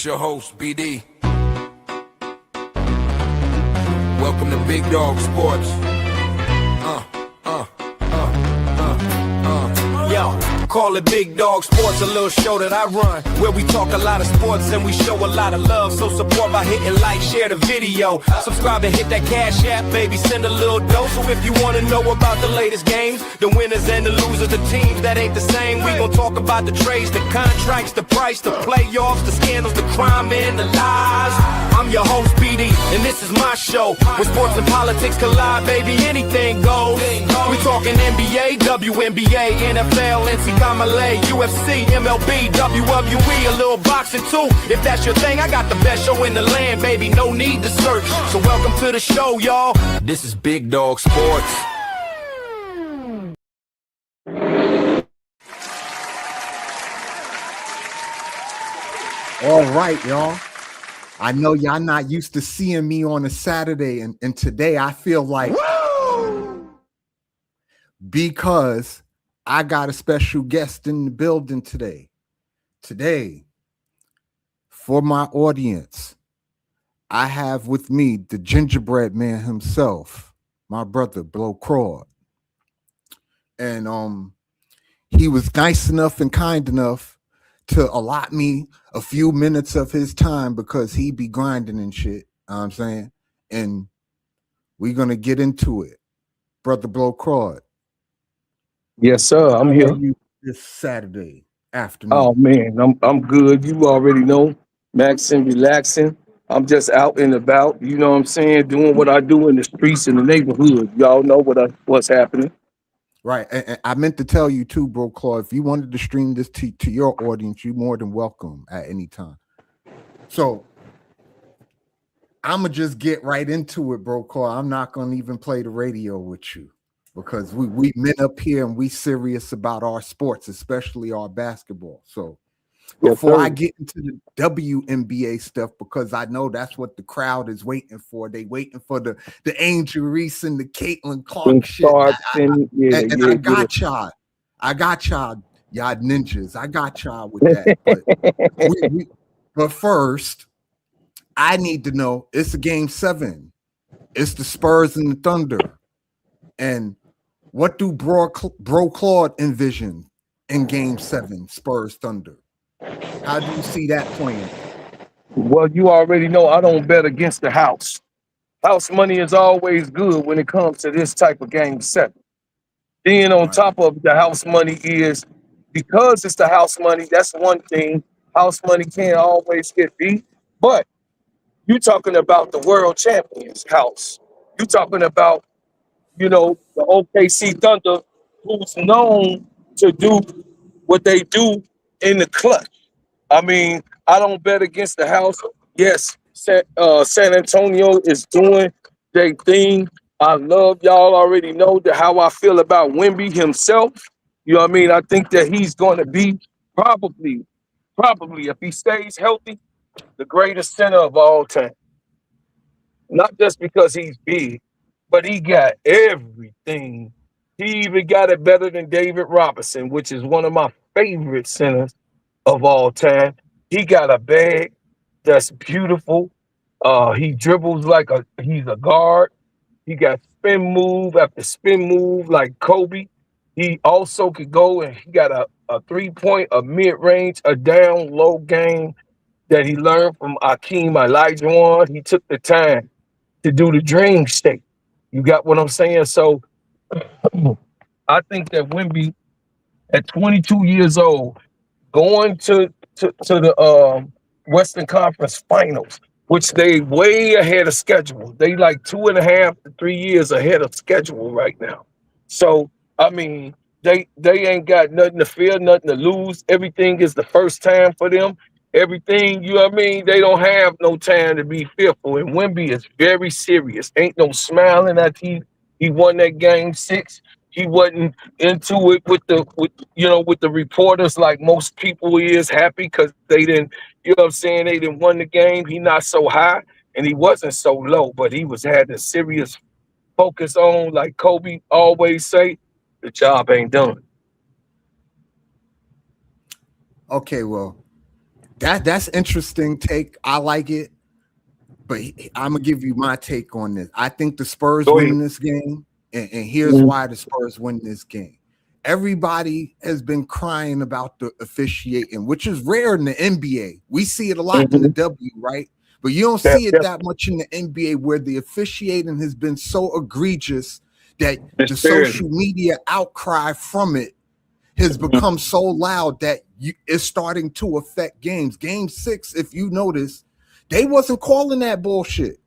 It's your host, BD. Welcome to Big Dog Sports. Yo, call it Big Dog Sports, a little show that I run, where we talk a lot of sports and we show a lot of love. So support by hitting like, share the video, subscribe and hit that cash app, baby, send a little dough. So if you want to know about the latest games, the winners and the losers, the teams that ain't the same, we gon' talk about the trades, the contracts, the price, the playoffs, the scandals, the crime and the lies. I'm your host, BD, and this is my show, where sports and politics collide, baby, anything goes. We talking NBA, WNBA, NFL, NCAA, UFC, MLB, WWE, a little boxing too. If that's your thing, I got the best show in the land, baby, no need to search. So welcome to the show, y'all. This is Big Dog Sports. All right, y'all. I know y'all not used to seeing me on a Saturday, and today I feel like, because I got a special guest in the building today. Today, for my audience, I have with me the gingerbread man himself, my brother, Claude. And he was nice enough and kind enough to allot me a few minutes of his time because he be grinding and shit. You know what I'm saying? And we're gonna get into it. Brother Claude. Yes, sir. I'm here. This Saturday afternoon. Oh man, I'm good. You already know, maxing, relaxing. I'm just out and about. You know what I'm saying? Doing what I do in the streets in the neighborhood. Y'all know what's happening. Right. And I meant to tell you too, Claude, if you wanted to stream this to your audience, you're more than welcome at any time. So I'm going to just get right into it, Claude. I'm not going to even play the radio with you because we men up here and we serious about our sports, especially our basketball. So before I get into the WNBA stuff, because I know that's what the crowd is waiting for. They waiting for the Angel Reese and the Caitlin Clark shit. I got y'all. I got y'all ninjas. I got y'all with that. But first, I need to know, it's a game 7. It's the Spurs and the Thunder. And what do Bro Claude envision in game 7, Spurs Thunder? How do you see that playing? Well, you already know I don't bet against the house. House money is always good when it comes to this type of game 7. Then on top of the house money is, because it's the house money, that's one thing. House money can't always get beat. But you talking about the world champions house. You talking about, the OKC Thunder, who's known to do what they do in the clutch. I mean, I don't bet against the house. Yes, San Antonio is doing their thing. I love, y'all already know how I feel about Wemby himself. You know what I mean? I think that he's going to be probably, if he stays healthy, the greatest center of all time. Not just because he's big, but he got everything. He even got it better than David Robinson, which is one of my favorite centers of all time. He got a bag that's beautiful. He dribbles like he's a guard. He got spin move after spin move like Kobe. He also could go, and he got a 3-point, a mid-range, a down low game that he learned from Akeem Olajuwon. He took the time to do the dream state. You got what I'm saying? So I think that Wemby, at 22 years old, going to the Western Conference Finals, which they way ahead of schedule. They like 2.5 to 3 years ahead of schedule right now. So, I mean, they ain't got nothing to fear, nothing to lose. Everything is the first time for them. Everything, you know what I mean? They don't have no time to be fearful. And Wemby is very serious. Ain't no smiling at he won that game 6. He wasn't into it with the reporters like most people is, happy because they didn't, you know what I'm saying, they didn't win the game. He not so high and he wasn't so low, but he had a serious focus on, like Kobe always say, the job ain't done. Okay, well, That's interesting take. I like it, but I'm gonna give you my take on this. I think the Spurs Go win ahead. this game, and here's why the Spurs win this game. Everybody has been crying about the officiating, which is rare in the NBA. We see it a lot in the W, right? But you don't see it that much in the NBA where the officiating has been so egregious that the social media outcry from it has become so loud that it's starting to affect games. Game 6, if you notice, they wasn't calling that bullshit,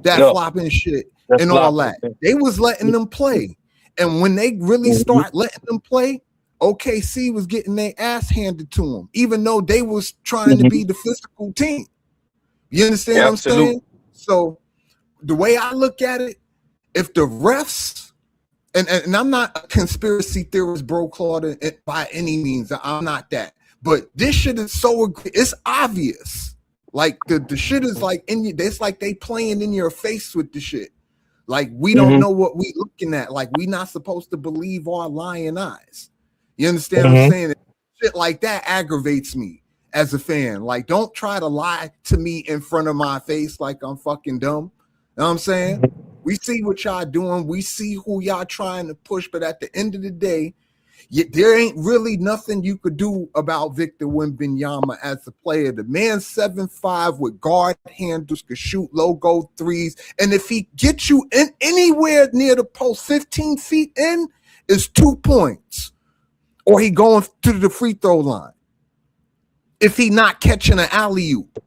that flopping shit and all that. They was letting them play. And when they really start letting them play, OKC was getting their ass handed to them, even though they was trying to be the physical team. You understand what I'm saying? So the way I look at it, if the refs, and I'm not a conspiracy theorist, bro, Claude, by any means. I'm not that. But this shit is so, it's obvious. Like the shit is like in you. It's like they playing in your face with the shit. Like we don't know what we looking at. Like we not supposed to believe our lying eyes. You understand what I'm saying? Shit like that aggravates me as a fan. Like don't try to lie to me in front of my face like I'm fucking dumb. You know what I'm saying? We see what y'all doing. We see who y'all trying to push. But at the end of the day, there ain't really nothing you could do about Victor Wembanyama as a player. The man 7'5" with guard handles, could shoot logo threes. And if he gets you in anywhere near the post, 15 feet in, is 2 points. Or he going to the free throw line. If he not catching an alley-oop.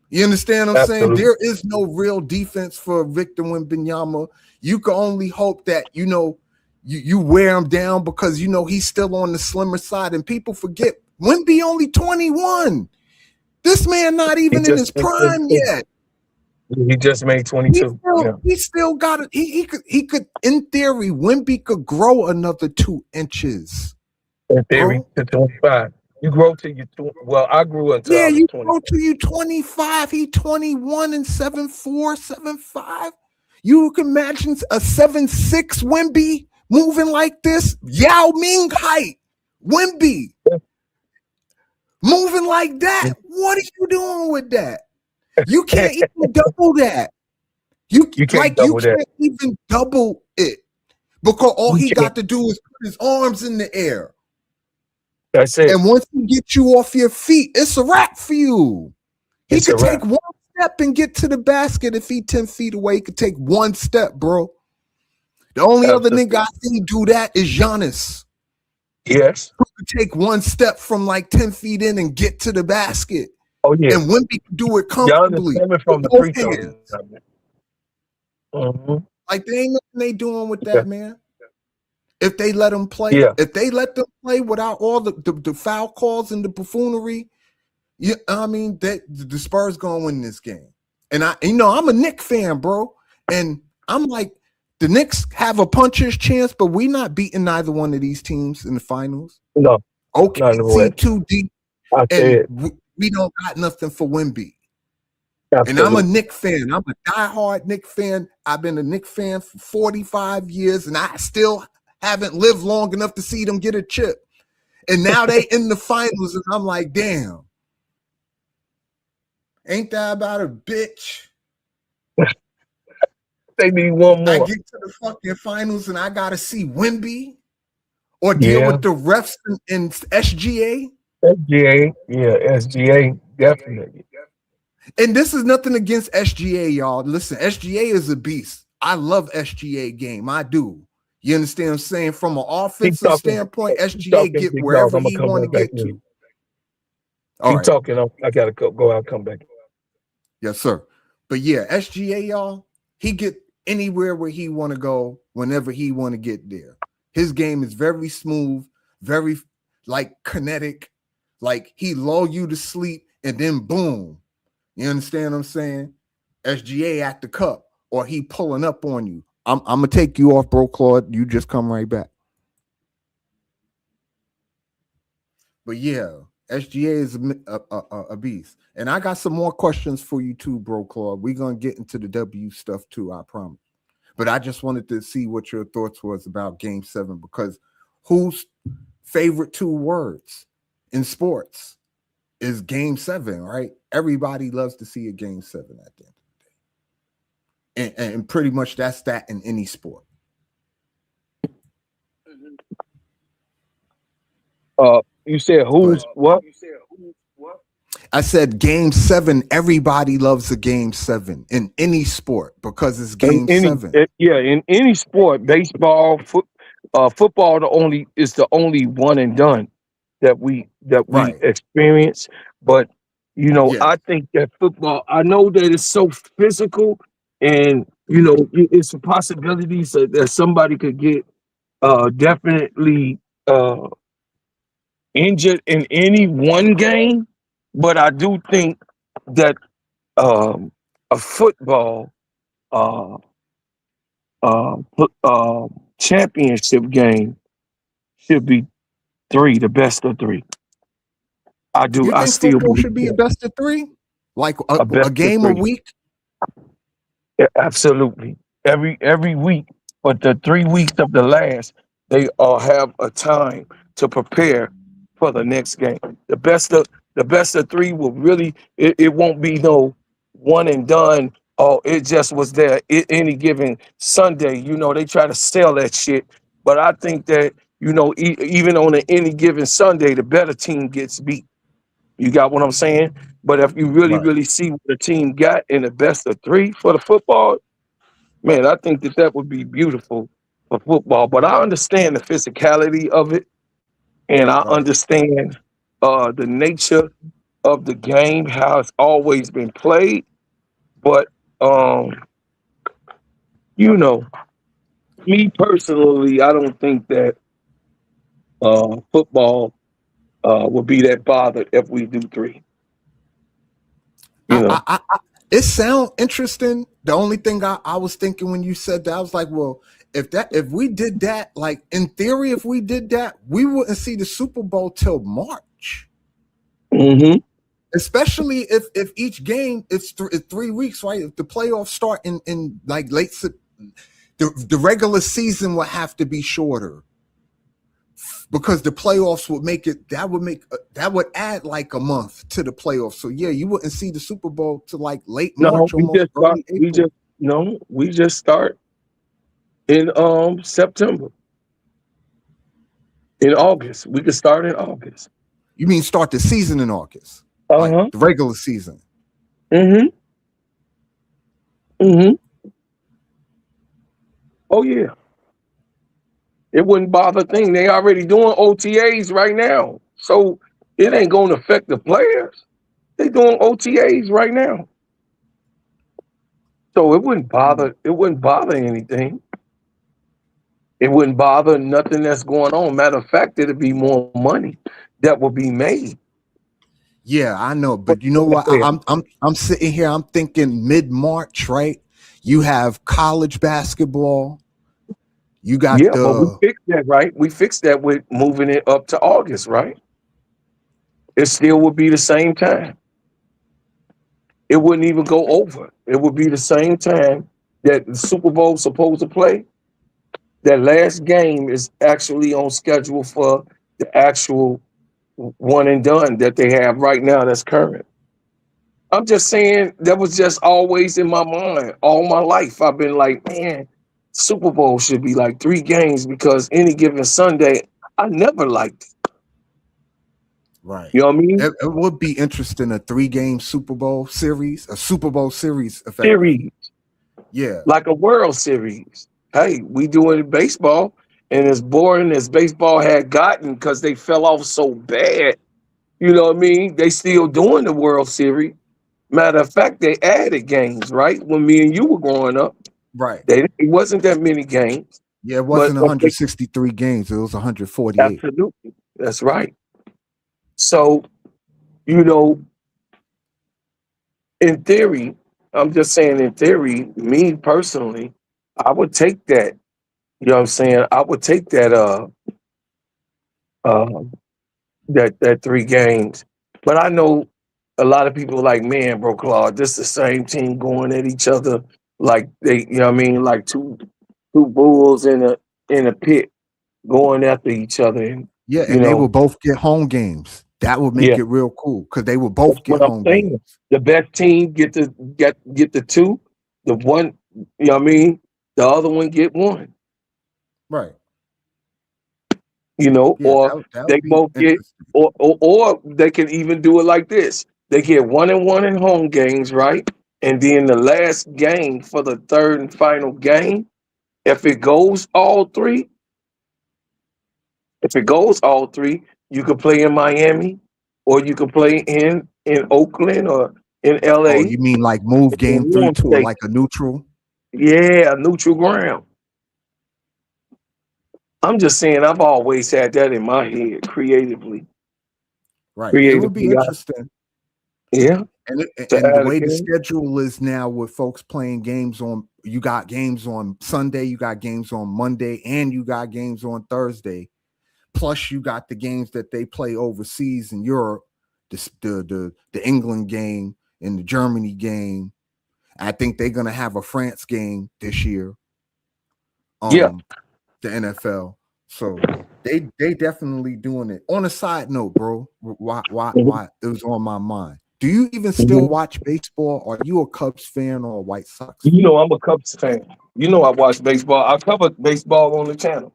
You understand what I'm saying? There is no real defense for Victor Wembanyama. You can only hope that, you wear him down because, he's still on the slimmer side. And people forget, Wemby only 21. This man not even in his prime yet. He just made 22. He still got it. He could, in theory, Wemby could grow another 2 inches. In theory, to 25. You grow till you, well, I grew until I was 20. You grow till you 25. He 21 and 7'4", 7'5". You can imagine a 7'6" Wemby moving like this. Yao Ming height. Wemby. Moving like that. What are you doing with that? You can't even double that. You can't even double it. Because all he got to do is put his arms in the air. That's it. And once he gets you off your feet, it's a wrap for you. He could take one step and get to the basket. If he 10 feet away, he could take one step, bro. The only other nigga I see do that is Giannis. Yes. Who could take one step from like 10 feet in and get to the basket. Oh, yeah. And Wemby can do it comfortably. Giannis coming from the free throw. Like, there ain't nothing they doing with that, man. If they let them play, if they let them play without all the foul calls and the buffoonery, the Spurs gonna win this game. And I'm a Knicks fan, bro. And I'm like, the Knicks have a puncher's chance, but we not beating neither one of these teams in the finals. No. Okay, too deep. And we don't got nothing for Wemby. And I'm a Knicks fan. I'm a diehard Knicks fan. I've been a Knicks fan for 45 years, and I still haven't lived long enough to see them get a chip. And now they in the finals, and I'm like, damn. Ain't that about a bitch? They need one more. I get to the fucking finals, and I got to see Wemby or deal with the refs in SGA. SGA, definitely. And this is nothing against SGA, y'all. Listen, SGA is a beast. I love SGA game. I do. You understand what I'm saying? From an offensive standpoint, SGA get wherever he want to get to. Keep talking. I got to go out and come back. Yes, sir. But yeah, SGA, y'all, he get anywhere where he want to go whenever he want to get there. His game is very smooth, very kinetic. Like he lull you to sleep and then boom. You understand what I'm saying? SGA at the cup or he pulling up on you. I'm gonna take you off, bro, Claude. You just come right back. But yeah, SGA is a beast. And I got some more questions for you too, bro, Claude. We're gonna get into the W stuff too, I promise. But I just wanted to see what your thoughts was about Game 7, because whose favorite 2 words in sports is game 7, right? Everybody loves to see a game 7 at the end of the day. And pretty much that's that in any sport. You said But who's what? I said game 7, everybody loves a game 7 in any sport because it's In game any 7. yeah, in any sport, baseball, football, is the only one and done that we Right. experience. But Yeah. I think that football, I know that it's so physical, and it's a possibility so that somebody could get definitely uh injured in any one game. But I do think that a football uh, championship game should be three, the best of three. I do. You I think still football believe should be a that. best of 3? Like A a best of game a three. week? Yeah, absolutely. Every week, but the 3 weeks of the last, they all have a time to prepare for the next game. The best of three will really, it won't be no one and done. Oh, it just was there any given Sunday. They try to sell that shit, but I think that even on any given Sunday, the better team gets beat. You got what I'm saying? But if you really, Right. really see what the team got in the best of three for the football, man, I think that would be beautiful for football. But I understand the physicality of it, and I Right. understand the nature of the game, how it's always been played. But um, you know, me personally, I don't think that football would be that bothered if we do three. You I, know, I, I, it sound interesting. The only thing I was thinking when you said that, I was like, well, if we did that, like in theory, if we did that, we wouldn't see the Super Bowl till March. hmm Especially if each game it's 3 weeks, right? If the playoffs start in like the regular season would have to be shorter because the playoffs would make it that would add like a month to the playoffs. So yeah, you wouldn't see the Super Bowl to like late no, March, almost early April. we just start in September. In August. We could start in August. You mean start the season in August, like Uh-huh. the regular season? Mm-hmm. Mm-hmm. Oh yeah. It wouldn't bother a thing. They already doing OTAs right now. So it ain't gonna affect the players. They doing OTAs right now. So it wouldn't bother anything. It wouldn't bother nothing that's going on. Matter of fact, it'd be more money that will be made. Yeah, I know, but you know what? Yeah, I'm sitting here. I'm thinking mid March, right? You have college basketball. You got yeah, but we the fixed that, right? We fixed that with moving it up to August, right? It still would be the same time. It wouldn't even go over. It would be the same time that the Super Bowl supposed to play. That last game is actually on schedule for the actual one and done that they have right now that's current. I'm just saying that was just always in my mind all my life. I've been like, man, Super Bowl should be like 3 games because any given Sunday, I never liked it. right. You know what I mean? It would be interesting a 3-game Super Bowl series, a Super Bowl series, effectively. Series, Yeah, like a World Series. Hey, we do it in baseball, and as boring as baseball had gotten because they fell off so bad, you know what I mean? They still doing the World Series. Matter of fact, they added games, right? When me and you were growing up, right. it wasn't that many games, Yeah, it but wasn't 163 games. It was 148. absolutely, that's right. So, you know, in theory, I'm just saying in theory, me personally, I would take that. You know what I'm saying? I would take uh that 3 games. But I know a lot of people like, man, bro, Claude, this the same team going at each other like they, you know what I mean, like two bulls in a pit going after each other, and Yeah, you and they know, will both get home games. That would make Yeah, it real cool because they would that's both get what I'm home saying. games. The best team get the two. The one, you know what I mean? The other one get one. Right. You know, Yeah, or that they would be both get, interesting. or they can even do it like this. They get 1-1 in home games, right? And then the last game for the third and final game, if it goes all three, if it goes all three, you could play in Miami, or you could play in Oakland or in Oh, LA you mean like move in game three warm to state. like a neutral? Yeah, neutral ground. I'm just saying, I've always had that in my head creatively. Right. It would be Creatively, interesting. yeah, to And the add a way the game. schedule is now with folks playing games on, you got games on Sunday, you got games on Monday, and you got games on Thursday. Plus, you got the games that they play overseas in Europe, the England game and the Germany game. I think they're gonna have a France game this year. Yeah. The NFL. So they definitely doing it. On a side note, bro, Mhm. why it was on my mind. Do you even still Mhm. watch baseball? Are you a Cubs fan or a White Sox You fan? know, I'm a Cubs fan. You know, I watch baseball. I cover baseball on the channel.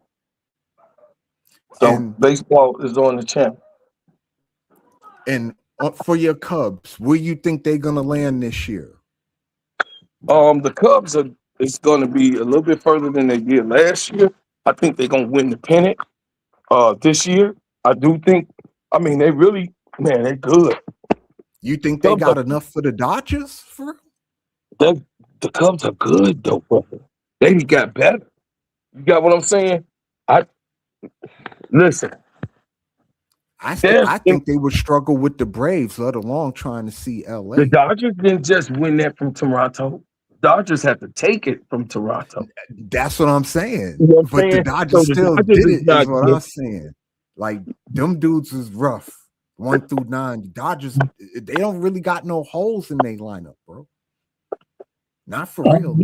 So And baseball is on the channel. for your Cubs, where you think they're gonna land this year? The Cubs are, it's going to be a little bit further than they did last year. I think they're going to win the pennant this year. I do think. I mean, they really, man, they're good. You think they Cubs are, got enough for the Dodgers? For they the Cubs are good though, brother. They got better. You got what I'm saying? I listen. There's I think they would struggle with the Braves, let alone trying to see The LA. Dodgers didn't just win that from Toronto. Dodgers had to take it from Toronto. That's what I'm saying. You know what I'm But the saying? Dodgers So the still Dodgers did is it, is not what I'm just saying. Like them dudes is rough. 1 through 9. The Dodgers, they don't really got no holes in their lineup, bro. Not for real.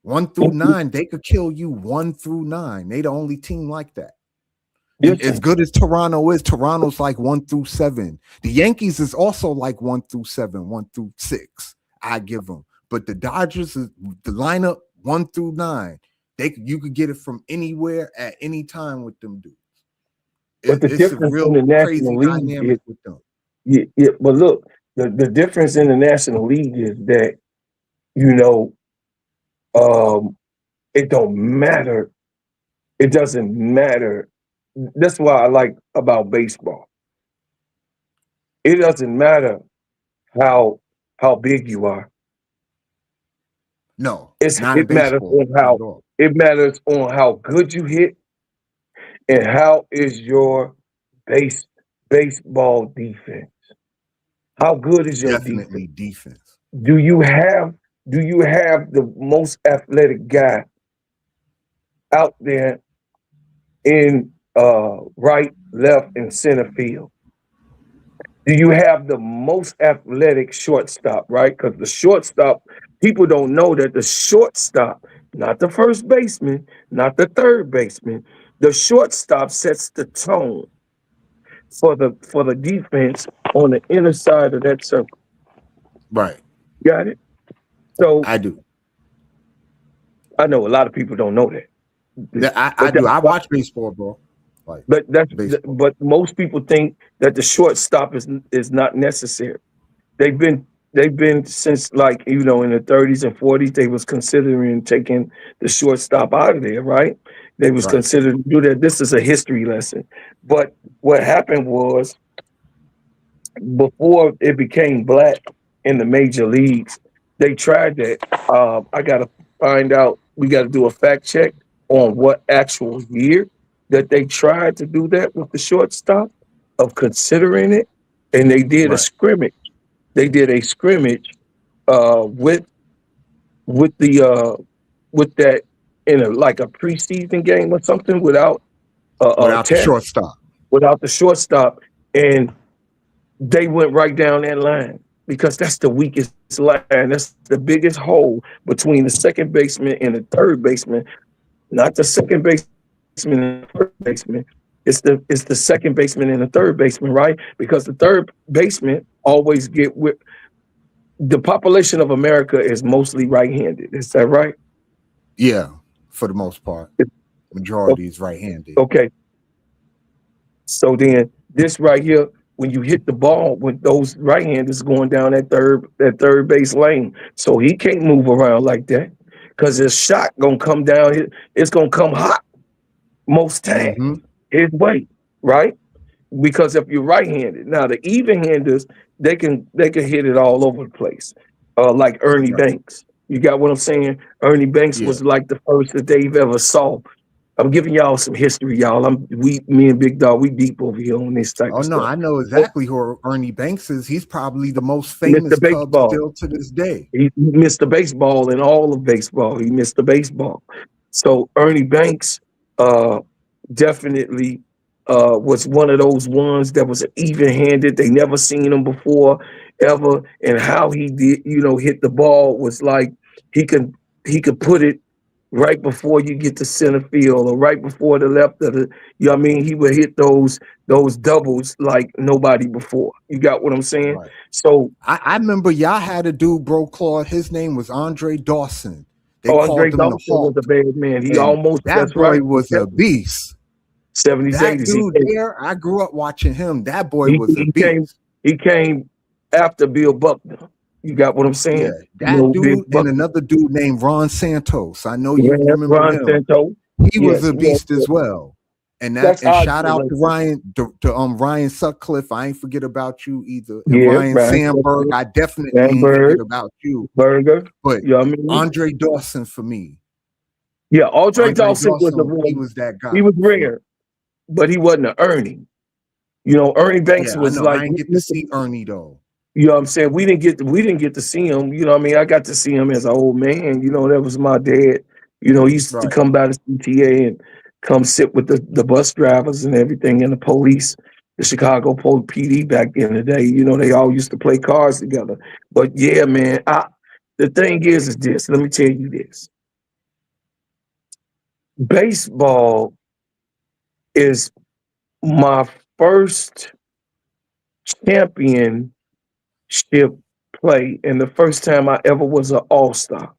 1 through 9, they could kill you 1 through 9. They the only team like that. And as listen. good as Toronto is, Toronto's like 1 through 7. The Yankees is also like 1 through 7, 1 through 6. I give them. But the Dodgers is the lineup 1 through 9. You could get it from anywhere at any time with them dudes. But the It's a difference in real the crazy National League is, dynamic with them. but look, the difference in the National League is that, you know, um, it don't matter. It doesn't matter. That's what I like about baseball. It doesn't matter how how big you are. No, It's not in it matters baseball. on Not how at all. it matters on how good you hit and how is your base baseball defense. How good is your defense? Definitely defense. Do you have do you have the most athletic guy out there in right, left, and center field? Do you have the most athletic shortstop, right? Because the shortstop, people don't know that the shortstop, not the first baseman, not the third baseman, the shortstop sets the tone for the defense on the inner side of that circle. Right. Got it? So I do. I know a lot of people don't know that. I But do. that's I why, watch baseball, bro. Like baseball. but most people think that the shortstop is not necessary. They've been they've been since, like, you know, in the 30s and 40s they was considering taking the shortstop out of there, right? They was Right. considering to do that. This is a history lesson. But what happened was, before it became black in the major leagues, they tried that. I gotta find out. We got to do a fact check on what actual year that they tried to do that with the shortstop, of considering it, and they did a Right. scrimmage. They did a scrimmage with the with that in a, like a preseason game or something, without a Without the test, shortstop. without the shortstop, and they went right down that line because that's the weakest line. That's the biggest hole between the second baseman and the third baseman, not the second baseman and the first baseman. It's the second baseman and the third baseman, right? Because the third baseman always get with the population of America is mostly right-handed. Is that right? Yeah, for the most part, majority is right-handed. Okay. So then this right here, when you hit the ball with those right-handers going down that third base lane, so he can't move around like that because his shot gonna come down. It's gonna come hot most times Mm-hmm. his way, right? Because if you're right-handed, now the even-handers they can hit it all over the place, like Ernie Right. Banks. You got what I'm saying? Ernie Banks Yeah. was like the first that they've ever saw. I'm giving y'all some history, y'all. Me and Big Dog, we deep over here on this type Oh of no, stuff. I know So, exactly who Ernie Banks is. He's probably the most famous Mr. Cub Baseball, still to this day. he missed the baseball in all of baseball. He missed the baseball. So Ernie Banks, uh, definitely was one of those ones that was even-handed. They never seen him before ever, and how he did, hit the ball was like he could he could put it right before you get to center field or right before the left of the. You know what I mean? He would hit those doubles like nobody before. You got what I'm saying? Right. So, I remember y'all had a dude, bro, Claude. His name was Andre Dawson. They Andre called him the Dawson was Hawk, a bad man. He and almost, that that's right. boy was a beast. 70s, That 80s. dude there, I grew up watching him. That boy He, was a he came beast. he came after Bill Buckner. You got what I'm Yeah, saying? that Bill dude and Buckner. another dude named Ron Santos. I know you Yeah, remember Ron him. Santo. He was Yes, a yes, beast as yes. well. That's And our shout out to generation. Ryan Sutcliffe. I ain't forget about you either. And Yeah, Ryan Ryan Sandberg, Sutcliffe, I definitely ain't Sandberg, forget about you. Berger. But You know what I mean? Andre Dawson for me. Yeah, Andre Andre Dawson was the Dawson, he one. was that He guy was for me. rare, but he wasn't an Ernie. Ernie Banks Yeah, I was know. I like, didn't get to see Ernie though. you know what I'm saying? We didn't get to see him. You know what I mean? I got to see him as an old man. That was my dad. He used to Right. come by the CTA and come sit with the bus drivers and everything and the police, the Chicago PD back in the day. They all used to play cards together. But yeah, man, the thing is this. Let me tell you this. Baseball is my first championship play and the first time I ever was an all-star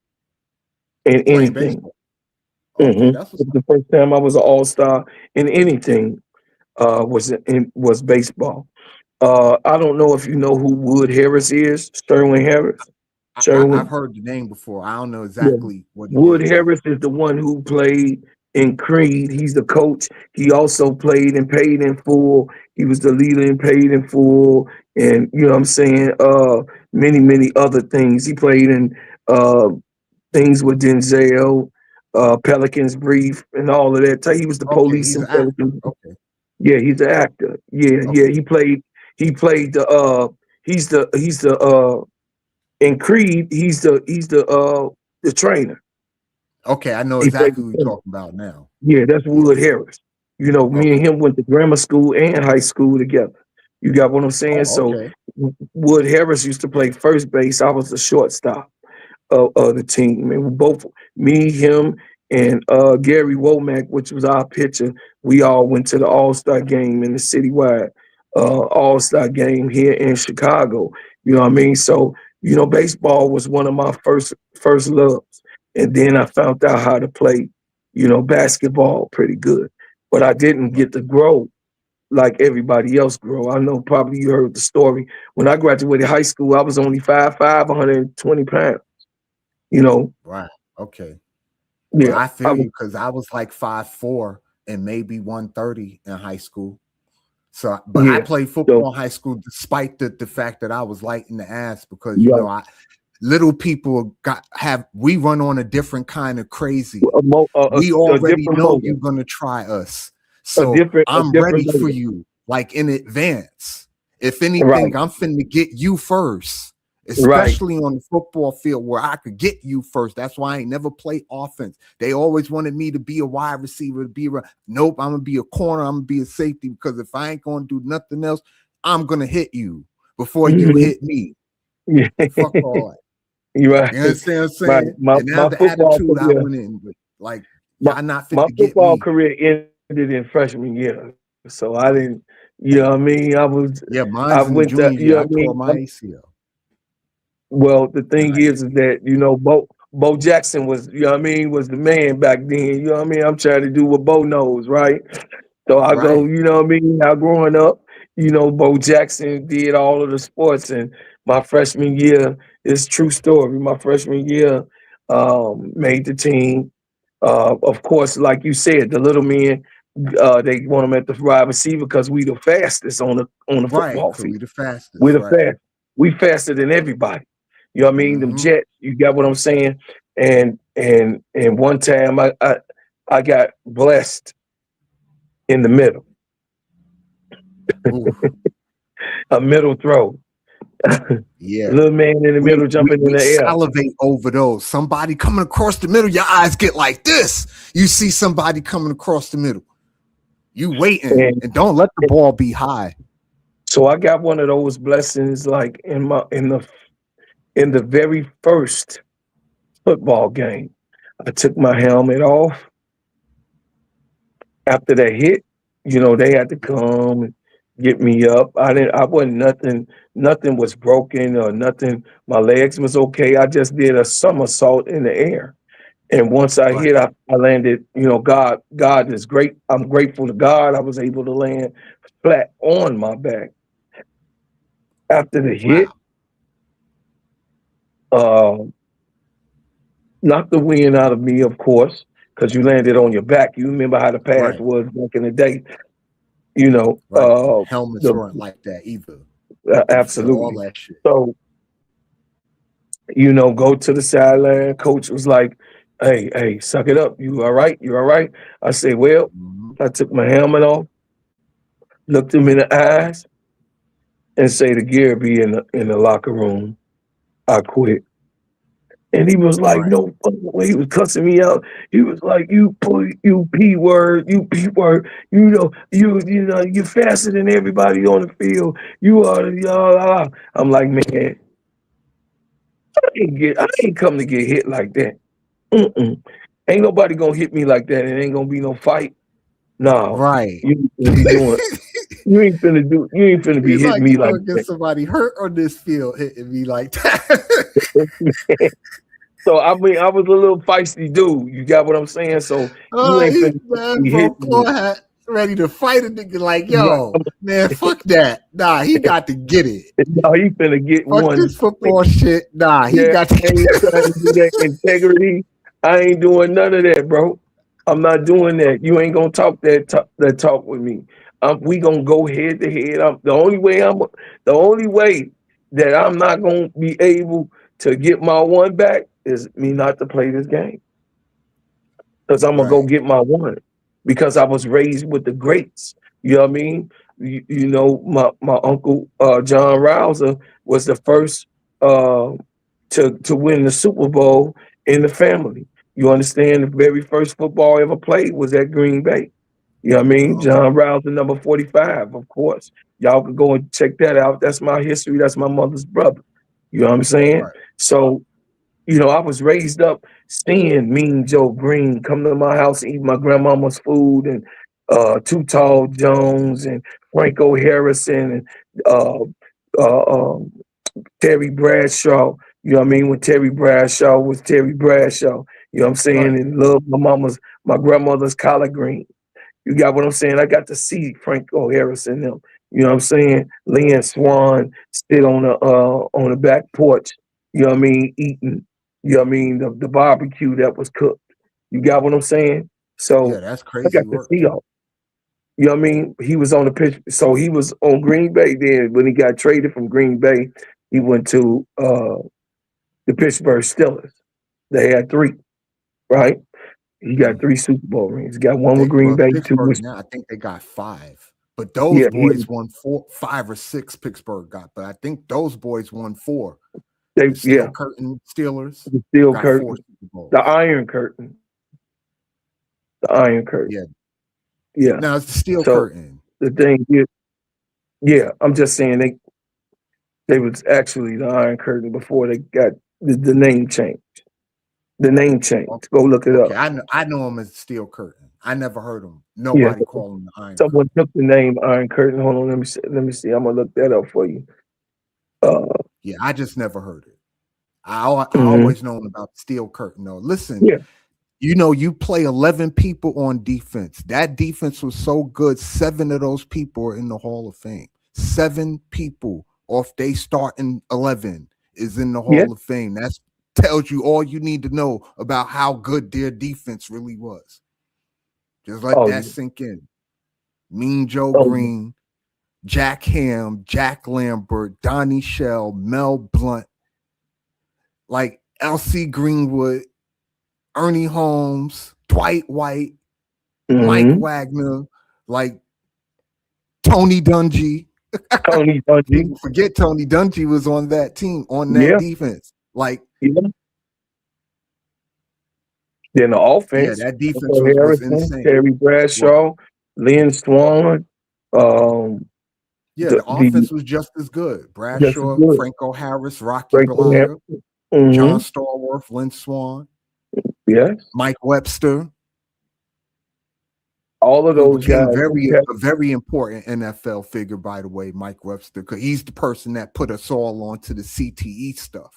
in Playing anything. baseball. Okay, that's what's up. The first time I was an all-star in anything was baseball. I don't know if you know who Wood Harris is, Sterling Harris. I've Sherwin. heard the name before. I don't know Yeah. exactly what he Wood did though. Harris is the one who played in Creed. He's the coach. He also played in Paid in Full. He was the leader in Paid in Full, and you know what I'm saying. Many many other things. He played in uh things with Denzel, Pelicans Brief, and all of that. He was the Okay, police he's in an actor. Pelicans. Okay, Yeah, he's an actor. Yeah, yeah. okay, He played the he's the in Creed, he's the trainer. okay. I know He played exactly the who you're trainer. talking about now. Yeah, that's Yeah. Wood Harris. Me and Okay. him went to grammar school and high school together. You got what I'm saying? Oh, So okay. Wood Harris used to play first base. I was the shortstop of the team. And we both, me, him, and Gary Womack, which was our pitcher, we all went to the All-Star game in the citywide All-Star game here in Chicago. You know what I mean? So, baseball was one of my first loves. And then I found out how to play, basketball pretty good. But I didn't Right. get to grow like everybody else grow. I know probably you heard the story. When I graduated high school, I was only 5'5", 120 pounds. You know, Right. Okay. Well, yeah, I I feel you was, because I was like 5'4" and maybe 130 in high school. So, but I yeah. played So, football in high school despite the fact that I was light in the ass because yeah, little people we run on a different kind of crazy. We a already different know motor, you're gonna try us. a So different, a I'm ready different for motor. you, like in advance. If Right, anything, I'm finna get you first, right. especially on the football field where I could get you first. That's why I ain't never played offense. They always wanted me to be a wide receiver, nope, I'm gonna be a corner, I'm gonna be a safety because if I ain't gonna do nothing else, I'm gonna hit you before you Mhm. hit me. Yeah, Fuck all that. you're right. You understand what I'm Right. saying? My And now my the football attitude I career, went in with, like, my, y'all not fit my to get football me. career ended in freshman year. So I didn't, you know what I mean? Yeah, I mine's in the went to, junior you year. know I what I tore mean? my ACL. Well, the thing Nah, yeah, is that, Bo Jackson was, you know what I mean, was the man back then. You know what I mean? I'm trying to do what Bo knows, right? So I go, right, you know what I mean? Now growing up, Bo Jackson did all of the sports, and my freshman year, it's true story. My freshman year, made the team. Of course, like you said, the little men, they want them at the wide receiver because we the fastest on the right. football Cause field. we the We're fastest, the right? fast. We faster than everybody. You know what I mean? Them Mm-hmm. Jets. You got what I'm saying? And one time I got blessed in the middle, Ooh, a middle throw. yeah. Little man in the We, middle we jumping in we the air. salivate over those. Somebody coming across the middle, your eyes get like this. You see somebody coming across the middle. You waiting, And and don't let the ball be high. so I got one of those blessings like in the very first football game. I took my helmet off after that hit. They had to come and get me up. I wasn't nothing was broken or nothing. My legs was okay. I just did a somersault in the air. And once I Right. hit, I landed, God is great. I'm grateful to God. I was able to land flat on my back. After the hit, Wow. uh, knocked the wind out of me, of course, because you landed on your back. You remember how the pass Right. was back in the day, you know, Right. And uh, helmets the weren't like that either. You can feel all absolutely. that shit. So, go to the sideline. Coach was like, hey, suck it up. You all right? You all right? I say, well, Mhm. I took my helmet off, looked him in the eyes, and say the gear be in the locker room. I quit. And he was like, Right. no fucking way. He was cussing me out. He was like, you P word, you P word, you're faster than everybody on the field. You are the y'all. I'm like, man, I ain't come to get hit like that. Mm-mm. Ain't nobody gonna hit me like that. It ain't gonna be no fight. No, Right. you ain't gonna be doing. You ain't finna be He's hitting like, me you like gonna get that. somebody hurt on this field hitting me like that. So I mean, I was a little feisty dude. You got what I'm saying? So you Oh, ain't he's finna mad, be bro. hitting me. Claude had ready to fight a nigga like, Right. yo, man, fuck that. Nah, he got to get it. No, he finna get Fuck one. this football shit. Nah, he Yeah, got to I get ain't trying to it. do that integrity. I ain't doing none of that, bro. I'm not doing that. You ain't gonna talk that talk with me. We gonna go head to head. The only way that I'm not gonna be able to get my one back is me not to play this game. Because I'm gonna go Right. get my one because I was raised with the greats. You know what I mean? My uncle John Rouser was the first uh, to win the Super Bowl in the family. You understand? The very first football I ever played was at Green Bay. You know what I mean? Okay. John Rouser, number 45, of course. Y'all could go and check that out. That's my history. That's my mother's brother. You know what I'm saying? Right. So I was raised up seeing Mean Joe Green come to my house and eat my grandmama's food, and Too Tall Jones and Franco Harrison and uh, uh, um, Terry Bradshaw. You know what I mean? When Terry Bradshaw was Terry Bradshaw. You know what I'm saying? Right. And love my grandmother's collard green. You got what I'm saying? I got to see Franco Harrison them. You know what I'm saying? Lynn Swan sit on the back porch, you know what I mean, eating, you know what I mean, the barbecue that was cooked. You got what I'm saying? Yeah, So that's I crazy got to work see too. all. You know what I mean? He was on the pitch. So he was on Green Bay. Then when he got traded from Green Bay, he went to the Pittsburgh Steelers. They had three, right? He got Mm. three Super Bowl rings. He got one with They Green well, Bay, two Pittsburgh with now, I think they got five. But those yeah, he boys won four, five or six Pittsburgh got. But I think those boys won four. The Steel yeah, Curtain Steelers the steel got four curtain, Super the Bowls. Iron Curtain, the Iron Curtain. Yeah. Yeah. Now it's the Steel So Curtain. the thing is, yeah, I'm just saying they was actually the Iron Curtain before they got the name change. The name change. Okay. Go look it Okay. up. I know them as Steel Curtain. I never heard him. Yeah, Nobody call him the Iron someone Curtain. took the name Iron Curtain. Hold on, let me see. Let me see. I'm gonna look that up for you. Yeah, I just never heard it. I Mhm. always known about the Steel Curtain though. Listen, Yeah, you know, you play 11 people on defense. That defense was so good. 7 of those people are in the Hall of Fame. 7 people off they starting 11 is in the yeah. Hall of Fame. That tells you all you need to know about how good their defense really was. Just let Oh that yeah. sink in. Mean Joe Oh yeah. Green, Jack Ham, Jack Lambert, Donnie Shell, Mel Blunt, like L.C. Greenwood, Ernie Holmes, Dwight White, Mike Mm-hmm. Wagner, like Tony Dungy. Tony Dungy. People forget Tony Dungy was on that team, on that Yeah, defense. Like, yeah. Then the yeah, offense: that defense Uncle was Harrison, insane. Terry What? Bradshaw, Lynn Swan. Um, Yeah, the the offense was just as good. just as Bradshaw, good. Franco Harris, Rocky Franklin Bleier, Harrison. John Mm-hmm. Stallworth, Lynn Swan, Yes. Mike Webster, All of who those became guys. a very important NFL figure, by the way, Mike Webster, because he's the person that put us all onto the CTE stuff.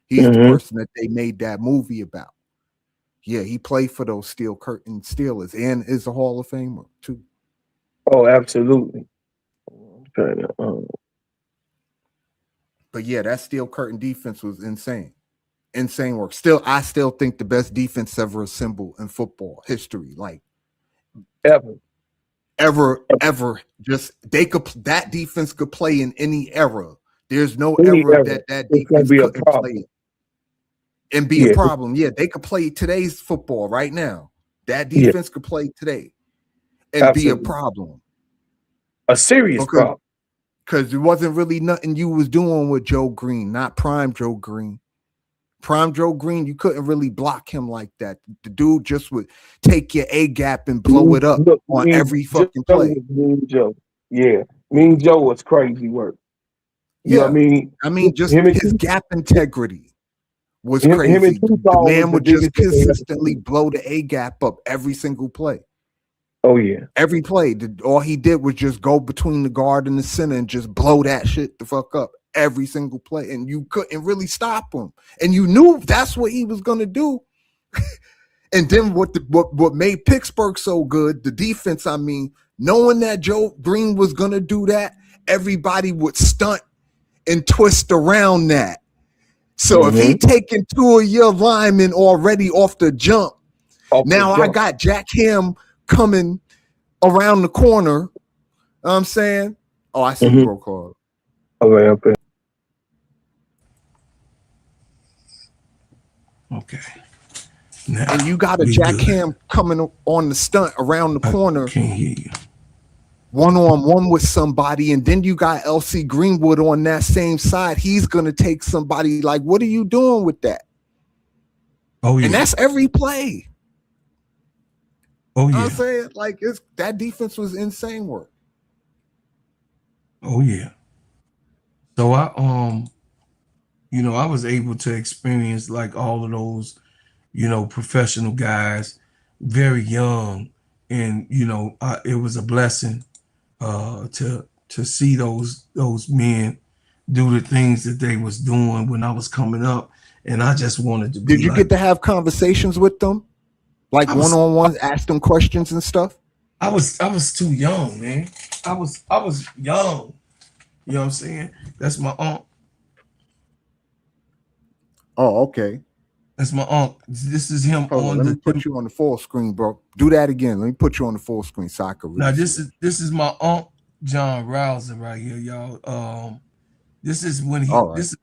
He's the Mm-hmm. person that they made that movie about. Yeah, he played for those Steel Curtain Steelers and is a Hall of Famer too. Oh, absolutely. I'm trying to, But yeah, that Steel Curtain defense was insane. Insane work. Still, I still think the best defense ever assembled in football history. Like ever. ever. Just that defense could play in any era. There's no Any era era. that It's gonna defense be a couldn't play problem. and be a Yeah, problem. Yeah, they could play today's football right now. That yeah, defense could play today and be a absolutely. problem A serious because problem. there wasn't really nothing you was doing with Joe Green, not prime Joe Green. Prime Joe Green, you couldn't really block him like that. The dude just would take your A gap and blow it up Look, on every Joe fucking play. was Mean Joe. Yeah, Mean Joe was crazy work. You know what I Yeah. mean? I mean, just Him and his gap integrity was him and crazy. The Tupac was man the would just biggest thing they ever consistently seen. blow the A gap up every single play. Oh yeah. Every play, all he did was just go between the guard and the center and just blow that shit the fuck up every single play. And you couldn't really stop him. And you knew that's what he was gonna do. And then what made Pittsburgh so good, the defense, I mean, knowing that Joe Green was gonna do that, everybody would stunt and twist around that. So if he Mm-hmm. taking 2 of your linemen already off the jump, Off the now I jump. got Jack Ham coming around the corner. You know what I'm saying? Oh, I see you, Mm-hmm. bro, Claude. Okay, okay. Okay. Now And you got a we Jack good. Ham coming on the stunt around the I corner, can't hear you. one-on-one with somebody, and then you got L.C. Greenwood on that same side. He's gonna take somebody. Like, what are you doing with that? Oh And yeah. that's every play. Oh I'm yeah. saying, like, that defense was insane work. Oh yeah. So I was able to experience like all of those, professional guys very young. And it was a blessing to see those men do the things that they was doing when I was coming up. And I just wanted to Did be you get like to have conversations with them, like I was one-on-ones, ask them questions and stuff? I was too young, man. I was young. You know what I'm saying? That's my aunt. Oh, okay. That's my aunt. This is him Hold on, on let me the put you on the full screen, bro. Do that again. Let me put you on the full screen so I can now. really see This it. is this is my aunt John Rouser right here, y'all. This is when he All right. this is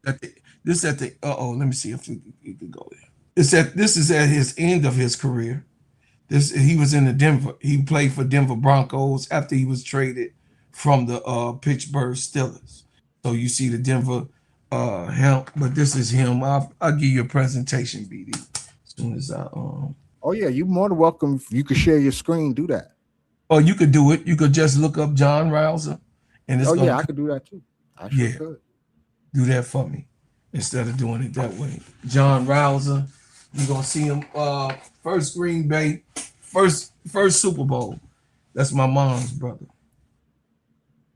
at the let me see if you can go there. This is at his end of his career. He was in the Denver. He played for Denver Broncos after he was traded from the Pittsburgh Steelers. So you see the Denver him, but this is him. I'll give you a presentation, BD, as soon as I Oh yeah, you more than welcome. If you could share your screen, do that. or you could do it. You could just look up John Rouser and it's Oh gonna yeah, I come. could do that too. I sure Yeah, could. do that for me instead of doing it that way. John Rouser, you're gonna see him first Green Bay, first Super Bowl. That's my mom's brother.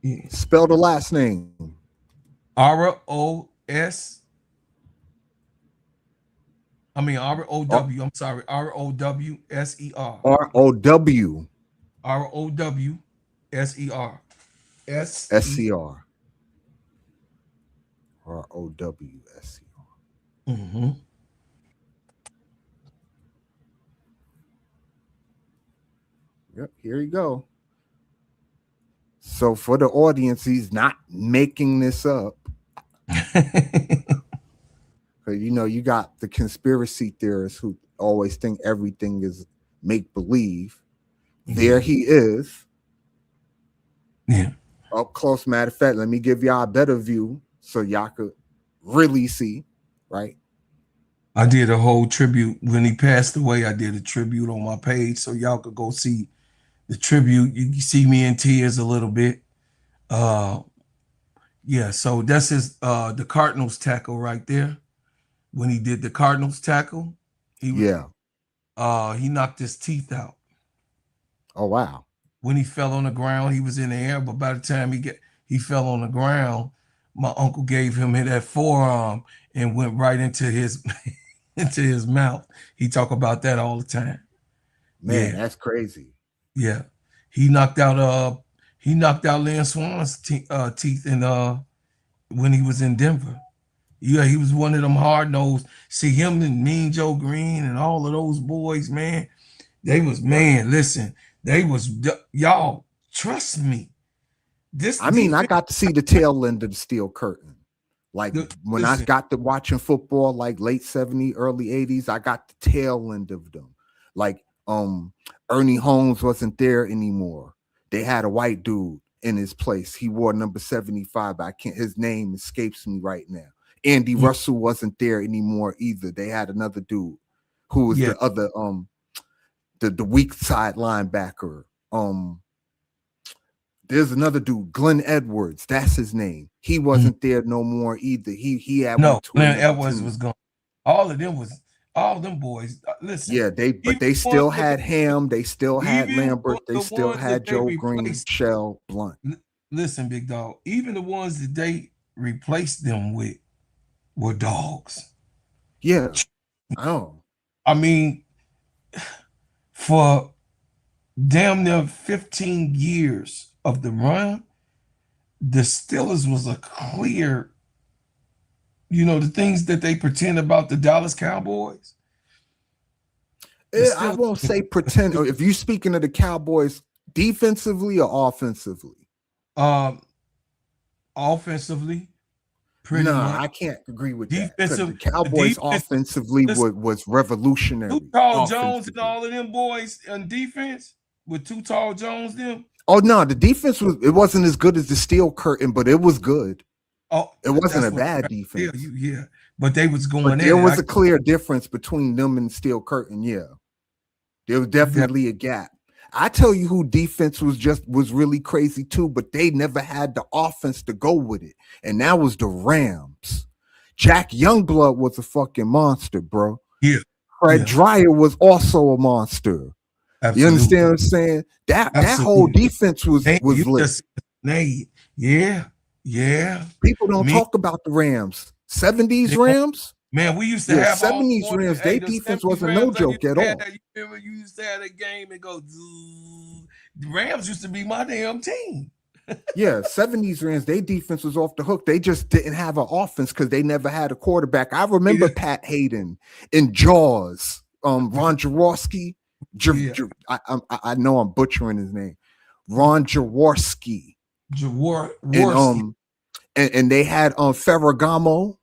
Yeah. Spell the last name. R-O-S. I mean R R-O-W. I'm sorry. R-O-W-S-E-R. O-W R-O-W-S-E-R. S-E. S-C-R. R-O-W-S-E-R. Mm-hmm. Yep, here you go. So for the audience, he's not making this up. Because you got the conspiracy theorists who always think everything is make believe. There he is. Yeah. Up close. Matter of fact, let me give y'all a better view so y'all could really see, right? I did a whole tribute when he passed away. I did a tribute on my page so y'all could go see the tribute. You see me in tears a little bit. Yeah, so that's his the Cardinals tackle right there. When he did the Cardinals tackle, he knocked his teeth out. Oh wow. When he fell on the ground, he was in the air, but by the time he fell on the ground, my uncle gave him that forearm and went right into his into his mouth. He talk about that all the time. Man, that's crazy. Yeah. He knocked out Lynn Swan's teeth in when he was in Denver. Yeah, he was one of them hard nosed. See him and Mean Joe Green and all of those boys, man. They was listen, they was y'all trust me. I got to see the tail end of the steel curtain. Like when I got to watching football, like late 70s, early 80s, I got the tail end of them. Like Ernie Holmes wasn't there anymore. They had a white dude in his place. He wore number 75. His name escapes me right now. Andy Russell wasn't there anymore either. They had another dude who was the other the weak side linebacker. There's another dude, Glenn Edwards. That's his name. He wasn't there no more either. He had Glenn Edwards was gone. All of them boys. Listen. Yeah, they still had Ham. They still had Lambert. They still had Joe Green, Shell, Blunt. Listen, big dog. Even the ones that they replaced them with were dogs. Yeah. Oh. I mean, for damn near 15 years of the run, the Steelers was a clear, the things that they pretend about the Dallas Cowboys. I won't say pretend. If you're speaking of the Cowboys defensively or offensively? Offensively. Pretty much. I can't agree with that. The Cowboys offensively was revolutionary. Too Tall Jones and all of them boys on defense with Too Tall Jones them. Oh no, the defense wasn't as good as the steel curtain, but it was good. Oh, it wasn't a bad defense. Yeah. But they was going but there was a clear difference between them and steel curtain. Yeah. There was definitely a gap. I tell you who defense was really crazy too, but they never had the offense to go with it. And that was the Rams. Jack Youngblood was a fucking monster, bro. Yeah. Fred Dreyer was also a monster. Absolutely. You understand what I'm saying? That whole defense was lit. Yeah. People don't talk about the Rams. 70s Rams? Man, we used to have 70s Rams. Their defense wasn't no joke at all. You remember you used to have a game and go, the Rams used to be my damn team. Yeah, 70s Rams, their defense was off the hook. They just didn't have an offense because they never had a quarterback. I remember Pat Hayden in Jaws, Ron Jaworski. I know I'm butchering his name. Ron Jaworski. And they had Ferragamo.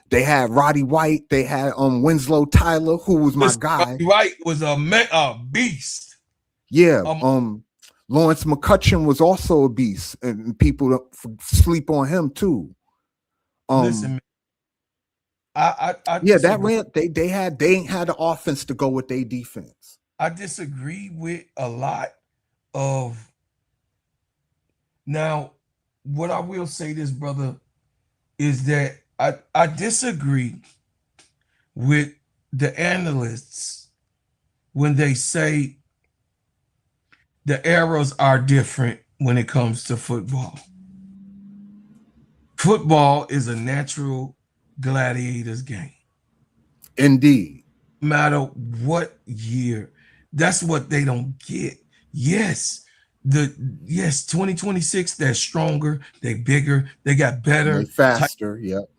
They had Roddy White. They had Winslow Tyler, who was my guy. Roddy White was a beast. Yeah. Lawrence McCutcheon was also a beast, and people sleep on him too. Listen, man. They ain't had the offense to go with their defense. I disagree with a lot of. Now, what I will say, this brother, is that I disagree with the analysts when they say the eras are different when it comes to football. Football is a natural gladiators game. Indeed. No matter what year, that's what they don't get. Yes, 2026, they're stronger, they bigger, they got And they better type. faster. Yep.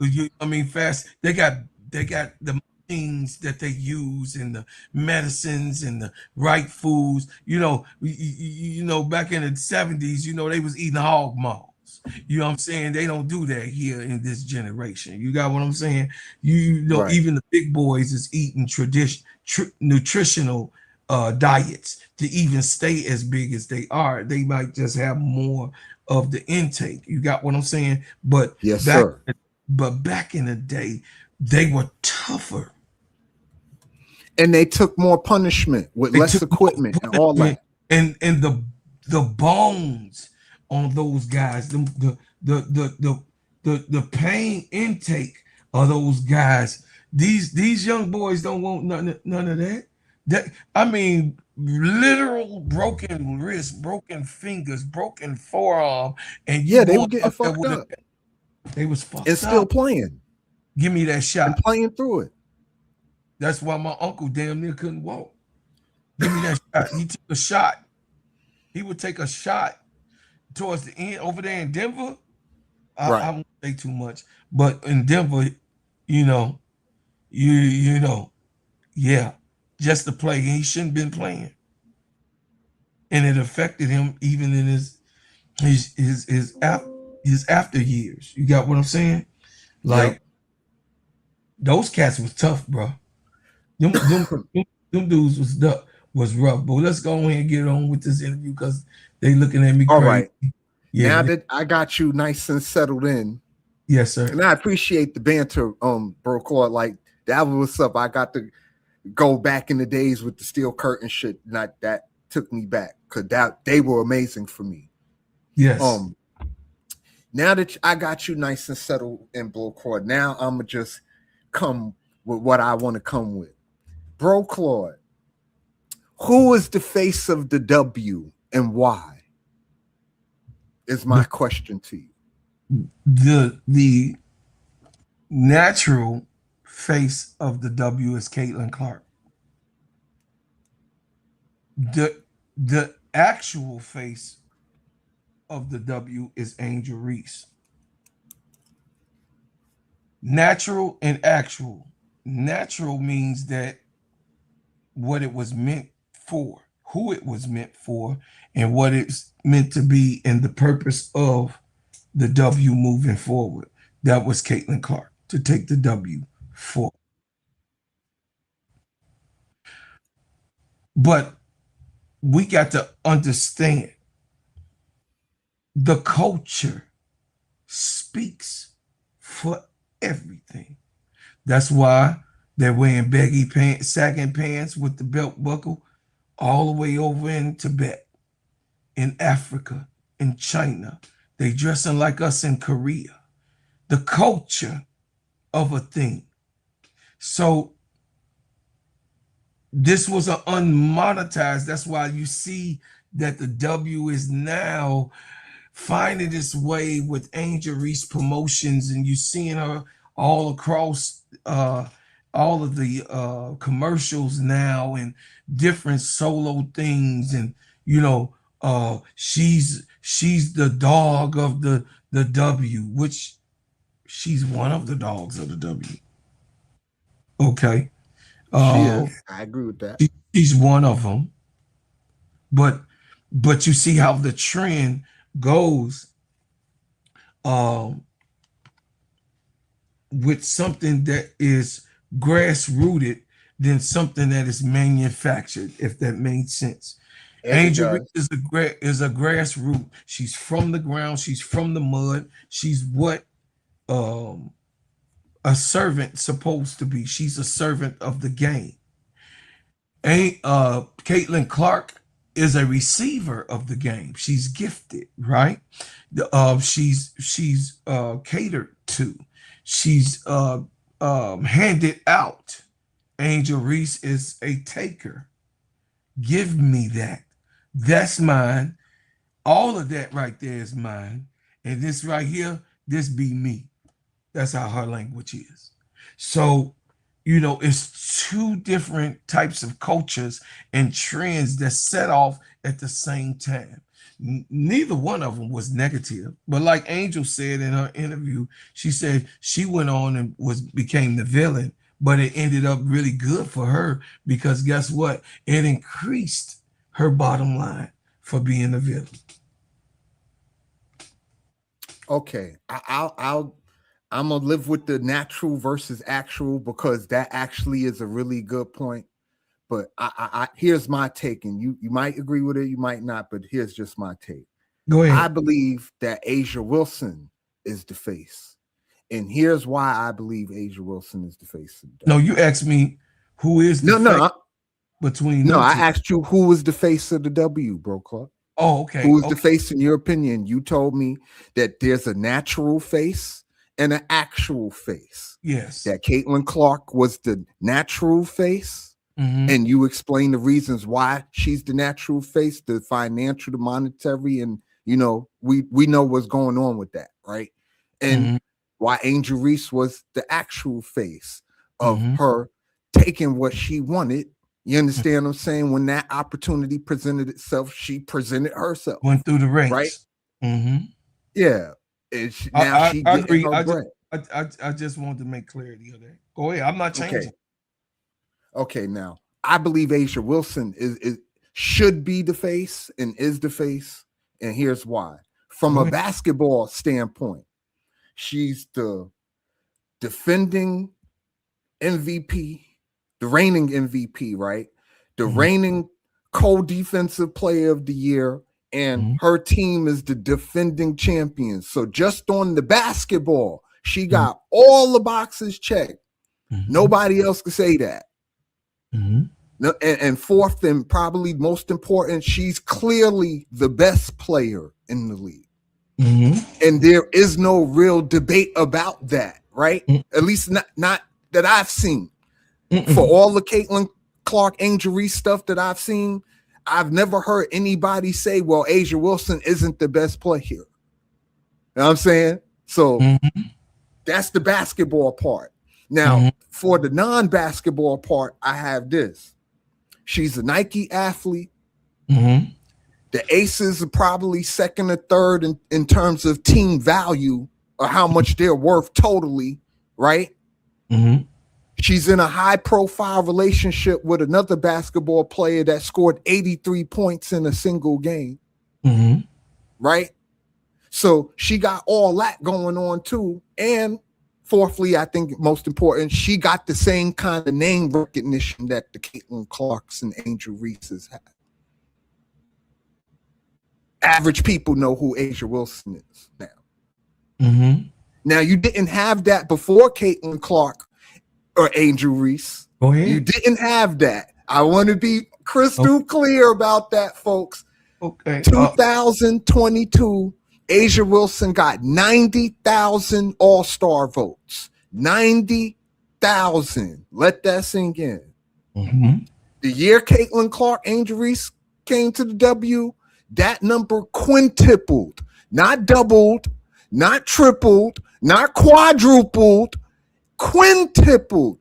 I mean, fast. They got the things that they use and the medicines and the right foods. Back in the 70s, they was eating hog maws. You know what I'm saying? They don't do that here in this generation. You got what I'm saying? Right. Even the big boys is eating nutritional diets to even stay as big as they are. They might just have more of the intake. You got what I'm saying? But Yes, back sir. but back in the day, they were tougher. And they took more punishment with They less took equipment and all that. and the bones on those guys, the pain intake of those guys. These young boys don't want none of that. I mean, literal broken wrists, broken fingers, broken forearm, and you Yeah, they were going getting up there fucked with up they was fucked and still up. playing Give me that and shot. playing through it. That's why my uncle damn near couldn't walk. Give me that shot. He took a shot. He would take a shot towards the end over there in Denver. Right. I won't say too much, but in Denver, you know, yeah, just to play. He shouldn't have been playing, and it affected him even in his after years. You got what I'm saying? Like Yep. those cats was tough, bro. Them dudes was rough. But let's go ahead and get on with this interview because they looking at me All crazy. right. Yeah. Now that I got you nice and settled in, Yes, sir. and I appreciate the banter, bro, Claude. Like that was what's up. I got to go back in the days with the steel curtain shit. Not that took me back because they were amazing for me. Yes. Now that I got you nice and settled in, bro, Claude, now I'm gonna just come with what I want to come with, bro, Claude. Who is the face of the W and why? Is my question to you. The natural face of the W is Caitlin Clark. The actual face of the W is Angel Reese. Natural and actual. Natural means that what it was meant for, who it was meant for, and what it's meant to be, and the purpose of the W moving forward. That was Caitlin Clark, to take the W forward. But we got to understand the culture speaks for everything. That's why they're wearing baggy pants, sagging pants with the belt buckle all the way over in Tibet, in Africa, in China. They dressing like us in Korea. The culture of a thing. So this was an unmonetized. That's why you see that the W is now finding its way with Angel Reese Promotions, and you seeing her all across all of the commercials now and different solo things, and she's the dog of the W, which she's one of the dogs of the W. Okay. She is. I agree with that. She's one of them. But you see how the trend goes with something that is grass-rooted than something that is manufactured, if that made sense. Angel Reese is a grassroots. She's from the ground. She's from the mud. She's what a servant supposed to be. She's a servant of the game. Caitlin Clark is a receiver of the game. She's gifted, right? She's catered to. She's handed out. Angel Reese is a taker. Give me that. That's mine. All of that right there is mine. And this right here, this be me. That's how her language is. So, it's two different types of cultures and trends that set off at the same time. Neither one of them was negative, but like Angel said in her interview, she said she went on and became the villain, but it ended up really good for her because guess what? It increased her bottom line for being a villain. Okay, I'm gonna live with the natural versus actual because that actually is a really good point. But I here's my take, and you might agree with it, you might not, but here's just my take. Go ahead. I believe that Asia Wilson is the face, and here's why I believe Asia Wilson is the face. No, you asked me who is the face between them I two. asked you who was the face of the W, bro, Claude. Oh, okay. Who is the face in your opinion? You told me that there's a natural face and an actual face. Yes. That Caitlin Clark was the natural face. Mm-hmm. And you explain the reasons why she's the natural face, the financial, the monetary, and we know what's going on with that, right? And why Angel Reese was the actual face of her taking what she wanted. You understand what I'm saying? When that opportunity presented itself, she presented herself. Went through the ranks. Right? Mm-hmm. Yeah. She agree. Her I just wanted to make clarity of that. Go ahead. I'm not changing. Okay, now I believe Asia Wilson should be the face and is the face, and here's why. From a basketball standpoint, she's the defending MVP, the reigning MVP, right? The reigning co-defensive player of the year, and her team is the defending champions. So just on the basketball, she got all the boxes checked. Nobody else could say that. No, and fourth, and probably most important, she's clearly the best player in the league. And there is no real debate about that, right? At least not that I've seen. For all the Caitlin Clark, Angel Reese stuff that I've seen, I've never heard anybody say, well, Asia Wilson isn't the best player. You know what I'm saying? So that's the basketball part. Now, for the non-basketball part, I have this. She's a Nike athlete. The Aces are probably second or third in terms of team value or how much they're worth totally, right? She's in a high-profile relationship with another basketball player that scored 83 points in a single game, right? So she got all that going on too. And fourthly, I think most important, she got the same kind of name recognition that the Caitlin Clarks and Angel Reeses have. Average people know who Asia Wilson is now. Now, you didn't have that before Caitlin Clark or Angel Reese. Go ahead. You didn't have that. I want to be crystal clear about that, folks. Okay. 2022, Asia Wilson got 90,000 All-Star votes. 90,000. Let that sink in. The year Caitlin Clark, Angel Reese came to the W, that number quintupled, not doubled, not tripled, not quadrupled, quintupled.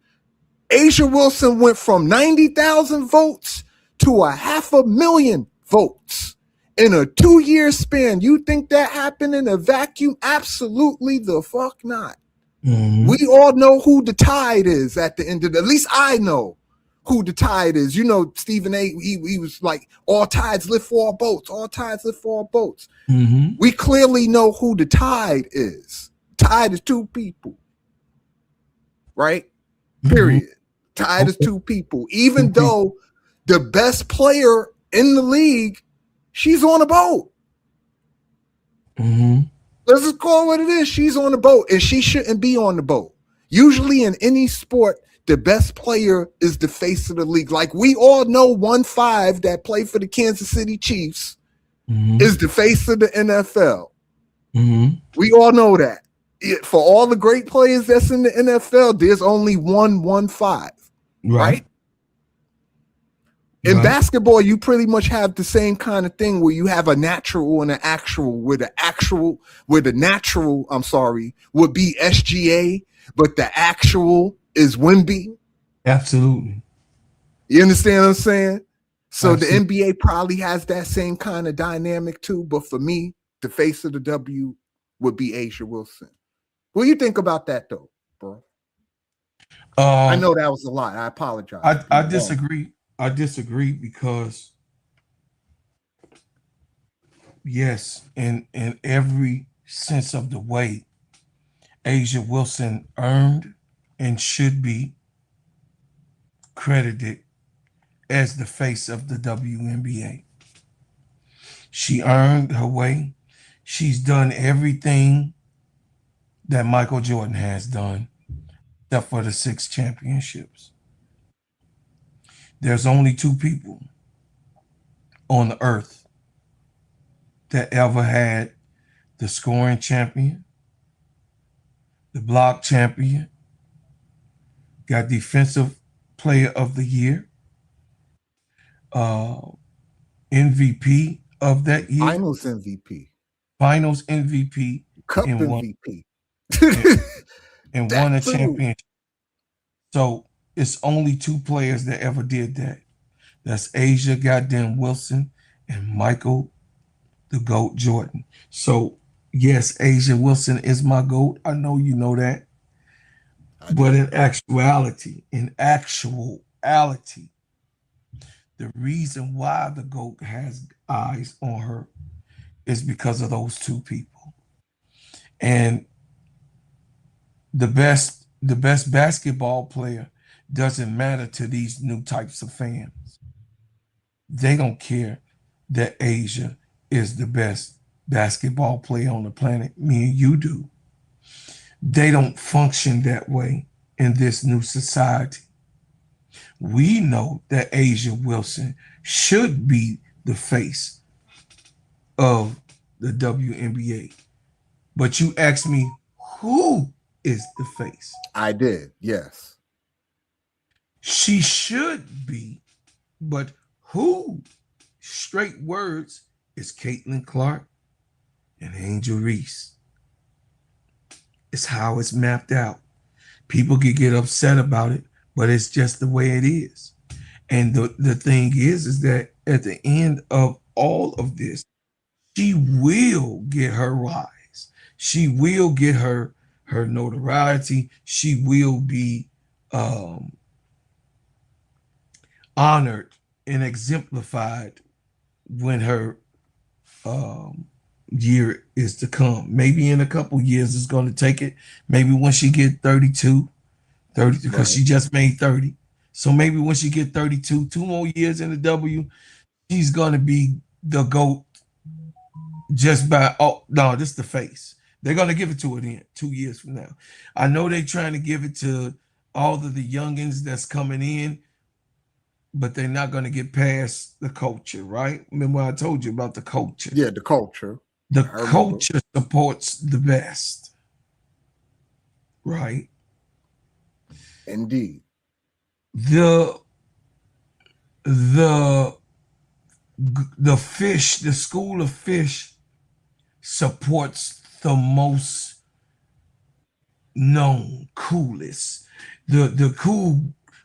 Asia Wilson went from 90,000 votes to 500,000 votes in a 2-year span. You think that happened in a vacuum? Absolutely the fuck not. We all know who the tide is at the end of at least I know who the tide is. You know, Stephen A, he was like, all tides lift for all boats. All tides lift for all boats. We clearly know who the tide is. Tide is two people. Right? Period. Tide is two people. Even though the best player in the league, she's on a boat. Let's just call it what it is. She's on the boat, and she shouldn't be on the boat. Usually in any sport, the best player is the face of the league. Like we all know 1-5 that play for the Kansas City Chiefs is the face of the NFL. We all know that. For all the great players that's in the NFL, there's only 1-1-5, right? In Right. basketball, you pretty much have the same kind of thing where you have a natural and an actual, where the natural, I'm sorry, would be SGA, but the actual is Wemby. Absolutely. You understand what I'm saying? So the Absolutely. NBA probably has that same kind of dynamic too. But for me, the face of the W would be Asia Wilson. What do you think about that though, bro? I Um, know that was a lot. I apologize. I disagree. I disagree because yes, in every sense of the way, Asia Wilson earned and should be credited as the face of the WNBA. She earned her way. She's done everything that Michael Jordan has done, except for the 6 championships. There's only 2 people on the earth that ever had the scoring champion, the block champion, got defensive player of the year, uh, MVP of that year, Finals MVP, finals MVP, Cup and won MVP. and That won a too. championship. So it's only 2 players that ever did that. That's Asia goddamn Wilson and Michael the GOAT Jordan. So yes, Asia Wilson is my GOAT. I know you know that. I But do. in actuality, the reason why the GOAT has eyes on her is because of those 2 people. And the best basketball player doesn't matter to these new types of fans. They don't care that Asia is the best basketball player on the planet. Me and you do. They don't function that way in this new society. We know that Asia Wilson should be the face of the WNBA. But you asked me, who is the face? I did. Yes. She should be, but who? Straight words is Caitlin Clark and Angel Reese. It's how it's mapped out. People can get upset about it, but it's just the way it is. And the thing is that at the end of all of this, she will get her rise. She will get her notoriety. She will be honored and exemplified when her year is to come. Maybe in a couple years it's going to take it. Maybe when she get 32, because Right. she just made 30. So maybe when she get 32, 2 more years in the W, she's going to be the GOAT just by, oh, no, this is the face. They're going to give it to her then 2 years from now. I know they're trying to give it to all of the youngins that's coming in, but they're not going to get past the culture, right? Remember I told you about the culture. Yeah, the culture. The I remember. culture supports the best, right? Indeed. The the the school of fish supports the most known, coolest, the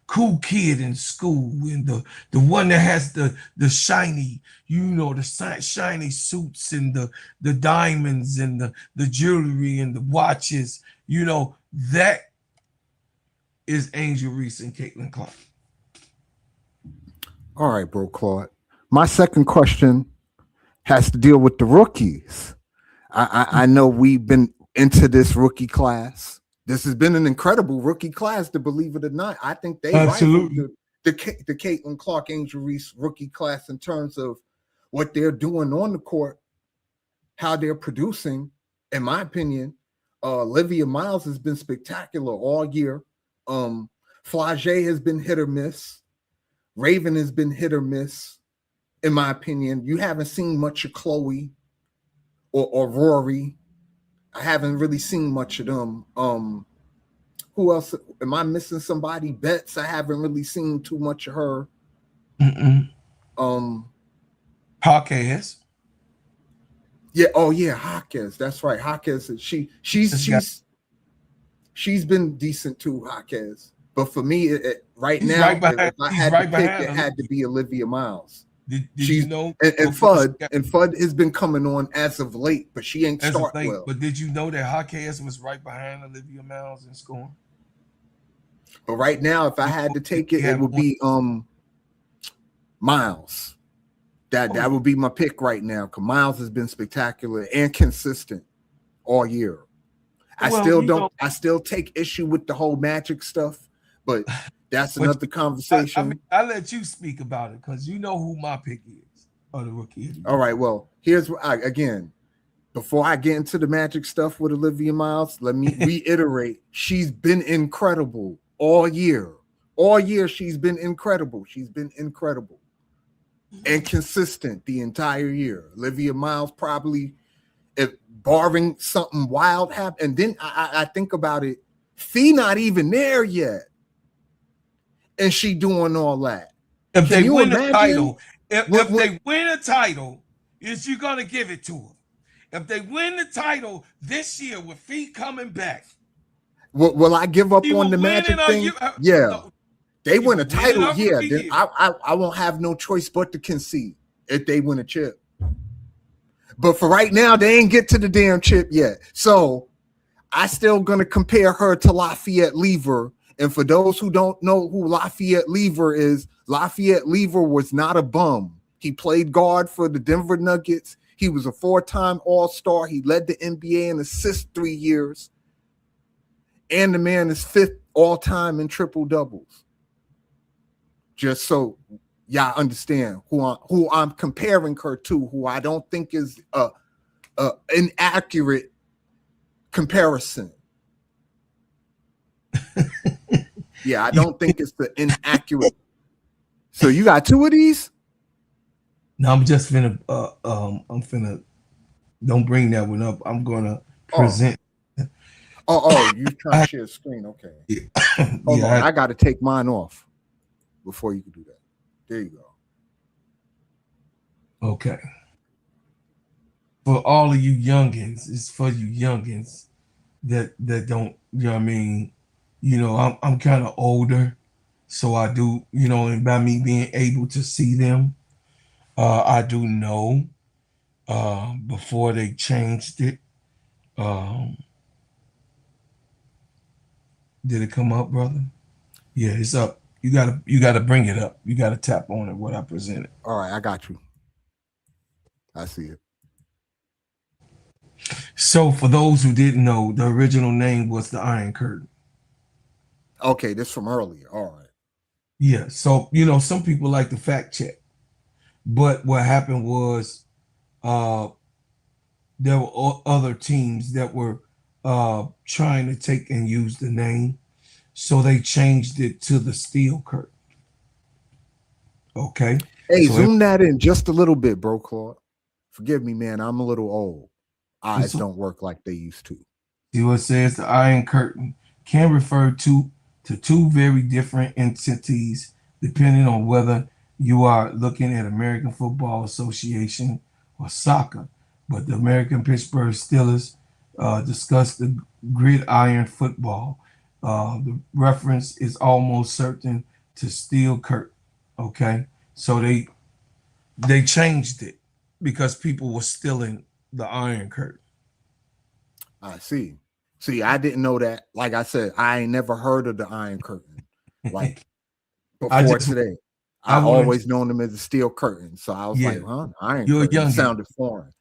cool kid in school, and the one that has the shiny, the shiny suits and the diamonds and the jewelry and the watches, that is Angel Reese and Caitlin Clark. All right, bro, Claude. My second question has to deal with the rookies. I know we've been into this rookie class. This has been an incredible rookie class, to believe it or not. I think they rivaled Absolutely. the Caitlin Clark, Angel Reese rookie class in terms of what they're doing on the court, how they're producing. In my opinion, Olivia Miles has been spectacular all year. Flage has been hit or miss. Raven has been hit or miss. In my opinion, you haven't seen much of Chloe or Rory. I haven't really seen much of them. Who else? Am I missing somebody? Betts, I haven't really seen too much of her. Podcast. Yeah. Oh yeah, Hawkins. That's right. Hawkins. She's been decent too, Hawkins. But for me, right He's right now, behind. if I He's had to right pick, behind it had to Olivia. be Olivia Miles. Did you know And before she got Fudd has been coming on as of late, but she ain't as of start late? well. But did you know that Hawkins was right behind Olivia Miles in scoring? But right now, if I had to take it, They it have would one. be Miles. That would be my pick right now, because Miles has been spectacular and consistent all year. Well, you know, I still take issue with the whole Magic stuff, but that's but another conversation. I let you speak about it because you know who my pick is of the rookie of the All year. right, well, here's what again, before I get into the Magic stuff with Olivia Miles, let me reiterate, she's been incredible all year. All year she's been incredible. She's been incredible and consistent the entire year. Olivia Miles probably, if barring something wild happen, and then I think about it, Fee not even there yet, and she doing all that. If Can they you win the imagine? title, When, if when, they win a title, is you gonna give it to them? If they win the title this year with feet coming back, will I give up you on will the win Magic it or you thing? Yeah. no, They you win a will win it title, or yeah, rookie then year. I won't have no choice but to concede if they win a chip. But for right now, they ain't get to the damn chip yet. So I still gonna compare her to Lafayette Lever. And for those who don't know who Lafayette Lever is, Lafayette Lever was not a bum. He played guard for the Denver Nuggets. He was a 4-time All-Star. He led the NBA in assists 3 years. And the man is 5th all-time in triple doubles. Just so y'all understand who I'm comparing her to, who I don't think is an accurate comparison. Yeah, I don't think it's the inaccurate. So you got 2 of these? No, I'm just finna I'm finna don't bring that one up. I'm gonna present. You trying to share a screen? Okay. Hold on, Yeah, I got to take mine off before you can do that. There you go. okay. For all of you youngins, it's for you youngins that don't, you know what I mean? You know, I'm kind of older, so I do, you know, and by me being able to see them, I do know before they changed it. Did it come up, brother? Yeah, it's up. You gotta bring it up. You gotta tap on it. What I presented. All right, I got you. I see it. So for those who didn't know, the original name was the Iron Curtain. Okay, this from earlier. All right. Yeah. So you know, some people like to fact check, but what happened was there were other teams that were trying to take and use the name, so they changed it to the Steel Curtain. Okay. Hey, So zoom that in just a little bit, bro, Claude. Forgive me, man. I'm a little old. Eyes so, don't work like they used to. see what it says? The Iron Curtain can refer to two very different entities depending on whether you are looking at American Football Association or soccer. But the American Pittsburgh Steelers discussed the gridiron football. The reference is almost certain to Steel Curtain. Okay, so they changed it because people were stealing the Iron Curtain. I see. See, I didn't know that. Like I said, I ain't never heard of the Iron Curtain. Like before today. I always known them as the Steel Curtain. So I was like, huh? Iron You're Curtain. young. It sounded foreign.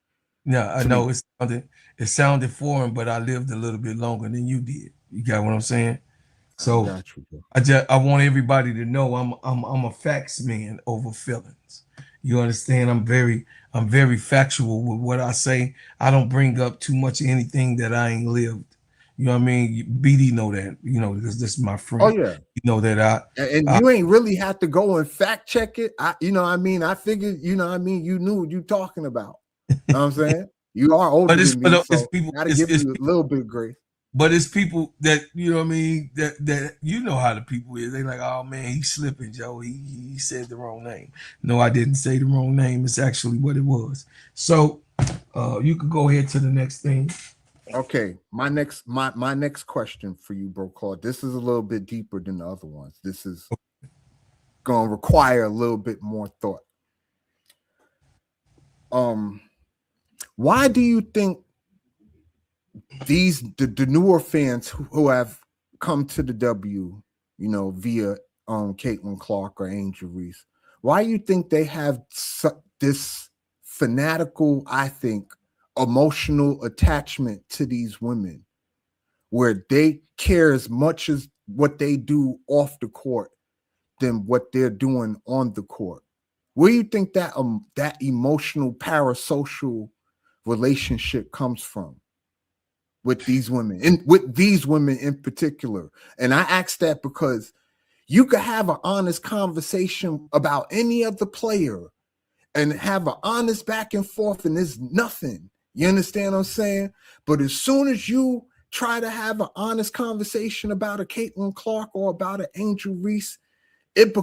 Yeah, I know it sounded foreign, but I lived a little bit longer than you did. You got what I'm saying? So I got you, bro. I want everybody to know I'm a facts man over feelings. You understand? I'm very factual with what I say. I don't bring up too much of anything that I ain't lived. You know what I mean? BD know that, you know, because this is my friend. Oh, yeah. You know that and you ain't really have to go and fact check it. You know what I mean? I figured, you know what I mean? You knew what you talking about. You know what I'm saying? You are older than me, so I gotta give you a little bit of grace. But it's people that, you know what I mean, that you know how the people is. They like, oh man, he's slipping, Joe. He said the wrong name. No, I didn't say the wrong name. It's actually what it was. So you could go ahead to the next thing. Okay, my next question for you, bro, Claude. This is a little bit deeper than the other ones. This is gonna require a little bit more thought. Why do you think the newer fans who have come to the W, via Caitlin Clark or Angel Reese, why you think they have this fanatical, I think, emotional attachment to these women, where they care as much as what they do off the court than what they're doing on the court? Where do you think that that emotional parasocial relationship comes from with these women, and with these women in particular? And I ask that because you could have an honest conversation about any other player and have an honest back and forth, and there's nothing. You understand what I'm saying? But as soon as you try to have an honest conversation about a Caitlin Clark or about an Angel Reese, it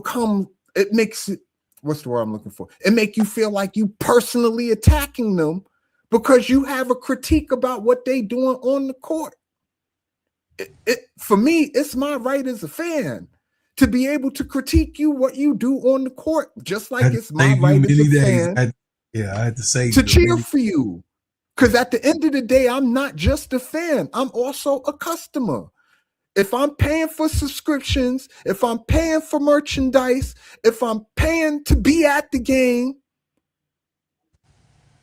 makes it, what's the word I'm looking for? It make you feel like you personally attacking them because you have a critique about what they doing on the court. For me, it's my right as a fan to be able to critique you what you do on the court, just like it's my right as a fan. I had to say to cheer for you. Because at the end of the day, I'm not just a fan. I'm also a customer. If I'm paying for subscriptions, if I'm paying for merchandise, if I'm paying to be at the game,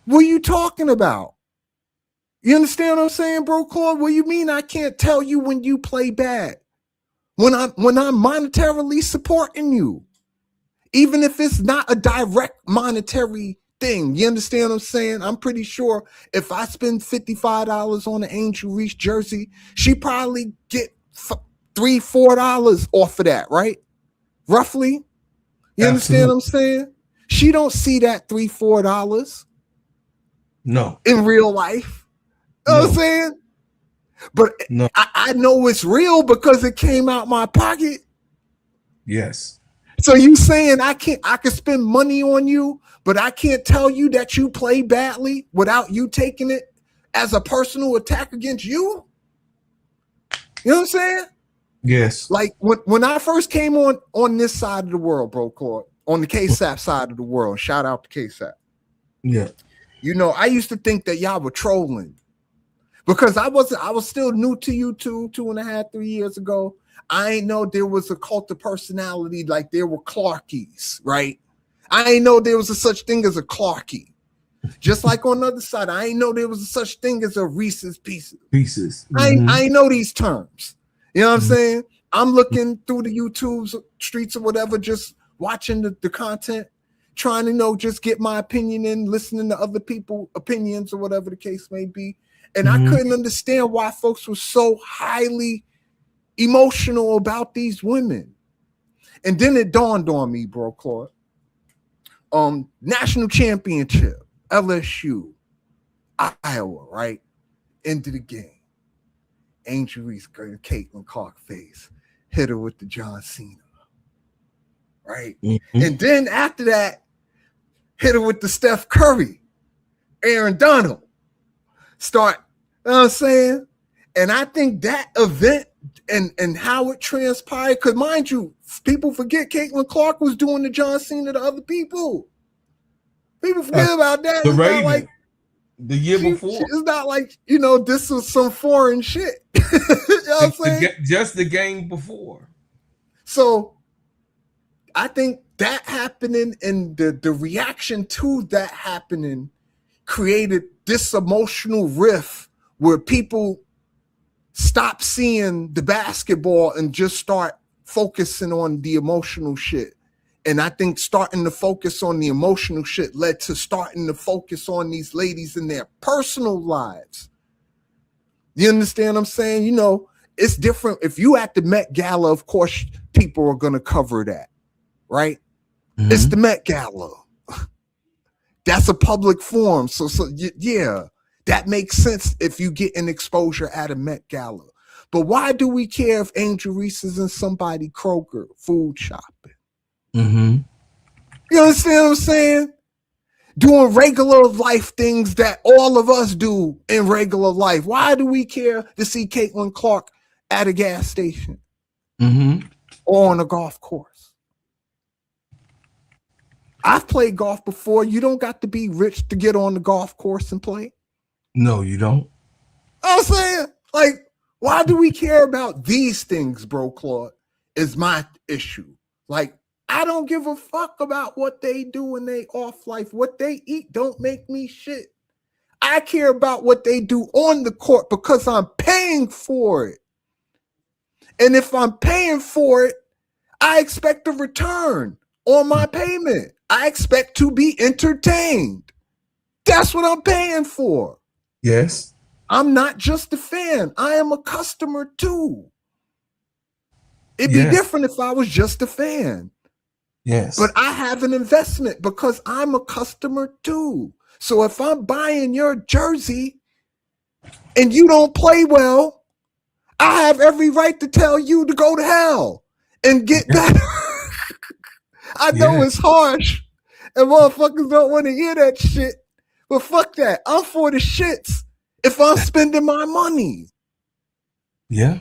what are you talking about? You understand what I'm saying, bro, Claude? What do you mean I can't tell you when you play bad? When I'm monetarily supporting you, even if it's not a direct monetary thing. You understand what I'm saying? I'm pretty sure if I spend $55 on an Angel Reese jersey, she probably get $3-4 off of that, right? Roughly. You understand what I'm saying? She don't see that $3-4. No. In real life. You know what I'm saying? But no. I know it's real because it came out my pocket. Yes. So you saying I can spend money on you, but I can't tell you that you play badly without you taking it as a personal attack against you? You know what I'm saying? Yes. Like when I first came on this side of the world, bro, Claude, on the KSAP side of the world, shout out to KSAP. Yeah. I used to think that y'all were trolling because I was still new to YouTube 2.5, 3 years ago. I ain't know there was a cult of personality like there were Clarkies, right? I ain't know there was a such thing as a Clarkie. Just like on the other side, I ain't know there was a such thing as a Reese's Pieces. Mm-hmm. I ain't know these terms. You know what I'm saying? I'm looking through the YouTube streets or whatever, just watching the content, trying to just get my opinion in, listening to other people's opinions or whatever the case may be. And I couldn't understand why folks were so highly emotional about these women. And then it dawned on me, bro, Claude. National championship, LSU, Iowa, right? End of the game. Angel Reese, Caitlin Clark face, hit her with the John Cena, right? Mm-hmm. And then after that, hit her with the Steph Curry, Aaron Donald. Start, you know what I'm saying? And I think that event and how it transpired, because mind you, people forget Caitlin Clark was doing the John Cena to other people. People forget about that. The Raven, like, the year before. It's not like, this was some foreign shit. You know what I'm saying? Just the game before. So I think that happening and the reaction to that happening created this emotional rift where people stop seeing the basketball and just start focusing on the emotional shit. And I think starting to focus on the emotional shit led to starting to focus on these ladies in their personal lives. You understand what I'm saying? It's different. If you at the Met Gala, of course, people are going to cover that, right? Mm-hmm. It's the Met Gala. That's a public forum. So yeah, that makes sense if you get an exposure at a Met Gala. But why do we care if Angel Reese is in somebody Kroger food shopping? Mm-hmm. You understand what I'm saying? Doing regular life things that all of us do in regular life. Why do we care to see Caitlin Clark at a gas station or on a golf course? I've played golf before. You don't got to be rich to get on the golf course and play. No, you don't. I'm saying, like, why do we care about these things, bro, Claude? Is my issue. Like, I don't give a fuck about what they do in their off life. What they eat don't make me shit. I care about what they do on the court because I'm paying for it. And if I'm paying for it, I expect a return on my payment. I expect to be entertained. That's what I'm paying for. Yes. I'm not just a fan. I am a customer too. It'd be different if I was just a fan. Yes. But I have an investment because I'm a customer too. So if I'm buying your jersey and you don't play well, I have every right to tell you to go to hell and get better. I know it's harsh and motherfuckers don't want to hear that shit, but fuck that. I'm for the shits if I'm spending my money. Yeah.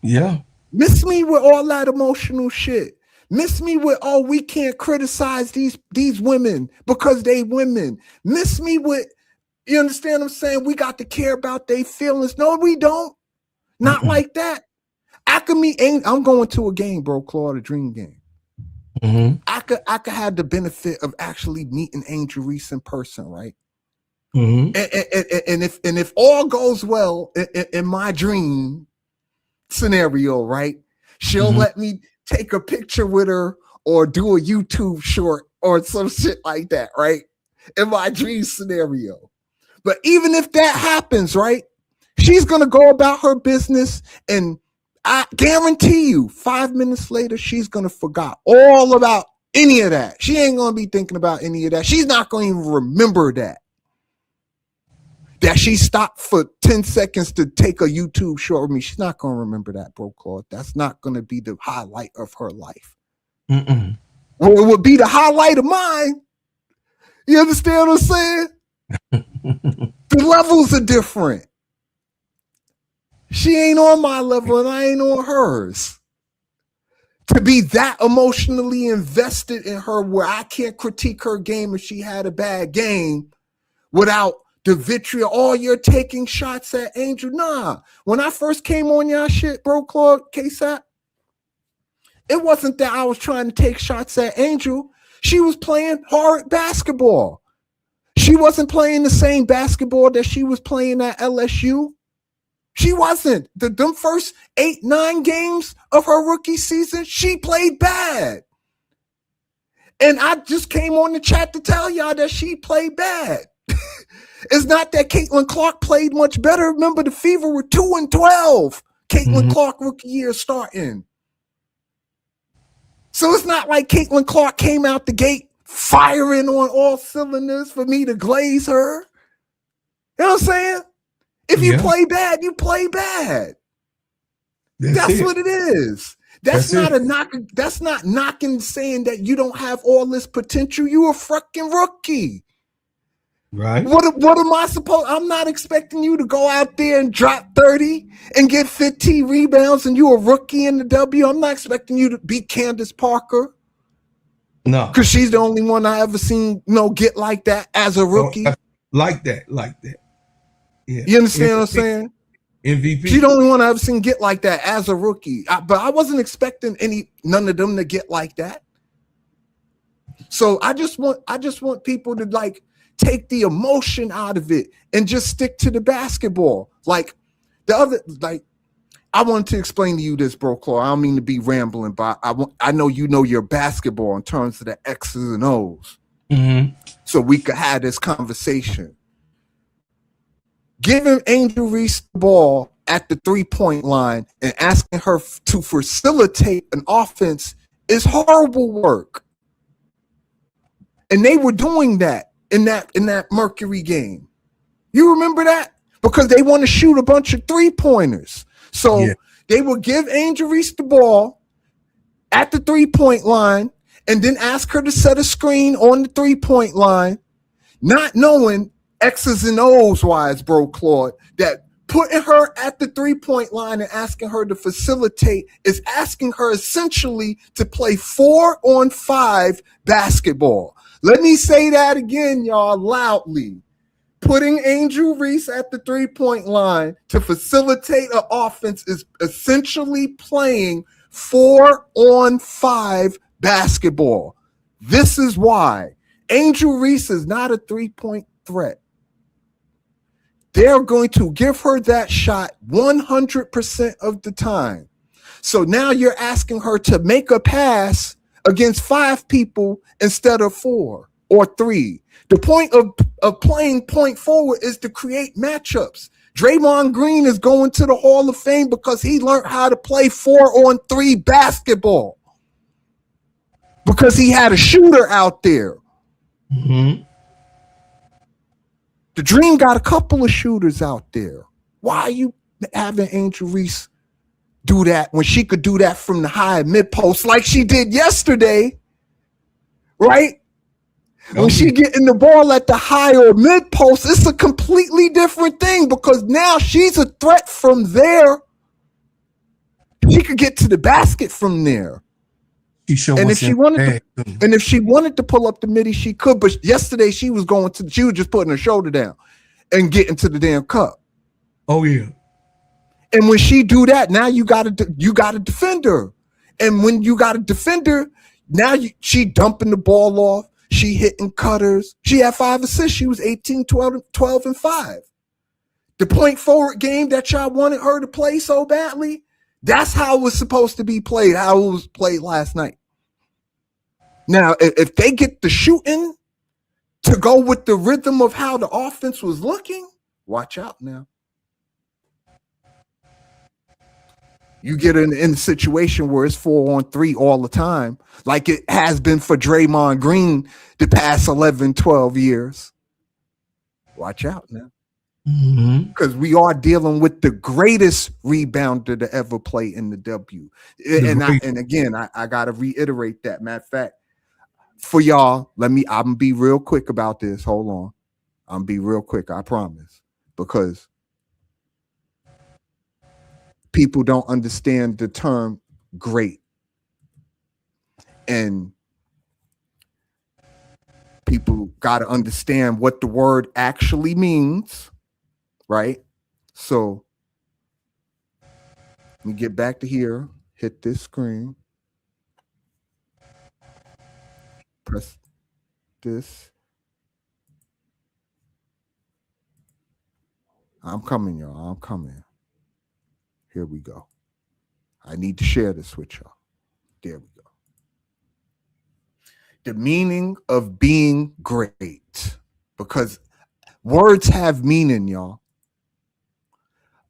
Yeah. Miss me with all that emotional shit. Miss me with, oh, we can't criticize these women because they women. Miss me with, you understand what I'm saying? We got to care about their feelings. No, we don't. Not like that. I could meet, I'm going to a game, bro, Claude, a dream game. I could have the benefit of actually meeting Angel Reese in person, right? And if all goes well in my dream scenario, right? She'll let me take a picture with her or do a YouTube short or some shit like that, right? In my dream scenario. But even if that happens, right? She's going to go about her business and I guarantee you 5 minutes later, she's going to forget all about any of that. She ain't going to be thinking about any of that. She's not going to even remember that. That she stopped for 10 seconds to take a YouTube short with me. She's not going to remember that, bro, Claude. That's not going to be the highlight of her life. Well, it would be the highlight of mine. You understand what I'm saying? The levels are different. She ain't on my level and I ain't on hers. To be that emotionally invested in her where I can't critique her game if she had a bad game without the vitriol, oh, you're taking shots at Angel. Nah, when I first came on y'all shit, bro, Claude, KSAP, it wasn't that I was trying to take shots at Angel. She was playing hard basketball. She wasn't playing the same basketball that she was playing at LSU. She wasn't. Them first 8-9 games of her rookie season, she played bad. And I just came on the chat to tell y'all that she played bad. It's not that Caitlin Clark played much better. Remember, the Fever were 2-12. Caitlin Clark rookie year starting. So it's not like Caitlin Clark came out the gate firing on all cylinders for me to glaze her. You know what I'm saying? If you play bad, you play bad. That's what it is. That's not a knock. That's not knocking saying that you don't have all this potential. You a fucking rookie. Right. What am I supposed? I'm not expecting you to go out there and drop 30 and get 15 rebounds and you a rookie in the W. I'm not expecting you to beat Candace Parker. No. Because she's the only one I ever seen get like that as a rookie. Like that. Yeah. You understand what I'm saying? MVP. She's the only one I ever seen get like that as a rookie. But I wasn't expecting none of them to get like that. So I just want people to like take the emotion out of it and just stick to the basketball. Like I wanted to explain to you this, bro, Claude. I don't mean to be rambling, but I know you know your basketball in terms of the X's and O's. So we could have this conversation. Giving Angel Reese the ball at the 3-point line and asking her to facilitate an offense is horrible work. And they were doing that in that Mercury game. You remember that? because they want to shoot a bunch of 3-pointers. So they will give Angel Reese the ball at the 3-point line and then ask her to set a screen on the 3-point line, not knowing X's and O's wise, bro, Claude, that putting her at the 3-point line and asking her to facilitate is asking her essentially to play 4-on-5 basketball. Let me say that again, y'all, loudly. Putting Angel Reese at the 3-point line to facilitate an offense is essentially playing 4-on-5 basketball. This is why Angel Reese is not a 3-point threat. They're going to give her that shot 100% of the time. So now you're asking her to make a pass against 5 people instead of 4 or 3. The point of playing point forward is to create matchups. Draymond Green is going to the Hall of Fame because he learned how to play 4-on-3 basketball. Because he had a shooter out there. Mm-hmm. The Dream got a couple of shooters out there. Why are you having Angel Reese do that when she could do that from the high mid post like she did yesterday? Right? When she getting the ball at the high or mid post, it's a completely different thing because now she's a threat from there. She could get to the basket from there. And if she wanted to pull up the midi, she could. But yesterday she was just putting her shoulder down and getting to the damn cup. Oh yeah. And when she do that, now you got to defend her. And when you got a defender, now she dumping the ball off. She hitting cutters. She had 5 assists. She was 18, 12, and 5. The point forward game that y'all wanted her to play so badly, that's how it was supposed to be played, how it was played last night. Now, if they get the shooting to go with the rhythm of how the offense was looking, watch out now. You get in a situation where it's 4-on-3 all the time, like it has been for Draymond Green the past 11, 12 years. Watch out now. Because we are dealing with the greatest rebounder to ever play in the W. And again, I got to reiterate that. Matter of fact, for y'all, I'm going to be real quick about this. Hold on. I'm going to be real quick, I promise. Because people don't understand the term great. And people got to understand what the word actually means, right? So let me get back to here, hit this screen, press this. I'm coming, y'all. I'm coming. Here we go. I need to share this with y'all. There we go. The meaning of being great, because words have meaning, y'all.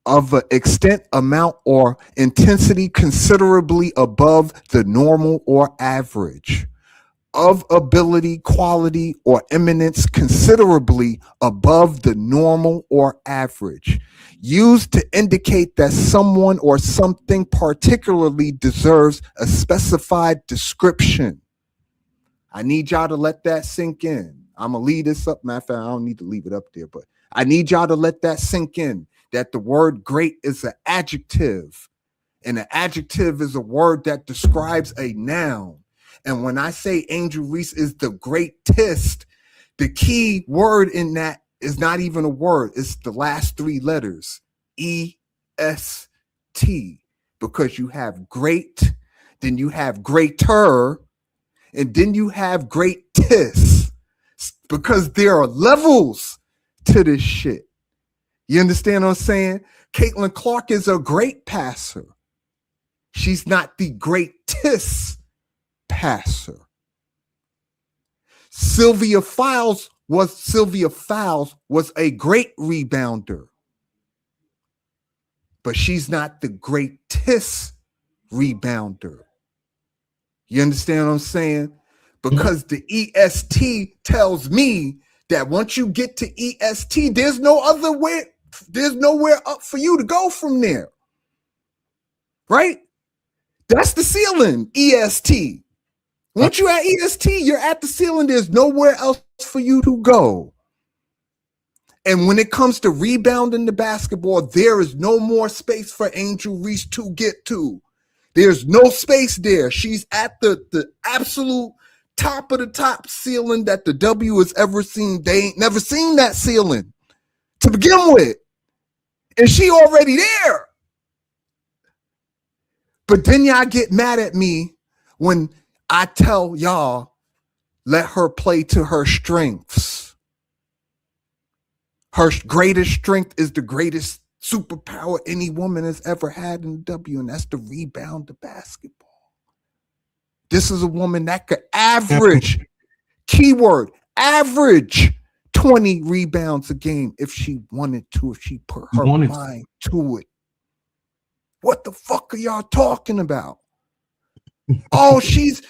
Of an extent, amount, or intensity considerably above the normal or average. Of ability, quality, or eminence considerably above the normal or average. Used to indicate that someone or something particularly deserves a specified description. I need y'all to let that sink in. I'm going to leave this up. Matter of fact, I don't need to leave it up there, but I need y'all to let that sink in, that the word great is an adjective. And an adjective is a word that describes a noun. And when I say Angel Reese is the greatest, the key word in that is not even a word. It's the last 3 letters, E-S-T, because you have great, then you have greater, and then you have greatest, because there are levels to this shit. You understand what I'm saying? Caitlin Clark is a great passer. She's not the greatest passer. Sylvia Fowles was a great rebounder, but she's not the greatest rebounder. You understand what I'm saying? Because the EST tells me that once you get to EST, there's no other way There's nowhere up for you to go from there. Right? That's the ceiling, EST. Once you're at EST, you're at the ceiling. There's nowhere else for you to go. And when it comes to rebounding the basketball, there is no more space for Angel Reese to get to. There's no space there. She's at the absolute top of the top ceiling that the W has ever seen. They ain't never seen that ceiling to begin with. And she already there. But then y'all get mad at me when I tell y'all, let her play to her strengths. Her greatest strength is the greatest superpower any woman has ever had in the W, and that's to rebound the basketball. This is a woman that could average, keyword, average 20 rebounds a game if she wanted to, if she put her mind to it. What the fuck are y'all talking about? Oh, she's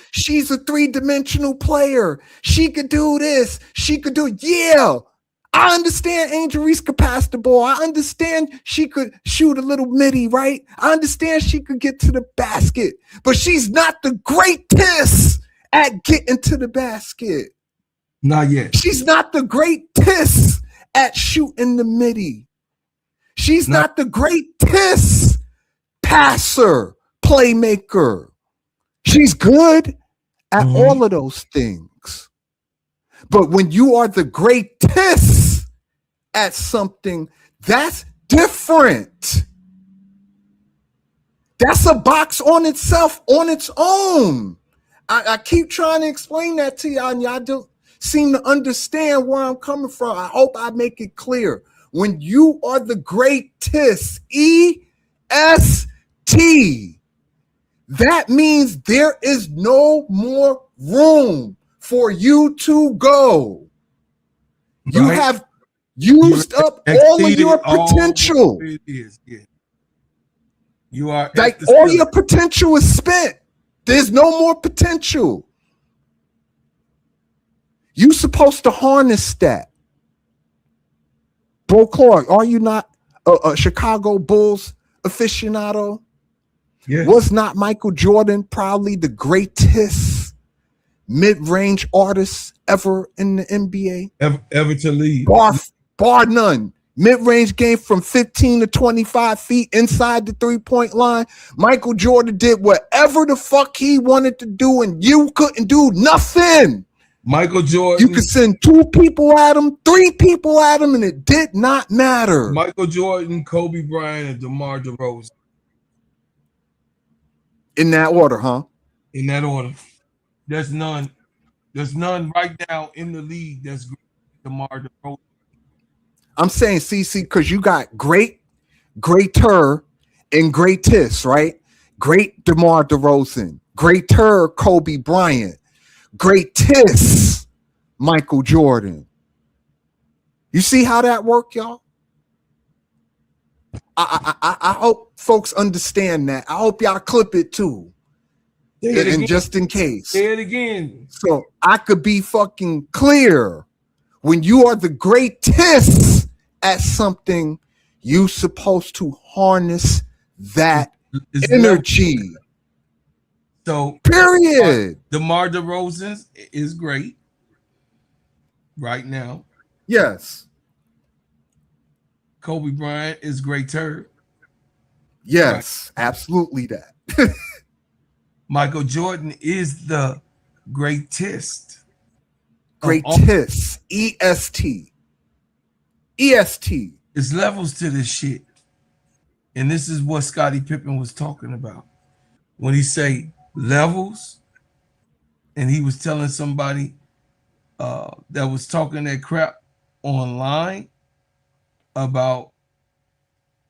a three-dimensional player. She could do this. She could do, yeah. I understand Angel Reese could pass the ball. I understand she could shoot a little midi, right? I understand she could get to the basket, but she's not the greatest at getting to the basket. Not yet. She's not the greatest at shooting the midi. She's not the greatest passer, playmaker. She's good at all of those things. But when you are the greatest at something, that's different. That's a box on itself, on its own. I keep trying to explain that to y'all, and y'all don't seem to understand where I'm coming from. I hope I make it clear. When you are the greatest, EST, that means there is no more room for you to go. You have used up all of your potential. It is, yeah. You are like all your potential is spent. There's no more potential. You supposed to harness that. Bro, Claude, are you not a Chicago Bulls aficionado? Yes. Was not Michael Jordan probably the greatest mid-range artist ever in the NBA? Ever to lead. Bar none. Mid-range game from 15 to 25 feet inside the three-point line. Michael Jordan did whatever the fuck he wanted to do, and you couldn't do nothing. Michael Jordan. You could send 2 people at him, 3 people at him, and it did not matter. Michael Jordan, Kobe Bryant, and DeMar DeRozan. In that order, huh? In that order. There's none. There's none right now in the league that's great as DeMar DeRozan. I'm saying, CC, because you got greater, and greatest, right? Great DeMar DeRozan, greater Kobe Bryant, greatest Michael Jordan. You see how that work, y'all? I hope folks understand that. I hope y'all clip it too. And just in case. Say it again. So I could be fucking clear. When you are the greatest at something, you supposed to harness that energy. So period. DeMar DeRozan is great right now. Yes. Kobe Bryant is greater. Yes, right. Absolutely that. Michael Jordan is the greatest. Greatest. EST. EST. There's levels to this shit. And this is what Scottie Pippen was talking about. When he say levels, and he was telling somebody that was talking that crap online about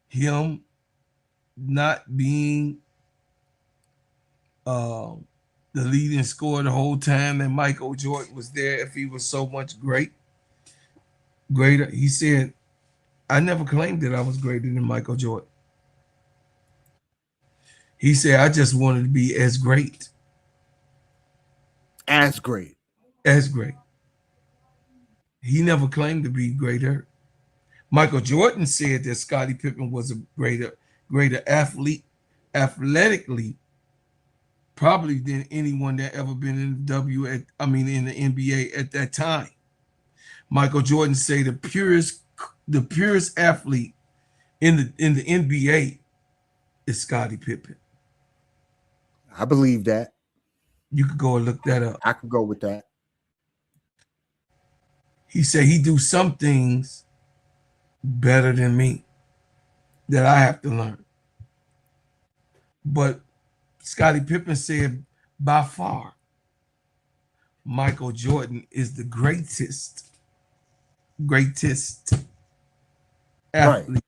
him not being the leading scorer the whole time, and Michael Jordan was there if he was so much greater. He said, I never claimed that I was greater than Michael Jordan. He said, I just wanted to be as great. As great. As great. He never claimed to be greater. Michael Jordan said that Scottie Pippen was a greater athlete, athletically, probably than anyone that ever been in in the NBA at that time. Michael Jordan said the purest athlete in the NBA is Scottie Pippen. I believe that. You could go and look that up. I could go with that. He said he do some things better than me that I have to learn. But Scottie Pippen said by far Michael Jordan is the greatest Right. athlete,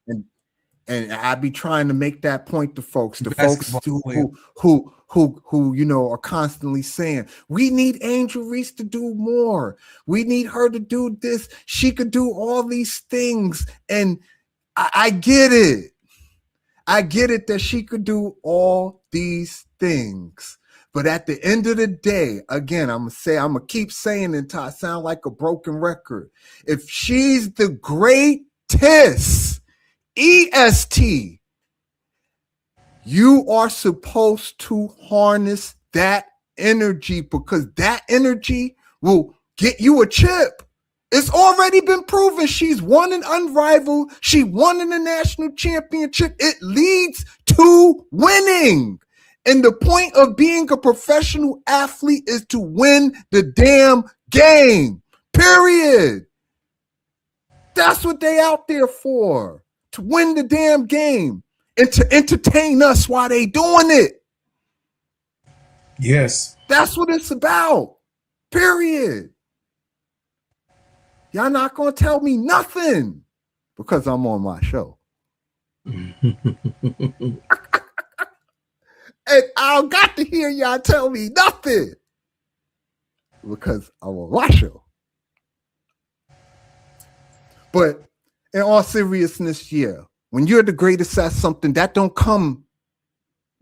And I be trying to make that point to folks, the folks basketball who player. are constantly saying we need Angel Reese to do more. We need her to do this. She could do all these things, and I get it. I get it that she could do all these things. But at the end of the day, again, I'm gonna keep saying it until I sound like a broken record. If she's the greatest, EST, you are supposed to harness that energy, because that energy will get you a chip. It's already been proven. She's won an unrivaled. She won in the national championship. It leads to winning. And the point of being a professional athlete is to win the damn game. Period. That's what they out there for. To win the damn game and to entertain us while they doing it. Yes. That's what it's about. Period. Y'all not gonna tell me nothing because I'm on my show. And I don't got to hear y'all tell me nothing because I'm on my show. But in all seriousness, yeah, when you're the greatest at something, that don't come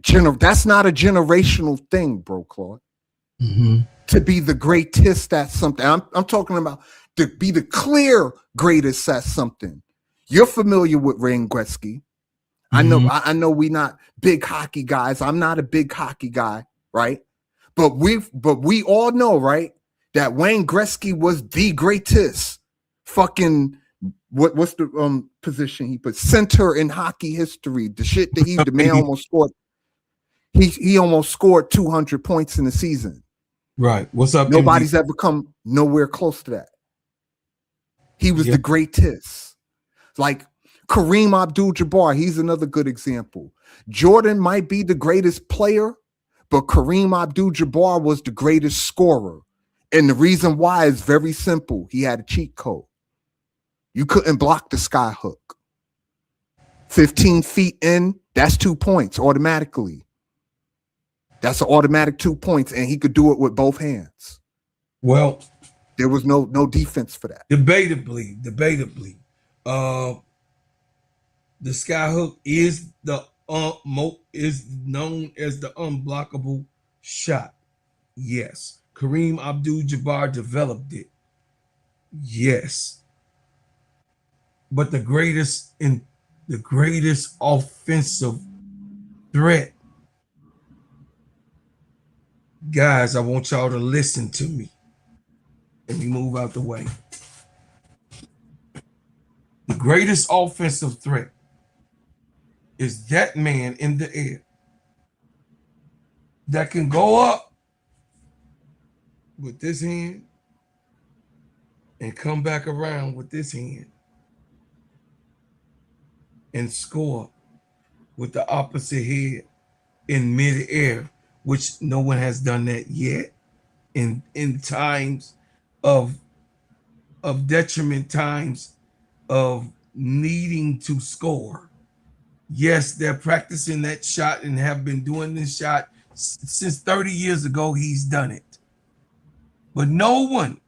that's not a generational thing, bro, Claude. Mm-hmm. To be the greatest at something. I'm talking about to be the clear greatest at something. You're familiar with Wayne Gretzky. Mm-hmm. I know we not big hockey guys. I'm not a big hockey guy, right? But we all know, right, that Wayne Gretzky was the greatest fucking what's the position he put? Center in hockey history. The shit that the man almost scored. He almost scored 200 points in the season. Right. What's up? Nobody's ever come nowhere close to that. He was the greatest. Like Kareem Abdul-Jabbar, he's another good example. Jordan might be the greatest player, but Kareem Abdul-Jabbar was the greatest scorer. And the reason why is very simple. He had a cheat code. You couldn't block the sky hook. 15 feet in, that's 2 points automatically. That's an automatic 2 points, and he could do it with both hands. Well, there was no defense for that. Debatably, the skyhook is is known as the unblockable shot. Yes, Kareem Abdul-Jabbar developed it. Yes, but the greatest offensive threat, guys, I want y'all to listen to me. Let me move out the way. The greatest offensive threat is that man in the air that can go up with this hand and come back around with this hand and score with the opposite head in midair, which no one has done that yet. In times of detriment, times of needing to score. Yes, they're practicing that shot and have been doing this shot since 30 years ago. He's done it. But no one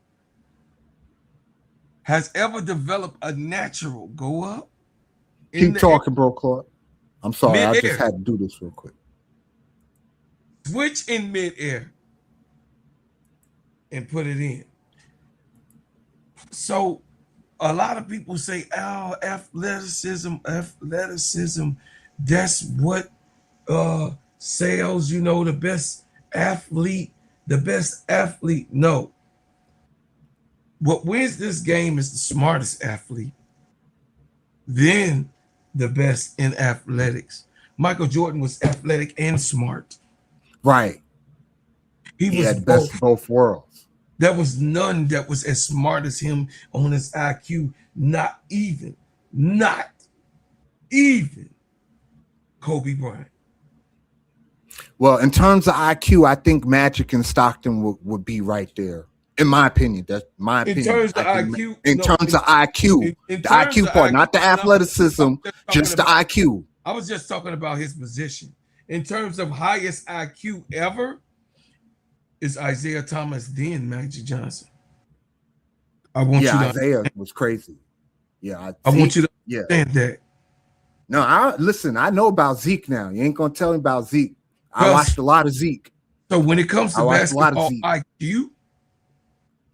has ever developed a natural go up. Keep talking, bro, Claude. I'm sorry, I just had to do this real quick. Switch in midair and put it in. So a lot of people say, "Oh, athleticism. That's what sells." You know, athlete, the best athlete. No, what wins this game is the smartest athlete, then the best in athletics. Michael Jordan was athletic and smart. Right. He He was had the best of both. both worlds. There was none that was as smart as him on his IQ. Not even Kobe Bryant. Well, in terms of IQ, I think Magic and Stockton would be right there. In my opinion, that's my In opinion. terms of I think IQ, in no. terms of IQ, In the terms IQ of part, IQ, not the no, athleticism, just the IQ. I was just talking about his position. In terms of highest IQ ever, is Isaiah Thomas, then Magic Johnson. I want Yeah, you to Isaiah was crazy. Yeah, I want Zeke. you to Yeah. understand that. No, I know about Zeke now. You ain't gonna tell me about Zeke. I Because watched a lot of Zeke. so when it comes I to watched a lot of basketball Zeke. IQ,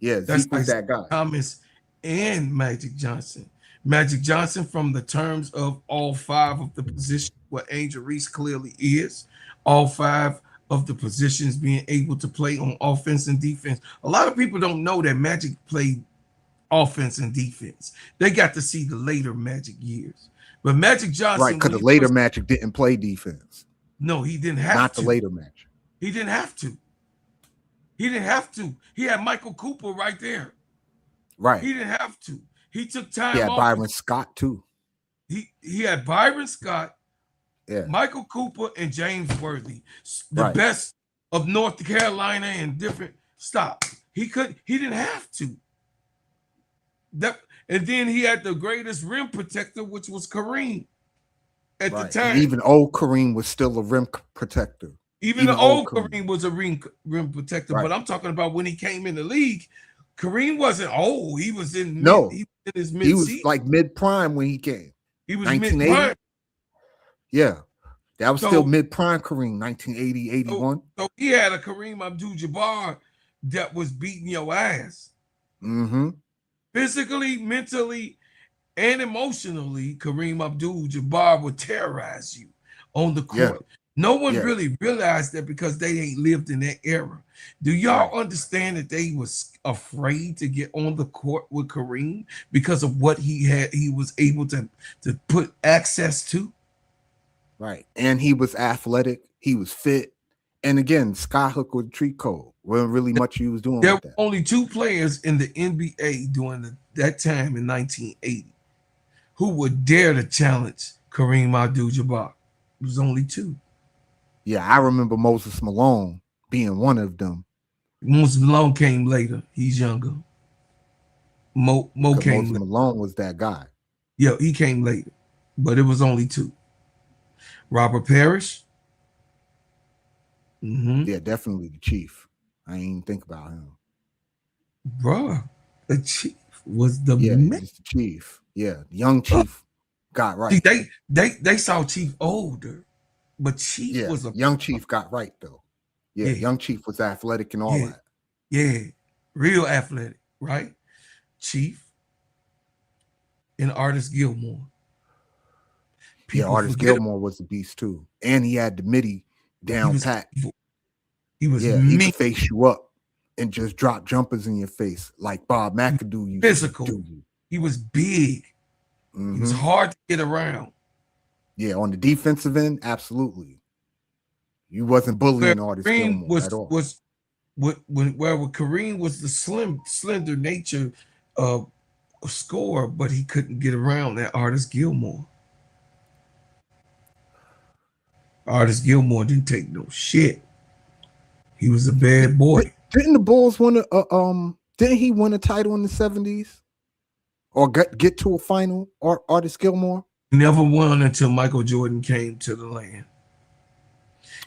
Yeah, that's Zeke was Isaiah that guy. Thomas and Magic Johnson. Magic Johnson, from the terms of all five of the positions, what Angel Reese clearly is, all five of the positions being able to play on offense and defense. A lot of people don't know that Magic played offense and defense. They got to see the later Magic years. But Magic Right, Johnson, because when the he later first, Magic didn't play defense. no, he didn't have Not the to. later Magic. He didn't have to. He didn't have to. He had Michael Cooper right there. Right. He didn't have to. He took He time had off. Byron Scott too. He had Byron Scott, Yeah. Michael Cooper, and James Worthy, the Right. best of North Carolina and different. Stop. He didn't have to. And then he had the greatest rim protector, which was Kareem at the Right. time. And even old Kareem was still a rim protector. Even the old Kareem was a rim protector. Right. But I'm talking about when he came in the league, Kareem wasn't old. He was in No. he was in his mid. He was like mid prime when he came. He was 1980. mid prime. Yeah. That was still mid prime Kareem, 1980, 81. So he had a Kareem Abdul-Jabbar that was beating your ass. Mm-hmm. Physically, mentally, and emotionally, Kareem Abdul-Jabbar would terrorize you on the court. Yeah. No one really realized that because they ain't lived in that era. Do y'all understand that they was afraid to get on the court with Kareem because of what he had? He was able to put access to. Right. And he was athletic. He was fit. And again, skyhook with treat code. Wasn't really much he was doing. There with were that. only two players in the NBA during that time in 1980 who would dare to challenge Kareem Abdul-Jabbar. It was only two. Yeah, I remember Moses Malone being one of them. Moses Malone came later. He's younger. Mo came. Moses Malone was that guy. Yeah, he came later, but it was only two. Robert Parrish. Yeah, definitely the Chief. I ain't even think about him. Bruh, the Chief was the man. Just the Chief. Yeah, the young Chief got right. See, they saw Chief older, but Chief was a young Chief got right though. Yeah, young Chief was athletic and all that. Yeah, real athletic, right? Chief and Artis Gilmore. Artis Gilmore was the beast too, and he had the midi down pat. He was he could face you up and just drop jumpers in your face like Bob McAdoo used physical. to do. He was big. He was hard to get around. Yeah, on the defensive end, absolutely. You wasn't bullying Artis Gilmore at all. Where Kareem was the slender nature of scorer, but he couldn't get around that Artis Gilmore. Artis Gilmore didn't take no shit. He was a bad boy. Didn't the Bulls win didn't he win a title in the 70s? Or get to a final, or Artis Gilmore? Never won until Michael Jordan came to the land.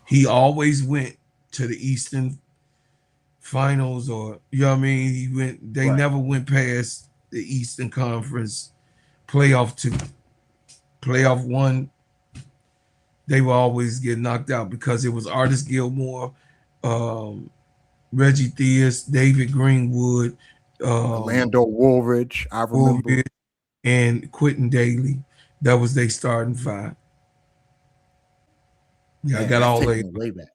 He always went to the Eastern Finals, or you know what I mean? They never went past the Eastern Conference playoff 2. Playoff 1, they will always get knocked out because it was Artis Gilmore, Reggie Theus, David Greenwood, Orlando Woolridge, I remember. Woolridge, and Quentin Daly. That was their starting five. Yeah, I Man, got that's all taking they it way back.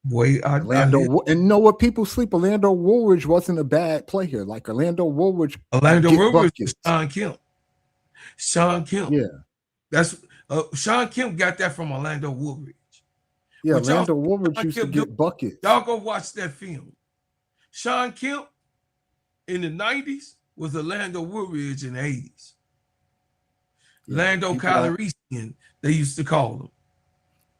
boy. And you know what people sleep? Orlando Woolridge wasn't a bad player. Like Orlando Woolridge Orlando get Rivers was buckets. Sean Kemp. Sean Kemp. Yeah. That's Sean Kemp got that from Orlando Woolridge. Yeah, What y'all Orlando see Woolridge Sean used to Kemp do? get buckets. Y'all go watch that film. Sean Kemp in the 90s was Orlando Woolridge in the 80s. Yeah, Lando Calrissian, they used to call him.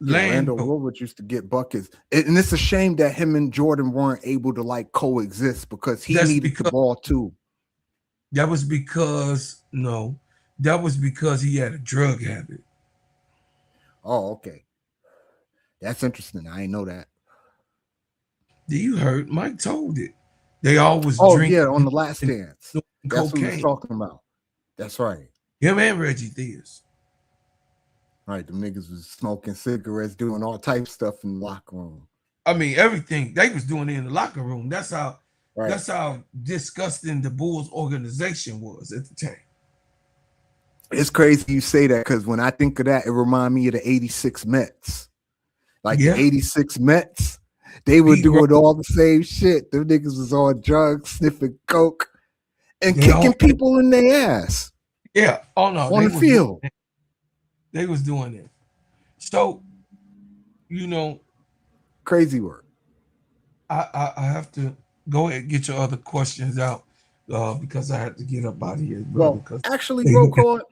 Yeah, Orlando Lando. Woolridge used to get buckets. And it's a shame that him and Jordan weren't able to like coexist because he needed the ball too. That was because he had a drug habit. Oh, okay. That's interesting. I didn't know that. You heard Mike told it. They always drink. Yeah, on The Last Dance. That's what he was Cocaine. talking about. That's right. Him and Reggie Theus. Right, them niggas was smoking cigarettes, doing all type stuff in the locker room. I mean, everything they was doing in the locker room. That's how disgusting the Bulls organization was at the time. It's crazy you say that because when I think of that, it reminds me of the 86 Mets. Like the 86 Mets, they were doing all the same shit. Them niggas was on drugs, sniffing coke, and kicking people in their ass. Yeah. Oh no. On the field. They was doing it. So, crazy work. I have to go ahead and get your other questions out because I had to get up out of here. Well, actually, bro, Claude,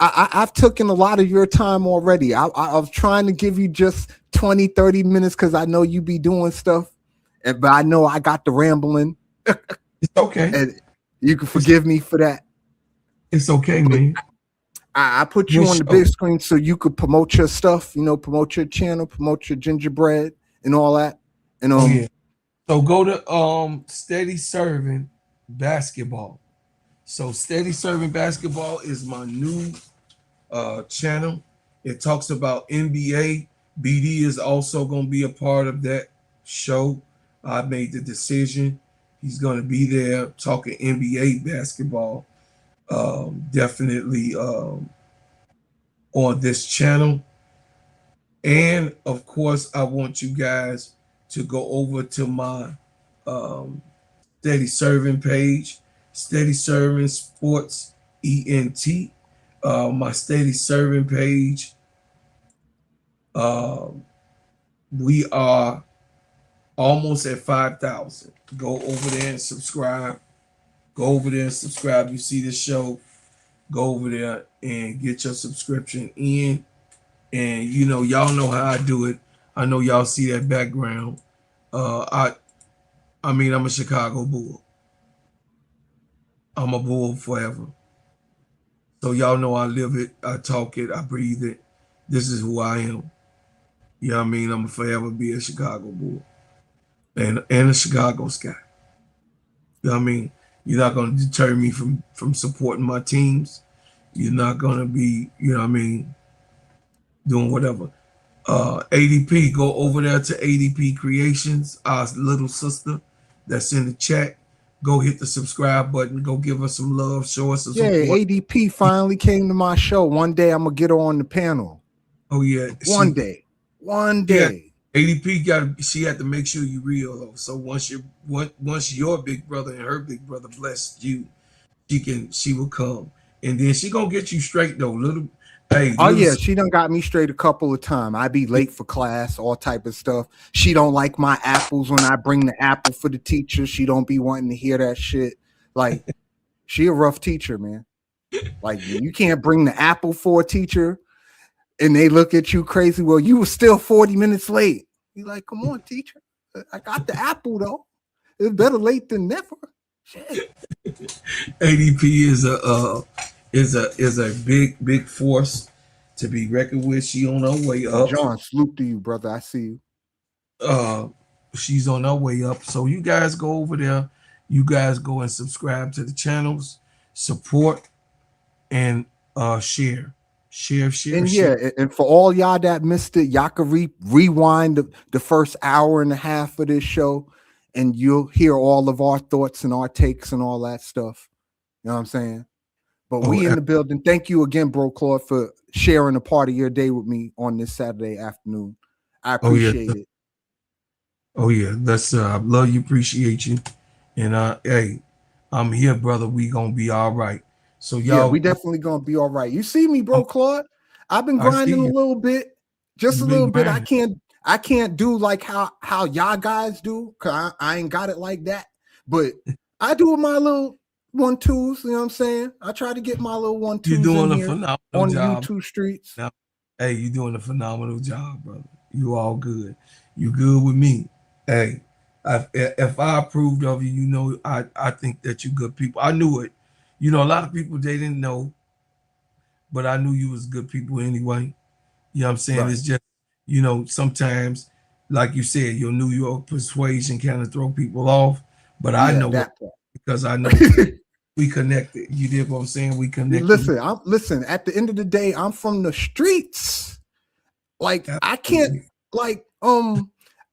I've taken a lot of your time already. I was trying to give you just 20, 30 minutes because I know you be doing stuff, but I know I got the rambling. It's okay. And you can forgive me for that. It's okay, man. I put you on the big screen so you could promote your stuff, promote your channel, promote your gingerbread and all that. And So go to Steady Serving Basketball. So Steady Serving Basketball is my new channel. It talks about NBA. BD is also going to be a part of that show. I made the decision. He's going to be there talking NBA basketball. Definitely on this channel. And of course, I want you guys to go over to my Steady Serving page, Steady Serving Sports ENT. My Steady Serving page. We are almost at 5,000. Go over there and subscribe. Go over there and subscribe. You see this show, go over there and get your subscription in. And y'all know how I do it. I know y'all see that background. I mean, I'm a Chicago Bull. I'm a Bull forever. So y'all know I live it, I talk it, I breathe it. This is who I am. You know what I mean? I'm gonna forever be a Chicago Bull. And a Chicago Sky. You know what I mean? You're not going to deter me from supporting my teams. You're not going to be, doing whatever. ADP, go over there to ADP Creations, our little sister that's in the chat. Go hit the subscribe button. Go give us some love. Show us some support. ADP finally came to my show. One day I'm going to get her on the panel. Oh, yeah. One day. Yeah. ADP she had to make sure you real. So once your big brother and her big brother blessed you, she will come. And then she gonna get you straight though. She done got me straight a couple of times. I be late for class, all type of stuff. She don't like my apples when I bring the apple for the teacher. She don't be wanting to hear that shit. Like, she a rough teacher, man. Like, you can't bring the apple for a teacher and they look at you crazy. Well, you were still 40 minutes late. You like, come on, teacher. I got the apple though. It's better late than never. Shit. ADP is a big force to be reckoned with. She on her way up. John, salute to you, brother. I see you. She's on her way up. So you guys go over there. You guys go and subscribe to the channels, support, and share. Share. And for all y'all that missed it, y'all can rewind the first hour and a half of this show and you'll hear all of our thoughts and our takes and all that stuff. You know what I'm saying? But Oh, we in the building. Thank you again, bro Claude, for sharing a part of your day with me on this Saturday afternoon. I oh yeah. appreciate it. Oh yeah. That's I love you, appreciate you. And hey, I'm here, brother. We gonna be all right. So Yeah, we y'all, definitely gonna be all right. You see me, bro Claude. I've been I see grinding a you. little bit, just a You've little been bit. grinding. I can't do like how y'all guys do, cause I ain't got it like that. But I do my little 1-2s, you know what I'm saying? I try to get my little You're 1-2s in doing a here phenomenal on the job. YouTube streets. Now, hey, you're doing a phenomenal job, brother. You all good. You good with me. Hey, if I approved of you, you know, I think that you good people. I knew it. You know, a lot of people they didn't know, but I knew you was good people anyway. You know what I'm saying? Right. It's just, you know, sometimes, like you said, your New York persuasion kind of throw people off. But I Yeah, know what that part. because I know we connected. You did what I'm saying? We connected. Listen, at the end of the day, I'm from the streets. Like I can't Absolutely. like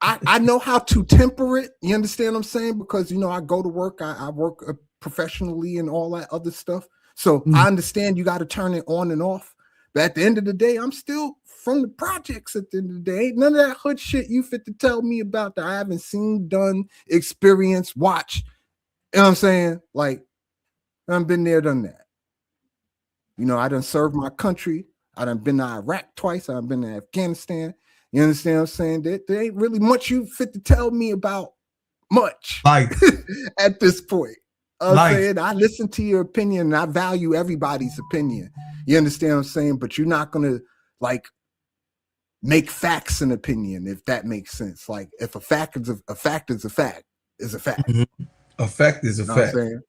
I know how to temper it. You understand what I'm saying? Because I go to work, I work professionally and all that other stuff. So Mhm. I understand you got to turn it on and off. But at the end of the day, I'm still from the projects at the end of the day. Ain't none of that hood shit you fit to tell me about that I haven't seen, done, experienced, watched. You know what I'm saying? Like, I've been there, done that. I done served my country. I done been to Iraq twice. I've been to Afghanistan. You understand what I'm saying? There ain't really much you fit to tell me about much Life, at this point. I'm life. saying I listen to your opinion and I value everybody's opinion. You understand what I'm saying? But you're not gonna like make facts an opinion, if that makes sense. Like if a fact is a fact is a fact is a fact. Mhm. A fact is a You know what I'm fact. saying?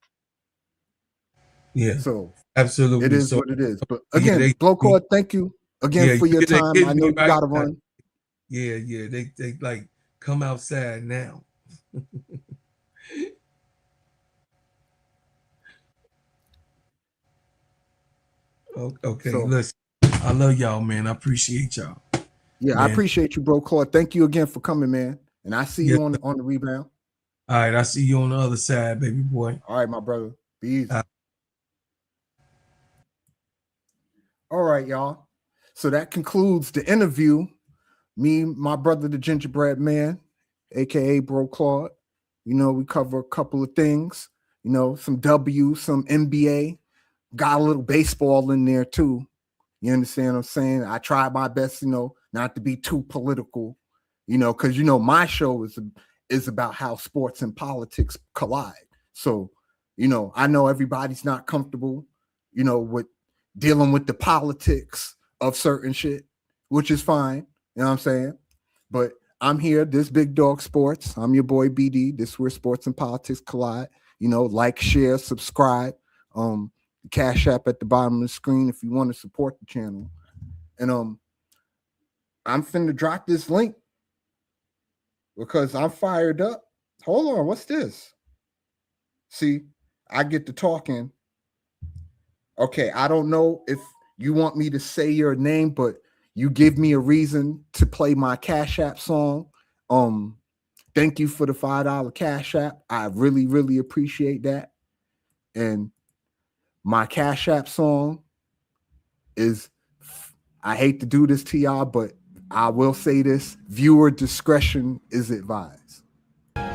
Yeah, So it absolutely. is So what it is. But yeah, again, Blowcord, thank you again yeah, for your they time. I getting know me you right gotta now. run. Yeah, yeah. They like come outside now. Okay, So listen. I love y'all, man. I appreciate y'all, yeah, I man. appreciate you, bro. Claude. Thank you again for coming, man. And I see Yeah. you on the rebound. All right, I see you on the other side, baby boy. All right, my brother. Be Uh, easy. All right, y'all. So that concludes the interview. Me, my brother, the gingerbread man, aka Bro Claude. We cover a couple of things. Some W, some NBA. Got a little baseball in there too. You understand what I'm saying? I tried my best, not to be too political, because my show is about how sports and politics collide. So, I know everybody's not comfortable, with dealing with the politics of certain shit, which is fine. You know what I'm saying? But I'm here, this Big Dog Sports. I'm your boy BD. This is where sports and politics collide. Like, share, subscribe. Cash App at the bottom of the screen if you want to support the channel. And I'm finna drop this link because I'm fired up. Hold on, what's this? See, I get to talking. Okay, I don't know if you want me to say your name, but you give me a reason to play my Cash App song. Thank you for the $5 Cash App. I really, really appreciate that. And my Cash App song is, I hate to do this to y'all, but I will say this: viewer discretion is advised.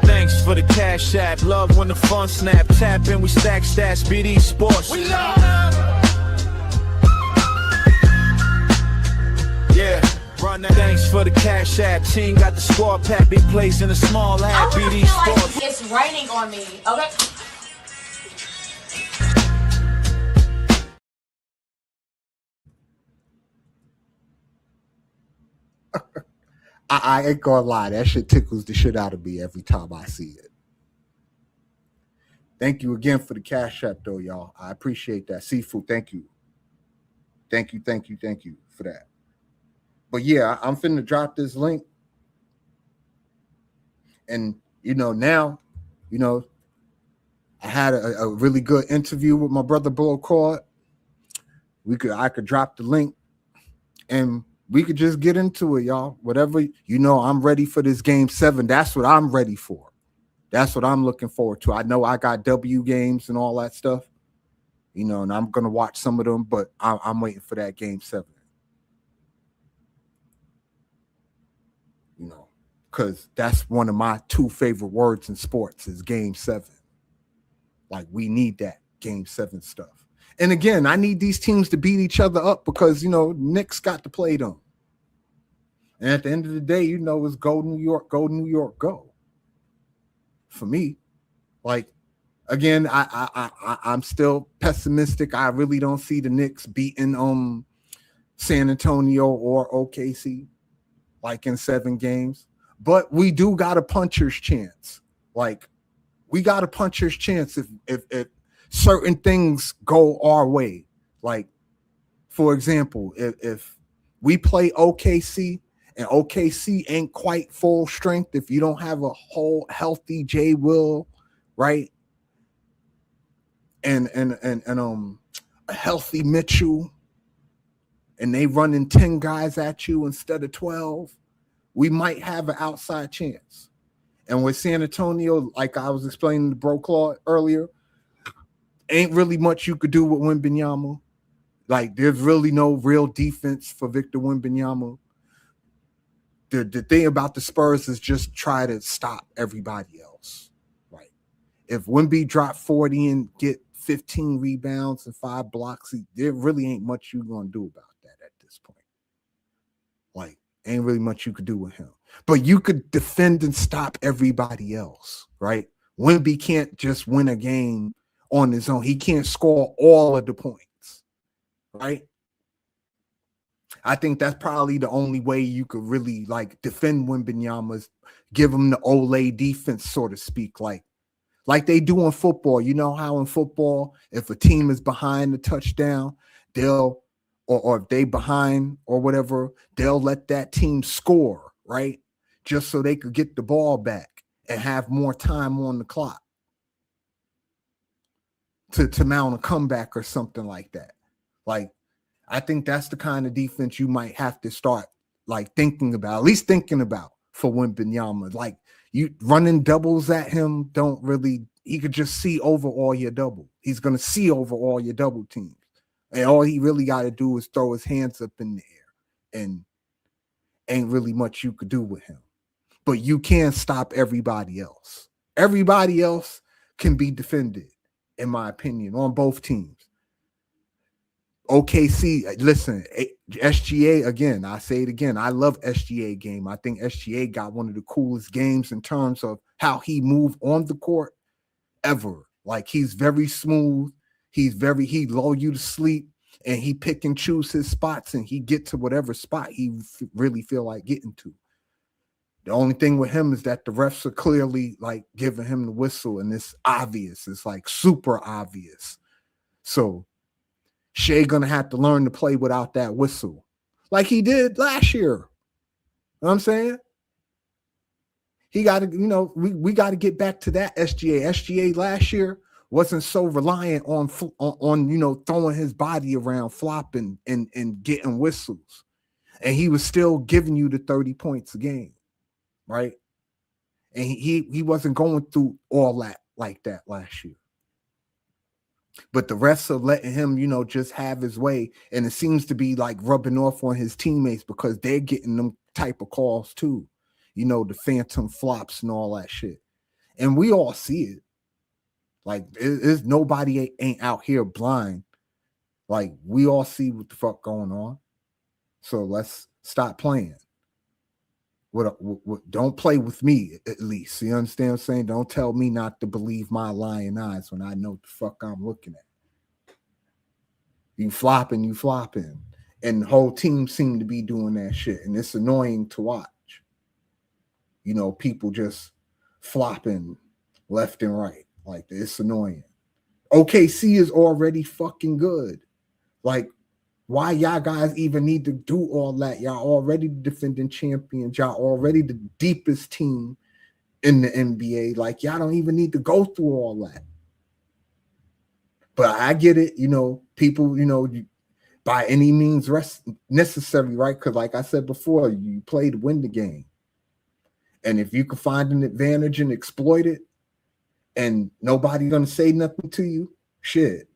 Thanks for the cash app. Love when the fun snap. Tap in, we stack stats. BD Sports. We love. Yeah. Run that. Thanks for the cash app. Team got the squad pack. Big plays in a small hat. I wanna BD feel Sports. like it's raining on me. Okay. I ain't gonna lie, that shit tickles the shit out of me every time I see it. Thank you again for the Cash App, though, y'all. I appreciate that. Seafood, thank you. Thank you for that. But yeah, I'm finna drop this link. And, now, I had a really good interview with my brother Blow Claude. I could drop the link and we could just get into it, y'all. Whatever, I'm ready for this game 7. That's what I'm ready for. That's what I'm looking forward to. I know I got W games and all that stuff, you know, and I'm gonna watch some of them, but I'm waiting for that game 7. You know, because that's one of my 2 favorite words in sports is game 7. Like we need that game 7 stuff. And again, I need these teams to beat each other up because, you know, Knicks got to play them. And at the end of the day, you know, it's go New York, go. For me, like, again, I'm still pessimistic. I really don't see the Knicks beating San Antonio or OKC like in 7 games. But we do got a puncher's chance. Like, we got a puncher's chance if certain things go our way. Like, for example, if we play OKC and OKC ain't quite full strength, if you don't have a whole healthy J Will, right? And a healthy Mitchell, and they running 10 guys at you instead of 12, we might have an outside chance. And with San Antonio, like I was explaining to Bro Claude earlier, ain't really much you could do with Wembanyama. Like, there's really no real defense for Victor Wembanyama. The thing about the Spurs is just try to stop everybody else. Right? If Wemby drop 40 and get 15 rebounds and 5 blocks, there really ain't much you gonna do about that at this point. Like, ain't really much you could do with him. But you could defend and stop everybody else, right? Wemby can't just win a game on his own. He can't score all of the points, right? I think that's probably the only way you could really like defend Wembanyama, give him the Olay defense, so to speak, like they do in football. You know how in football, if a team is behind the touchdown, they'll or if they behind or whatever, they'll let that team score, right? Just so they could get the ball back and have more time on the clock to mount a comeback or something like that. Like, I think that's the kind of defense you might have to start like thinking about, at least thinking about for Wembanyama. Like, you running doubles at him don't really, he could just see over all your double. He's going to see over all your double teams. And all he really got to do is throw his hands up in the air, and ain't really much you could do with him. But you can stop everybody else. Everybody else can be defended, in my opinion, on both teams. OKC, listen, SGA, again, I say it again, I love SGA game. I think SGA got one of the coolest games in terms of how he moved on the court ever. Like, he's very smooth. He lull you to sleep, and he pick and choose his spots, and he get to whatever spot he really feel like getting to. The only thing with him is that the refs are clearly like giving him the whistle, and it's obvious. It's like super obvious. So Shea gonna have to learn to play without that whistle, like he did last year. You know what I'm saying? He got to, you know, we got to get back to that SGA. SGA last year wasn't so reliant on you know, throwing his body around, flopping and getting whistles, and he was still giving you the 30 points a game, right? And he wasn't going through all that like that last year. But the refs are letting him, you know, just have his way, and it seems to be like rubbing off on his teammates because they're getting them type of calls too. You know, the phantom flops and all that shit. And we all see it. Like, it's nobody ain't out here blind. Like, we all see what the fuck going on. So let's stop playing. Don't play with me, at least. You understand what I'm saying? Don't tell me not to believe my lying eyes when I know what the fuck I'm looking at. You flopping. And the whole team seem to be doing that shit. And it's annoying to watch. You know, people just flopping left and right. Like, it's annoying. OKC is already fucking good. Like, why y'all guys even need to do all that? Y'all already defending champions. Y'all already the deepest team in the NBA. Like, y'all don't even need to go through all that. But I get it. You know, people, you know, by any means necessary, right? Because like I said before, you play to win the game. And if you can find an advantage and exploit it, and nobody gonna say nothing to you, shit,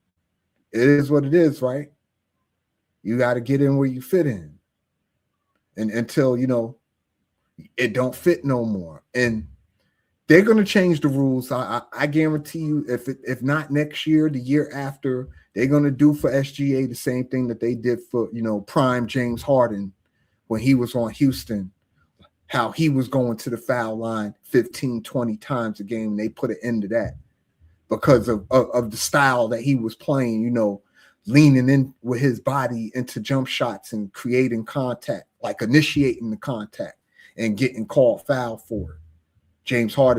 it is what it is, right? You got to get in where you fit in, and until it don't fit no more, and they're gonna change the rules. I guarantee you, if not next year, the year after, they're gonna do for SGA the same thing that they did for prime James Harden when he was on Houston. How he was going to the foul line 15, 20 times a game, and they put an end to that because of the style that he was playing, leaning in with his body into jump shots and creating contact, like initiating the contact and getting called foul for it.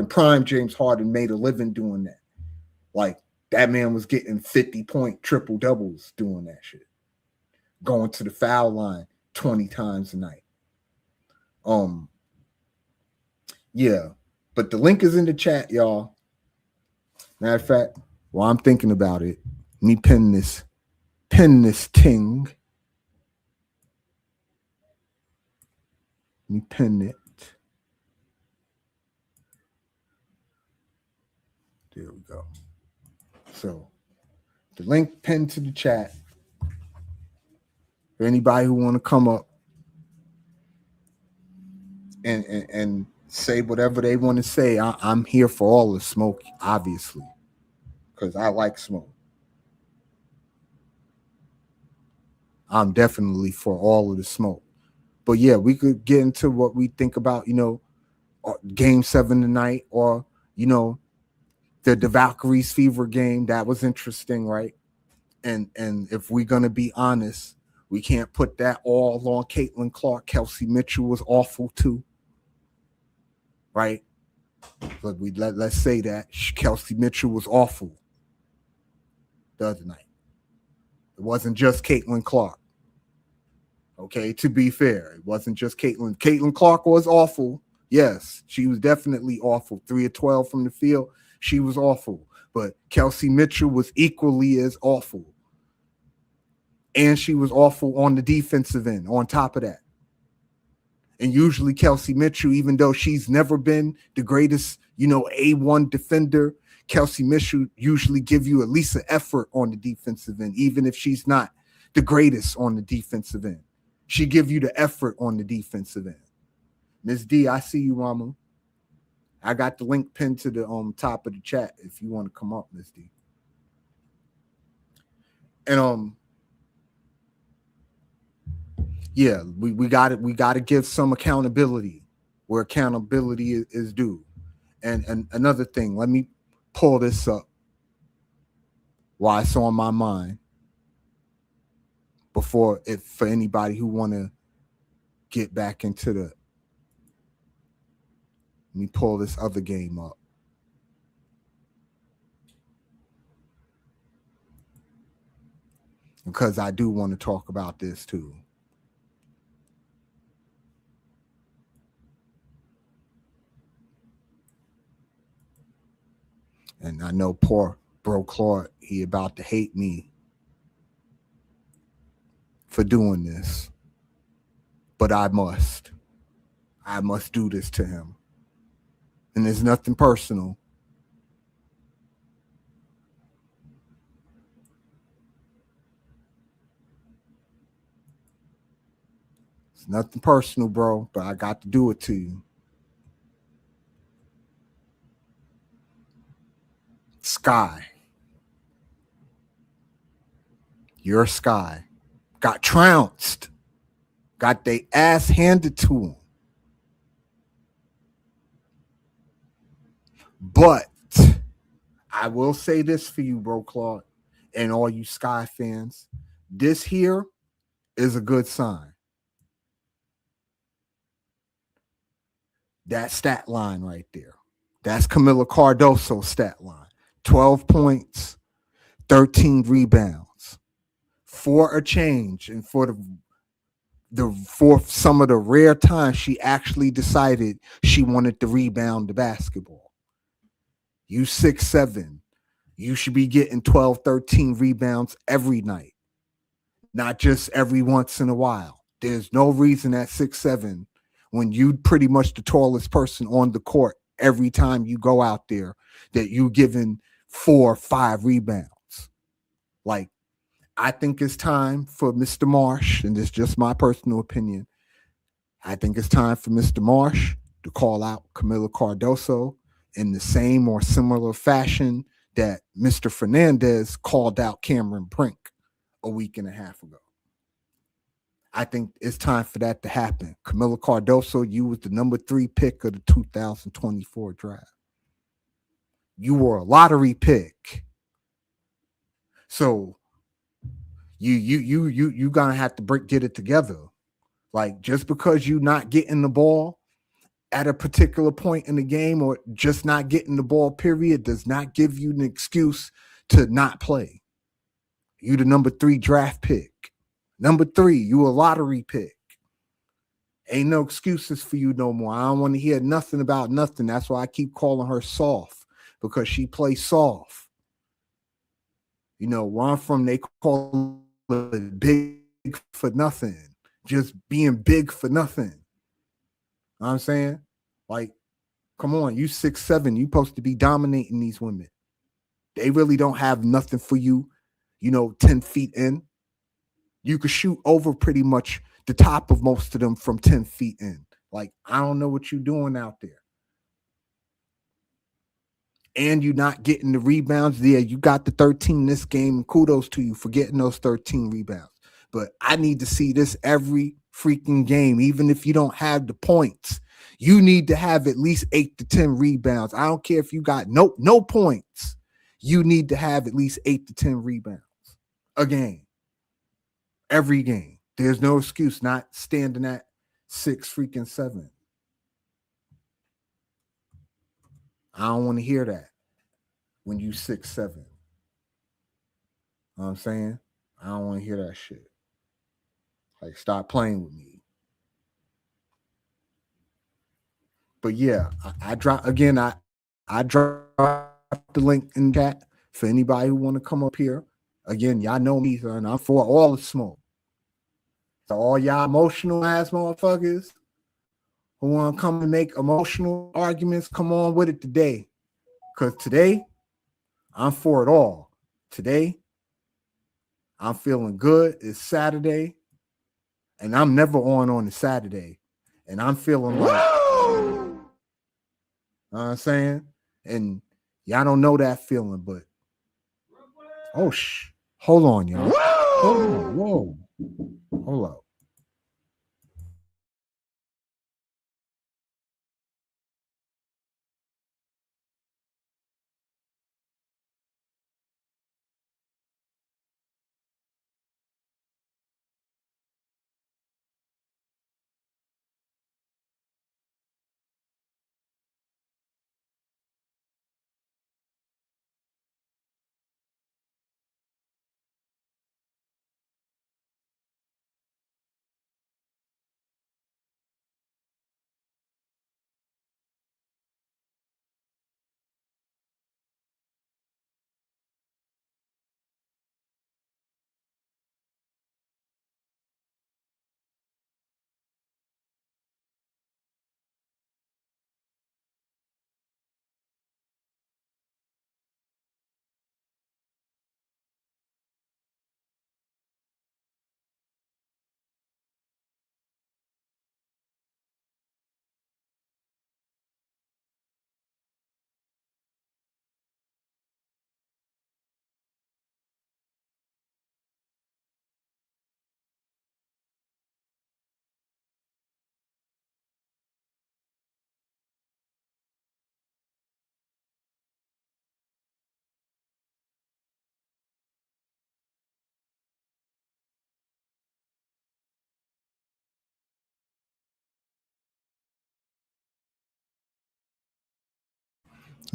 Prime James Harden made a living doing that. Like, that man was getting 50-point triple doubles doing that shit. Going to the foul line 20 times a night. Yeah. But the link is in the chat, y'all. Matter of fact, while I'm thinking about it, let me pin this ting. Let me pin it. There we go. So the link pinned to the chat. For anybody who want to come up and say whatever they want to say, I'm here for all the smoke, obviously, because I like smoke. I'm definitely for all of the smoke. But yeah, we could get into what we think about, Game 7 tonight, or the Valkyries Fever game. That was interesting, right? And if we're gonna be honest, we can't put that all on Caitlin Clark. Kelsey Mitchell was awful too, right? But let's say that Kelsey Mitchell was awful the other night. It wasn't just Caitlin Clark. Okay, to be fair, it wasn't just Caitlin. Caitlin Clark was awful. Yes, she was definitely awful. 3 of 12 from the field. She was awful. But Kelsey Mitchell was equally as awful. And she was awful on the defensive end, on top of that. And usually Kelsey Mitchell, even though she's never been the greatest, A1 defender, Kelsey Mitchell usually give you at least an effort on the defensive end, even if she's not the greatest on the defensive end. She give you the effort on the defensive end. Ms. D, I see you, Mama. I got the link pinned to the top of the chat if you want to come up, Ms. D. And yeah, we got to give some accountability where accountability is due. And another thing, let me pull this up while it's on my mind for anybody who want to get back into let me pull this other game up. Because I do want to talk about this too. And I know poor bro Claude, he about to hate me for doing this. But I must do this to him. And there's nothing personal. It's nothing personal, bro, but I got to do it to you. Sky. Your Sky. Got trounced. Got their ass handed to him. But I will say this for you, bro, Claude, and all you Sky fans. This here is a good sign. That stat line right there. That's Camila Cardoso's stat line. 12 points, 13 rebounds. For a change, and for some of the rare times she actually decided she wanted to rebound the basketball. You 6'7", you should be getting 12, 13 rebounds every night, not just every once in a while. There's no reason at 6'7", when you pretty much the tallest person on the court every time you go out there that you giving 4 or 5 rebounds. Like, I think it's time for Mr. Marsh, and it's just my personal opinion. I think it's time for Mr. Marsh to call out Camila Cardoso in the same or similar fashion that Mr. Fernandez called out Cameron Brink a week and a half ago. I think it's time for that to happen. Camila Cardoso, you was the number 3 pick of the 2024 draft. You were a lottery pick. So you gonna have to get it together. Like, just because you not getting the ball at a particular point in the game, or just not getting the ball, period, does not give you an excuse to not play. You the number 3 draft pick. Number 3, you a lottery pick. Ain't no excuses for you no more. I don't want to hear nothing about nothing. That's why I keep calling her soft, because she plays soft. You know, where I'm from, they call it big for nothing. Just being big for nothing. You know what I'm saying? Like, come on, you 6'7", you supposed to be dominating these women. They really don't have nothing for you, 10 feet in. You could shoot over pretty much the top of most of them from 10 feet in. Like, I don't know what you're doing out there. And you're not getting the rebounds. Yeah, you got the 13 this game. Kudos to you for getting those 13 rebounds. But I need to see this every freaking game, even if you don't have the points. You need to have at least 8 to 10 rebounds. I don't care if you got no points. You need to have at least 8 to 10 rebounds a game. Every game. There's no excuse not standing at 6-7. I don't want to hear that when you 6'7". You know what I'm saying? I don't want to hear that shit. Like, stop playing with me. But yeah, I drop again. I drop the link in chat for anybody who want to come up here. Again, y'all know me, son. I'm for all the smoke. So all y'all emotional ass motherfuckers who want to come and make emotional arguments, come on with it today. Because today, I'm for it all. Today, I'm feeling good. It's Saturday. And I'm never on a Saturday. And I'm feeling like, you know what I'm saying? And y'all don't know that feeling, but hold on, y'all. Hold on. Whoa. Hold up.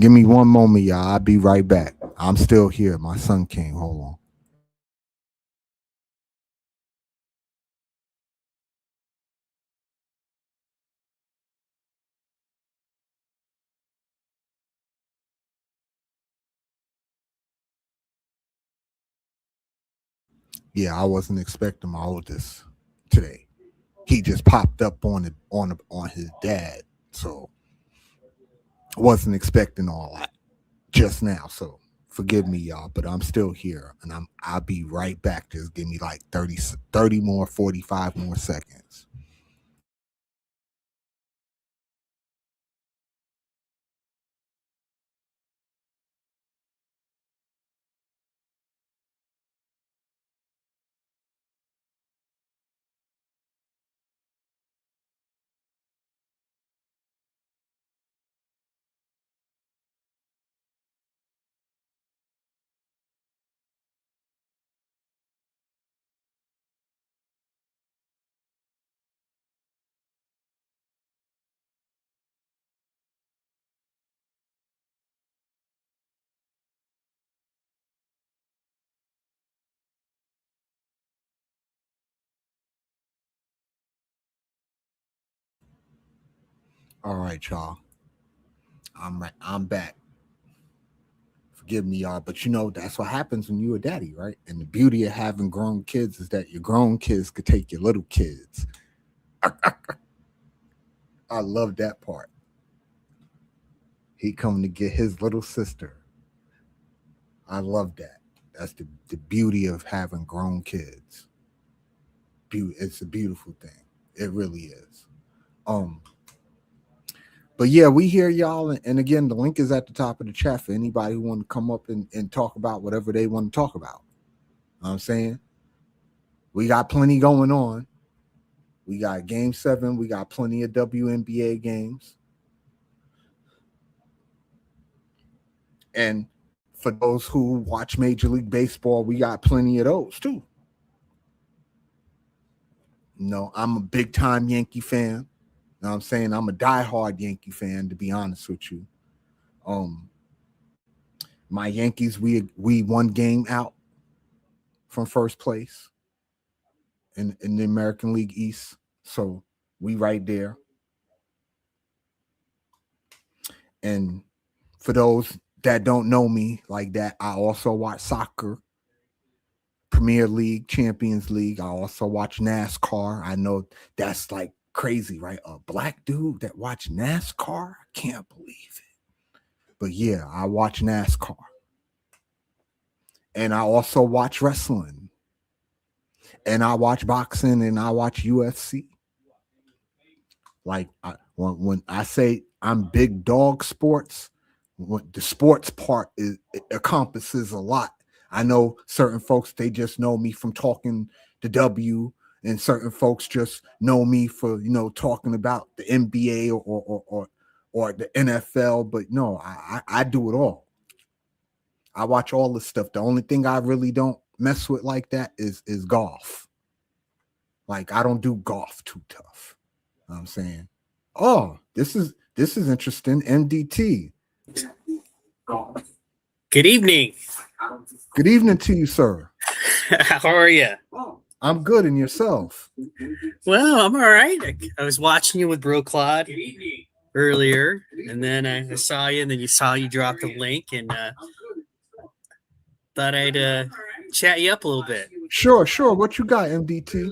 Give me one moment, y'all. I'll be right back. I'm still here. My son came. Hold on. Yeah, I wasn't expecting all of this today. He just popped up on his dad. So Wasn't expecting all that just now, so forgive me, y'all, but I'm still here, and I'll be right back. Just give me like 30 more, 45 more seconds. All right, y'all. I'm back. Forgive me, y'all, but that's what happens when you're a daddy, right? And the beauty of having grown kids is that your grown kids could take your little kids. I love that part. He coming to get his little sister. I love that. That's the beauty of having grown kids. It's a beautiful thing. It really is. Um, but yeah, we hear y'all, and again, the link is at the top of the chat for anybody who want to come up and talk about whatever they want to talk about. You know what I'm saying? We got plenty going on. We got game 7. We got plenty of WNBA games. And for those who watch Major League Baseball, we got plenty of those too. I'm a big time Yankee fan. You know what I'm saying? I'm a diehard Yankee fan, to be honest with you. My Yankees, we one game out from first place in the American League East. So we right there. And for those that don't know me like that, I also watch soccer, Premier League, Champions League. I also watch NASCAR. I know that's like crazy, right? A black dude that watch NASCAR? I can't believe it. But yeah, I watch NASCAR. And I also watch wrestling. And I watch boxing and I watch UFC. Like when I say I'm big dog sports, the sports part it encompasses a lot. I know certain folks, they just know me from talking to W, and certain folks just know me for talking about the NBA or the NFL. But no, I do it all. I watch all this stuff. The only thing I really don't mess with like that is golf. Like I don't do golf too tough. You know what I'm saying, oh, this is interesting. MDT. Good evening. Good evening to you, sir. How are you? I'm good, and yourself? Well, I'm all right. I was watching you with Bro Claude earlier, and then I saw you, and then you drop the link, and thought I'd chat you up a little bit. Sure. What you got, MDT?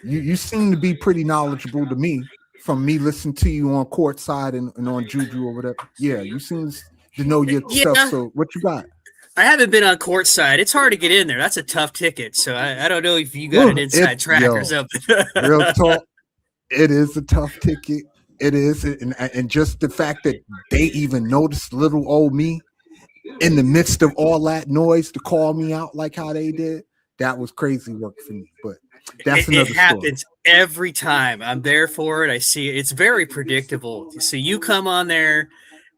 You seem to be pretty knowledgeable to me from me listening to you on courtside and on Juju or whatever. Yeah, you seem to know your stuff. So what you got? I haven't been on courtside. It's hard to get in there. That's a tough ticket. So I don't know if you got an inside track or something. Real talk. It is a tough ticket. It is. And just the fact that they even noticed little old me in the midst of all that noise to call me out like how they did, that was crazy work for me. But that's another story. It happens every time. I'm there for it. I see it. It's very predictable. So you come on there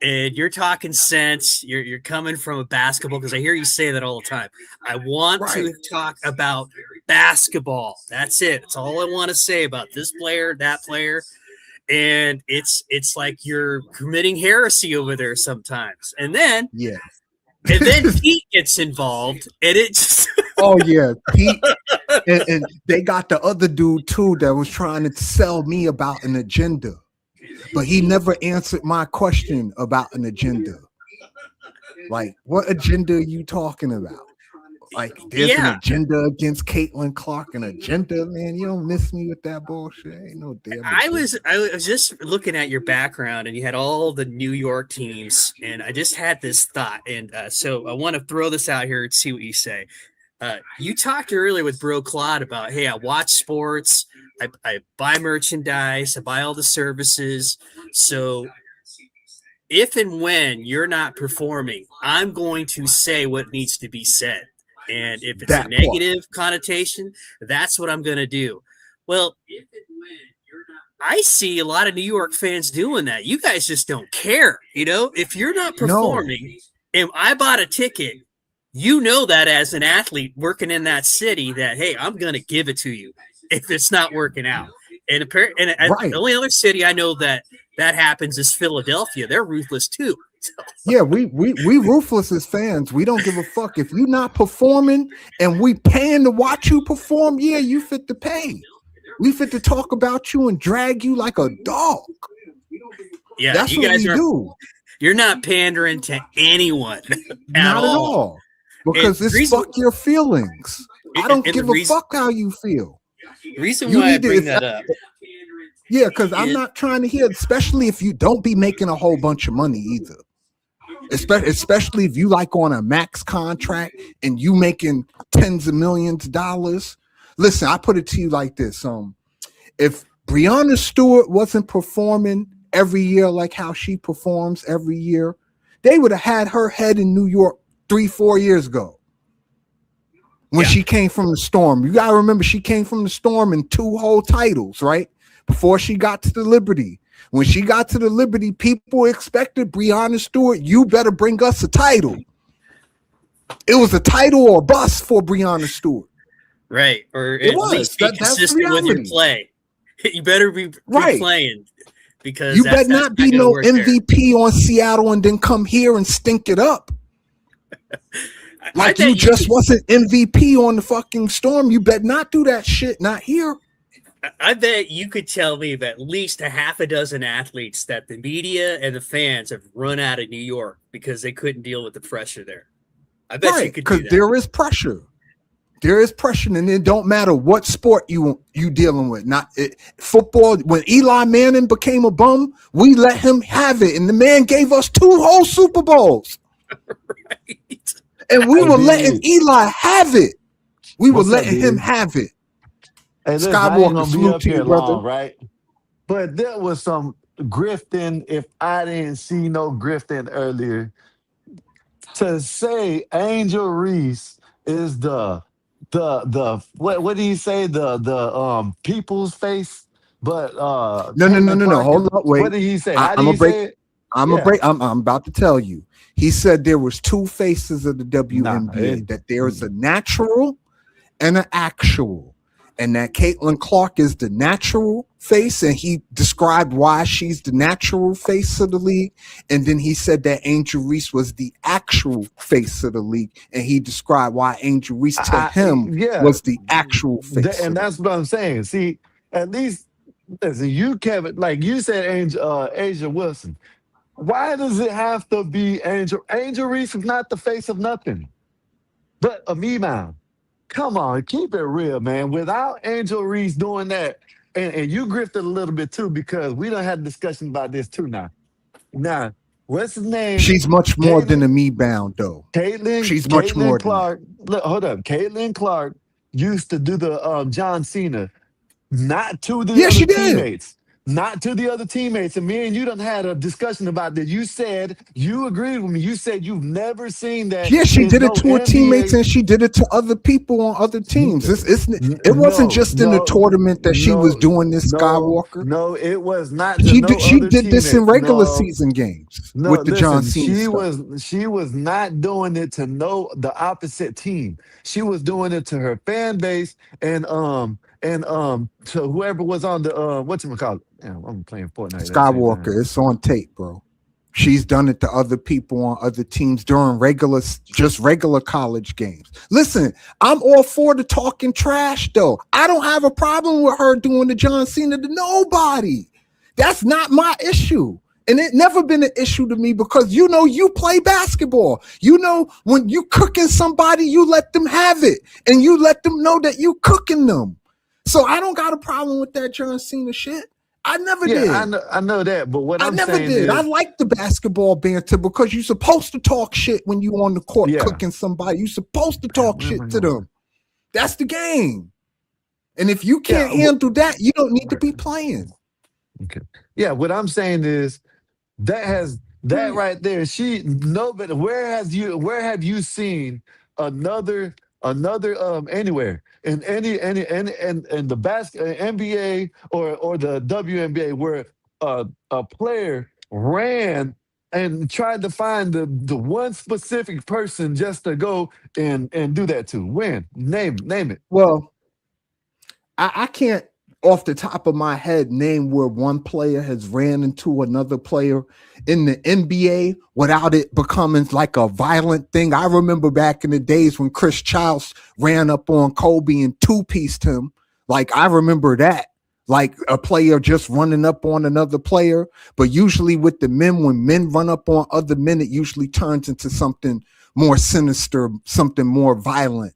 and you're talking sense. You're coming from a basketball, because I hear you say that all the time. I want to talk about basketball. That's it. That's all I want to say about this player, that player. And it's like you're committing heresy over there sometimes. And then Pete gets involved, and it just oh yeah, Pete, and they got the other dude too that was trying to sell me about an agenda, but he never answered my question about an agenda. Like, what agenda are you talking about? Like there's an Yeah, agenda against Caitlin Clark, an agenda, man. You don't miss me with that bullshit. Ain't no damn agenda. I was just looking at your background, and you had all the New York teams, and I just had this thought, and so I want to throw this out here and see what you say. You talked earlier with Bro Claude about, hey, I watch sports, I buy merchandise, I buy all the services. So if and when you're not performing, I'm going to say what needs to be said. And if it's a That part. negative connotation, that's what I'm going to do. Well, I see a lot of New York fans doing that. You guys just don't care. You know, if you're not No. performing and I bought a ticket, you know that as an athlete working in that city that, hey, I'm going to give it to you if it's not working out. And Right. the only other city I know that happens is Philadelphia. They're ruthless too. Yeah, we ruthless as fans. We don't give a fuck if you're not performing, and we paying to watch you perform. Yeah, you fit to pay. We fit to talk about you and drag you like a dog. Yeah, That's you what guys we are. do. You're not pandering to anyone Not at all. Because And it's reason- fuck your feelings. I don't and give the a reason- fuck how you feel. Reason You why I need to- bring if- that up. Yeah, because I'm not trying to hear, especially if you don't be making a whole bunch of money either. Especially if you like on a max contract and you making tens of millions of dollars. Listen, I put it to you like this. If Breonna Stewart wasn't performing every year like how she performs every year, they would have had her head in New York 3-4 years ago. When she came from the Storm. You gotta remember she came from the Storm in 2 whole titles, right? Before she got to the Liberty. When she got to the Liberty, people expected Breonna Stewart, you better bring us a title. It was a title or bust for Breonna Stewart. Right. Or It at was. least be That's consistent with your reality. play. You better be Right. playing because You that's better not be gonna no work there. MVP on Seattle and then come here and stink it up. Like bet you just could- wasn't MVP on the fucking Storm. You better not do that shit. Not here. I bet you could tell me of at least a half a dozen athletes that the media and the fans have run out of New York because they couldn't deal with the pressure there. I bet you Right, could do because that. there is pressure. There is pressure, and it don't matter what sport you dealing with. Not football. When Eli Manning became a bum, we let him have it, and the man gave us 2 whole Super Bowls. Right. And we Hey, were dude. letting Eli have it. We were What's up, letting him dude? have it. Hey, listen, I Skywalker, ain't gonna be salute up to you, here brother. long, right? But there was some grifting. If I didn't see no grifting earlier, to say Angel Reese is the what do you say the people's face? But No. Caitlin Clark Hold is- up, wait. What did he say? I- How do I'ma you break- say it? I'm about to tell you. He said there was 2 faces of the WNBA. Nah, that there is a natural and an actual. And that Caitlin Clark is the natural face, and he described why she's the natural face of the league. And then he said that Angel Reese was the actual face of the league, and he described why Angel Reese to him yeah. was the actual face. And that's what I'm saying. See, at least listen, you, Kevin, like you said, Asia Wilson. Why does it have to be Angel? Angel Reese is not the face of nothing, but a me-man. Come on, keep it real, man. Without Angel Reese doing that, and you grifted a little bit too, because we done had a discussion about this too now. Now, what's his name? She's much more Caitlin- than a me bound, though. Caitlin. She's much Caitlin more than Clark. Look, hold up. Caitlin Clark used to do the John Cena, not to the Yeah, other she did. teammates. Not to the other teammates. And me and you done had a discussion about that. You said, you agreed with me. You said you've never seen that. Yeah, she in did no it to her NBA. teammates, and she did it to other people on other teams. It wasn't just in the tournament that she was doing this, Skywalker. No, it was not. She no did, she other did this in teammates. regular No. season games No, with the John listen, Cena stuff. she was not doing it to the opposite team. She was doing it to her fan base and to whoever was on the whatchamacallit. Damn, I'm playing Fortnite. at the same time. Skywalker, it's on tape, bro. She's done it to other people on other teams during regular college games. Listen, I'm all for the talking trash, though. I don't have a problem with her doing the John Cena to nobody. That's not my issue. And it never been an issue to me because you play basketball. When you cooking somebody, you let them have it. And you let them know that you cooking them. So I don't got a problem with that John Cena shit. I never did. I know that, but what I I'm never saying did. is, I like the basketball banter because you're supposed to talk shit when you on the court Yeah. cooking somebody. You're supposed to talk Where am I shit to going? them. That's the game. And if you can't Yeah, handle that, you don't need to be playing. Okay. Yeah, what I'm saying is that Right. right there. Nobody. Where have you seen another anywhere in any the NBA or the WNBA where a player ran and tried to find the one specific person just to go and do that to? When? Name it. Well, I can't off the top of my head name where one player has ran into another player in the NBA without it becoming like a violent thing. I remember back in the days when Chris Childs ran up on Kobe and two-pieced him. Like I remember that. Like a player just running up on another player. But usually with the men, when men run up on other men, it usually turns into something more sinister, something more violent.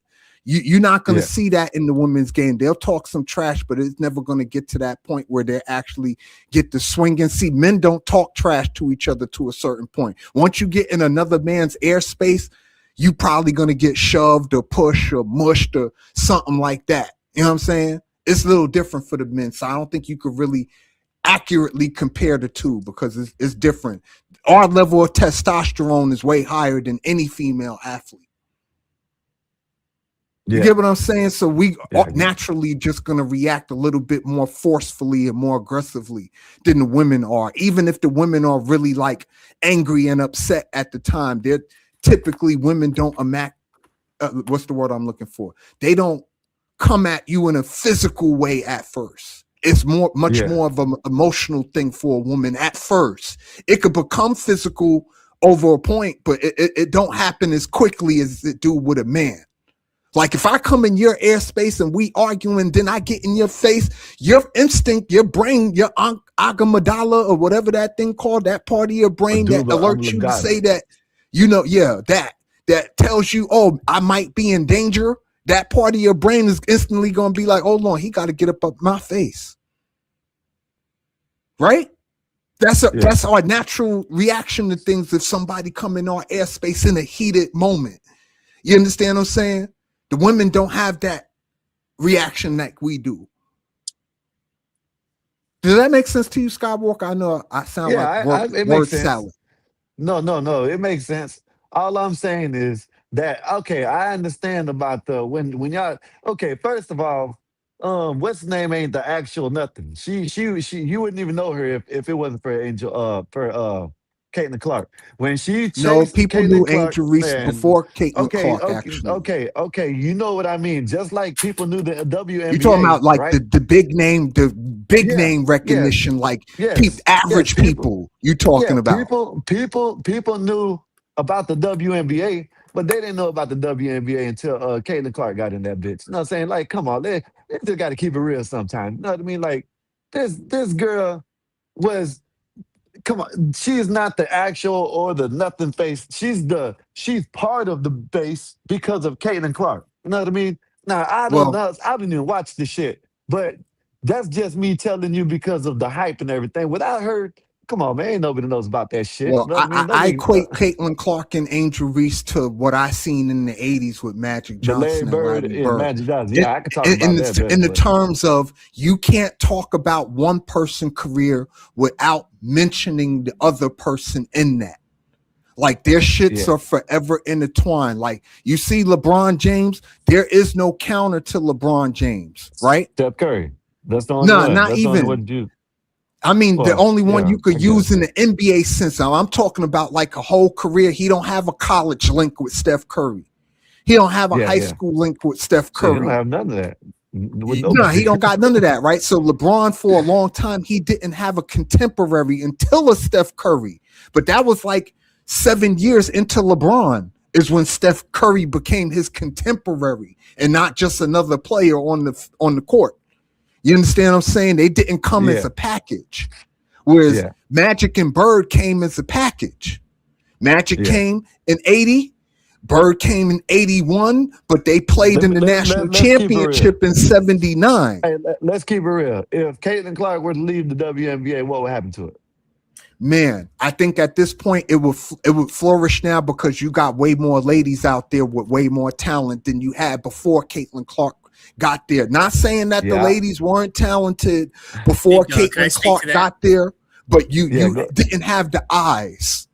You're not going to Yeah. see that in the women's game. They'll talk some trash, but it's never going to get to that point where they actually get the swing. And see, men don't talk trash to each other to a certain point. Once you get in another man's airspace, you probably going to get shoved or pushed or mushed or something like that. You know what I'm saying? It's a little different for the men. So I don't think you could really accurately compare the two because it's different. Our level of testosterone is way higher than any female athlete. You Yeah. get what I'm saying? So we Yeah, are naturally just going to react a little bit more forcefully and more aggressively than the women are. Even if the women are really like angry and upset at the time, they're typically women don't what's the word I'm looking for? They don't come at you in a physical way at first. It's much Yeah. more of an emotional thing for a woman at first. It could become physical over a point, but it don't happen as quickly as it do with a man. Like if I come in your airspace and we arguing, then I get in your face, your instinct, your brain, your amygdala or whatever that thing called, that part of your brain that Medulla alerts you to oblongata. say that, that tells you, oh, I might be in danger. That part of your brain is instantly going to be like, hold on, he got to get up my face. Right? That's our natural reaction to things if somebody come in our airspace in a heated moment. You understand what I'm saying? The women don't have that reaction like we do. Does that make sense to you, Skywalker? I know I sound Yeah, like it word makes sense. salad. No. It makes sense. All I'm saying is that okay, I understand about the when y'all okay, first of all, what's the name ain't the actual nothing. She you wouldn't even know her if it wasn't for Caitlin Clark. When she No, chased people Caitlin knew Clark, Angel Reese man, before Caitlin Clark, actually. okay, you know what I mean. Just like people knew the You're talking WNBA, about like right? the big Yeah, name yeah, recognition, like yes, average people. people you Yeah, talking about. people knew about the WNBA, but they didn't know about the WNBA until Caitlin Clark got in that bitch. You know what I'm saying? Like, come on, they just got to keep it real sometimes. You know what I mean? Like, this girl was, come on, she's not the actual or the nothing face. She's part of the base because of Caitlin Clark. You know what I mean? Now I don't Well, know, I didn't even watch the shit, but that's just me telling you because of the hype and everything. Without her, come on, man, ain't nobody knows about that shit. You Well, know what I mean? I Nobody, equate Caitlin Clark and Angel Reese to what I seen in the '80s with Magic the Larry Johnson and Bird Larry and Bird. Magic Johnson. In, Yeah, I could talk about that in better, the but terms of you can't talk about one person career without mentioning the other person in that. Like their shits yeah, are forever intertwined. Like you see LeBron James, there is no counter to LeBron James, right? Steph Curry. That's the only Nah, one. not That's the only even. one you. I mean, the Well, only one yeah, you could I use in guess. the NBA sense. I'm talking about like a whole career. He don't have a college link with Steph Curry. He don't have a Yeah, high yeah. school link with Steph Shit, you don't Curry. have none of that with No, he nobody. don't got none of that, right? So LeBron, for a long time, he didn't have a contemporary until a Steph Curry. But that was like 7 years into LeBron is when Steph Curry became his contemporary and not just another player on the court. You understand what I'm saying? They didn't come as Yeah, a package. Whereas Yeah. Magic and Bird came as a package. Magic Yeah. came in 80, Bird came in 81, but they played in the national Let's keep it real. championship in 79. Hey, let's keep it real. If Caitlin Clark were to leave the WNBA, what would happen to it? Man, I think at this point it would flourish now because you got way more ladies out there with way more talent than you had before Caitlin Clark got there. Not saying that the Yeah. ladies weren't talented before Big dog, can I Caitlin speak Clark to that? got there, but you didn't have the eyes.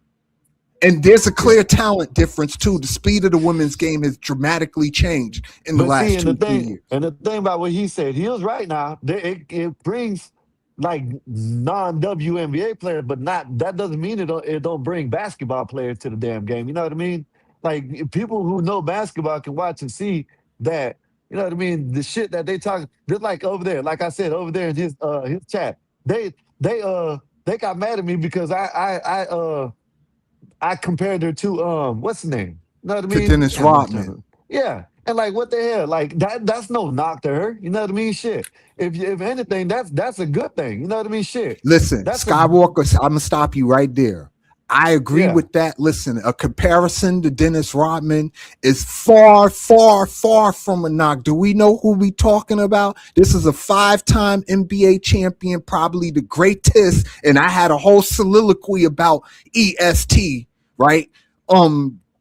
And there's a clear talent difference too. The speed of the women's game has dramatically changed in the last 2-3 years. And the thing about what he said, he was right now. It brings like non-WNBA players, but that doesn't mean it don't bring basketball players to the damn game. You know what I mean? Like people who know basketball can watch and see that, you know what I mean, the shit that they talk, just like over there, like I said, over there in his chat, they got mad at me because I compared her to what's the name? You know what I To mean? Dennis Damn, I'm Rodman. trying to- Yeah. And like what the hell? Like that's no knock to her. You know what I mean? Shit. If anything, that's a good thing. You know what I mean? Shit. Listen, That's Skywalker, I'm gonna stop you right there. I agree Yeah. with that. Listen, a comparison to Dennis Rodman is far, far, far from a knock. Do we know who we talking about? This is a 5-time NBA champion, probably the greatest. And I had a whole soliloquy about EST, right?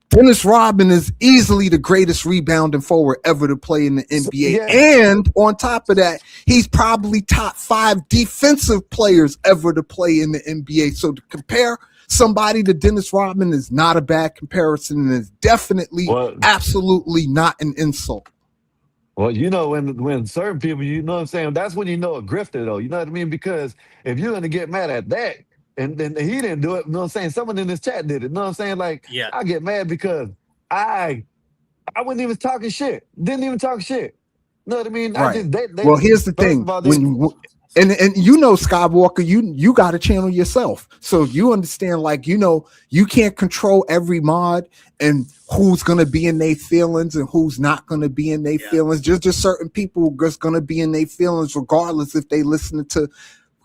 Dennis Rodman is easily the greatest rebounding forward ever to play in the NBA. yeah. And on top of that, he's probably top 5 defensive players ever to play in the NBA. So to compare somebody to Dennis Rodman is not a bad comparison, and is definitely, absolutely not an insult. Well, you know, when certain people, you know what I'm saying, that's when you know a grifter, though. You know what I mean? Because if you're going to get mad at that, and then he didn't do it, you know what I'm saying? Someone in this chat did it. You know what I'm saying? Like, Yeah. I get mad because I wasn't even talking shit. Didn't even talk shit. You know what I mean? Right. They Well, here's the first thing. of all, And you know, Skywalker, you got a channel yourself, so you understand. Like, you know, you can't control every mod and who's gonna be in their feelings and who's not gonna be in their feelings. Just certain people are just gonna be in their feelings regardless if they listen to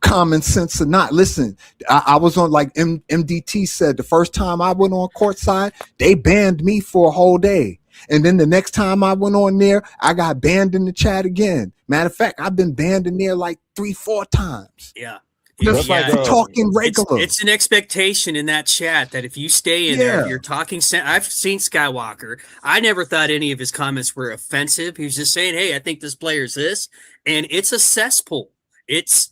common sense or not. Listen, I was on, like MDT said, the first time I went on courtside, they banned me for a whole day. And then the next time I went on there, I got banned in the chat again. Matter of fact, I've been banned in there like 3-4 times. Yeah. Just That's like, talking regular. It's an expectation in that chat that if you stay in there, if you're talking, I've seen Skywalker. I never thought any of his comments were offensive. He was just saying, "Hey, I think this player's this," and it's a cesspool. It's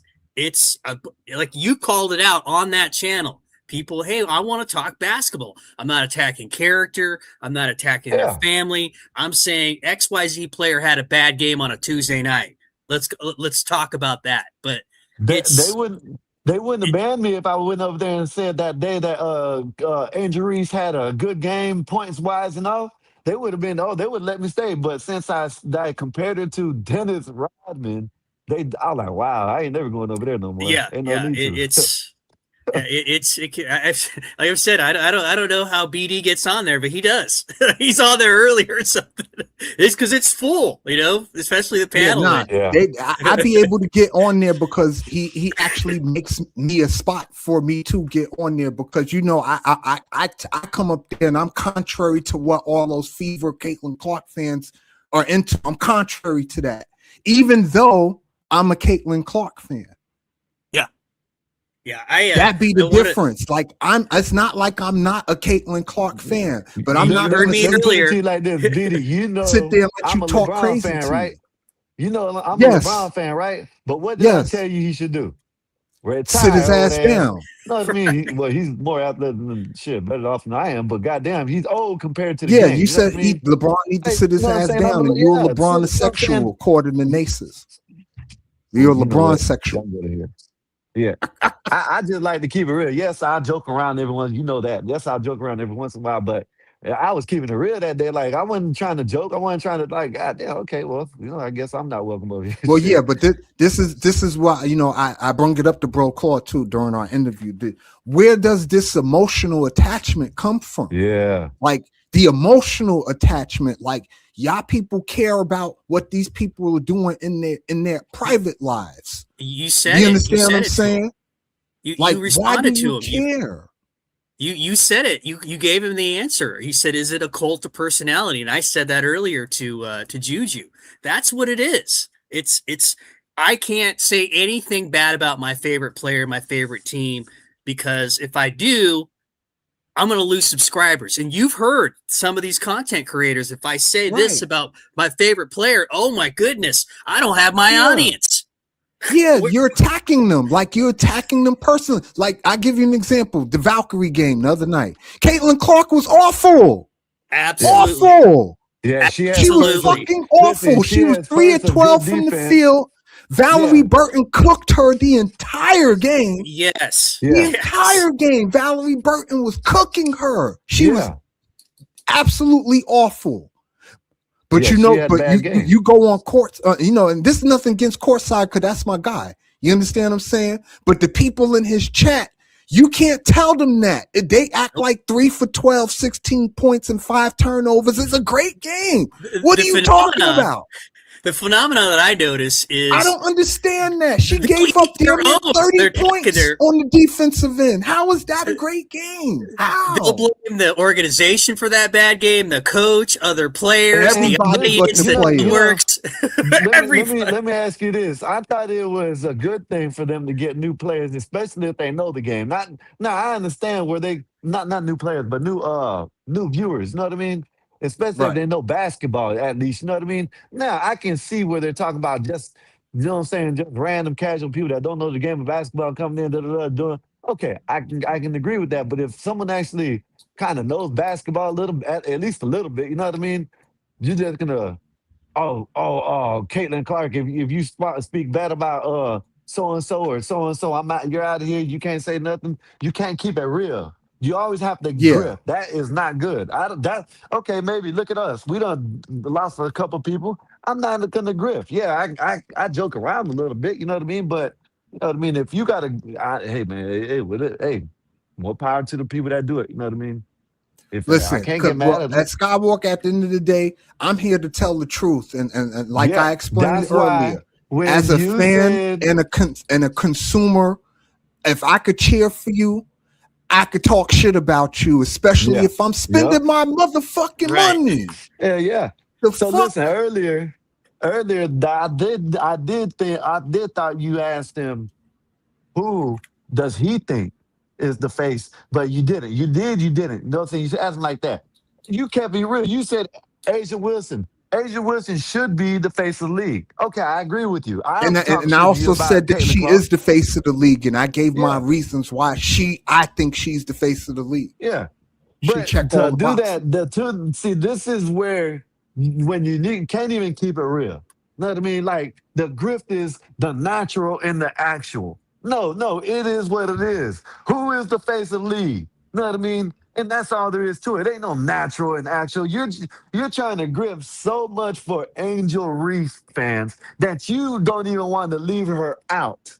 like you called it out on that channel. People, hey, I want to talk basketball. I'm not attacking character. I'm not attacking their family. I'm saying XYZ player had a bad game on a Tuesday night. Let's talk about that. But they wouldn't have banned me if I went over there and said that day that Angel Reese had a good game points wise and all. They would have been, they would let me stay. But since I compared it to Dennis Rodman, I was like, wow, I ain't never going over there no more. Yeah, Ain't no need to. Like I've said, I don't know how BD gets on there, but he does. He's on there earlier or something. It's because it's full, you know, especially the panel. I'd be able to get on there because he actually makes me a spot for me to get on there, because you know I come up there and I'm contrary to what all those Fever Caitlin Clark fans are into. I'm contrary to that, even though I'm a Caitlin Clark fan. Yeah, that be the difference. Like it's not like I'm not a Caitlin Clark fan, but I'm not heard me earlier. Like this, BD, you know, sit there and let I'm you a talk LeBron crazy fan, to right? me. You know, I'm a LeBron fan, right? But what did I tell you he should do? Sit his ass down. No, I mean, well, he's more athletic than shit, better off than I am. But goddamn, he's old compared to the game. You said LeBron need to sit his ass down, and you're LeBron sexual, according to Naces. You're a LeBron sexual. Yeah, I just like to keep it real. Yes, I joke around every once. You know that. Yes, I joke around every once in a while, but I was keeping it real that day. Like I wasn't trying to joke. I wasn't trying to like, God damn, okay, well, you know, I guess I'm not welcome over here. Well, yeah, but this is why, you know, I brung it up to Bro Claude too during our interview. Where does this emotional attachment come from? Yeah, like the emotional attachment, like y'all people care about what these people are doing in their private lives. You said you understand what I'm saying? You Like, you why do responded you to him. care? You said it. You gave him the answer. He said, "Is it a cult of personality?" And I said that earlier to Juju. That's what it is. It's. I can't say anything bad about my favorite player, my favorite team, because if I do, I'm going to lose subscribers. And you've heard some of these content creators. If I say this Right. about my favorite player, oh my goodness, I don't have my Yeah. audience. Yeah, you're attacking them. Like, you're attacking them personally. Like, I give you an example. The Valkyrie game the other night. Caitlin Clark was awful. Absolutely. Awful. Yeah, she has She was Absolutely. fucking awful. Listen, She was has 3 of first a 12 good from the defense. field. Valerie Yeah. Burton cooked her the entire game. Yes. The Yeah. entire game. Valerie Burton was cooking her. She was Yeah. absolutely awful. But Yeah, you she know, had but bad you games. you go on court, you know, and this is nothing against courtside because that's my guy. You understand what I'm saying? But the people in his chat, you can't tell them that. They act like 3 for 12, 16 points and 5 turnovers. It's a great game. What The are you talking about? The phenomenon that I notice is I don't understand that. She they gave each up their damn near own. 30 They're talking points their- on the defensive end. How is that a great game? They'll How? blame the organization for that bad game, the coach, other players, the Everybody but audience the that players. works. Let me ask you this. I thought it was a good thing for them to get new players, especially if they know the game. Not now I understand where they not new players, but new viewers, you know what I mean? Especially if Right. they know basketball at least, you know what I mean? Now I can see where they're talking about just you know what I'm saying, just random casual people that don't know the game of basketball coming in, doing okay, I can agree with that. But if someone actually kind of knows basketball a little at least a little bit, you know what I mean? You're just gonna Caitlin Clark, if you speak bad about so and so or so and so, you're out of here. You can't say nothing. You can't keep it real. You always have to Yeah. grip. That is not good. Okay. Maybe look at us. We done lost a couple people. I'm not gonna grip. Yeah, I joke around a little bit. You know what I mean? But you know what I mean. If you gotta, hey man, hey, more power to the people that do it. You know what I mean? If I Listen, can't get mad at them. at Skywalk, at the end of the day, I'm here to tell the truth, and like Yeah, I explained that's why earlier, when as a you fan said- and a consumer, if I could cheer for you, I could talk shit about you, especially Yeah. if I'm spending Yep. my motherfucking Right. money. Yeah. The So fuck? listen, earlier, I did thought you asked him who does he think is the face, but you didn't. You didn't. You know what I'm saying? You asked him like that. You kept it real. You said Asia Wilson. Asia Wilson should be the face of the league. Okay, I agree with you. And I also said that she is the face of the league, and I gave my Yeah. reasons why I think she's the face of the league. Yeah. She But checked all to the do boxes. see, this is where when can't even keep it real. Know what I mean? Like the grift is the natural and the actual. No, it is what it is. Who is the face of the league? Know what I mean? And that's all there is to it. Ain't no natural and actual. You're trying to grip so much for Angel Reese fans that you don't even want to leave her out.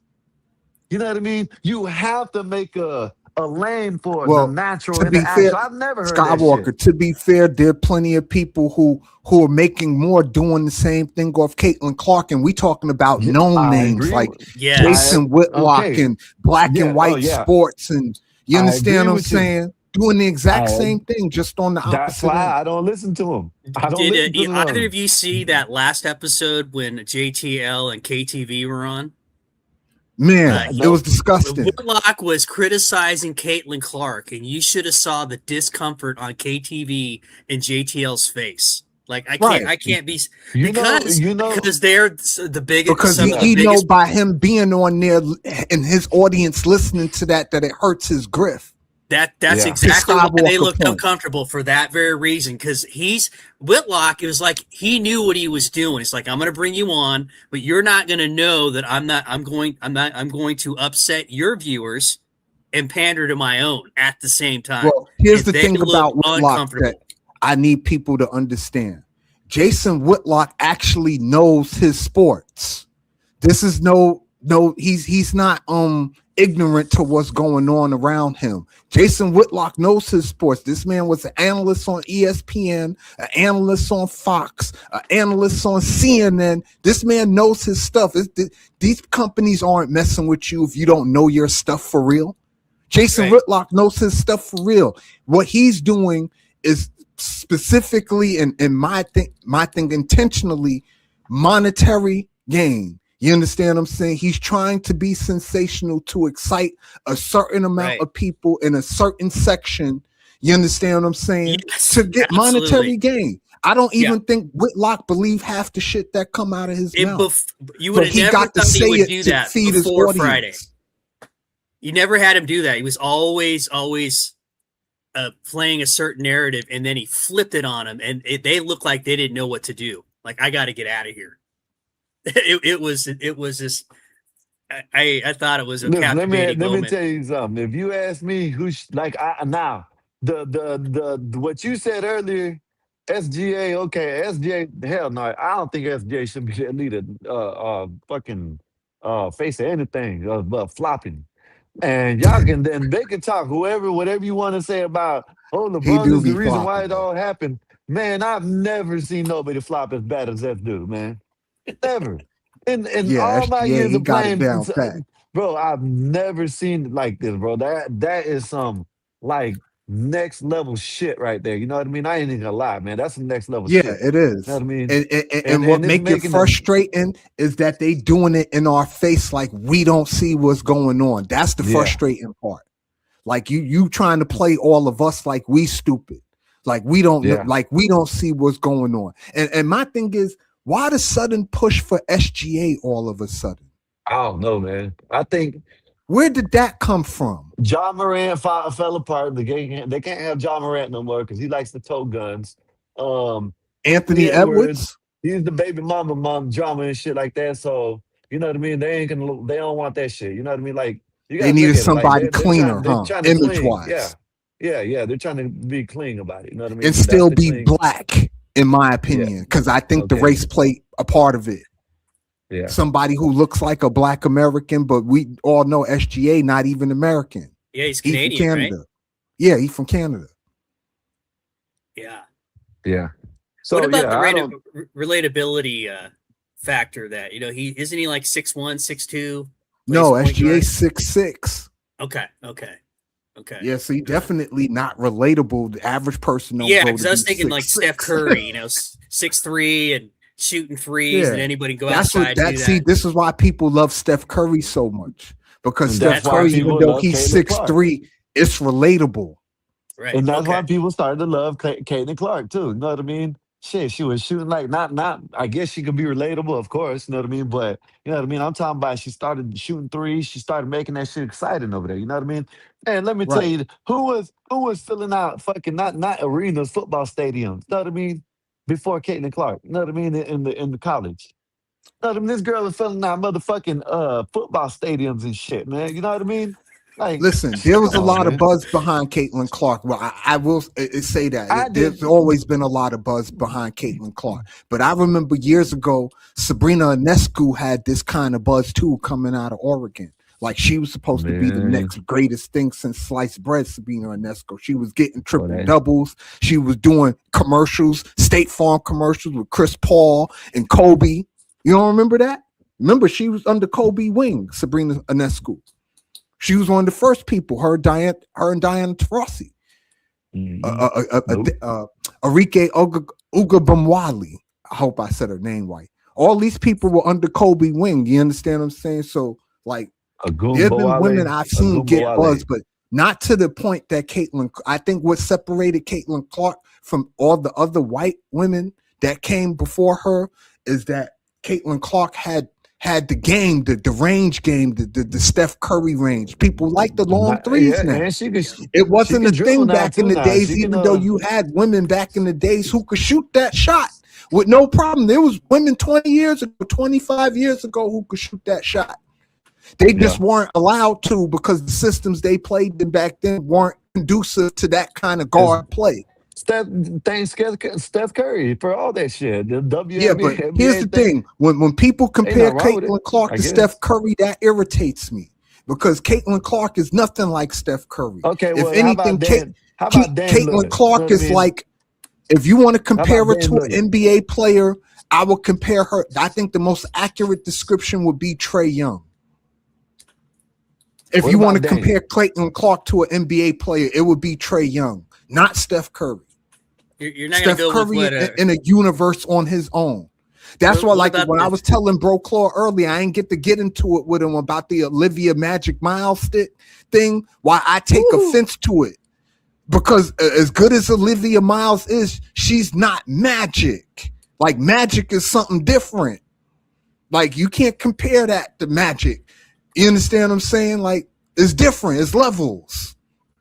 You know what I mean? You have to make a lane for the natural to and be the fair, actual. I've never heard that Skywalker. shit. To be fair, there are plenty of people who are making more doing the same thing off Caitlin Clark, and we talking about Yeah, known I names agree like with- Yes. Jason Whitlock okay. and Black Yeah, and White yeah. Sports, and you I understand agree what I'm with you. saying? Doing the exact I- same thing, just on the That's opposite why end. I don't listen to him. I don't Did listen to either them. of you see that last episode when JTL and KTV were on? Man, No. it was disgusting. Whitlock was criticizing Caitlin Clark, and you should have saw the discomfort on KTV and JTL's face. Like I can't be because they're the biggest. Because some of the he know biggest- by him being on there and his audience listening to that it hurts his griff. That's Yeah. exactly why they Skywalker looked point. uncomfortable for that very reason. Because Whitlock. It was like he knew what he was doing. It's like, I'm going to bring you on, but you're not going to know that I'm going to upset your viewers and pander to my own at the same time. Well, here's And the they thing look about Whitlock that uncomfortable. I need people to understand. Jason Whitlock actually knows his sports. This is no, he's not ignorant to what's going on around him. Jason Whitlock knows his sports. This man was an analyst on ESPN, an analyst on Fox, an analyst on CNN. This man knows his stuff. These companies aren't messing with you if you don't know your stuff for real. Jason Whitlock knows his stuff for real. What he's doing is specifically, and my thing intentionally, monetary gain. You understand what I'm saying? He's trying to be sensational to excite a certain amount of people in a certain section. You understand what I'm saying? Yes, to get absolutely. monetary gain. I don't even think Whitlock believe half the shit that come out of his mouth. You would have never thought he would do that before Friday. You never had him do that. He was always playing a certain narrative, and then he flipped it on him, and they looked like they didn't know what to do. Like, I got to get out of here. It was this. I thought it was a captivating moment. Let me tell you something. If you ask me, now the what you said earlier, SGA, okay, SGA, hell no, I don't think SGA should be the leader. Fucking face of anything, but flopping. And y'all can then they can talk whatever you want to say about LeBron is the reason why it all happened. Man, I've never seen nobody flop as bad as that dude, man. Never. In all my years of playing, bro, I've never seen it like this, bro. That is some like next level shit right there. You know what I mean? I ain't even gonna lie, man. That's some next level shit. Yeah, it is. You know what I mean? And what make it frustrating is that they doing it in our face like we don't see what's going on. That's the frustrating part. Like you trying to play all of us like we stupid. Like we don't like we don't see what's going on. And my thing is, why the sudden push for SGA all of a sudden? I don't know, man. I think where did that come from? John Morant fell apart. They can't have John Morant no more because he likes to tow guns. Anthony Edwards, he's the baby mom drama and shit like that. So you know what I mean. They don't want that shit. You know what I mean. Like they needed somebody cleaner, image wise. Yeah. They're trying to be clean about it. You know what I mean. And still be black, in my opinion, because I think the race played a part of it. Yeah. Somebody who looks like a black American, but we all know SGA not even American. Yeah, he's Canadian, from Canada. Right? Yeah, he's from Canada. Yeah. Yeah. So what about the relatability factor that, he isn't he like 6'1", 6'2"? No, SGA 6'6". Okay. Yeah, so he definitely not relatable. The average person don't because I was thinking like Steph Curry, 6'3" and shooting threes, and anybody go outside. See, this is why people love Steph Curry so much, because Steph Curry, even though he's 6'3", it's relatable. Right, and that's why people started to love Caitlin Clark too. You know what I mean? Shit, she was shooting like not. I guess she could be relatable, of course. You know what I mean? But you know what I mean? I'm talking about she started shooting threes. She started making that shit exciting over there. You know what I mean? And let me tell you, who was filling out fucking not arenas, football stadiums. You know what I mean? Before Caitlin Clark. You know what I mean? In the college. You know what I mean? This girl is filling out motherfucking football stadiums and shit, man. You know what I mean? Like, listen, there was a lot of buzz behind Caitlin Clark. Well, I will say that there's always been a lot of buzz behind Caitlin Clark. But I remember years ago, Sabrina Ionescu had this kind of buzz too, coming out of Oregon. Like she was supposed to be the next greatest thing since sliced bread. Sabrina Ionescu. She was getting triple doubles. She was doing commercials, State Farm commercials with Chris Paul and Kobe. You don't remember that? Remember, she was under Kobe wing. Sabrina Ionescu. She was one of the first people, her and Diana Taurasi. Arike Ugabamwali. I hope I said her name right. All these people were under Kobe wing. You understand what I'm saying? So, like, there have been women I've seen get buzz, but not to the point that Caitlin. I think what separated Caitlin Clark from all the other white women that came before her is that Caitlin Clark had the game, the range game, the Steph Curry range. People like the long threes now. It wasn't a thing back in the days, even though you had women back in the days who could shoot that shot with no problem. There was women 20 years ago, 25 years ago who could shoot that shot. They just weren't allowed to because the systems they played in back then weren't conducive to that kind of guard play. Thanks Steph Curry for all that shit. The WNBA, yeah, but here's the thing: when people compare Caitlin Clark to Steph Curry, that irritates me because Caitlin Clark is nothing like Steph Curry. Okay, If well, anything, How about Dan Caitlin Lillard? You know Clark what I is mean? like, if you want to How compare about her Dan to Lillard? an NBA player, I would compare her. I think the most accurate description would be Trae Young. If What you want to about Dame? compare Caitlin Clark to an NBA player, it would be Trae Young, not Steph Curry. You're not going Steph to go with Curry what? in a universe on his own. That's why, What like, about when the- I was telling Bro Claude earlier, I ain't get to get into it with him about the Olivia Magic Miles thing. Why I take offense to it, because as good as Olivia Miles is, she's not Magic. Like, Magic is something different. Like, you can't compare that to Magic. You understand what I'm saying? Like, it's different. It's levels.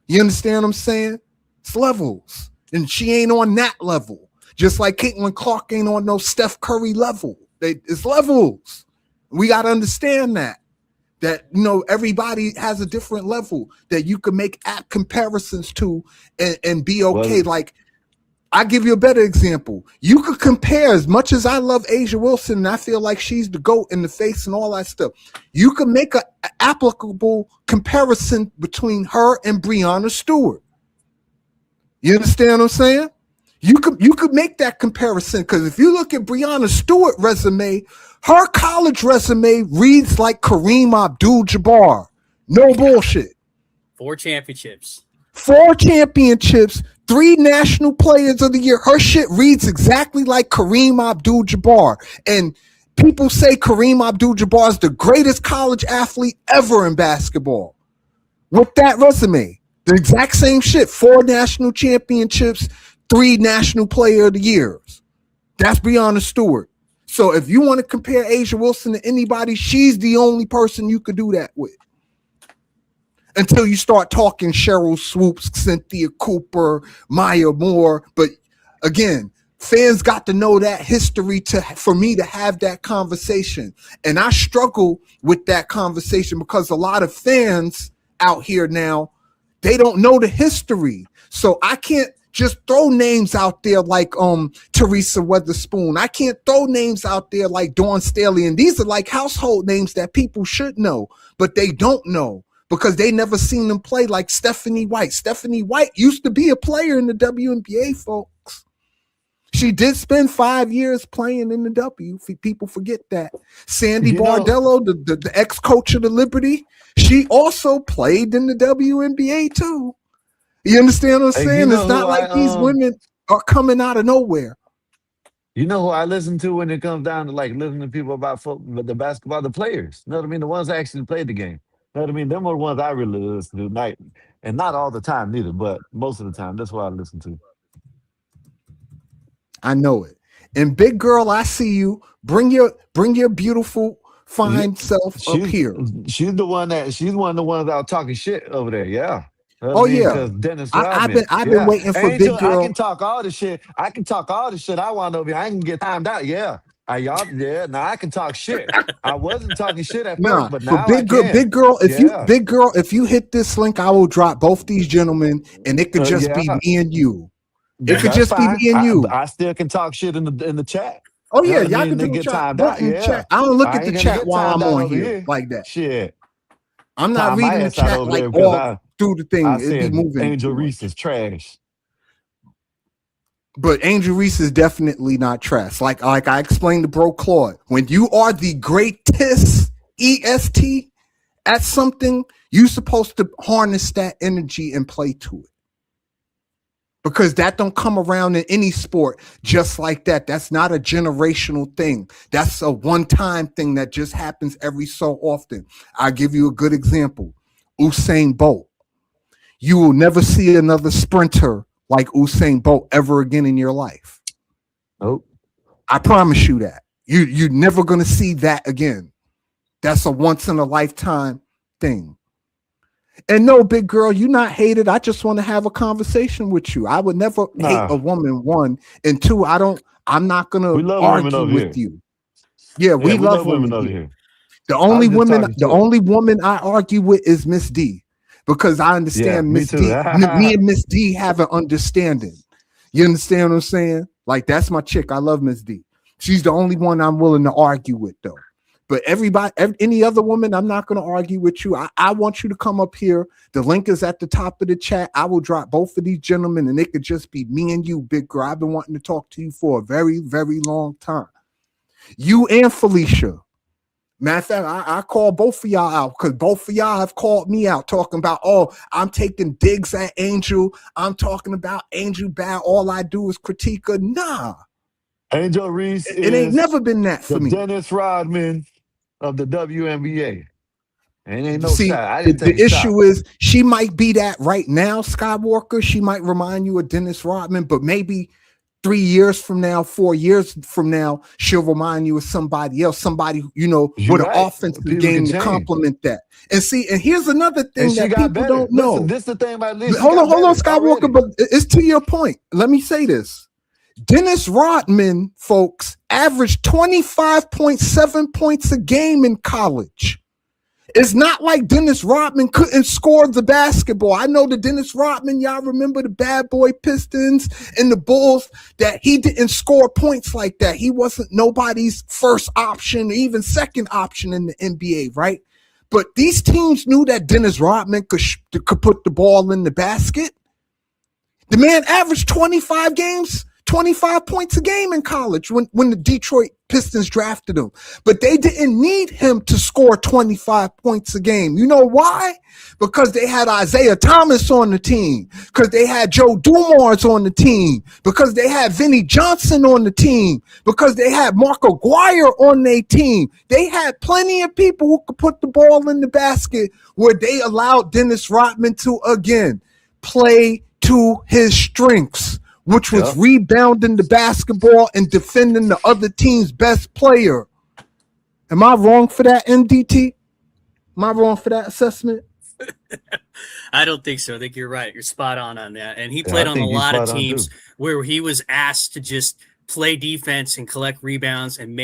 You understand what I'm saying? It's levels. And she ain't on that level. Just like Caitlin Clark ain't on no Steph Curry level. It's levels. We got to understand that. That, you know, everybody has a different level that you can make app comparisons to and be okay. Well, Like, I give you a better example. You could compare, as much as I love Asia Wilson and I feel like she's the GOAT in the face and all that stuff, you could make an applicable comparison between her and Breonna Stewart. You understand what I'm saying? You could make that comparison, because if you look at Breonna Stewart's resume, her college resume reads like Kareem Abdul-Jabbar. No bullshit. 4 championships. 4 championships, 3 national players of the year. Her shit reads exactly like Kareem Abdul-Jabbar. And people say Kareem Abdul-Jabbar is the greatest college athlete ever in basketball. With that resume, the exact same shit. 4 national championships, 3 national player of the years. That's Breonna Stewart. So if you want to compare Asia Wilson to anybody, she's the only person you could do that with. Until you start talking Cheryl Swoops, Cynthia Cooper, Maya Moore. But again, fans got to know that history for me to have that conversation. And I struggle with that conversation because a lot of fans out here now, they don't know the history. So I can't just throw names out there like Teresa Weatherspoon. I can't throw names out there like Dawn Staley. And these are like household names that people should know, but they don't know, because they never seen them play, like Stephanie White. Stephanie White used to be a player in the WNBA, folks. She did spend 5 years playing in the W. People forget that. Sandy Bardello, the ex-coach of the Liberty, she also played in the WNBA too. You understand what I'm saying? It's not like these women are coming out of nowhere. You know who I listen to when it comes down to like listening to people about football, the basketball, the players. You know what I mean? The ones that actually played the game. You know what I mean? Them are the ones I really listen to. And not all the time neither, but most of the time. That's what I listen to. I know it. And big girl, I see you. Bring your beautiful, fine self up here. She's one of the ones out talking shit over there. Yeah. You know Oh, what I mean? yeah. Because Dennis I've Rodman. been waiting for Angel, big girl. I can talk all the shit. I want over here. I can get timed out. Yeah. Now I can talk shit. I wasn't talking shit at first, but now big girl, big girl, if you hit this link, I will drop both these gentlemen, and it could just be me and you. It could just be me and you. I still can talk shit in the chat. Oh yeah, y'all can do get chat. timed out. Yeah. Chat. I don't look at the ain't chat gonna get while I'm timed out on over here like that. Shit. I'm not Time my reading the ass out chat over like there because all through the thing. I It'd be said moving. Angel too much. Reese is trash. But Angel Reese is definitely not trash. Like I explained to Bro Claude, when you are the greatest EST at something, you're supposed to harness that energy and play to it. Because that don't come around in any sport just like that. That's not a generational thing. That's a one-time thing that just happens every so often. I'll give you a good example. Usain Bolt. You will never see another sprinter like Usain Bolt ever again in your life. Nope. I promise you that. You're never going to see that again. That's a once-in-a-lifetime thing. And no, big girl, you're not hated. I just want to have a conversation with you. I would never hate a woman, 1. And 2, I'm not going to argue with you. Yeah, we love women over here. The only woman I argue with is Miss D, because I understand Miss D. Me and Miss D have an understanding. You understand what I'm saying? Like, that's my chick. I love Miss D. She's the only one I'm willing to argue with, though. But any other woman, I'm not going to argue with you. I want you to come up here. The link is at the top of the chat. I will drop both of these gentlemen, and it could just be me and you, big girl. I've been wanting to talk to you for a very, very long time. You and Felicia. Matter of fact, I call both of y'all out because both of y'all have called me out talking about, oh, I'm taking digs at Angel. I'm talking about Angel bad. All I do is critique her. Nah. Angel Reese It ain't never been that for the me. Dennis Rodman of the WNBA. And ain't no See, shot. I didn't the take a shot. issue is she might be that right now, Skywalker. She might remind you of Dennis Rodman, but maybe 3 years from now, 4 years from now, she'll remind you of somebody else, somebody, with an offensive People game can to change. complement that. And see, and here's another And thing she that got people better. don't know. Listen, this is the thing about Liz. Hold on, Skywalker, but it's to your point. Let me say this. Dennis Rodman, folks, averaged 25.7 points a game in college. It's not like Dennis Rodman couldn't score the basketball. I know the Dennis Rodman, y'all remember the bad boy Pistons and the Bulls, that he didn't score points like that. He wasn't nobody's first option, even second option in the NBA, right? But these teams knew that Dennis Rodman could put the ball in the basket. The man averaged 25 points a game in college when the Detroit Pistons drafted him. But they didn't need him to score 25 points a game. You know why? Because they had Isaiah Thomas on the team. Because they had Joe Dumars on the team. Because they had Vinnie Johnson on the team. Because they had Mark Aguirre on their team. They had plenty of people who could put the ball in the basket, where they allowed Dennis Rodman to, again, play to his strengths, which was rebounding the basketball and defending the other team's best player. Am I wrong for that, MDT? Am I wrong for that assessment? I don't think so. I think you're right. You're spot on that. And he played on a lot of teams where he was asked to just play defense and collect rebounds and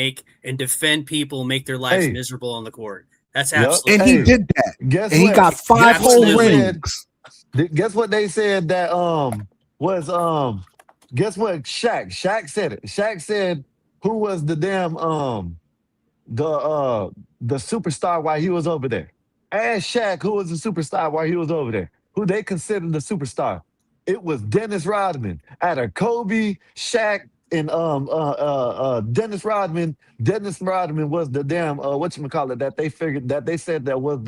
defend people, make their lives miserable on the court. That's absolutely. And he did that. Guess and what? He got 5 whole rings. Guess what they said that was guess what Shaq said it. Shaq said who was the damn the superstar while he was over there. Ask Shaq who was the superstar while he was over there. Who they considered the superstar. It was Dennis Rodman. Out of Kobe, Shaq, and Dennis Rodman. Dennis Rodman was the damn whatchamacallit that they figured that they said that was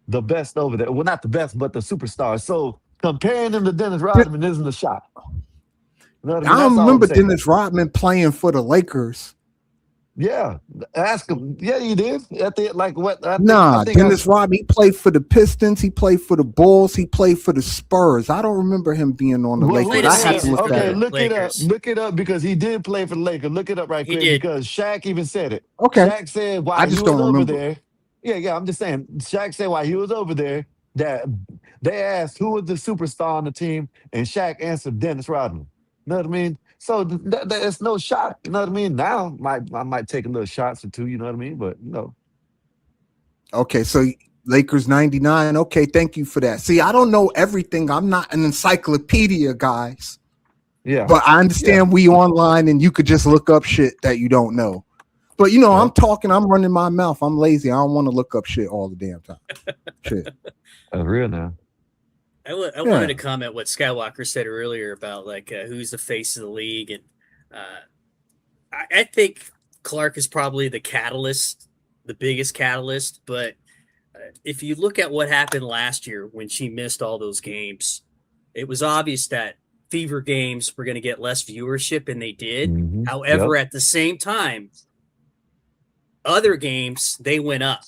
the best over there. Well, not the best, but the superstar. So comparing him to Dennis Rodman isn't a shot. You know what I mean? I don't remember Dennis Rodman playing for the Lakers. Yeah, ask him. Yeah, he did. Dennis Rodman, he played for the Pistons. He played for the Bulls. He played for the Spurs. I don't remember him being on the Lakers. I have to look that up. Look it up because he did play for the Lakers. Look it up right quick because Shaq even said it. Okay. Shaq said while he was over there. Yeah, I'm just saying. Shaq said while he was over there that they asked who was the superstar on the team, and Shaq answered Dennis Rodman. You know what I mean? So there's no shot. You know what I mean? Now I might take a little shots or two. You know what I mean? But no. Okay, so Lakers 99. Okay, thank you for that. See, I don't know everything. I'm not an encyclopedia, guys. Yeah. But I understand we online and you could just look up shit that you don't know. But I'm talking, I'm running my mouth. I'm lazy. I don't want to look up shit all the damn time. Shit. That's real now. I wanted to comment what Skywalker said earlier about who's the face of the league, and I think Clark is probably the catalyst, the biggest catalyst. But if you look at what happened last year when she missed all those games, it was obvious that Fever games were going to get less viewership, and they did. Mm-hmm. However, at the same time, other games they went up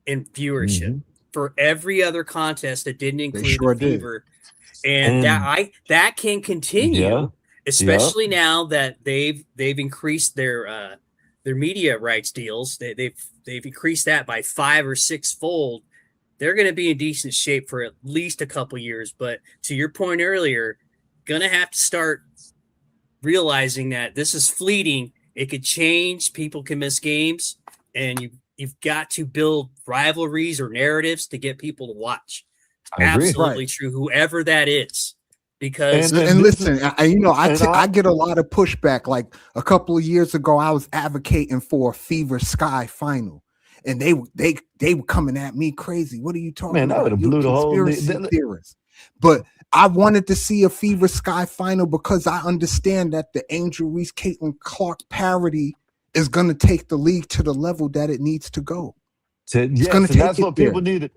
in viewership. Mm-hmm. For every other contest that didn't include the Fever, and that can continue, especially now that they've increased their media rights deals. They've increased that by 5 or 6 fold. They're going to be in decent shape for at least a couple years. But to your point earlier, gonna have to start realizing that this is fleeting. It could change. People can miss games, and you've got to build rivalries or narratives to get people to watch. Absolutely true, whoever that is, because And this is, listen, you know, and I get a lot of pushback. Like a couple of years ago, I was advocating for a Fever Sky final, and they were coming at me crazy. What are you talking man, that would about? have You're a blew the whole conspiracy theorist. But I wanted to see a Fever Sky final because I understand that the Angel Reese Caitlin Clark parody is going to take the league to the level that it needs to go. It's going yes, to and take that's it what there. people need.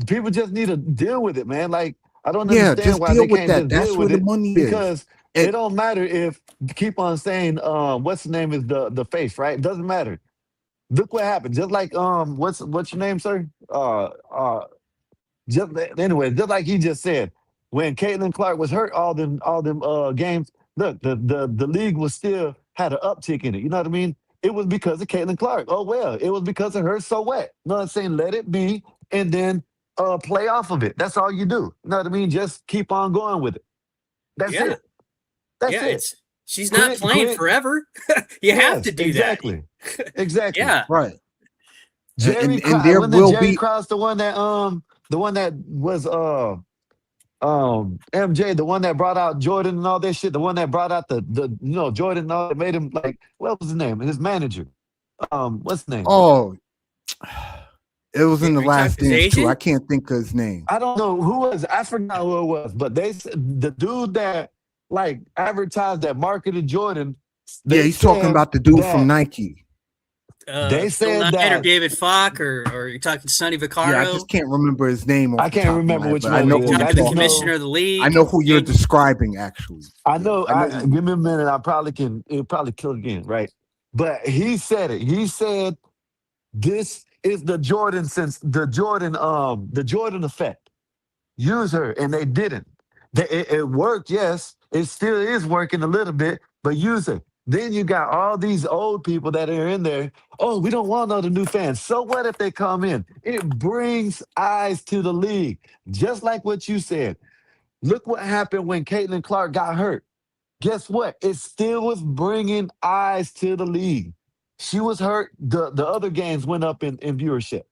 People just need to deal with it, man. Like I don't Yeah, understand just why deal they with can't that. just That's deal where with the it money is. because it And don't matter if keep on saying what's the name is the face, right? It doesn't matter. Look what happened. Just like what's your name, sir? Just anyway, just like he just said, when Caitlin Clark was hurt, all them games. Look, the league was still had an uptick in it. You know what I mean? It was because of Caitlin Clark. Oh well, it was because of her. So what? You know what I'm saying? Let it be, and then play off of it. That's all you do. You know what I mean? Just keep on going with it. That's yeah, it. That's yeah, it. it's she's not Quit, playing quit. forever. You have to Yes, do that. exactly, exactly. Yeah. right. Jerry And Krause, there wasn't it will Jerry be Krause the one that was MJ, the one that brought out Jordan and all that shit, the one that brought out the Jordan and all that made him like what was his name? His manager. What's his name? oh, it was in the Are you talking last his dance too. I agent? can't think of his name. I don't know who was I forgot who it was, but they said the dude that like advertised that marketed Jordan, Yeah, they he's talking said about the dude from that Nike. they Phil said Knight or that David Falk or you're talking Sonny Yeah, I Vaccaro? just can't remember his name off I the can't top of my remember head, which but I one know it You're who is. you're I talking the just talking know commissioner about. of the I league. know who you're Jake, describing actually. I Yeah, know. I know who. Give me a minute. I probably can. It'll probably kill again, right? But he said it. He said this is the Jordan effect. Use her, and they didn't. It worked, yes. It still is working a little bit, but use her. Then you got all these old people that are in there. Oh, we don't want other new fans. So what if they come in? It brings eyes to the league, just like what you said. Look what happened when Caitlin Clark got hurt. Guess what? It still was bringing eyes to the league. She was hurt. The other games went up in viewership.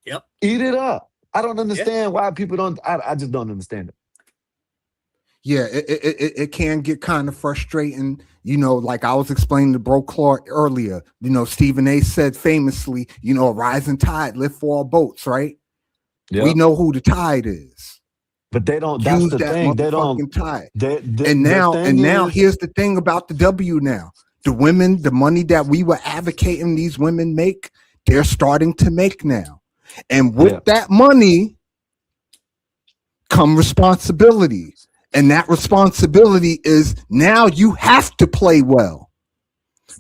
yep. Eat it up. I don't Yeah. understand why people don't. I just don't understand it. Yeah, it can get kind of frustrating. You know, like I was explaining to Bro Clark earlier. You know, Stephen A. said famously, you know, a rising tide lift for all boats, right? We Yep. know who the tide is. But they don't. That's Use the that thing. They don't. motherfucking tide. The And the now, thing is, here's the thing about the W now. The women, the money that we were advocating these women make, they're starting to make now. And yeah, with that money come responsibility. And that responsibility is now you have to play well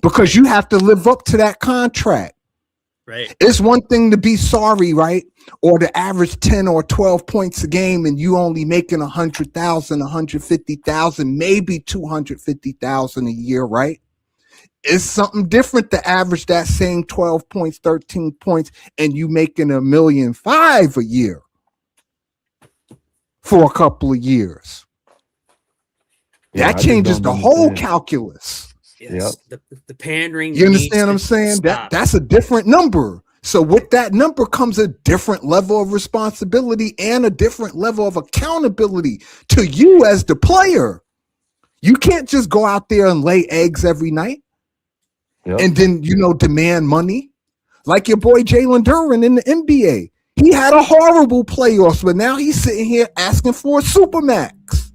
because you have to live up to that contract. Right. It's one thing to be sorry, right? Or to average 10 or 12 points a game and you only making 100,000, 150,000, maybe 250,000 a year, right? It's something different to average that same 12 points, 13 points, and you making $1.5 million a year for a couple of years. yeah. That I just changes don't the whole understand. calculus. Yep. Yes. The pandering You needs understand what to I'm saying? stop. That's a different number. So with that number comes a different level of responsibility and a different level of accountability to you as the player. You can't just go out there and lay eggs every night Yep. and then, you know, demand money. Like your boy Jalen Duren in the NBA. He had a horrible playoffs, but now he's sitting here asking for a supermax.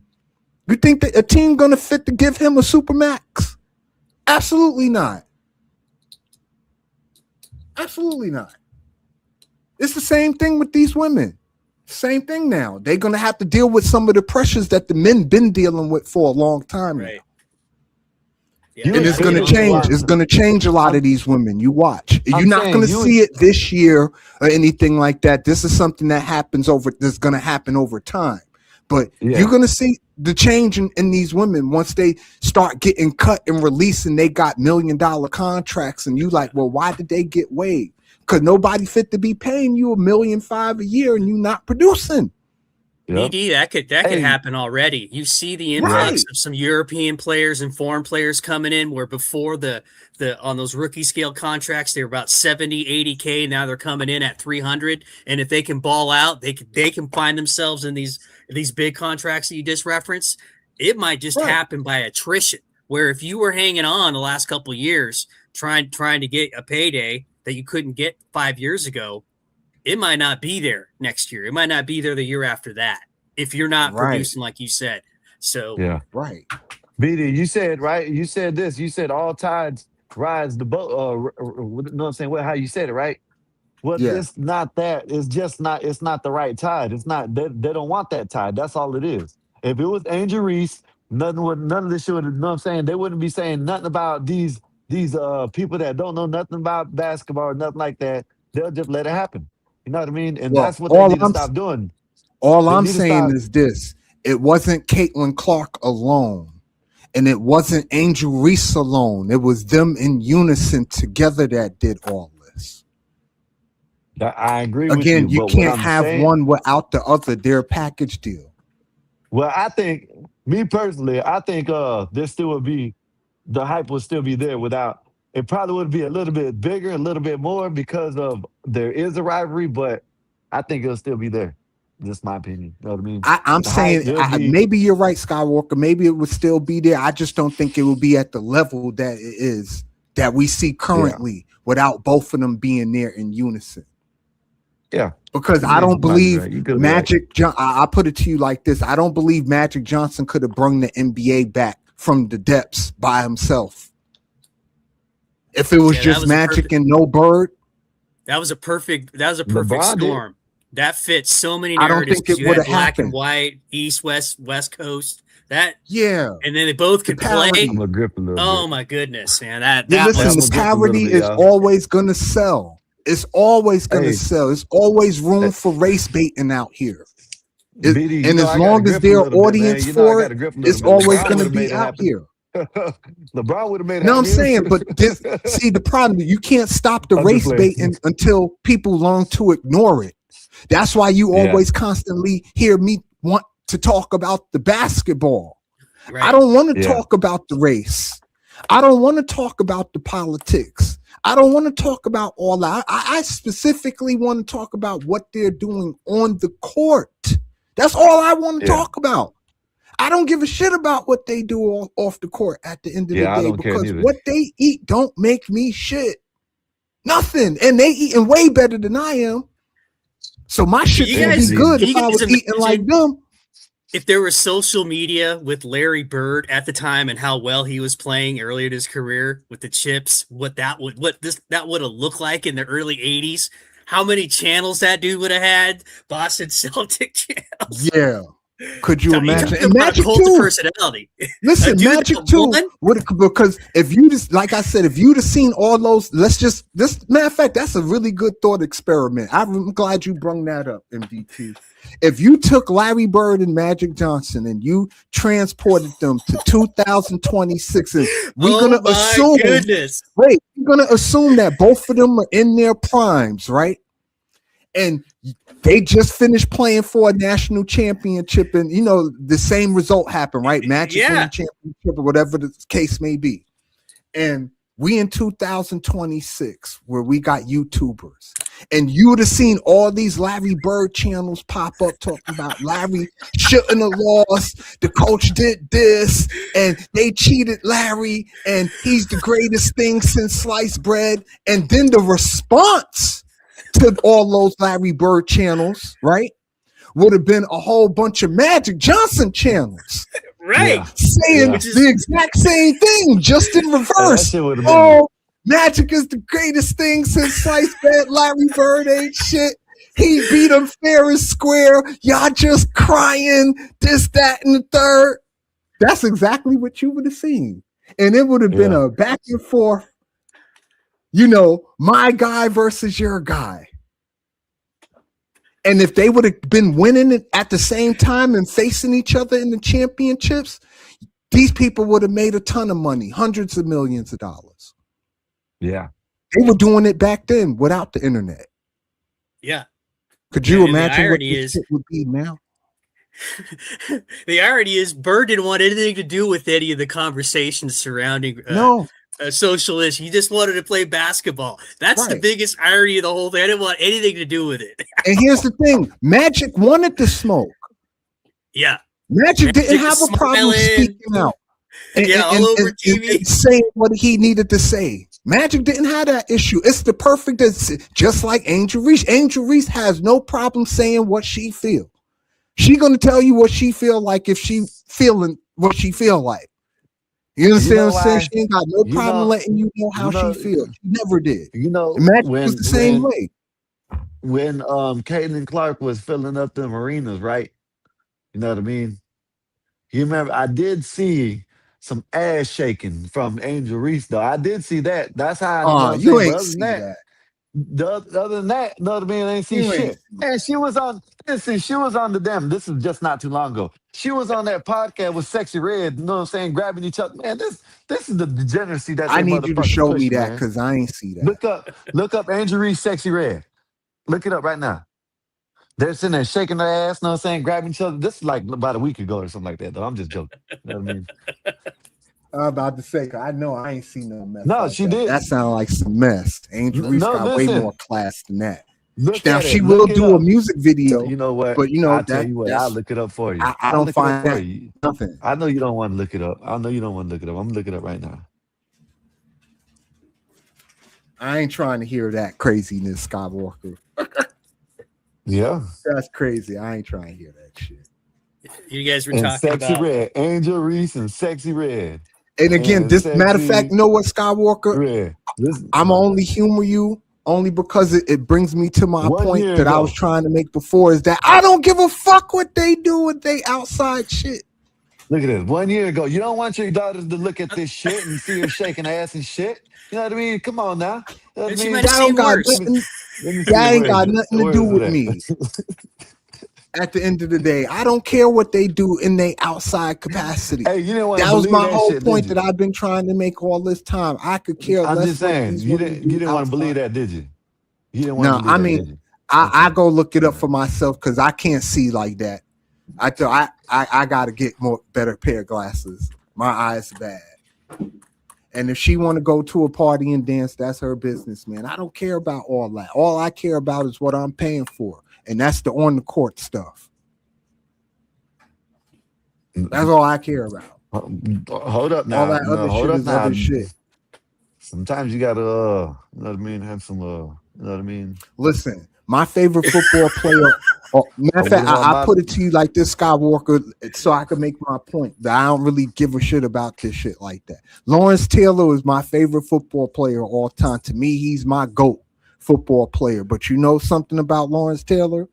You think that a team gonna fit to give him a supermax? Absolutely not. Absolutely not. It's the same thing with these women. Same thing now. They're gonna have to deal with some of the pressures that the men been dealing with for a long time now. Right. Yeah, You And they would it's are gonna think dealing a with change. lot. It's gonna change a lot of I'm these women. You watch. You're I'm not saying gonna you would. see it this year or anything like that. This is something that happens over. That's gonna happen over time. But you're Yeah. gonna see the change in these women once they start getting cut and released, and they got $1 million contracts. And you like, well, why did they get waived? Because nobody fit to be paying you $1.5 million a year, and you not producing. Yep. BD, that could Hey. happen already. You see the Yeah. influx Right. of some European players and foreign players coming in where before the on those rookie scale contracts they were about 70, 80K. Now they're coming in at 300. And if they can ball out, they can find themselves in these these big contracts that you just referenced, it might just Right. happen by attrition. Where if you were hanging on the last couple of years, trying to get a payday that you couldn't get 5 years ago, it might not be there next year. It might not be there the year after that if you're not Right. producing like you said. So Yeah. Right. BD, you said, right? You said this. You said all tides rise the boat. You know what I'm saying? Well, how you said it, right? Well, Yeah. it's not that. It's just not. It's not the right tide. It's not. They don't want that tide. That's all it is. If it was Angel Reese, none of this shit would. You know what I'm saying? They wouldn't be saying nothing about these people that don't know nothing about basketball or nothing like that. They'll just let it happen. You know what I mean? And Well, that's what they need to stop doing. all They I'm need to saying stop. is this: it wasn't Caitlin Clark alone, and it wasn't Angel Reese alone. It was them in unison together that did all this. I agree with Again, you, you but what can't I'm have saying, one without the other. They're a package deal. well, I think me personally, I think there still would be the hype would still be there without it probably would be a little bit bigger, a little bit more because of there is a rivalry, but I think it'll still be there. Just my opinion. You know what I mean? I'm The hype, saying there'll be maybe you're right, Skywalker. Maybe it would still be there. I just don't think it will be at the level that it is that we see currently without both of them being there in unison. yeah. Because Yeah, I you don't might be believe right. You could be right. Magic. I put it to you like this: I don't believe Magic Johnson could have brought the NBA back from the depths by himself. If it was Yeah, that just was a Magic perfect- and no Bird, that was a perfect LeBron did. storm. That fits so many I don't narratives think because it you would had have black and happened. white, East, West Coast. That Yeah, and then they both the could play. parity. I'm gonna grip a little Oh bit. my goodness, man! That Yeah, listen, I'm was the gonna grip a little parity bit, is y'all. always gonna sell. It's always gonna Hey, sell. It's always room hey, for race baiting out here. BD, you And know as I gotta long as grip a their little bit, man. audience You know I for it, gotta grip a little it's bit. always LeBron gonna would have be made it out happen. here. LeBron would have made it No, I'm happen. saying, but see, the problem, you can't stop the I'm just race playing. baiting until people learn to ignore it. That's why you Yeah. always constantly hear me want to talk about the basketball. I right. don't want to Yeah. talk about the race. I don't want to talk about the politics. I don't want to talk about all that. I specifically want to talk about what they're doing on the court. That's all I want to Yeah. talk about. I don't give a shit about what they do off the court at the end of the Yeah, I day don't care because neither. what they eat don't make me shit. Nothing. And they eating way better than I am. So my shit's You gonna guys, be good can if you I guys was eating like imagine them. if there was social media with Larry Bird at the time and how well he was playing earlier in his career with the chips, that would have looked like in the early 80s? How many channels that dude would have had? Boston Celtic channels. Yeah. Could you You imagine? talk And about a Magic cult of too. personality. A Listen, dude Magic that too. won? Because if you just, like I said, if you'd have seen all those, this matter of fact, that's a really good thought experiment. I'm glad you brung that up, MDT. If you took Larry Bird and Magic Johnson and you transported them to 2026, and we're Oh gonna my assume, goodness. we're gonna assume that both of them are in their primes, right? And they just finished playing for a national championship, and you know the same result happened, right? Magic won Yeah. the championship, or whatever the case may be. And we in 2026, where we got YouTubers, and you would have seen all these Larry Bird channels pop up talking about Larry shouldn't have lost. The coach did this, and they cheated Larry, and he's the greatest thing since sliced bread. And then the response to all those Larry Bird channels, right, would have been a whole bunch of Magic Johnson channels Right. Yeah. saying Yeah. the exact same thing, just in And that reverse. shit would have been. Oh, Magic is the greatest thing since sliced bread. Larry Bird ain't shit. He beat him fair and square. Y'all just crying, this, that, and the third. That's exactly what you would have seen. And it would have been Yeah. a back and forth, you know, my guy versus your guy. And if they would have been winning it at the same time and facing each other in the championships, these people would have made a ton of money, hundreds of millions of dollars. Yeah. They were doing it back then without the internet. Yeah. Could you And the imagine what irony this is- shit would be now? The irony is Bird didn't want anything to do with any of the conversations surrounding No, social issues. He just wanted to play basketball. That's the Right. biggest irony of the whole thing. I didn't want anything to do with it. and here's the thing: Magic wanted the smoke. Yeah. Magic didn't have a problem smiling. speaking out. All over TV. And saying what he needed to say. Magic didn't have that issue. It's the perfect, just like Angel Reese. Angel Reese has no problem saying what she feel. She gonna tell you what she feel like if she feeling what she feel like. You understand what I'm saying? She ain't got no problem letting you know how she feels. She never did. You know, and Magic was the same way. When Caitlin Clark was filling up the arenas, right? You know what I mean? You remember, I did see some ass shaking from Angel Reese, though. I did see that. That's how I know what I'm You saying. ain't see that. Other than that, you know what I mean? I ain't see shit. And she was on, listen, she was on the damn, this is just not too long ago. She was on that podcast with Sexy Red, you know what I'm saying, grabbing each other. Man, this is the degeneracy that I they need you to motherfuckers show push, me that man. because I ain't see that. Look up Angel Reese, Sexy Red. Look it up right now. They're sitting there shaking their ass, you know what I'm saying, grabbing each other. This is like about a week ago or something like that, though. I'm just joking. You know what I mean? I'm about to say, I know I ain't seen no mess. No, like she that. did. That sounded like some mess. Angel Reese got way more class than that. Now she will do a music video. You know what? But you know I'll tell you what. I'll look it up for you. I don't find that nothing. I know you don't want to look it up. I know you don't want to look it up. I'm gonna look it up right now. I ain't trying to hear that craziness, Skywalker. Yeah, that's crazy. I ain't trying to hear that shit. You guys were and talking Sexy about Red, Angel Reese, and Sexy Red. And again, this matter of fact, you know what, Skywalker? Red. I'm only humor you only because it brings me to my point that I was trying to make before, is that I don't give a fuck what they do with they outside shit. Look at this. 1 year ago, you don't want your daughters to look at this shit and see her shaking ass and shit. You know what I mean? Come on now. You know what I mean? That ain't got nothing to do with me. At the end of the day, I don't care what they do in their outside capacity. Hey, you didn't want that to was my that whole shit, point that I've been trying to make all this time. I could care less. I'm just saying, you didn't want to believe that, did you? You didn't want to believe that, did you? I go look it up for myself because I can't see like that. I gotta get better pair of glasses. My eyes are bad. And if she want to go to a party and dance, that's her business, man. I don't care about all that. All I care about is what I'm paying for, and that's the on the court stuff. That's all I care about. Hold up now. All that other shit is other shit. Sometimes you gotta, you know what I mean, have some, you know what I mean. Listen, my favorite football player. Matter of fact, I put it to you like this, Skywalker, so I can make my point that I don't really give a shit about this shit like that. Lawrence Taylor is my favorite football player of all time. To me, he's my GOAT football player. But you know something about Lawrence Taylor?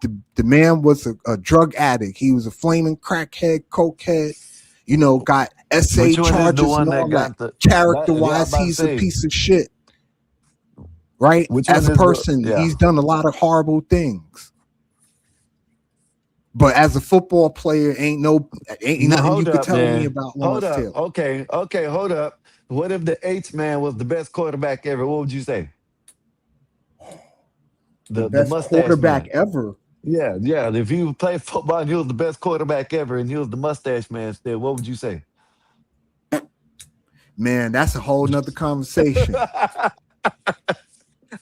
The man was a drug addict. He was a flaming crackhead, cokehead. You know, got SA charges and all that. Character-wise, he's a piece of shit. Right? As a person, he's done a lot of horrible things. But as a football player, ain't nothing you could tell me about Lawrence Taylor. Okay, hold up. What if the H-man was the best quarterback ever? What would you say? The best quarterback ever. Yeah. If he played football and he was the best quarterback ever and he was the mustache man still, what would you say? Man, that's a whole nother conversation.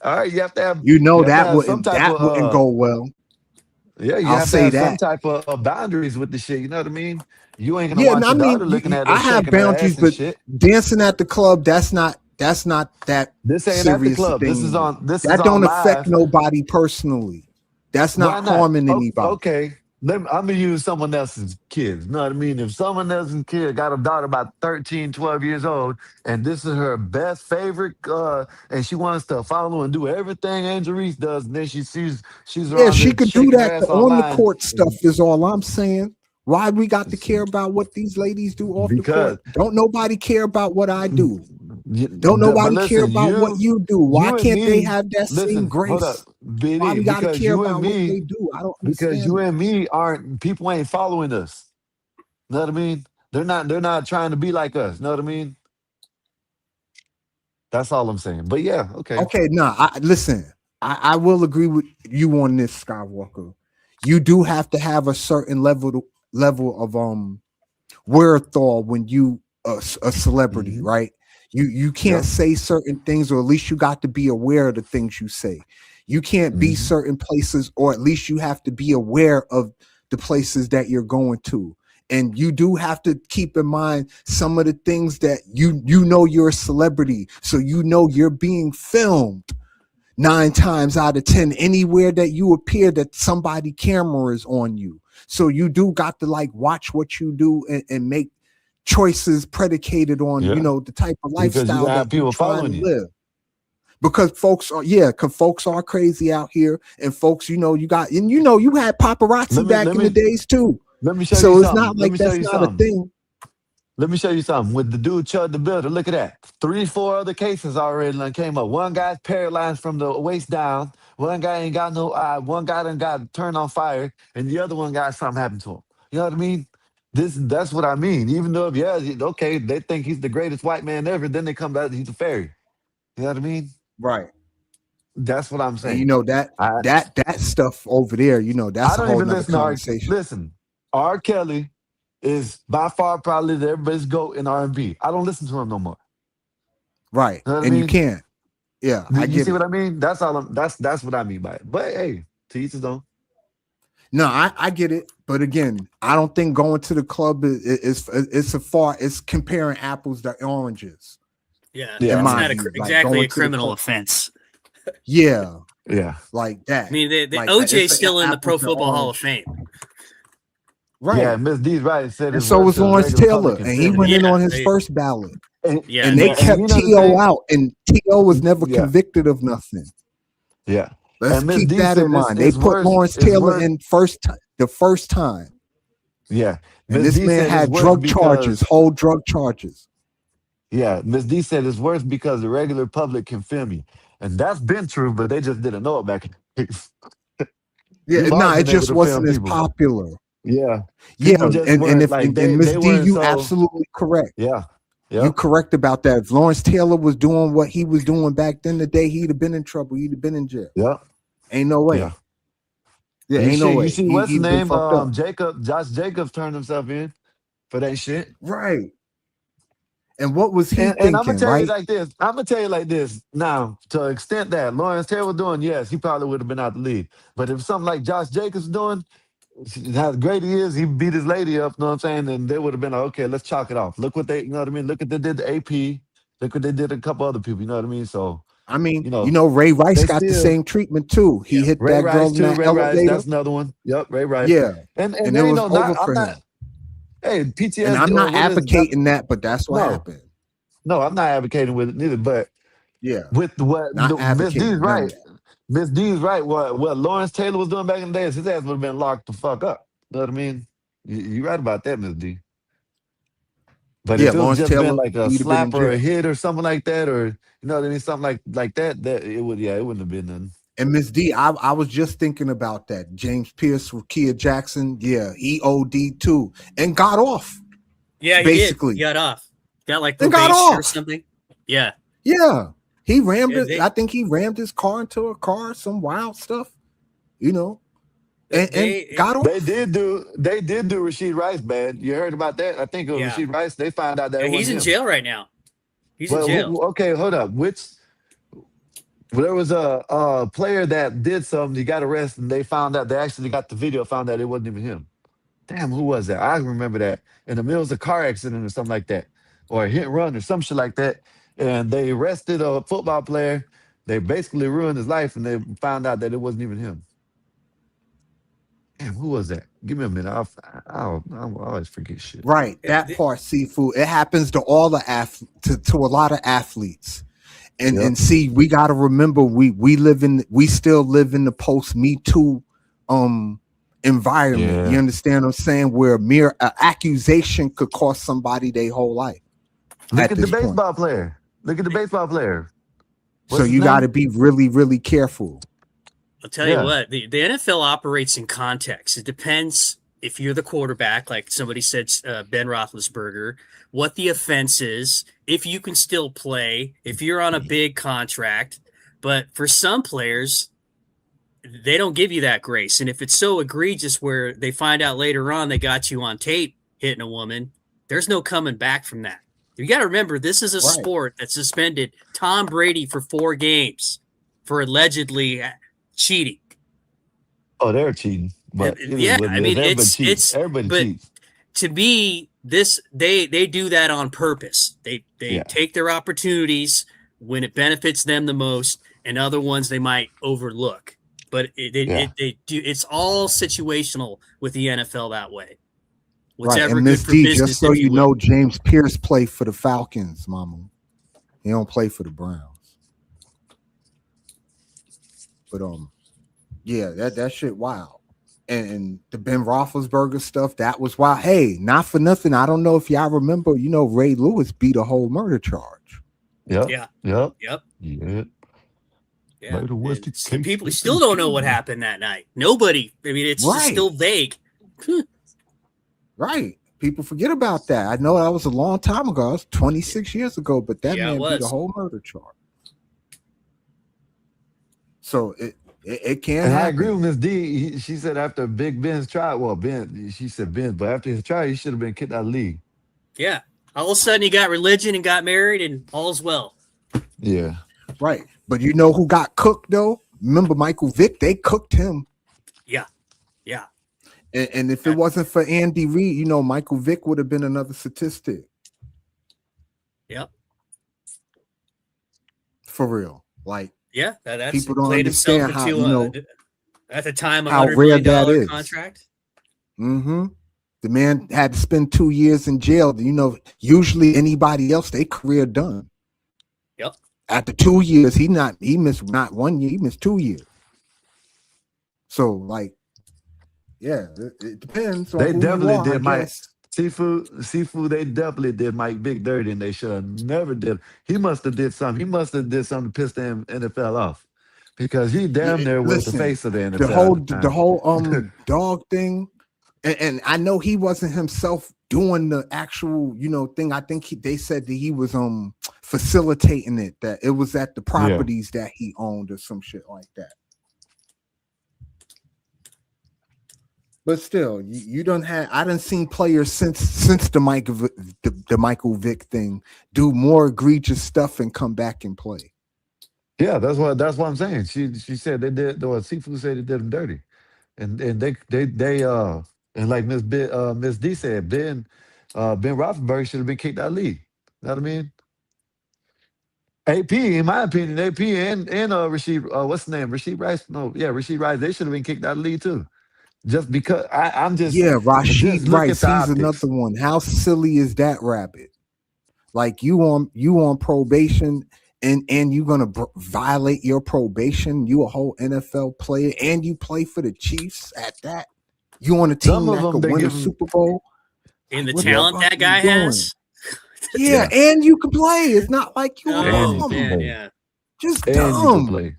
All right, you have to have. That wouldn't go well. Yeah, you have to have some type of boundaries with the shit. You know what I mean? You ain't gonna want your daughter looking at. I have boundaries, but dancing at the club, that's not that. This ain't at the club. This is on. That don't affect nobody personally. That's not harming anybody. Okay, I'm gonna use someone else's kids. You know what I mean? If someone else's kid got a daughter about 13, 12 years old, and this is her best favorite, and she wants to follow and do everything Angel Reese does, and then she sees she's around she could do that. The on the court stuff is all I'm saying. Why we got to care about what these ladies do off the court? Don't nobody care about what I do. Don't nobody care about what you do. Why can't they have that same grace? Hold up, BD, why we gotta care about what they do? I don't understand. Because you and me people ain't following us. You know what I mean? They're not trying to be like us. You know what I mean? That's all I'm saying. But yeah, okay. Okay, listen. I will agree with you on this, Skywalker. You do have to have a certain level of wherewithal when you a celebrity, right? You can't say certain things, or at least you got to be aware of the things you say. You can't be certain places, or at least you have to be aware of the places that you're going to. And you do have to keep in mind some of the things that you know you're a celebrity, so you know you're being filmed 9 times out of 10 anywhere that you appear that somebody camera is on you. So you do got to like watch what you do and make choices predicated on Yeah. the type of Because you lifestyle have that you're people trying following to you. live. Because folks are crazy out here, and folks, you had paparazzi Let me back let in the me days too. let me show you So it's something. not Let like me show that's you not a something. thing. Let me show you something. With the dude Chud the Builder, look at that. 3, 4 other cases already done came up. One guy's paralyzed from the waist down. One guy ain't got no eye. One guy done got turned on fire, and the other one got something happened to him. You know what I mean? That's what I mean. Even though, yeah, okay, they think he's the greatest white man ever, then they come back, he's a fairy. You know what I mean? Right. That's what I'm And saying. that I that stuff over there, I that's a don't whole even nother listen to conversation. listen. R. Kelly is by far probably everybody's GOAT in R&B. I don't listen to him no more. Right. You know what I And you mean? can't. Yeah, I You get see it. what I mean? That's all. That's what I mean by it. But hey, to each his own. No, I get it. But again, I don't think going to the club it's comparing apples to oranges, Yeah, in Yeah, I it's my not mean, view. Like exactly going a to the criminal club. offense. Yeah, yeah, like I that. mean, the Like that. OJ's It's still in the Pro apples and Football Hall of oranges. Fame. yeah. Right. Miss D's right. Said And it's so worse was because the Lawrence regular public Taylor. can And he feel went me. in Yeah, on his first ballot. yeah, And they And kept you know the T.O. thing? out. And T.O. was never Yeah, convicted of nothing. yeah. Let's And Miss keep D that in said mind. They it's put worse. Lawrence It's Taylor worse. in the first time. Yeah, And Miss this D man said it's had worse drug charges, because whole drug charges. yeah, Miss D said it's worse because the regular public can feel me, and that's been true, but they just didn't know it back in the days. Yeah, We've no, always it been able just to film wasn't as people. popular. Yeah, Yeah, people just and weren't if like and Miss they D, weren't you so. absolutely correct. Yeah, You yep, correct about that. If Lawrence Taylor was doing what he was doing back then the day, he'd have been in trouble. He'd have been in jail. yep, Ain't no yeah. way. Yeah, ain't no You way. see, what's his He'd have been name? fucked up. Josh Jacobs turned himself in for that shit. Right. And what was he And I'm gonna thinking, tell you right? like this. I'm gonna tell you like this. Now, to the extent that Lawrence Taylor was doing, yes, he probably would have been out the league. But if something like Josh Jacobs doing, how great he is, he beat his lady up, you know what I'm saying? And they would have been like, okay, let's chalk it off. Look what they, you know what I mean? Look what they did to AP. Look what they did to a couple other people, you know what I mean? So, I mean, you know, Ray Rice they got the still same treatment too. He yeah. hit Ray that girl Rice in too. that Ray Rice, elevator. that's another one. Yep, Ray Rice. Yeah. And And it there ain't was no over not. I'm for not. him. Hey, And PTSD I'm or not what is that? advocating that, but that's what No, happened. no, I'm not advocating with it neither. But Yeah. with what Not Miss D's advocating none of right. that. Miss D's right. What Lawrence Taylor was doing back in the day, his ass would have been locked the fuck up. You know what I mean? You right about that, Miss D. But Yeah, if it was Lawrence just been Taylor, like a he'd have been in slap or a jail. hit or something like that, or you know what I mean, something like that, that it would, yeah, it wouldn't have been nothing. And Miss D, I was just thinking about that. James Pierce, Kia Jackson, yeah, he OD too and got off, Yeah, he did. He basically. got off. Got like And got probation or off. something. Yeah. Yeah. He rammed Yeah, it. I think he rammed his car into a car, some wild stuff, you know, and got off. They did do Rasheed Rice bad. You heard about that? I think it was yeah. Rasheed Rice. They found out that Yeah, it he's wasn't in him. jail right now. He's in Well, jail. okay, hold up. There was a player that did something. He got arrested, and they found out. They actually got the video. Found out it wasn't even him. Damn, who was that? I remember that. In the middle of a car accident or something like that, or a hit and run or some shit like that. And they arrested a football player. They basically ruined his life, and they found out that it wasn't even him. Damn, who was that? Give me a minute. I'll always forget shit. Right. Yeah, That part, seafood. It happens to all the to a lot of athletes. Yep. And see, we gotta remember we still live in the post Me Too environment. You Yeah. understand what I'm saying? Where mere accusation could cost somebody their whole life Look at at the this point. baseball player. Look at the baseball player. So What's his you got to name? be really, really careful. I'll tell you Yeah. what, the NFL operates in context. It depends if you're the quarterback, like somebody said, Ben Roethlisberger, what the offense is, if you can still play, if you're on a big contract. But for some players, they don't give you that grace. And if it's so egregious where they find out later on they got you on tape hitting a woman, there's no coming back from that. You got to remember, this is a Right. sport that suspended Tom Brady for 4 games for allegedly cheating. Oh, they're cheating. But it is Yeah, what I it is. mean, Everybody cheats. it's Everybody but cheats. to me, they do that on purpose. They Yeah. take their opportunities when it benefits them the most, and other ones they might overlook. But Yeah. they do. It's all situational with the NFL that way. Right. Whatever And good Miss for D, just business, so if you you will. know, James Pierce played for the Falcons, mama. He don't play for the Browns. But yeah, that shit wild. And the Ben Roethlisberger stuff, that was wild. Hey, not for nothing. I don't know if y'all remember, Ray Lewis beat a whole murder charge. Yep. Yeah. Yep. Yep. Yeah. Yeah. Murder was the case. People still don't know what happened that night. Nobody. I mean, it's just Right. still vague. Right. People forget about that. I know that was a long time ago. It was 26 years ago, but that Yeah, it man beat a was. whole murder charge. So it can And I happen. agree with Miss D. She said after Big Ben's trial, well, she said Ben, but after his trial, he should have been kicked out of the league. Yeah. All of a sudden, he got religion and got married, and all's well. Yeah. Right. But you know who got cooked, though? Remember Michael Vick? They cooked him. Yeah. Yeah. And if it wasn't for Andy Reid, Michael Vick would have been another statistic. Yep. For real. Like, yeah, that's people don't played himself understand into at the time how $100 rare million that is. contract. Mm-hmm. The man had to spend 2 years in jail. Usually anybody else, their career done. Yep. After 2 years, he missed not 1 year, he missed 2 years. So, like, yeah, it depends on They who definitely you are, did I Mike guess. Seafood. They definitely did Mike Big Dirty, and they should have never did. He must have did something. He must have did something to piss the NFL off, because he damn near was the Listen, face of the NFL the at the whole time. dog thing, and I know he wasn't himself doing the actual thing. I think they said that he was facilitating it, that it was at the properties that he owned or some shit like that. But still, you don't have. I done seen players since the Michael Vick thing do more egregious stuff and come back and play. Yeah, that's what I'm saying. She said they did. Or Seafood said they did him dirty, and they and like Miss D said, Ben Roethlisberger should have been kicked out of the league. You know what I mean? AP, in my opinion, AP and Rasheed, what's his name? Rasheed Rice? No, yeah, Rasheed Rice. They should have been kicked out of the league too. Just because I'm just Rashid look at Rice, the he's optics. another one. How silly is that rabbit? Like you on probation and you're gonna violate your probation. You a whole NFL player and you play for the Chiefs at that. You on a team Some of that them could they win a give them. Super Bowl. And Like, the what the talent fuck that are guy you doing? has. Yeah, and you can play. It's not like you a And you Oh can bum. man, play. yeah. Just And you can dumb. play.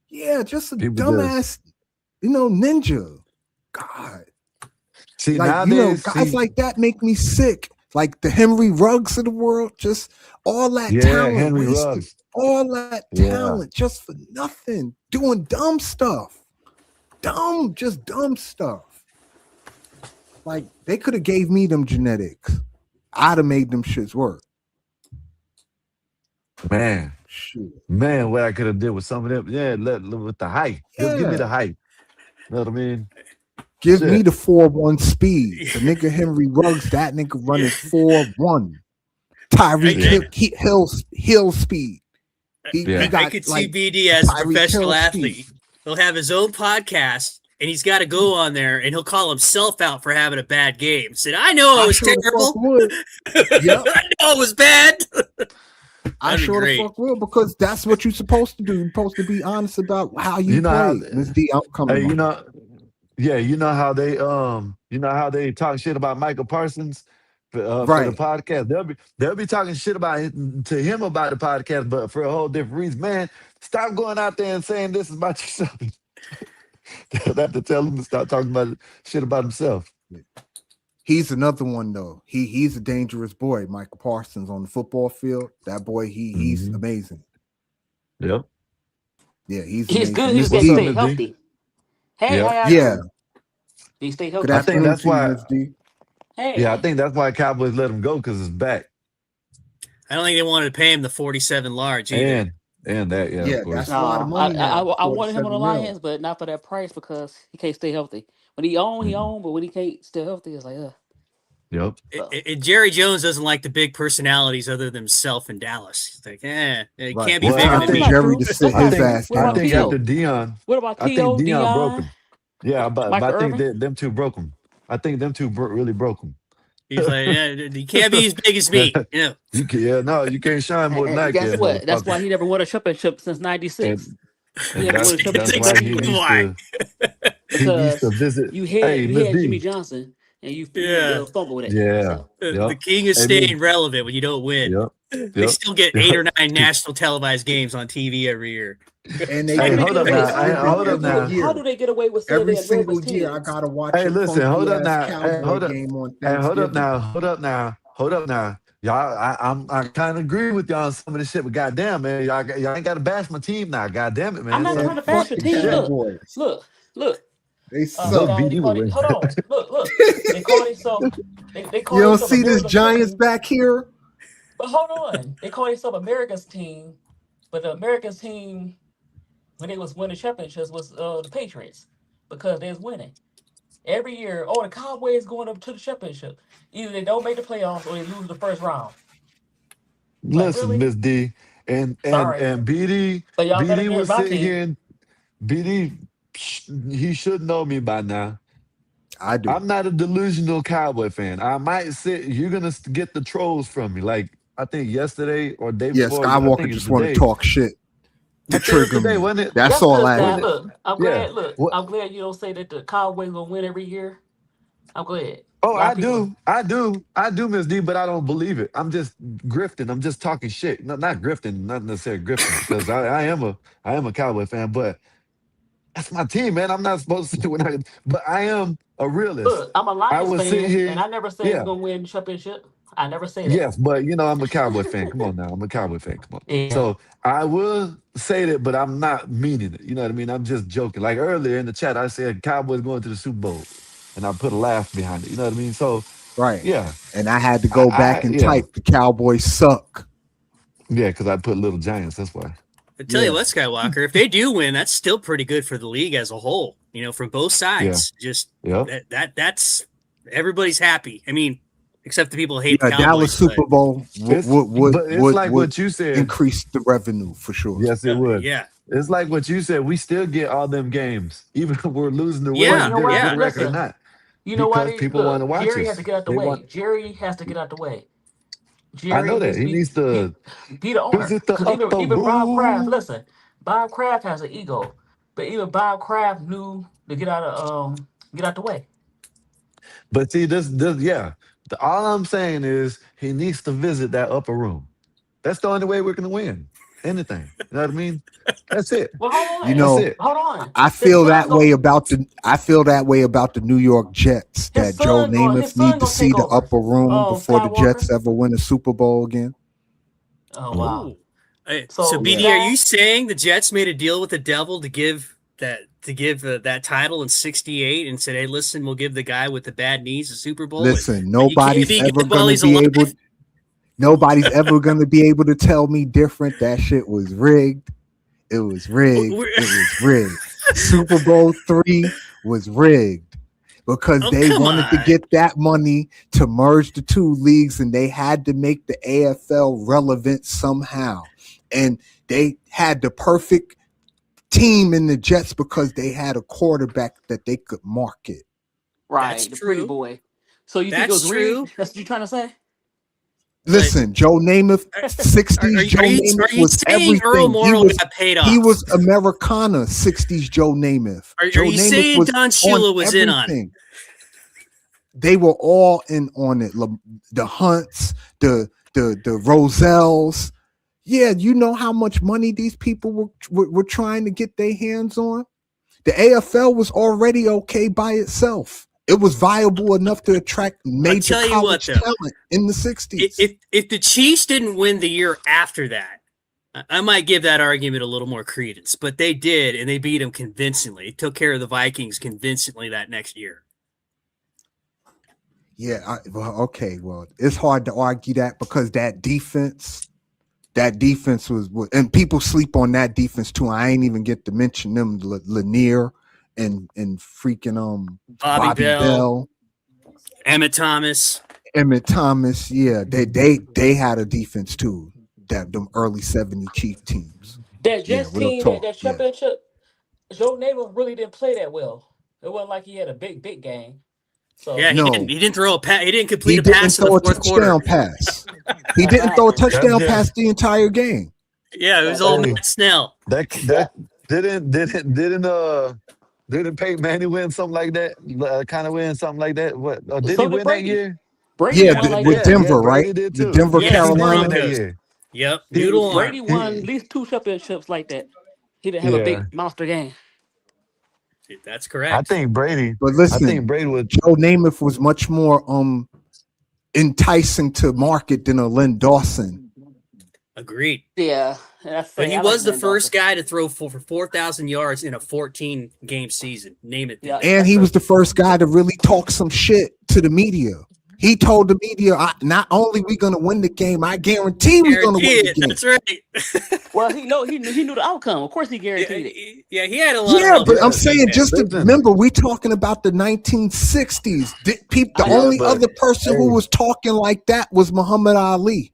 Yeah, just a People just dumbass, ninja. God. see Like, nowadays. guys See, like that make me sick. Like the Henry Ruggs of the world, just all that yeah, talent Henry wasted, Ruggs. all that Yeah, talent just for nothing, doing dumb stuff. Just dumb stuff. Like they could have gave me them genetics. I'd have made them shits work. man, Shit. man, what I could have did with some of them. Yeah, with the height. Just give me the Yeah. height. You know what I mean? Give me Shit. the 4-1 speed. The nigga Henry Ruggs, that nigga running 4-1. Tyreek Hill speed. He Yeah. I got could see like BD as a Tyreek professional Hill athlete. speed. He'll have his own podcast, and he's got to go on there, and he'll call himself out for having a bad game. Said, "I know I was sure the fuck terrible. would. Yep. I know it was bad." I That'd be sure the great. fuck will, because that's what you're supposed to do. You're supposed to be honest about how you You know how? play. Miss D, I'm coming. Hey, on. yeah, you know how they talk shit about Michael Parsons for the Right. podcast. They'll be talking shit about to him about the podcast, but for a whole different reason. Man, stop going out there and saying this is about yourself. They'll have to tell him to stop talking about shit about himself. He's another one though. He's a dangerous boy. Michael Parsons on the football field. That boy, he's Mhm. amazing. Yep. Yeah, he's He's amazing. good. He just Miss got to D. stay healthy. Hey, Yeah. how y'all Yeah. doing? He stay Good healthy. I think afternoon that's to you, why. Miss D. Hey. Yeah, I think that's why Cowboys let him go, because it's back. I don't think they wanted to pay him the 47 large either. And And that, yeah, of Yeah, course. that's a lot of No, I, money I now. I Four to wanted him on the 7 mil. Lions, but not for that price because he can't stay healthy. When he own, he Mm, own, but when he can't stay healthy, it's like, yep. so. Jerry Jones doesn't like the big personalities other than himself in Dallas. He's like, it Right. can't be It's Well, bigger I time than for That's me. not Jerry true. to sit That's I not his think true. ass What I about down think too. after T.O.? Dion, What about I think T.O., Dion broke Dion, him. Yeah, but Michael I think Irvin? that them two broke him. I think them two really broke him. He's like, he can't be as big as me. You can, yeah, no, you can't shine more than And I guess can, what? That's motherfucker. why he never won a championship since '96. And He and haven't won that's a That's that's championship in why 30 exactly years why. he needs to because visit. you had Hey, you Miss had D. Jimmy Johnson and you Yeah. fumbled with it. Yeah, So The yep. king is Hey, Miss, staying relevant when you don't win. yep, They yep, still get 8 yep. or 9 national televised games on TV every year. And they how Hey, do do they hold get up away? every now. How Hey, do single hold up every look? now. How do year. they get away with saying Every they're single America's year, I teams? gotta watch Hey, a listen, hold funky up ass now. Hey, cowboy hold up. game on Hey, hold up Thanksgiving. now. Hold up now. Hold up now. Y'all, I kind of agree with y'all on some of this shit, but goddamn, man, y'all ain't got to bash my team now. Goddamn it, I'm man. not Man, So trying to bash fuck your the team. shit. Cowboys. Look. They No, suck. Dion, they BD call will it. win. Hold on. Look. They call themselves. They You call don't themselves see this America's Giants team. back here? But hold on. They call themselves America's team. But the America's team when they was winning championships was the Patriots because they was winning every year. Oh, the Cowboys going up to the championship. Either they don't make the playoffs or they lose the first round. Like Listen, really? Miss D, and and Sorry, and BD, but y'all better BD get was my sitting team. here, and BD, he should know me by now. I do. I'm not a delusional Cowboy fan. I might sit. You're gonna get the trolls from me. Like I think yesterday or day Yeah, before. I Skywalker think it's just want to today. talk shit I to think it's trigger today, me. wasn't it? That's That's all good, I Stan. Wasn't it? Look, I'm Yeah. glad. Look, What? I'm glad you don't say that the Cowboys gonna win every year. I'm glad. A Oh, lot I of people. do. I do. I do, Miss D, but I don't believe it. I'm just grifting. I'm just talking shit. Not grifting, not necessarily grifting, because I am a Cowboy fan, but that's my team, man. I'm not supposed to when I but I am a realist. Look, I'm a I Lions will sit fan, and here. I never say we're Yeah. gonna win the championship. I never say that. Yes, but I'm a Cowboy fan. Come on now. I'm a Cowboy fan. Come on. Yeah. So I will say that, but I'm not meaning it. You know what I mean? I'm just joking. Like earlier in the chat, I said Cowboys going to the Super Bowl. And I put a laugh behind it. You know what I mean? So right. yeah. And I had to go back and Yeah. type the Cowboys suck. Yeah, because I put Little Giants. That's why. I tell you Yeah. what, Skywalker, if they do win, that's still pretty good for the league as a whole. From both Yeah. sides. Just Yep. that's everybody's happy. I mean, except the people who hate the Yeah, Dallas Cowboys, but Super Bowl It's like would what you said. increase the revenue for sure. Yes, it would. yeah, It's like what you said. We still get all them games, even if we're losing or Well, you winning, yeah, know they're a what? good yeah. record or Listen, not, you know why because they people want to look. watch Jerry has to us. get out the They want. way. Jerry has to get out the way. I Jerry know that needs to he needs be to be the owner visit the because even upper even Bob Kraft. room. Listen, Bob Kraft has an ego, but even Bob Kraft knew to get out the way. But see, this, yeah. All I'm saying is he needs to visit that upper room. That's the only way we're gonna win anything. You know what I mean? That's it. Well, hold You on, That's know, it. hold on. I His feel son that way go. about the New York Jets His that Joe son going. Namath His son need to gonna see take the over. upper room before the Skywalker. Jets ever win a Super Bowl again. Oh wow. Oh, so So BD, Yeah. are you Stan, saying the Jets made a deal with the devil to give that title in '68 and said, "Hey, listen, we'll give the guy with the bad knees a Super Bowl, Listen, but you can't be good while he's alive." nobody's ever gonna be able to tell me different. That shit was rigged. It was rigged. We're- It was rigged. Super Bowl III was rigged because oh, they come wanted to on! get that money to merge the two leagues and they had to make the AFL relevant somehow. And they had the perfect team in the Jets because they had a quarterback that they could market. That's right, the pretty true. boy. So you think it That's was rigged? true. That's what you trying to say? But Listen, Joe Namath, are, 60s Joe are Namath you was saying Earl everything. He Morrall was got paid he off? was Americana, 60s Joe Namath. Are Joe you Namath saying was Don on Shula was in on it? everything. They were all in on it. The Hunts, the Rosells. Yeah, you know how much money these people were trying to get their hands on? The AFL was already okay by itself. It was viable enough to attract I'll major tell you what, college though. talent in the 60s. If the Chiefs didn't win the year after that, I might give that argument a little more credence. But they did, and they beat them convincingly. It took care of the Vikings convincingly that next year. Yeah, okay. Well, it's hard to argue that because that defense That defense and people sleep on that defense too. I ain't even get to mention them, Lanier and freaking Bobby Bobby Bell, Bell, Emmett Thomas. Emmett Thomas. Yeah, they had a defense too. That them early '70 Chief teams. That Yeah, Jets real team, talk. that Yeah. championship, Joe Namath really didn't play that well. It wasn't like he had a big game. Yeah, So he didn't. No, He didn't throw a pass. He didn't complete he a didn't pass in the throw a fourth quarter. touchdown pass. He didn't throw a exactly. That's touchdown pass just the entire game. Yeah, it was So old hey, Matt Snell. that didn't Peyton Manning win something like that? Kind of win something like that? What? Did he so did win that Brady. year? Brady Yeah, won like with that. Yeah, Denver, right? Brady did The too. Denver, Yeah, Yes, he the did win Carolina. that Broncos. year. Yep, He, noodle arm. Brady won at he least 2 championships like that. He didn't have a yeah. big monster game. That's I correct. think Brady. But I think listen, Brady would. Joe Namath was much more enticing to market than a Len Dawson. Agreed. Yeah, that's But say he I like was the Lynn Dawson. first guy to throw for 4,000 yards in a 14 game season. Name it did Yeah, that. And that's he true. was the first guy to really talk some shit to the media. He told the media, not only we gonna win the game, I guarantee we're gonna Guarantee win the it. game. That's right. Well, he knew the outcome. Of course, he yeah, guaranteed it. he had a lot of Yeah, help but from I'm the Yeah, saying team, man. just to listen. remember, we talking about the 1960s. The I Yeah, know. only but other person who hey, was talking like that was Muhammad Ali.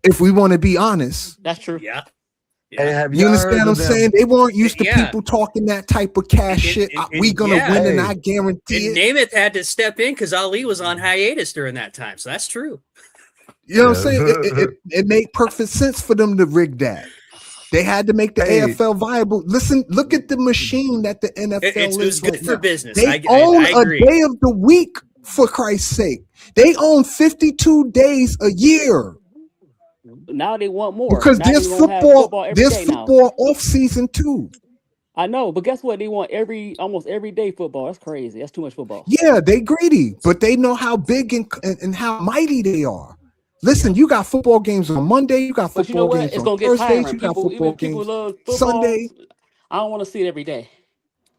If we want to be honest, That's true. Yeah, hey, yeah, have you y'all understand heard what I'm of saying? them? They weren't used to yeah. people talking that type of cash shit. We gonna Yeah. win, and I Hey, guarantee And it. Namath had to step in because Ali was on hiatus during that time. So that's true. You know what I'm saying? yeah. It made perfect sense for them to rig that. They had to make the Hey, AFL viable. Listen, look at the machine that the It NFL was is good right for now. business. They I own a agree. day of the week, for Christ's sake. They own 52 days a year Now they want more. because Now they want to have football every there's day now. football off season too. I know, but guess what? They want almost every day football. That's crazy. That's too much football. Yeah, they greedy, but they know how big and how mighty they are. Listen, you got football games on Monday, you got But you know football what? games It's on gonna get Thursdays, tiring. you got People, football even people who games love football, Sunday. I don't want to see it every day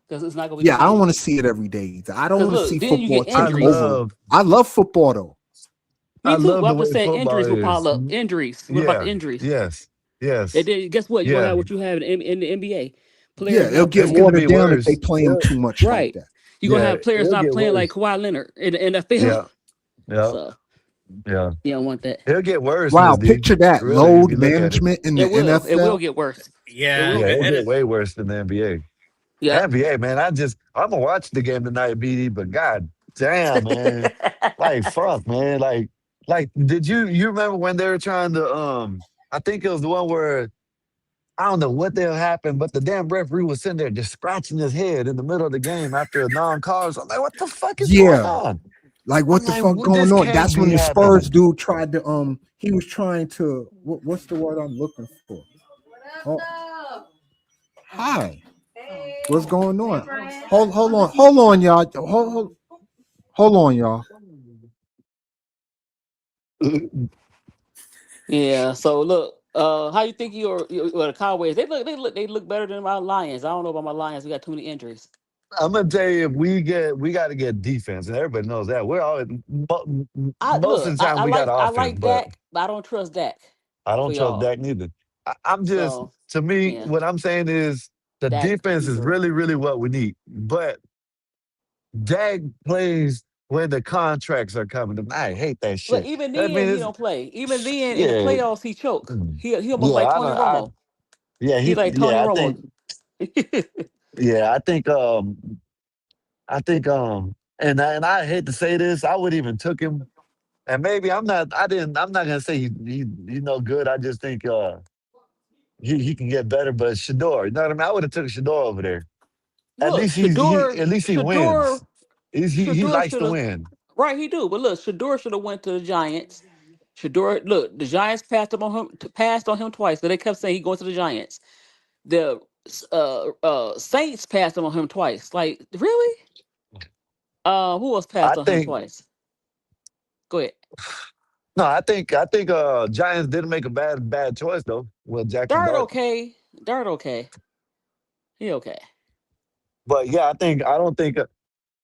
because it's not gonna be the Yeah, I don't same. want to see it every day either. I don't Because want to look, see then you football get I take injuries. over. love, I love football though. I Me too. love But the I'm just way saying football injuries will pile is. up. Injuries. What about the Yeah, injuries? yes, And yes, then guess what? You're gonna yeah. have what you have in the NBA. Yeah, Players it'll not get It's playing. gonna be watered down if they worse. play them too much like Right. that. You're gonna Yeah, have players it'll not get playing like worse. Kawhi Leonard in the NFL. Yeah, yeah, So yeah. you don't want that. It'll get worse, Wow, Miss D. picture that Really, if load you look at it. management in the It will. It will NFL. get worse. It Yeah, will Yeah, get it'll and worse. get way worse than the NBA. Yep. NBA, man, I'm gonna watch the game tonight, BD. But god damn, man, like fuck, man, like did you remember when they were trying to I think it was the one where I don't know what the hell happened, but the damn referee was sitting there just scratching his head in the middle of the game after a non-call. So I'm like, what the fuck is going Yeah, on? like I'm what the like, fuck this going on? can't That's when be the Spurs happening. dude tried to he was trying to what's the word I'm looking for? Oh, hi. What's going on? Hold on, y'all. Hold on, y'all. Yeah. So look, how you think well, the Cowboys? They look better than my Lions. I don't know about my Lions. We got too many injuries. I'm gonna tell you, if we got to get defense, and everybody knows that. We're always most of the time we got I offense, like but Dak, but I don't trust Dak I for don't trust y'all. Dak neither. I'm just, So to me, yeah, what I'm saying is the Dak defense be is good. really, really what we need. But Dak plays when the contracts are coming. And I hate that But shit. even I then, mean, he it's don't play. Even then, in the yeah, playoffs, he choke. He almost yeah. like I Tony don't. I Romo. yeah. He like Tony Yeah. Romo. Yeah. I think and I hate to say this, I would even took him. And maybe I'm not. I didn't. I'm not gonna say he no good. I just think he can get better. But Shador, you know what I mean? I would have took Shador over there. At Look, least he Shador, at least he Shador, wins. He Shador likes should to have. win. Right, he do. But look, Shador should have went to the Giants. Shador, look, the Giants passed on him twice. So they kept saying he going to the Giants. The Saints passed on him twice. Like, really? Who else I passed on him think twice? Go ahead. no, I think Giants didn't make a bad choice though with Jackson Dart Dart. okay. Dart okay. He okay. But yeah, I don't think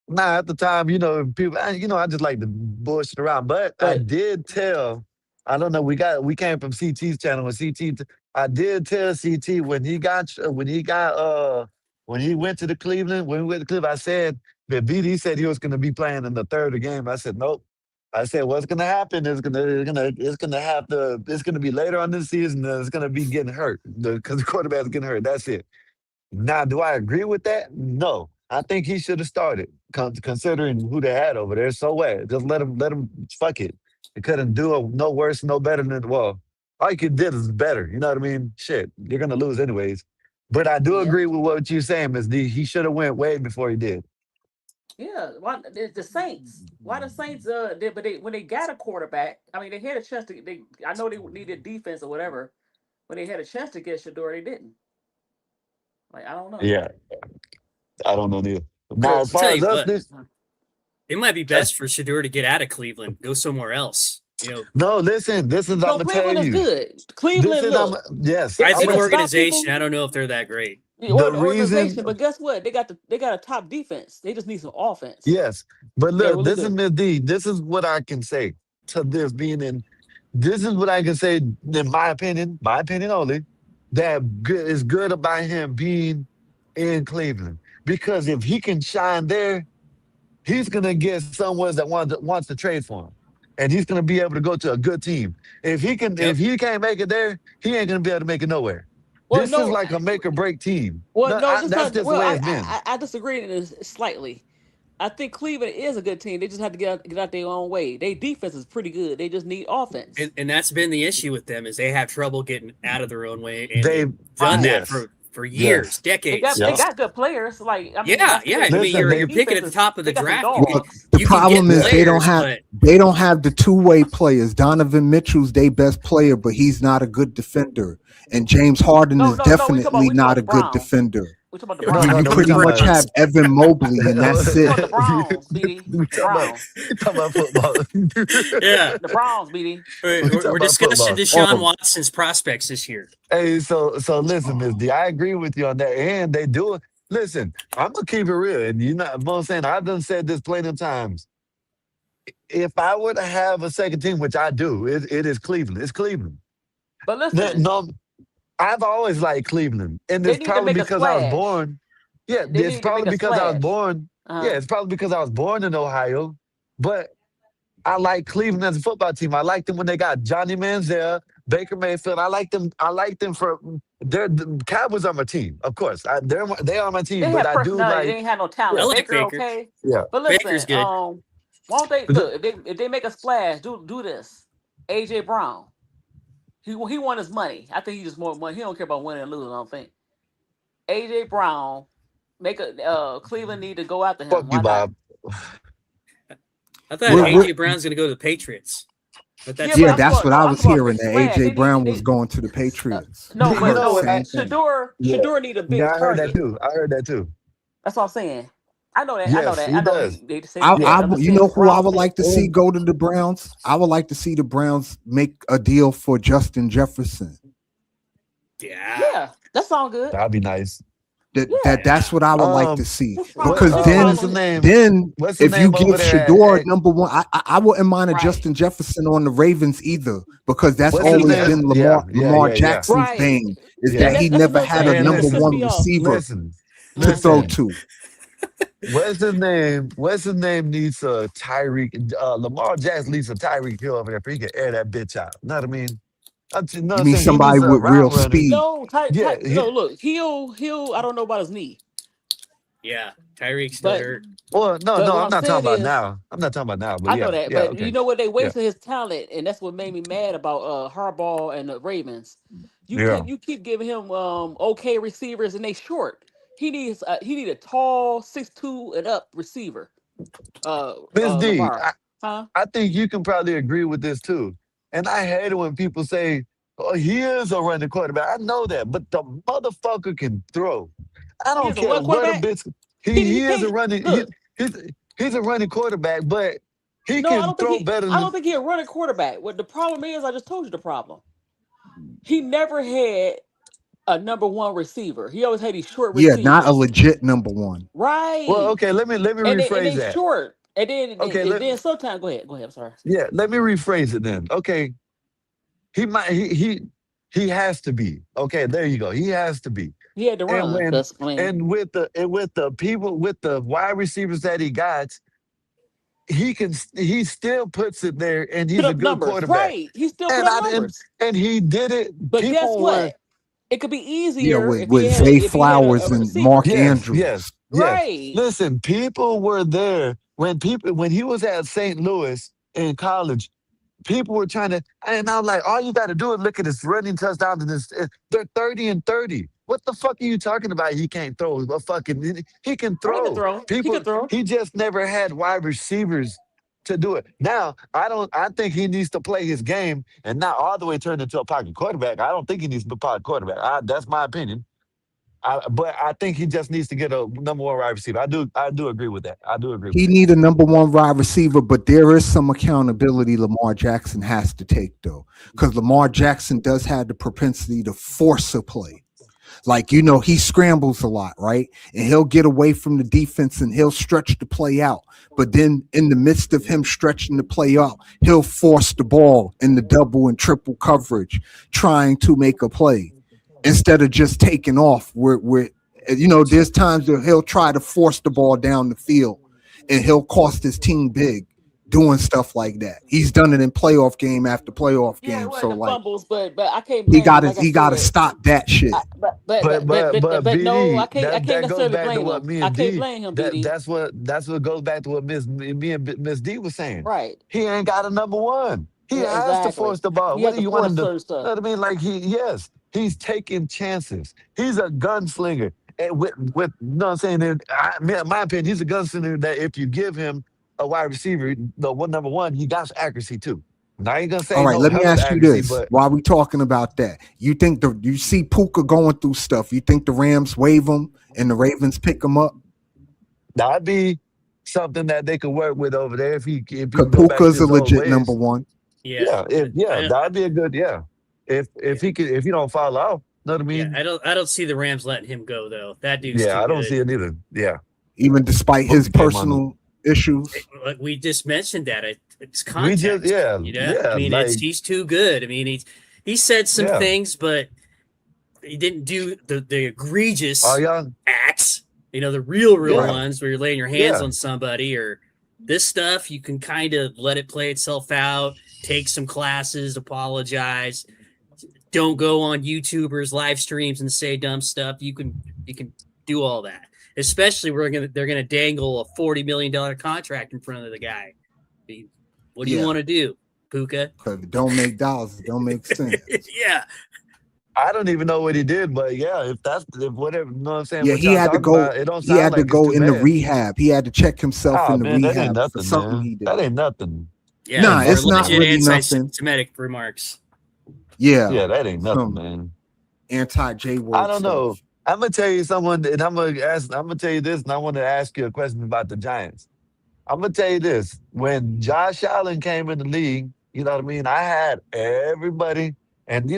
nah at the time, people I just like to bullshit around. But I But did tell I don't know. We came from CT's channel and CT. I did tell CT when he went to the Cleveland, when we went to Cleveland, I said that BD said he was gonna be playing in the third of the game. I said, nope. I said, what's gonna happen is it's gonna be later on this season, it's gonna be getting hurt. Because the quarterback's getting hurt. That's it. Now, do I agree with that? No. I think he should have started, considering who they had over there. So what? Just let him fuck it. They couldn't do no worse, no better than, well, all you could did is better. You know what I mean? Shit, you're gonna lose anyways. But I do Yeah. agree with what you're saying, Miss D. He should have went way before he did. Yeah, why the Saints? Why the Saints? But they when they got a quarterback, I mean, they had a chance to. I know they needed defense or whatever. When they had a chance to get Shador, they didn't. Like I don't know. Yeah, I don't know neither. Now, as Because I'll tell far as you us, what, this it might be as best for Shador to get out of Cleveland, go somewhere else. You know, no, listen, this is I'm no, gonna tell Cleveland is you. good. This Cleveland, is I'm look, yes, they, as I'm they an gonna can t- stop organization, people. I don't know if they're that great. the The organization, reason but guess what? They got a top defense. They just need some offense. yes, but They look, really this is do. Miss D. This is what I can say to this being in. This is what I can say, in my opinion only, that good is good about him being in Cleveland. Because if he can shine there, he's gonna get someone that wants to trade for him, and he's gonna be able to go to a good team. Yep. If he can't make it there, he ain't gonna be able to make it nowhere. Well, This is no, like a make or break team. well, No, no, just that's not. just the Well, way it's been. I disagree in this slightly. I think Cleveland is a good team. They just have to get out their own way. Their defense is pretty good. They just need offense. And that's been the issue with them is they have trouble getting out of their own way, and They they've done Right. that yes, for years, yes, decades. They yeah. So got good players. Like I mean, yeah, I'm yeah. saying I mean, Listen, their you're they picking defense at the is top of the they got some draft. Well, dogs. the You can get problem is players, but they don't have the two-way players. Donovan Mitchell's their best player, but he's not a good defender. And James Harden No, is no, no. definitely We talking about not the a good Browns. defender. We talking about the no, You no, you no. Browns. We pretty talking much about have Evan Mobley, and that's We it. talking about the Browns, BD. we The talking about Browns. football. yeah, The Browns, BD. we talking we're about discussing football. Deshaun Oh, Watson's prospects this year. Hey, so listen, Miss D, I agree with you on that. And they do it. Listen, I'm gonna keep it real. And you know what I'm saying? I've done said this plenty of times. If I were to have a second team, which I do, it is Cleveland. It's Cleveland. But listen, No, I've always liked Cleveland. And they it's need to probably make a because I was splash. born. Yeah, They it's need to probably make a because I was splash. born. Yeah, Uh, it's probably because I was born in Ohio. But I like Cleveland as a football team. I like them when they got Johnny Manziel, Baker Mayfield. I like them. I like them for the Cowboys are my team, of course. They are my team, they but have I do personality. They like ain't had no I yeah, talent. like Baker, Baker. okay. yeah. But Baker's listen, good. won't they But look if they make a splash? Do this. AJ Brown. He won his money. I think he just more money. He don't care about winning and losing. I don't think. AJ Brown make a Cleveland need to go after fuck him. you, Why not? Bob. I thought we're, AJ Brown's going to go to the Patriots, but Yeah, that's but yeah, I'm changed. that's talking what no, I I'm was talking about hearing. big That splash. AJ They need Brown was they going to the Patriots. no, You I but heard know the no, what? same thing. Yeah, Shador need a yeah, big I heard that target. too. I heard that too. That's what I'm saying. I know that. I know Yes, that. he I know does. they say he Yeah, that. I'm just You saying know the who I Browns would need. like to see and go to the Browns? I would like to see the Browns make a deal for Justin Jefferson. Yeah, Yeah, that sounds good. that'd be nice. Yeah, That's yeah. what I would like to Um, see, just what? because just then What's the follow. name? then What's the if you name over give there? Shador Hey, number one, I wouldn't mind a Right, Justin Jefferson on the Ravens either, because that's what's and he his always name? better. been Yeah, yeah, Lamar yeah, yeah, Jackson's Right, thing, is and that yeah. he that's never another had a thing. And That's number what pissed one me listen, off. receiver listen, to throw Uh-huh. listen. to. What's his name? What's his name needs a Tyreek. Lamar Jackson needs a Tyreek Hill over there for he can air that bitch out. Know what I mean? You know what You I'm mean saying? He somebody needs a with route real runner. speed? No, Yeah, no. Look, he'll. I don't know about his knee, Yeah, Tyreek's still but hurt. well, no, but no, what I'm I'm not talking saying about is, now. I'm not talking about now, but I know yeah, that. yeah, But you okay. know what? They Yeah, wasted his talent, and that's what made me mad about Harbaugh and the Ravens. yeah. You keep giving him okay receivers, and they short. He need a tall 6'2" and up receiver. Miss D, Lamar, huh? I think you can probably agree with this too. And I hate it when people say, "Oh, he is a running quarterback." I know that, but the motherfucker can throw. I He don't is a care what what a quarterback? bitch. He He is a can't running. look. He's he's a running quarterback, but he No, can throw better I don't than. think he a running quarterback. What the problem is, I just told you the problem. He never had a number one receiver. He always had these short Yeah, not a receivers. legit number one. Well, Right. okay, let me And rephrase they that. short. Okay, And then sometimes go ahead. I'm sorry. yeah, let me rephrase it then. Okay, He might he has to be. Okay, there you go. He has to be. He had to And run. when That's I mean, and with the people with the wide receivers that he got, he still puts it there, and put he's a up good numbers. quarterback. Right. He still put And up I numbers. and he did it. But guess People were what? It could be Yeah, easier with Zay if he had Flowers a and Mark receiver. Andrews. yes. Right. Listen, people were there when he was at St. Louis in college. People were trying to, and I'm like, all you got to do is look at his running touchdowns and this. They're 30-30. What the fuck are you talking about? He can't throw a fucking. He can Oh, he could throw. throw. He People, could throw. he just never had wide receivers to do it. Now, I don't. I think he needs to play his game and not all the way turn into a pocket quarterback. I don't think he needs to be a pocket quarterback. That's my opinion. But I think he just needs to get a number one wide receiver. I do agree with that. I do agree with He that. need a number one wide receiver, but there is some accountability Lamar Jackson has to take though, because Lamar Jackson does have the propensity to force a play. Like, he scrambles a lot, right? And he'll get away from the defense and he'll stretch the play out. But then in the midst of him stretching the play out, he'll force the ball in the double and triple coverage, trying to make a play instead of just taking off. There's times that he'll try to force the ball down the field and he'll cost his team big doing stuff like that. He's done it in playoff game after playoff Yeah, it game. was So the like fumbles, but I can't he blame him. got to Like I he got to said, stop that shit. But no, BD, I can't that goes necessarily back to blame what him. me I and can't D blame him, BD. that's what goes back to what me and Miss D was saying. Right. He ain't got a number one. He Yeah, has to exactly. force the ball. He What has do to you want force him to? certain You know stuff. what I mean? Like he's taking chances. He's a gunslinger. And with you know what I'm saying? And in my opinion, he's a gunslinger that if you give him a wide receiver, the one number one, he got accuracy too. Now I ain't gonna All say right, no let me hell of ask you accuracy, this. but While we talking about that, you see Puka going through stuff. You think the Rams waive him and the Ravens pick him up? that'd be something that they could work with over there if he Because go back to Puka's a his old legit number ways. one. Yeah, Yeah, that'd be a good yeah, if he don't fall off, know what I yeah. mean? I don't see the Rams letting him go though. That dude's Yeah, too I don't see good. it either. Yeah, Even despite his Puka came on. personal issues. Like we just mentioned that it's We just context. I mean, like he's too good. I mean, he said some yeah. things, but he didn't do the Are egregious y'all? acts. The real Yeah, ones where you're laying your hands yeah. on somebody or this stuff. You can kind of let it play itself out. Take some classes, apologize. Don't go on YouTubers live streams and say dumb stuff. You can do all that. Especially they're gonna dangle a $40 million contract in front of the guy. What do you Yeah, want to do, Puka? because it don't make dollars. It don't make sense. Yeah, I don't even know what he did, but yeah, if whatever, you know what I'm saying? Yeah, What y'all talking about? It don't he sound had to like it's go too into bad. rehab. He had to check himself Oh in the man, that ain't rehab for nothing, something man. he did. That ain't nothing. yeah. Nah, For it's not legit really nothing. anti-Semitic remarks. Yeah, Yeah, that ain't nothing, some man. anti-J I word don't know. stuff. I'm gonna tell you someone, and I'm gonna tell you this, and I want to ask you a question about the Giants. I'm gonna tell you this: when Josh Allen came in the league, you know what I mean. I had everybody, and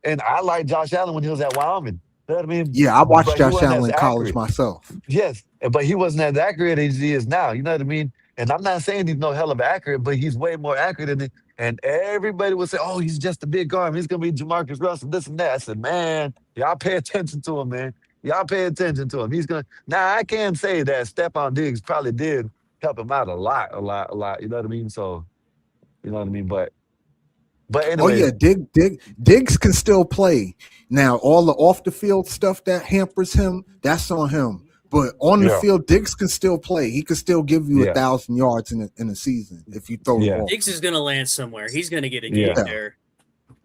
and I liked Josh Allen when he was at Wyoming. You know what I mean? Yeah, I watched But he Josh wasn't Allen as in college accurate. myself. Yes, but he wasn't as accurate as he is now. You know what I mean? And I'm not saying he's no hell of accurate, but he's way more accurate than it. And everybody would say, "Oh, he's just a big arm. He's gonna be Jamarcus Russell, this and that." I said, "Man, y'all pay attention to him, man. Y'all pay attention to him. He's gonna." Now I can say that Stephon Diggs probably did help him out a lot, a lot, a lot. You know what I mean? So you know what I mean. But Oh yeah, anyways, Diggs can still play. Now all the off the field stuff that hampers him, that's on him. But on the yeah, field, Diggs can still play. He can still give you yeah, 1,000 yards in a season if you throw the yeah, ball. Diggs is gonna land somewhere. He's gonna get a gig yeah. Yeah, there.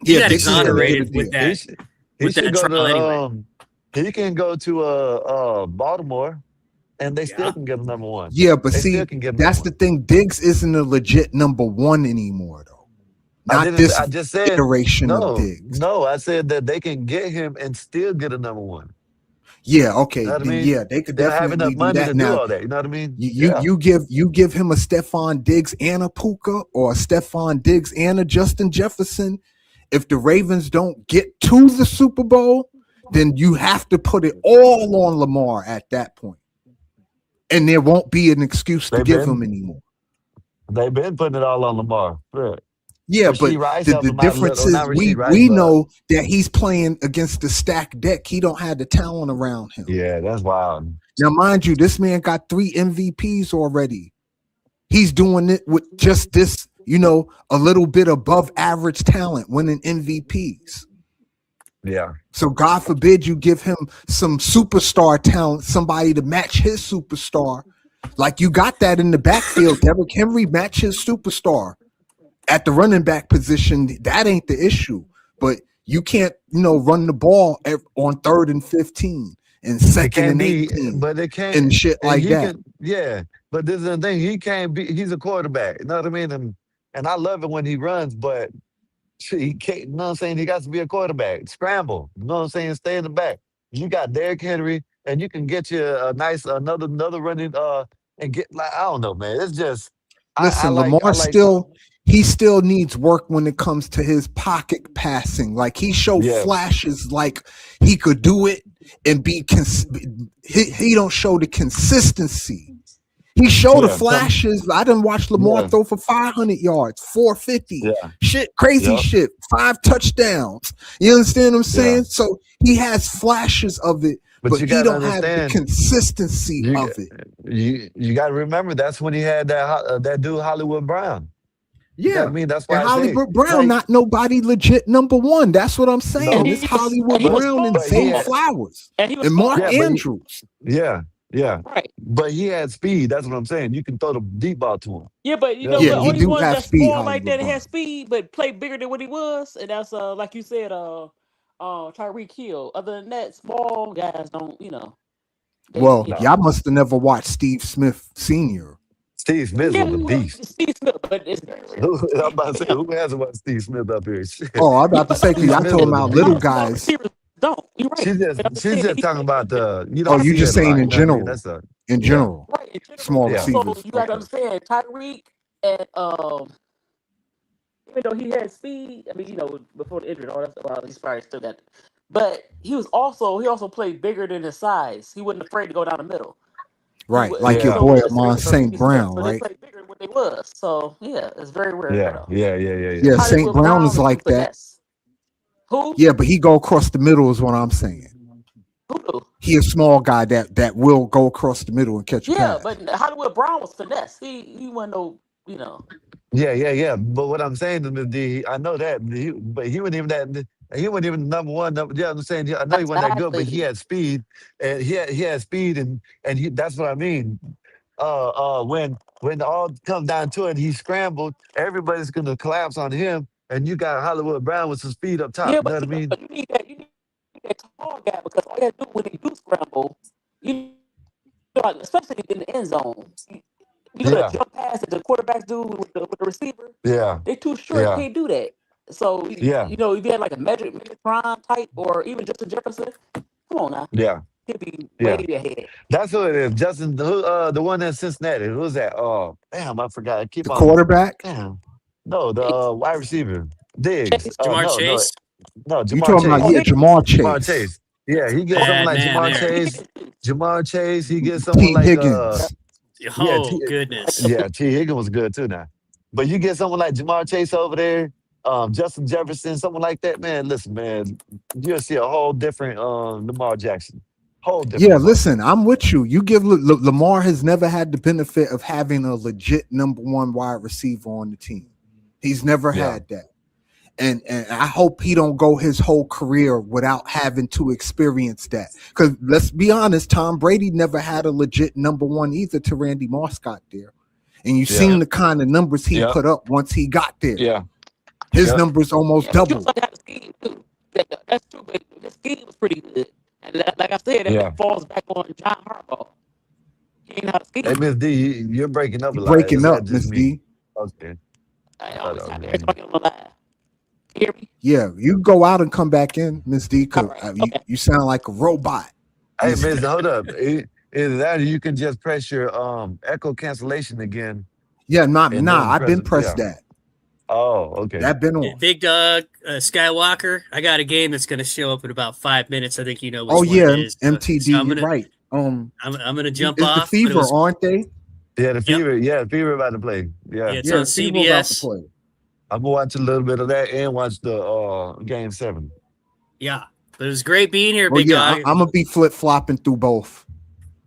He yeah, got Diggs He is going to should. get a exonerated deal. He with should that go trial to anyway. he can go to Baltimore and they still Yeah. can get a number one. Yeah, but They still see, can get a number that's the one. thing. Diggs isn't a legit number one anymore, though. I Not didn't. this I just said iteration of no, Diggs. no. I said that they can get him and still get a number one. Yeah, You okay, know what I then mean? yeah, they could They don't have enough definitely do money that. to do Now, all that. You know what I mean? you Yeah. you give him a Stephon Diggs and a Puka, or a Stephon Diggs and a Justin Jefferson. If the Ravens don't get to the Super Bowl, then you have to put it all on Lamar at that point, and there won't be an excuse to They've give him been anymore. they've been putting it all on Lamar. Right. Yeah, but Rasheed Rice the helped him out a difference little. is Not Rasheed Rice, we but know that he's playing against the stacked deck. He don't have the talent around him. yeah, that's wild. Now, mind you, this man got 3 MVPs already. He's doing it with just this, a little bit above average talent, winning MVPs. Yeah. So God forbid you give him some superstar talent, somebody to match his superstar. Like you got that in the backfield. Derrick Henry match his superstar. At the running back position, that ain't the issue. But you can't, run the ball on 3rd and 15 and It 2nd can't and be, 18 but it can't, and shit and like he that. can, yeah. But this is the thing, he can't be. He's a quarterback. You know what I mean? And I love it when he runs, but he can't. You know what I'm saying? He got to be a quarterback. Scramble. You know what I'm saying? Stay in the back. You got Derrick Henry, and you can get you a nice another running and get like I don't know, man. It's just Listen, I Lamar like still needs work when it comes to his pocket passing. Like he showed yeah flashes like he could do it and be he don't show the consistency. He showed the yeah flashes. I didn't watch Lamar yeah throw for 500 yards, 450, yeah shit, crazy yep shit, 5 touchdowns. You understand what I'm yeah. saying? So he has flashes of it, But but you he got to don't have the understand. consistency You of it. you got to remember that's when he had that dude Hollywood Brown. You know what I Yeah. mean? That's And why I say Hollywood Brown, like not nobody legit number 1. That's what I'm And saying. no, It's he was and Hollywood he was Brown small and but he Zay had too. Flowers And he was and Mark small. yeah, but Andrews. yeah, Right. but he had speed. That's what I'm saying. You can throw the deep ball to him. Yeah, but you You know know what I Yeah, what? he mean? Only do one have that's speed, small like Hollywood that and Brown. had speed, but played bigger than what he was, and that's like you said, Tyreek Hill. Other than that, small guys don't, they, Well, No, y'all must have never watched Steve Smith Sr. Steve Smith yeah, was a beast. Steve Smith, but it's very rare. I'm about to say who hasn't watched Steve Smith up here? Shit. Oh, I'm Yeah, about to but say, because Steve y'all Smith talking was a about little most beast. wide guys. receivers don't. You're right. But I'm just She's saying that just he talking played about bigger you Oh, don't you see just it a saying lot. You in know what I mean? general. That's a In yeah general. right in general. Small yeah Also, receivers. you got to Okay. understand Tyreek and even though he had speed, I mean, before the injury, and all that stuff, well, he's probably still got. But he also played bigger than his size. He wasn't afraid to go down the middle. He Right. was, Like even your yeah though boy he was Amon St. Steve Smith, Brown, but they right? played bigger than what they was. So yeah, it's very rare yeah though. yeah yeah yeah yeah. Yeah, St. Hollywood Brown Brown is is some like that. finesse. Who? Yeah, but he go across the middle is what I'm saying. Who knew? He a small guy that will go across the middle and catch a Yeah, pass. but Hollywood Brown was finesse. He wasn't no, you know, Yeah. But what I'm saying to Ms. D, I know that, but he wasn't even that. He wasn't even number one. Yeah, I'm saying I know he wasn't that good, but he exactly. had speed, and he had speed, and that's what I mean. When all comes down to it, he scrambled. Everybody's gonna collapse on him, and you got Hollywood Brown with some speed up top. Yeah, You know but what I mean? you need that tall guy because all you have to do when they do scramble, you like, especially in the end zone. The Yeah, jump pass that the quarterbacks do with the receiver, yeah, they too short, yeah, can't do that. So yeah, if you had like a Megatron type or even Justin Jefferson, come on now, yeah, he'd be way yeah. ahead. That's who it is. Justin, the one in Cincinnati. Who's that? Oh, damn, I forgot. I keep The on. quarterback? Damn. No, the Chase, wide receiver. Diggs. Chase. Jamar No, Chase, no, You Jamar talking about, Oh, Chase. yeah, Higgins. Jamar Jamar Chase. Chase. Yeah, he gets someone bad like man Jamar there. Chase. Jamar Chase. He gets someone T. like Yeah, Higgins. yeah, Oh goodness. yeah, T. Higgins was good too now. But you get someone like Jamar Chase over there, Justin Jefferson, someone like that, man. Listen, man, you'll see a whole different Lamar Jackson. Whole different Yeah, Lamar. listen, I'm with you. You give Lamar has never had the benefit of having a legit number 1 wide receiver on the team. He's never Yeah, had that. And I hope he don't go his whole career without having to experience that. Because let's be honest, Tom Brady never had a legit number 1 either to Randy Moss got there. And you yeah, seen Yep. the kind of numbers he yeah, put up once he got there. yeah, His yeah. numbers almost yeah, but you doubled. also got the scheme too. That's true, but the scheme was pretty good. And like I said, Yeah. that falls back on John Harbaugh. He ain't know how to Hey, scheme. Miss D, you're breaking up You a lot. Is breaking that up, just Miss me? D. Okay. I I thought always that was have just me. everybody on the line. Hear me? Yeah, you go out and come back in, Miss D, All because right. you, Okay. you sound like a robot, Hey, Miss Miss, D. hold up. Either that or you can just press your echo cancellation again Yeah, and then I've press been it. pressed Yeah. that. Oh, okay. That been on. Big Dog Skywalker. I got a game that's going to show up in about 5 minutes. I think you know Oh which one it yeah, is. So MTD, you're right. I'm gonna jump It's the off. But it Fever, was aren't they? Yeah, the yep. fever. Yeah, the fever about to play. Yeah, Yeah. it's Yeah, on the Fever about to CBS. play. I'm gonna watch a little bit of that and watch the game 7. Yeah, but it was great being here, Oh big yeah, dog. I'm gonna be flip flopping through both.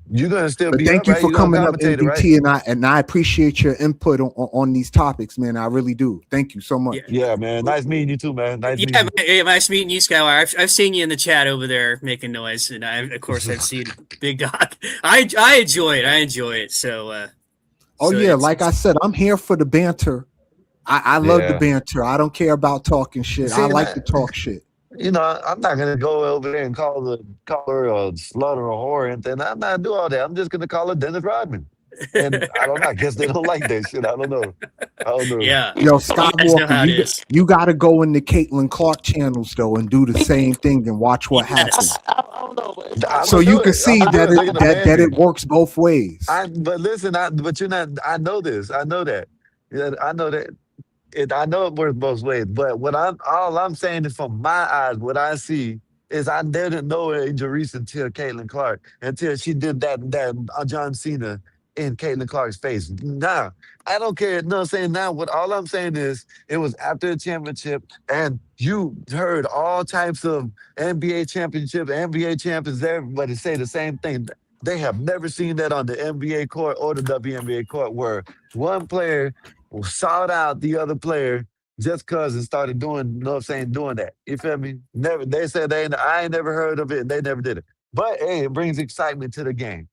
You're gonna still But be thank up, you right? for You're gonna coming up, commentate it, right? MVT, and I appreciate your input on these topics, man. I really do. Thank you so much. Yeah, Yeah, man. Nice meeting you too, man. Nice yeah, meeting nice meeting you, Skywire. I've seen you in the chat over there making noise, and of course I've seen Big Dog. I enjoy it. I enjoy it. So Oh so yeah, like I said, I'm here for the banter. I you. love the Yeah. banter. I don't care about talking shit. I See, like to talk shit. I'm not gonna go over there and call her a slut or a whore or anything. I'm not do all that. I'm just gonna call her Dennis Rodman. And I don't know. I guess they don't like that shit. I don't know. I don't know. yeah, Yo, you guys know Skywalker, how it is. you got to go in the Caitlin Clark channels though and do the same thing and watch what happens, Yes, I don't know. I'm so gonna you do can it. I'm see gonna do that it. They're gonna ban that me. it works both ways. But listen, but you're not. I know this. I know that. Yeah, I know that. I know it works both ways, but all I'm saying is from my eyes, what I see is I didn't know Angel Reese until Caitlin Clark, until she did that John Cena in Caitlin Clark's face. Now, I don't care, no I'm saying now what all I'm saying is it was after the championship and you heard all types of NBA championship, NBA champions, everybody say the same thing. They have never seen that on the NBA court or the WNBA court where one player sought out the other player just cause and started doing, you know what I'm saying, doing that. You feel me? Never. They said I ain't never heard of it. And they never did it. But hey, it brings excitement to the game.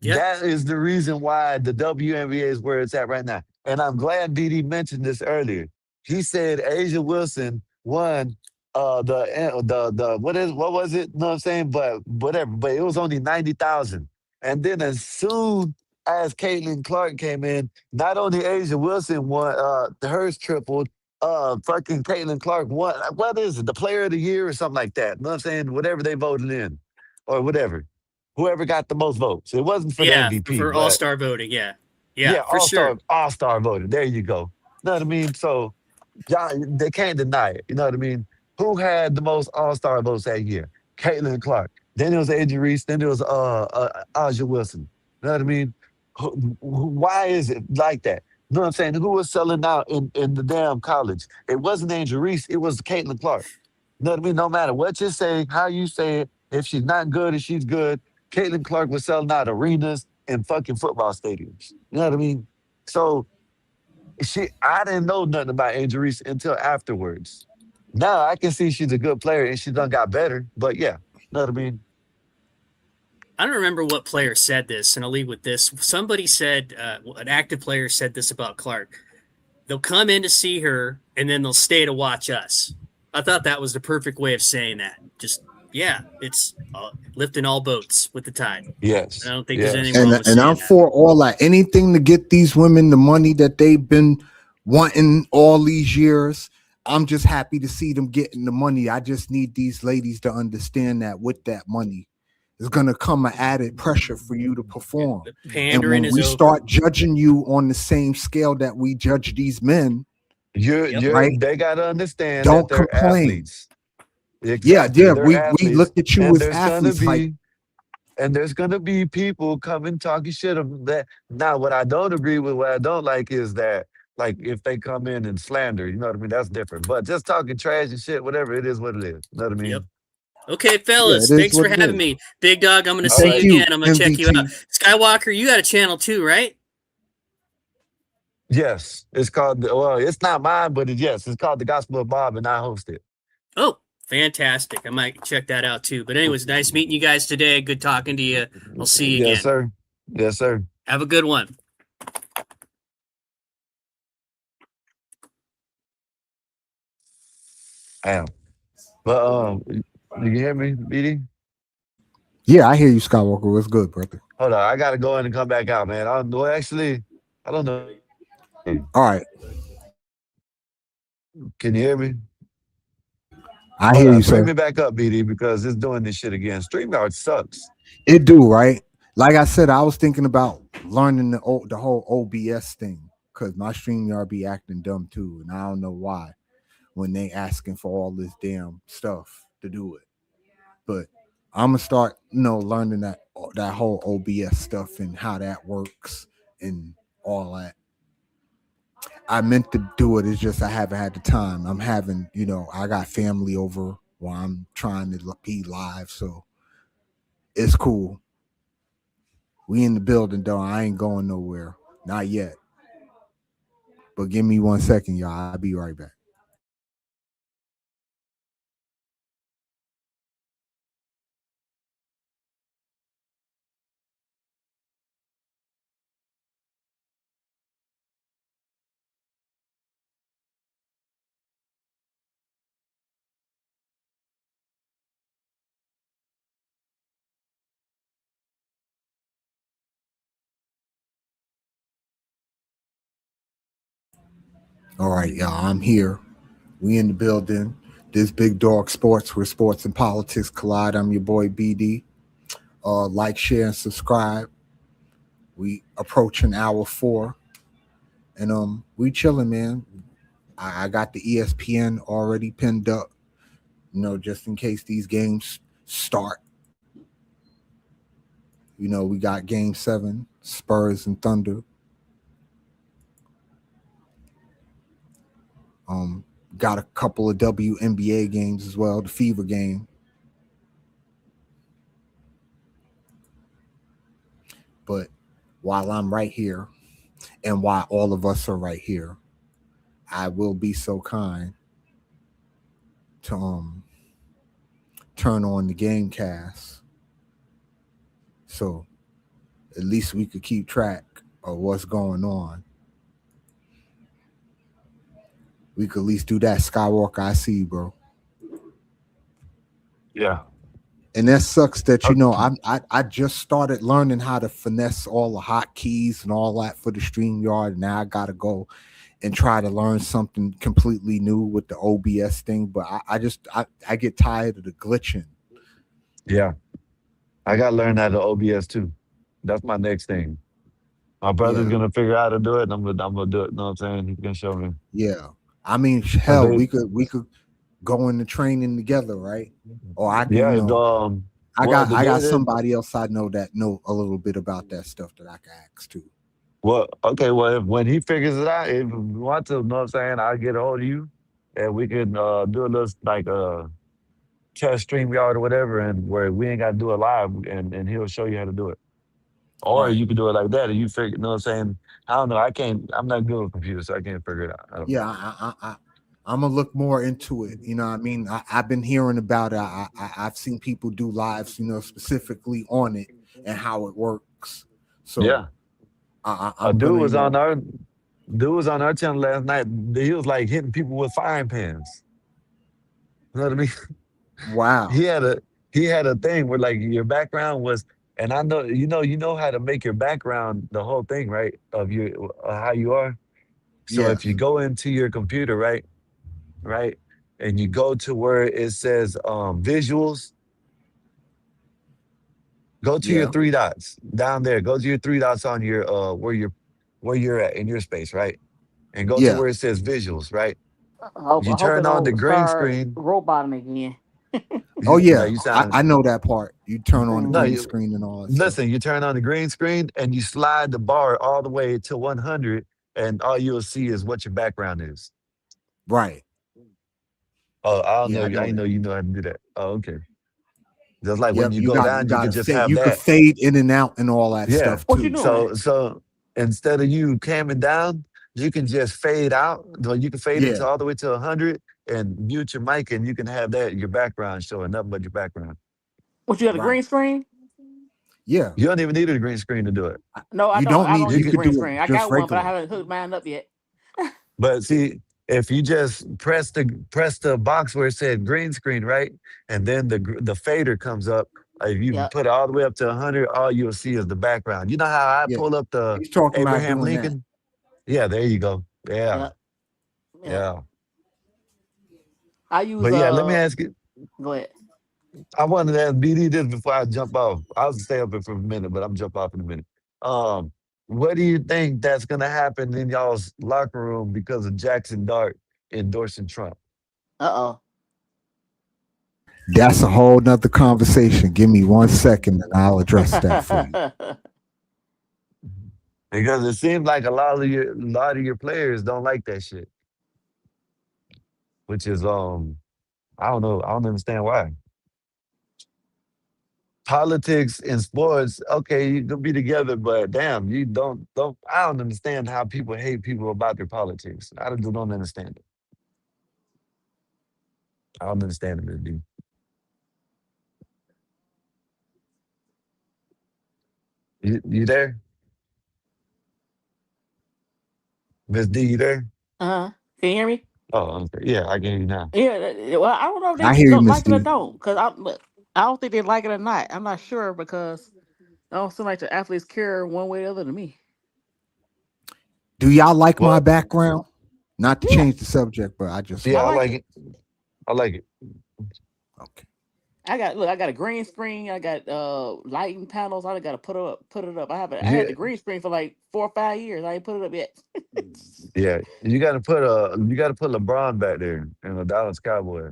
yeah, That is the reason why the WNBA is where it's at right now. And I'm glad BD mentioned this earlier. He said Asia Wilson won what was it? You know what I'm saying? But whatever. But it was only 90,000. And then as soon as Caitlin Clark came in, not only Asia Wilson won, hers tripled. Fucking Caitlin Clark won. What is it? The Player of the Year or something like that. You know what I'm saying? Whatever they voted in, or whatever whoever got the most votes. It wasn't for the yeah, MVP, for All but Star voting. Yeah, yeah, yeah, for sure. All Star voting. There you go. You know what I mean? So y'all, they can't deny it. You know what I mean? Who had the most All Star votes that year? Caitlin Clark. Then it was Adrian Reese. Then it was Aja Wilson. You know what I mean? Why is it like that? You know what I'm saying? Who was selling out in the damn college? It wasn't Angel Reese. It was Caitlin Clark. You know what I mean? No matter what you say, how you say it, if she's not good or she's good, Caitlin Clark was selling out arenas and fucking football stadiums. You know what I mean? So I didn't know nothing about Angel Reese until afterwards. Now I can see she's a good player and she done got better. But yeah, you know what I mean? I don't remember what player said this, and I'll leave with this. Somebody said, an active player said this about Clark. They'll come in to see her, and then they'll stay to watch us. I thought that was the perfect way of saying that. Just, yeah, it's lifting all boats with the tide. Yes. I don't think there's anything Yes. wrong And with and saying I'm that. for all that. Anything to get these women the money that they've been wanting all these years. I'm just happy to see them getting the money. I just need these ladies to understand that with that money is going to come an added pressure for you to perform. The And pandering when is we over. start judging you on the same scale that we judge these men, Yep. right? They gotta understand that Don't they're complain. athletes. Yeah, Exactly. yeah. They're We athletes. look at you And as there's gonna athletes like, be there's gonna be people coming talking shit of that. Now, what I don't agree with, what I don't like is that, like, if they come in and slander, you know what I mean? That's different. But just talking trash and shit, whatever, it is what it is. You know what I Yep. mean? Okay, yeah, it fellas, is thanks for what it having is. me. Big Dog, I'm going to All see Thank you right. you, again. I'm going to check you out. MVT. Skywalker, you got a channel too, right? Yes. It's called, well, it's not mine, but yes, it's called The Gospel of Bob, and I host it. Oh, fantastic. I might check that out too. But anyways, nice meeting you guys today. Good talking to you. I'll see you Yes, again. sir. Yes, sir. Have a good one. Damn. But you hear me, BD? Yeah, I hear you, Skywalker. What's good, brother? Hold on, I gotta go in and come back out, man. I don't know. Actually, I don't know. All right, Can you hear me? I Hold hear you, on, bring sir. me back up, BD, because it's doing this shit again. StreamYard sucks. It do, right? Like I said, I was thinking about learning the whole OBS thing because my StreamYard be acting dumb too, and I don't know why when they asking for all this damn stuff to do it. But I'm gonna start, learning that whole OBS stuff and how that works and all that. I meant to do it. It's just I haven't had the time. I'm having, I got family over while I'm trying to be live, so it's cool. We in the building though. I ain't going nowhere, not yet. But give me 1 second, y'all. I'll be right back. All right, y'all. I'm here. We in the building. This Big Dog Sports, where sports and politics collide. I'm your boy BD. Like, share, and subscribe. We approaching hour 4, and we chilling, man. I got the ESPN already pinned up, just in case these games start. We got Game 7, Spurs and Thunder. Got a couple of WNBA games as well. The Fever game. But while I'm right here, and while all of us are right here, I will be so kind to turn on the game cast, so at least we could keep track of what's going on. We could at least do that. Skywalker, I see you, bro. Yeah. And that sucks that I just started learning how to finesse all the hotkeys and all that for the StreamYard. Now I gotta go and try to learn something completely new with the OBS thing. But I get tired of the glitching. Yeah. I got to learn how to OBS too. That's my next thing. My brother's Yeah, gonna figure out how to do it, and I'm gonna do it. You know what I'm saying? He's gonna show me. yeah. I mean, 'Cause hell, they, we could go into training together, right? Or I can, yeah, I well, got the I got good is, somebody else I know that know a little bit about that stuff that I can ask too. well, okay, well, when he figures it out, if you want to, you know what I'm saying, I'll get a hold of you, and we can do a little like test stream yard or whatever, and where we ain't got to do it live, and he'll show you how to do it. Or Right. you can do it like that, and you figure, you know what I'm saying? I don't know. I can't. I'm not good with computers, so I can't figure it out. I don't know. Yeah, I'm gonna look more into it. You know what I mean? I've been hearing about it. I've seen people do lives, specifically on it and how it works. So Yeah, a I'm gonna, dude was on our channel last night. He was like hitting people with frying pans. You know what I mean? wow. He had a he had a thing where like your background was, and I know you know how to make your background the whole thing, right? Of you how you are. So if you Yes. go into your computer, right, and you go to where it says visuals, go to your Yeah. three dots down there. Go to your three dots on your where you're at in your space, right? And go to Yeah. where it says visuals, right? I You hope it turn on the don't green start screen. roboting again. Oh No, yeah. you I, sound I know that part. You turn on the no. green Mhm. You screen and all that stuff. listen. You turn on the green screen and you slide the bar all the way to 100, and all you'll see is what your background is. Right. Oh, I don't know. Yeah, I I know didn't know that. you know how to do that. Oh, okay. Just like when Yep. you You go got you down, you got could to just fade. have You could that. fade in and out and all that Yeah. stuff What you too. doing? So instead of you camming down, you can just fade out. Or you can fade it Yeah. to all the way to 100 and mute your mic, and you can have that your background showing nothing but your background. What you got a Right. green screen? Yeah. You don't even need a green screen to do it. No, I You don't. don't I need. don't You You use a can, could green do it screen. I just got one, but I regular. haven't hooked mine up yet. but see, if you just press the box where it said green screen, right, and then the fader comes up. If you Yep. put it all the way up to 100, all you'll see is the background. You know how I Yeah. pull up the He's talking about Abraham doing that. Lincoln? Yeah, there you go. Yeah, Yep. Yep. yeah. I use But yeah, let me ask you. Go ahead. I wanted to ask BD this before I jump off. I'll stay up here for a minute, but I'm jump off in a minute. Um, what do you think that's gonna happen in y'all's locker room because of Jackson Dart endorsing Trump? Uh That's a whole nother conversation. Give me 1 second and I'll address that for you. oh. Because it seems like a lot of your players don't like that shit, which is I don't know. I don't understand why. Politics and sports, okay, you can be together, but damn, you don't. I don't understand how people hate people about their politics. I don't understand it. I don't understand it, dude. You there, Miss D? You there? Uh-huh. Can you hear me? Oh, okay. Yeah, I can hear you now. Yeah. Well, I don't know if I they hear you, don't Miss like it or D. don't, because I don't think they like it or not. I'm not sure because I don't seem like the athletes care one way or the other to me. Do y'all like my Well, background? Not to Yeah, change the subject, but I just I yeah, I want like like it. it. I like it. okay. I got a green screen. I got lighting panels. I got to put it up. I had Yeah, the green screen for like 4 or 5 years. I ain't put it up yet. yeah. You got to put LeBron back there in the Dallas Cowboy.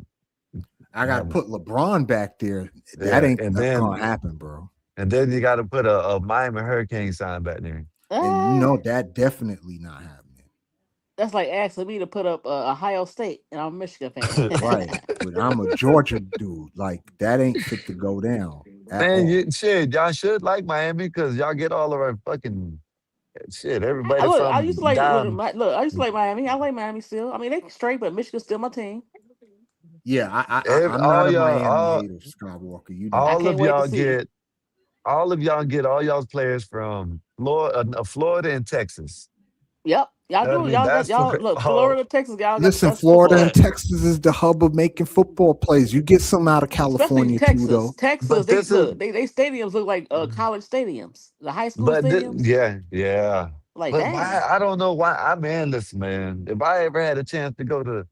I got to Um, put LeBron back there. That yeah, ain't gonna happen, bro. and then you got to put a Miami Hurricane sign back there. And you Ah, know that definitely not happening. that's like asking me to put up Ohio State, and I'm a Michigan fan. Right. But I'm a Georgia dude. Like that ain't fit to go down at Man, all. y'all should like Miami because y'all get all of our fucking shit. Everybody Look, I used from to like down. I used to like Miami. I like Miami still. I mean, they straight, but Michigan's still my team. Yeah, I'm not All a y'all, Miami hater, Skywalker. You know I all that. can't of wait to y'all see. get, all y'all's players from Florida and Texas. Yep, y'all I do. mean, Y'all got that's y'all for look all. Florida, Texas. Y'all got the Listen, best Florida football, and But Texas is the hub of making football plays. You get some out of especially California too, Texas. though. Texas, but they this is, look they stadiums look like college stadiums, the high school stadiums. yeah, yeah. Like, But why? dang. I don't know why. Listen, man. If I ever had a chance to go to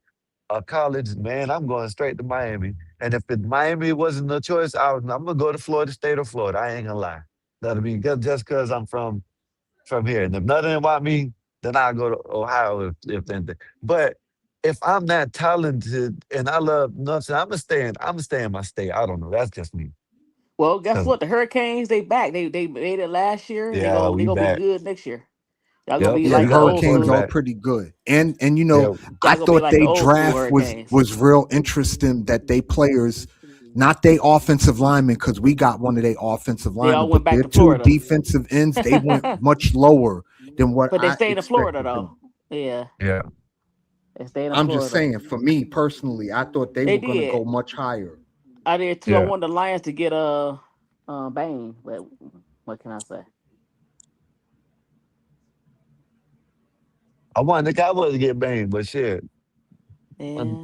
a college, man, I'm going straight to Miami. And if Miami wasn't a choice, I'm gonna go to Florida State or Florida. I ain't gonna lie. That I mean, just because I'm from here. And if nothing about me, then I'll go to Ohio if anything. But if I'm that talented and I love nothing, I'm gonna stay in my state. I don't know. That's just me. Well, guess 'Cause, what? The Hurricanes, they back. They made it last year. yeah, They we gonna be back. good next year. Y'all gonna Yep, be Yeah, we the like the got our old Hurricanes are school. quarterback. pretty good. And you know, Yep. I Y'all gonna be thought like the they old school draft Hurricanes. was real interesting that they players, not they offensive linemen, because we got one of their offensive They all linemen, went but back their to two Florida, defensive ends, they went much lower than what but they I stayed in Florida expected though. them. Yeah, Yeah. they stayed in I'm just Florida. saying, for me personally, I thought they They were gonna did. go much higher. I did too. I Yeah. wanted the Lions to get Bane, but what can I say? I wanted the Cowboys to get banged, but shit. Yeah.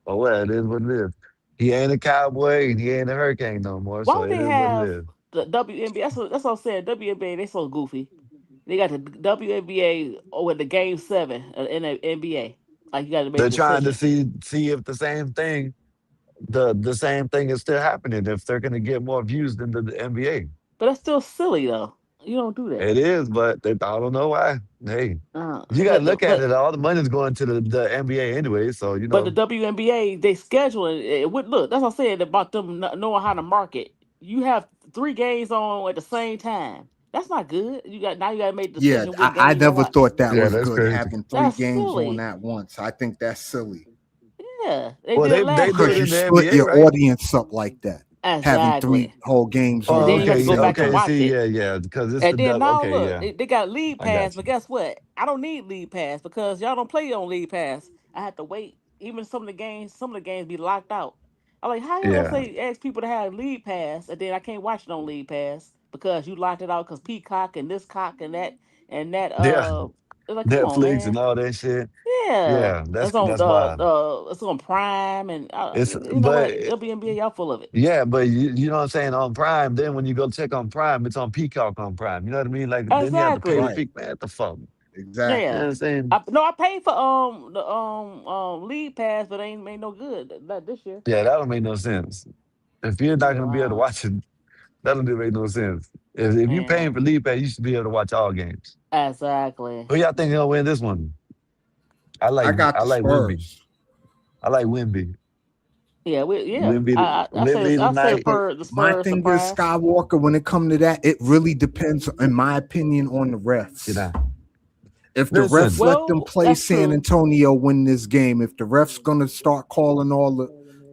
Oh well, it is what it is. He ain't a cowboy and he ain't a hurricane no more, Why so would it they is what it have is. the WNBA? That's what I'm saying. WNBA, they so goofy. They got the WNBA with the game seven in the NBA. Like you got to make a They're trying to decision, see if the same thing is still happening, if they're gonna get more views than the NBA. but that's still silly though. You don't do that. It is, but I don't know why. Hey, you gotta look at But it. All the money's going to the NBA anyway, so but the WNBA they schedule it would look. That's what I said about them not knowing how to market. You have 3 games on at the same time. That's not good. You got to make a Yeah, decision what game I you gonna never watch. thought that yeah, was that's good crazy. having three That's games on silly. at once. I think that's silly Yeah, they Well, did it they last do it because you in the year. split NBA, your right? audience up like that, having three Exactly. whole games And Oh, on then you at have the to go okay, same back and okay. time. watch See, it. yeah, because it's the And then now okay, look, yeah, they got league I pass, got but you. guess what? I don't need league pass because y'all don't play on league pass. I have to wait. Even some of the games be locked out. I'm like, how you gonna Yeah, say ask people to have league pass and then I can't watch it on league pass because you locked it out because Peacock and this cock and that yeah. it's like come on Netflix and man. all that shit. Yeah. Yeah, It's that's wild. on Prime and It's you know but what? WNBA y'all full of it. yeah, but you know what I'm saying, on Prime. Then when you go check on Prime, it's on Peacock on Prime. You know what I mean? Like then you have to pay the Exactly. Right, peak. Man, what the fuck? You know exactly. what Yeah. I'm saying? No, I paid for the league pass, but ain't no good. Not this year. Yeah, that don't make no sense. If you're not gonna be able to Wow. watch it, that don't make no sense. If you're paying Man. for League Pass, you should be able to watch all games. Exactly. Who y'all think gonna win this one? I got I the like Wimby. Spurs. I like Wimby. Yeah, Wemby, Wemby I say tonight. But for the my Spurs thing is, surprise. Skywalker, when it comes to that, it really depends, in my opinion, on the You refs. know, If the refs listen, let them Well, play that's San true. Antonio win this game, if the refs gonna start calling all the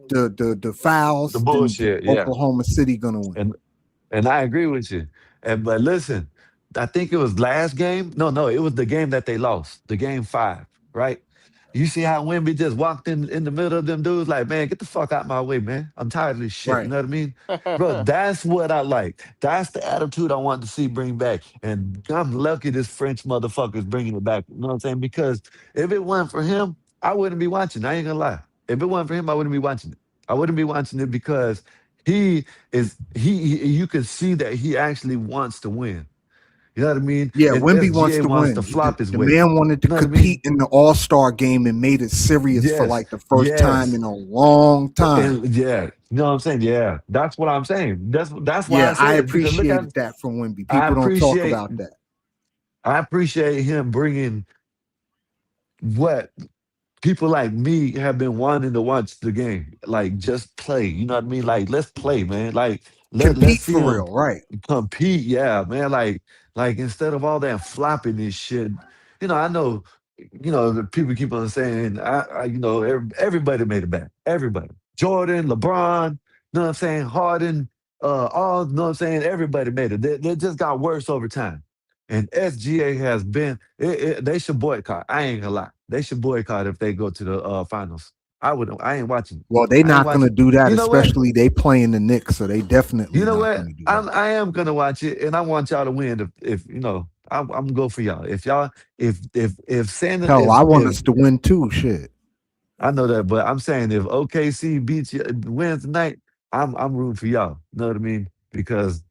the fouls, then bullshit. Yeah, Oklahoma City gonna win. and And I agree with you. And but listen, I think it was last game. No, it was the game that they lost, the game 5, right? You see how Wimby just walked in the middle of them dudes, like, man, get the fuck out my way, man. I'm tired of this shit. You Right. know what I mean? Bro, that's what I like. That's the attitude I want to see bring back. And I'm lucky this French motherfucker is bringing it back. You know what I'm saying? Because if it wasn't for him, I wouldn't be watching. I ain't gonna lie. If it wasn't for him, I wouldn't be watching it. I wouldn't be watching it because he you can see that he actually wants to win. You know what I mean? Yeah, And Wimby wants SGA to wants to win. flop his The way. man wanted to You know what I compete mean? in the All-Star game and made it serious for Yes. like the first time Yes. in a long time. And yeah, you know what I'm saying? Yeah. That's what I'm saying. That's why I Yeah, I said it because look at appreciated that from Wimby. I People don't talk appreciate about that. I appreciate him bringing what people like me have been wanting to watch the game. Like just play. You know what I mean? Like let's play, man. Like let's Compete see for him real, right? compete. Yeah, man. Like instead of all that flopping this shit, I know, the people keep on saying, everybody made it back. Everybody. Jordan, LeBron, you know what I'm saying? Harden, all, you know what I'm saying? Everybody made it. They just got worse over time. And SGA has been, they should boycott. I ain't gonna lie. They should boycott if they go to the finals. I ain't watching it. Well, they I ain't not gonna watching. do that, You know what? especially they playing the Knicks, so they You definitely know not what? gonna do that. I am gonna watch it, and I want y'all to win. If I'm gonna go for y'all. If y'all, if Santa, Hell, I want if us to win too. Shit. I know that, but I'm saying if OKC beats you, wins tonight, I'm rooting for y'all. You know what I mean? Because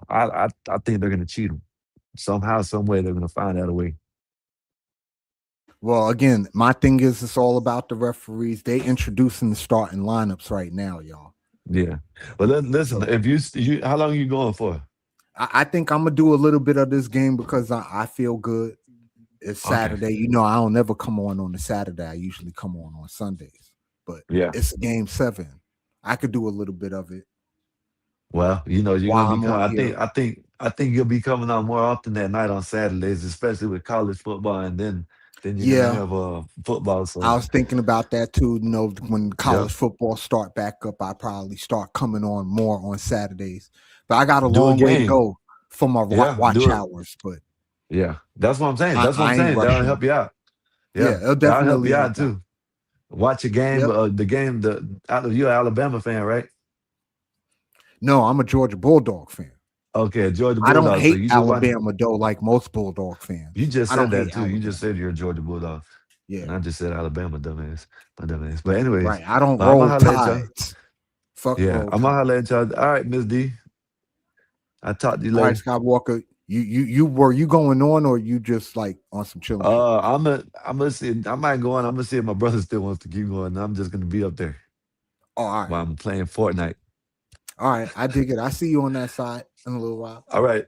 I think they're gonna cheat them somehow, some way. They're gonna find out a way. Well, again, my thing is it's all about the referees. They introducing the starting lineups right now, y'all. Yeah. But listen, So if you, how long you going for? I think I'm gonna do a little bit of this game because I feel good. It's Okay. Saturday. I don't never come on a Saturday. I usually come on Sundays. But Yeah. it's game 7. I could do a little bit of it Well, you're gonna while be I'm coming. on here. I think you'll be coming on more often that night on Saturdays, especially with college football, and then you're gonna Yeah, have football. I So was thinking about that too. When yeah, college football start back up, I probably start coming on more on Saturdays. But I got a do a long way to game. go for my Yeah, watch do it. hours. But Yeah, that's what I'm saying. That's what I'm I ain't saying. That'll rushing. help you out. Yeah, Yeah, it'll that'll help definitely you help out out. too. Watch a game. Yep. The game. You're an Alabama fan, right? No, I'm a Georgia Bulldog fan. Okay, Georgia I don't Bulldogs. So hate you should watch. Alabama though, like most Bulldog You fans. just I don't said hate that too. You just Alabama. said you're a Georgia Bulldog, and Yeah, I just said Alabama, dumbass. My dumbass. But anyways, right. I don't well, I'm gonna roll holler at y'all. tides. Fuck Yeah, roll I'm gonna tides. holler at y'all. All right, Miss D. I talk to you All right, later. Skywalker. You were you going on or you just like on some chilling shit? I'm gonna see. I might go on. I'm gonna see if my brother still wants to keep going. I'm just gonna be up there Oh, all right. while I'm playing Fortnite. All right. I dig it. I see you on that side in a little while. All right.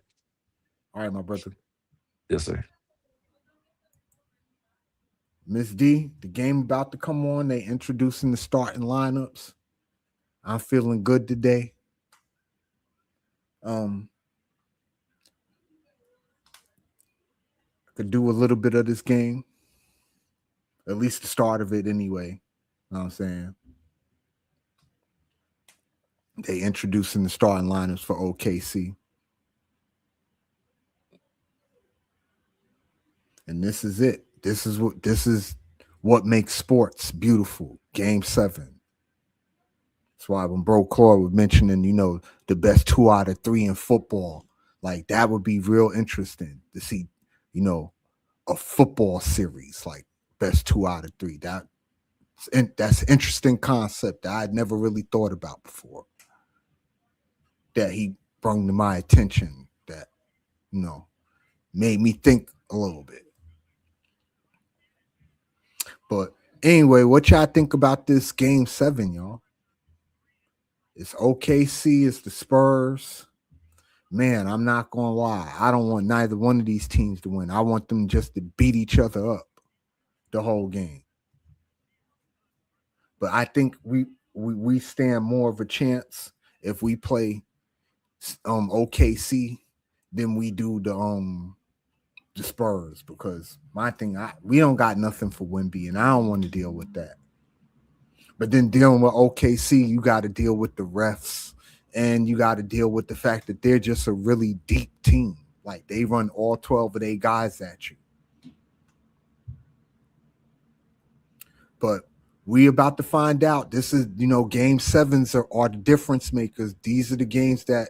All right, my brother. Yes, sir. Miss D, the game about to come on. They introducing the starting lineups. I'm feeling good today. Um, I could do a little bit of this game. At least the start of it anyway. You know what I'm saying? They introducing the starting lineups for OKC. And this is it. This is what makes sports beautiful. Game 7. That's why when Bro Claude was mentioning, the best 2 out of 3 in football, like that would be real interesting to see, you know, a football series like best 2 out of 3. That's an interesting concept that I'd never really thought about before. That he brought to my attention. That made me think a little bit. But anyway, what y'all think about this game 7, y'all? It's OKC, it's the Spurs. Man, I'm not gonna lie. I don't want neither one of these teams to win. I want them just to beat each other up the whole game. But I think we stand more of a chance if we play OKC than we do the Spurs, because my thing, we don't got nothing for Wemby, and I don't want to deal with that. But then dealing with OKC, you got to deal with the refs, and you got to deal with the fact that they're just a really deep team. Like, they run all 12 of their guys at you. But we about to find out. This is, game sevens are the difference makers. These are the games that,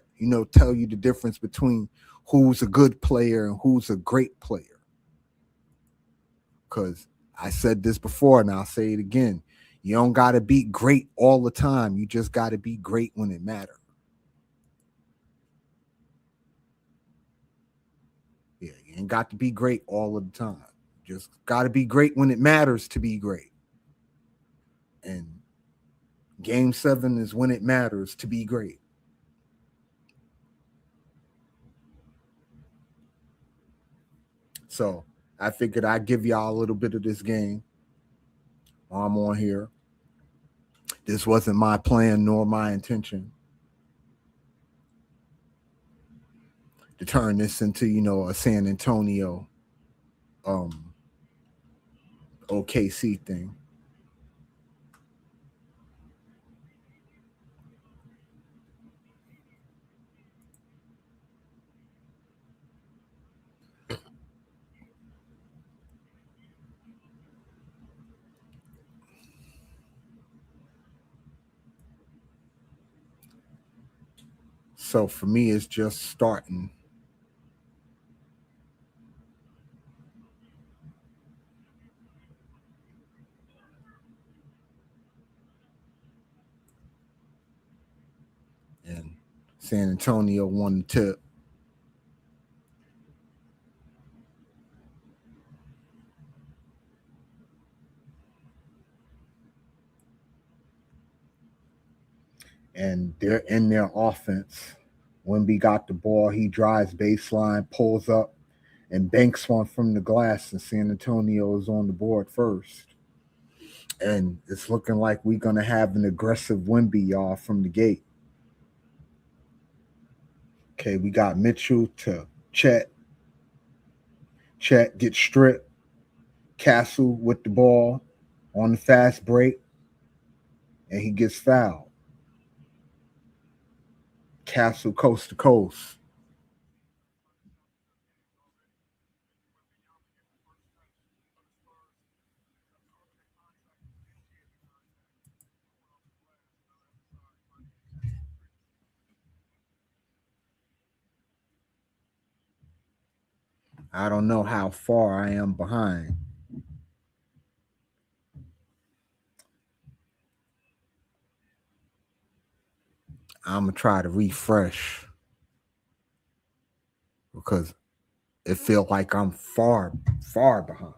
tell you the difference between who's a good player and who's a great player. Because I said this before, and I'll say it again. You don't got to be great all the time. You just got to be great when it matters. Yeah, you ain't got to be great all of the time. Just got to be great when it matters to be great. And game 7 is when it matters to be great. So I figured I'd give y'all a little bit of this game while I'm on here. This wasn't my plan nor my intention to turn this into, a San Antonio OKC thing. So for me, it's just starting. And San Antonio won the tip. And they're in their offense. Wemby got the ball. He drives baseline, pulls up, and banks one from the glass. And San Antonio is on the board first. And it's looking like we're going to have an aggressive Wemby, y'all, from the gate. Okay, we got Mitchell to Chet. Chet gets stripped. Castle with the ball on the fast break, and he gets fouled. Castle coast to coast. I don't know how far I am behind. I'm going to try to refresh because it feels like I'm far, far behind.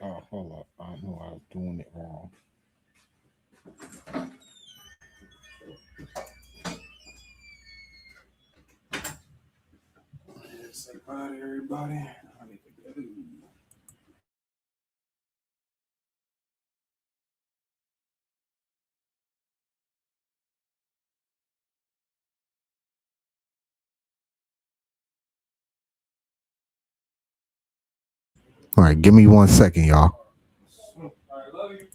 Oh, hold up. I know I was doing it wrong. Say bye to everybody. I need to go. All right, give me 1 second, y'all. All right, love you.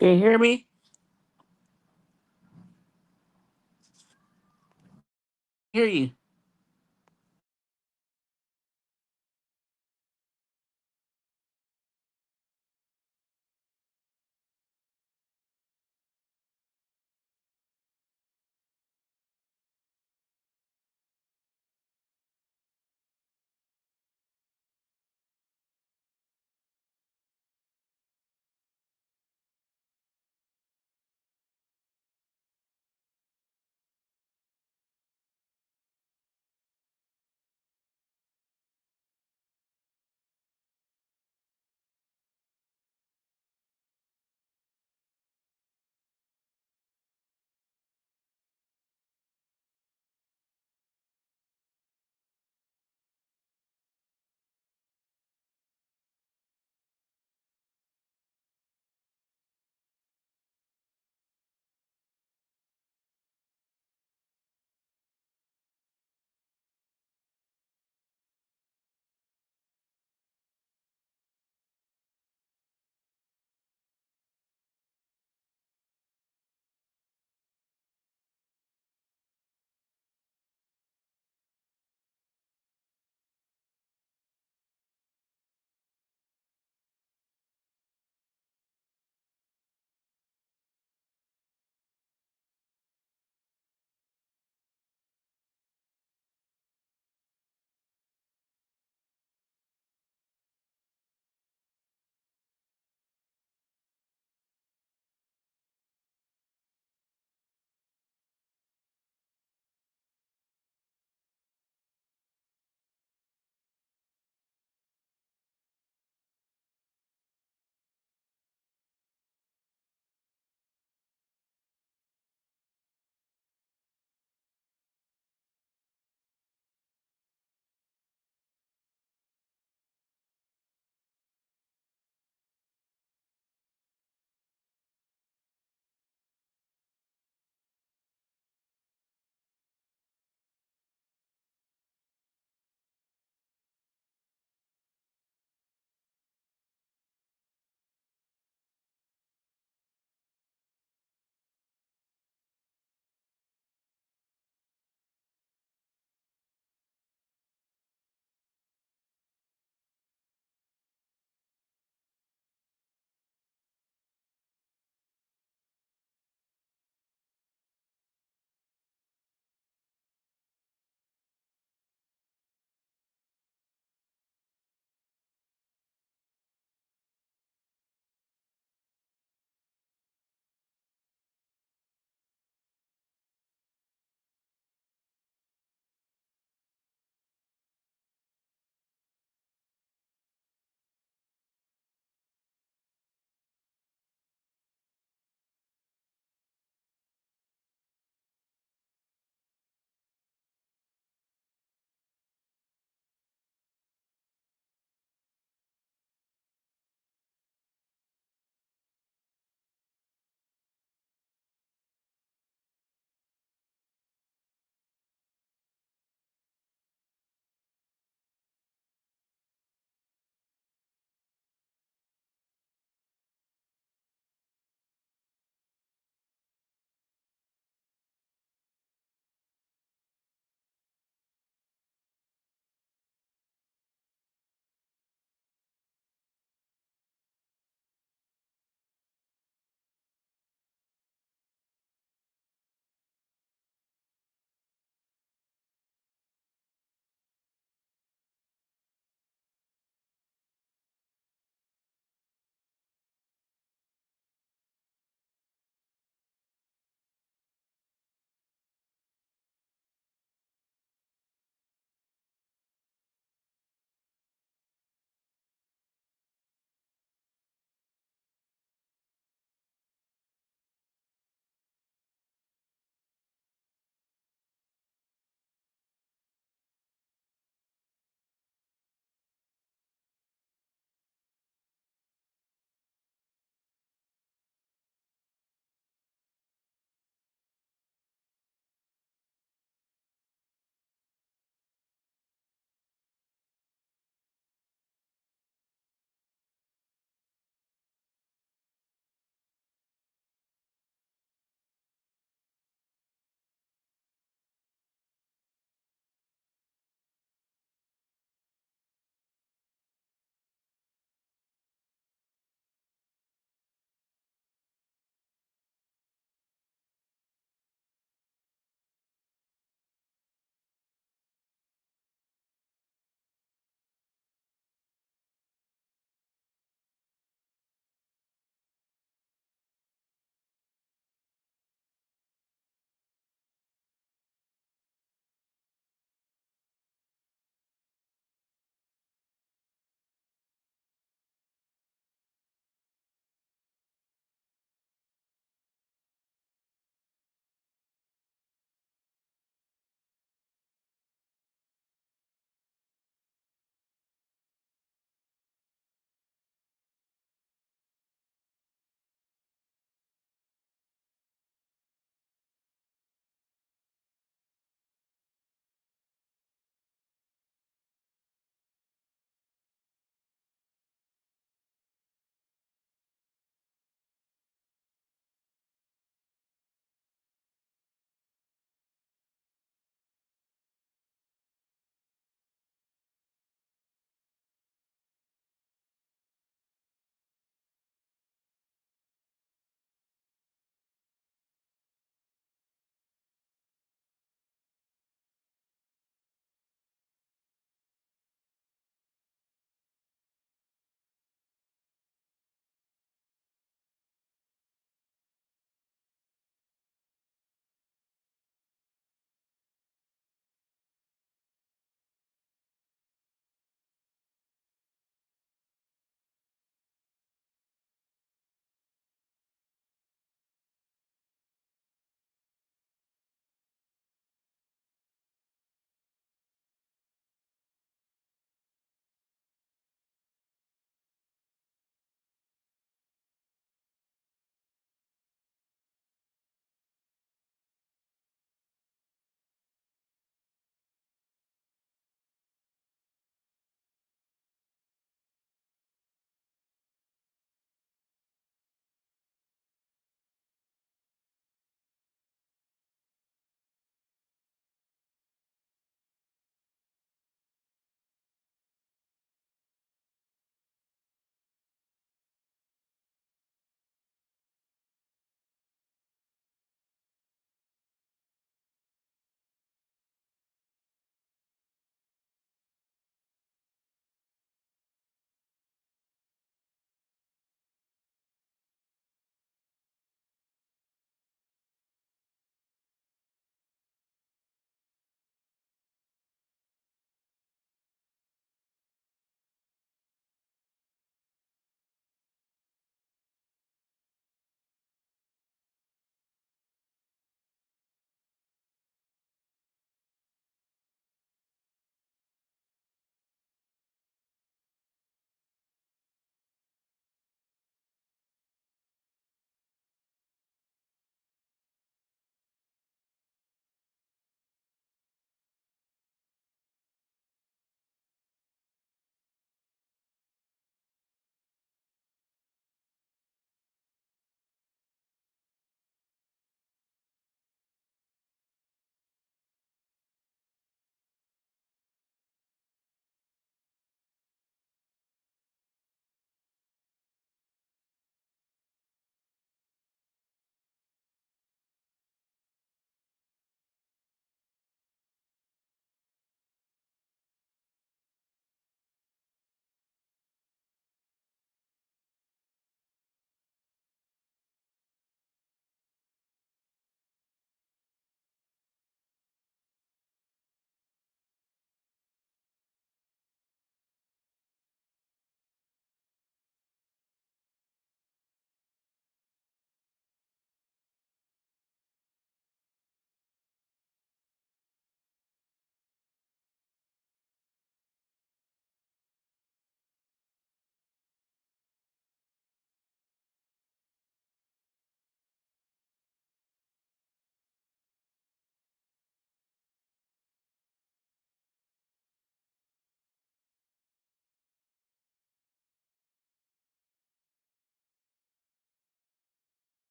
Can you hear me? Hear you.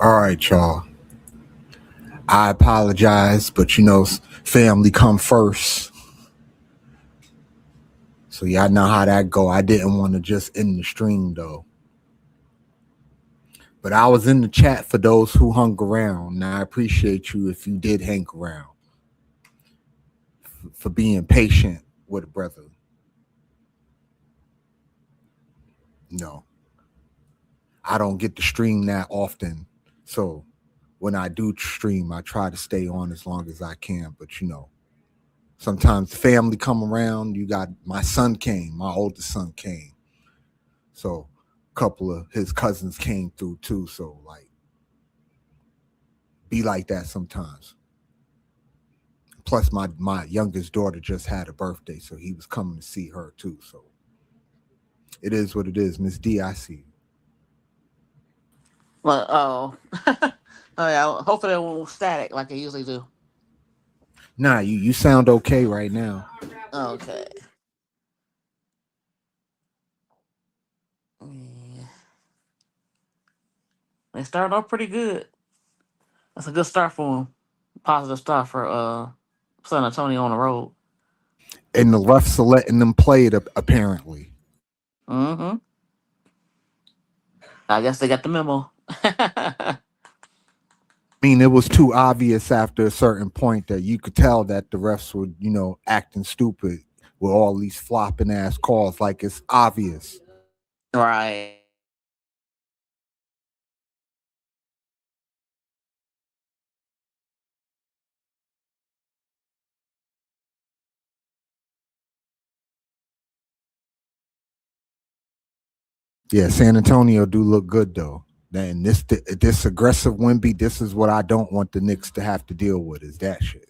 All right, y'all. I apologize, but family come first. So y'all know how that go. I didn't want to just end the stream though. But I was in the chat for those who hung around. And I appreciate you if you did hang around for being patient with a brother. No, I don't get to stream that often. So when I do stream, I try to stay on as long as I can. But sometimes the family come around. You got my son came, my oldest son came. So a couple of his cousins came through too. So like be like that sometimes. Plus my youngest daughter just had a birthday, so he was coming to see her too. So it is what it is. Miss D, I see you. Well, oh, oh yeah. Hopefully it won't static like it usually do. Nah, you sound okay right now. Okay. Yeah. They started off pretty good. That's a good start for them. Positive start for San Antonio on the road. And the refs are letting them play it apparently. Mm-hmm. I guess they got the memo. I mean, it was too obvious after a certain point that you could tell that the refs were, acting stupid with all these flopping ass calls. Like it's obvious. Right. Yeah, San Antonio do look good though. And this aggressive Wimby, this is what I don't want the Knicks to have to deal with is that shit.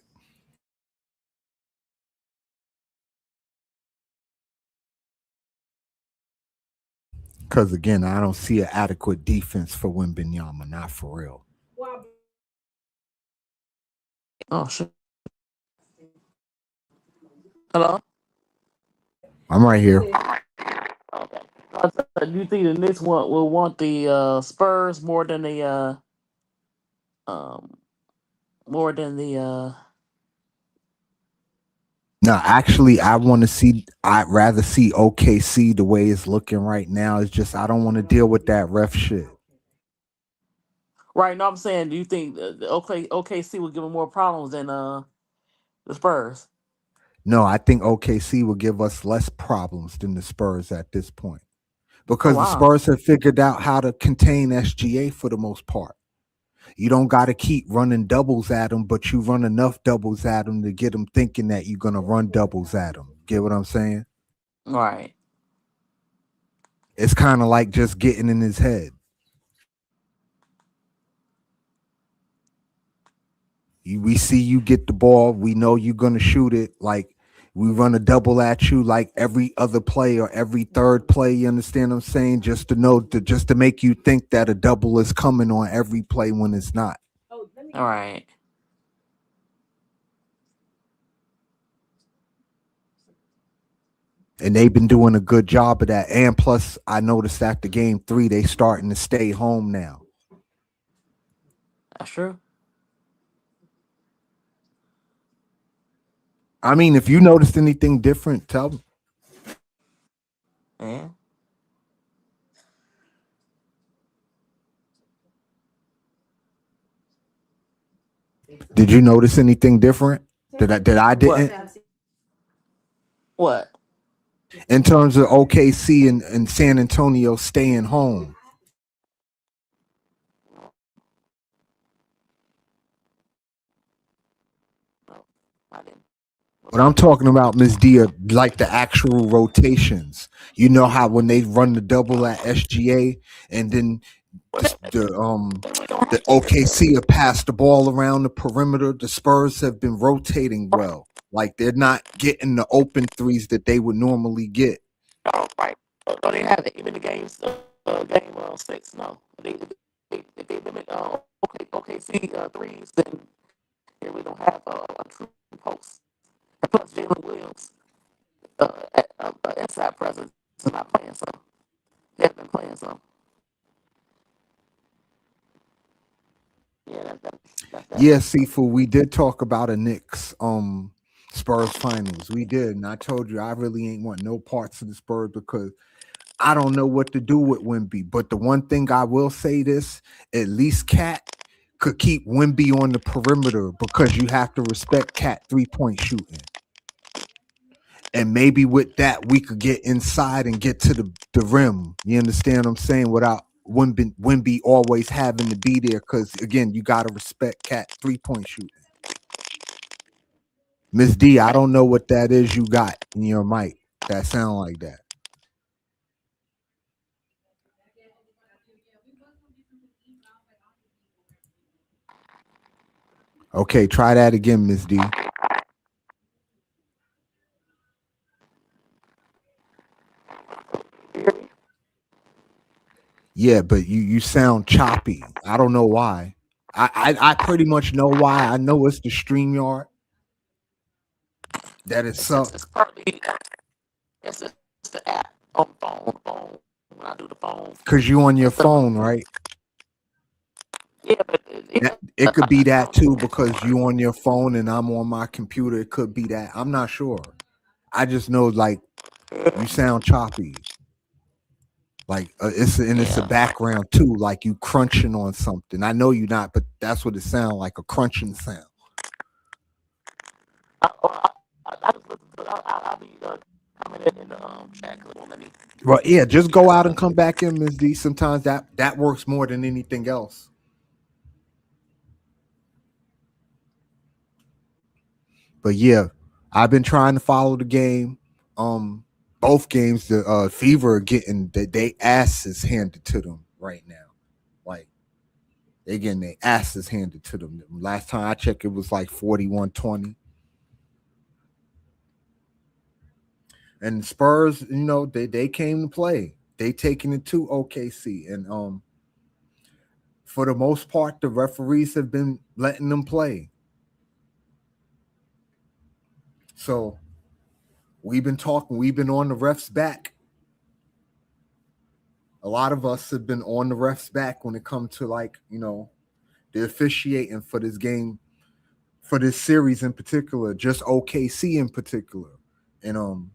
Because again, I don't see an adequate defense for Wimbenyama, not for real. Oh shit. Hello. I'm right here. Okay. Do you think the Knicks will want the Spurs um more than the No, actually, I'd rather see OKC the way it's looking right now. It's just I don't want to deal with that ref shit. right? No, I'm saying, do you think the OKC will give them more problems than the Spurs? No, I think OKC will give us less problems than the Spurs at this point Oh because the wow. Spurs have figured out how to contain SGA for the most part. You don't got to keep running doubles at them, but you run enough doubles at them to get them thinking that you're going to run doubles at them. Get what I'm saying? Right. It's kind of like just getting in his head. We see you get the ball. We know you're going to shoot it. Like we run a double at you like every other play or every third play. You understand what I'm saying? Just to make you think that a double is coming on every play when it's not. All right. And they've been doing a good job of that. And plus, I noticed after game 3, they starting to stay home now. That's true. I mean, if you noticed anything different, tell me. Yeah. Did you notice anything different that I What? didn't? What? In terms of OKC and San Antonio staying home. No, I didn't. But I'm talking about Miss Dia, like the actual rotations. You know how when they run the double at SGA, and then the OKC have passed the ball around the perimeter. The Spurs have been rotating well. Like they're not getting the open threes that they would normally get. No, right. No, they haven't even the games. Game 6. No, they gave them OKC threes. Then here we don't have a true post. And plus, Jalen Williams, inside presence, is not playing. So he hasn't been playing. So Yeah, that's Yeah, Seafood, we did talk about a Knicks Spurs finals. We did, and I told you I really ain't want no parts of the Spurs because I don't know what to do with Wimby. But the one thing I will say this, at least Cat could keep Wimby on the perimeter because you have to respect Cat 3-point shooting. And maybe with that, we could get inside and get to the rim. You understand what I'm saying? Without Wimby always having to be there. Because again, you gotta respect Cat 3-point shooting. Miss D, I don't know what that is you got in your mic that sound like that. Okay, try that again, Miss D. Yeah, but you sound choppy. I don't know why. I pretty much know why. I know it's the StreamYard that it it's suck. partly it's the app on phone when I do the phone. Cause you on your It's the phone, right? yeah, but That it could be that too because you on your phone and I'm on my computer. It could be that. I'm not sure. I just know like you sound choppy. Like it's a yeah. background too, like you crunching on something. I know you're not, but that's what it sounds like, a crunching sound. I just listen to I'll be commenting in the chat. Let me Well, yeah, just see go that out and stuff. come back in, Ms. D. Sometimes that works more than anything else. But yeah, I've been trying to follow the game. Both games, the Fever are getting they asses handed to them right now. Like they getting their asses handed to them. Last time I checked, it was like 41-20. And the Spurs, they came to play. They taking it to OKC, and for the most part, the referees have been letting them play. So we've been talking. We've been on the refs' back. A lot of us have been on the refs' back when it comes to the officiating for this game, for this series in particular, just OKC in particular, and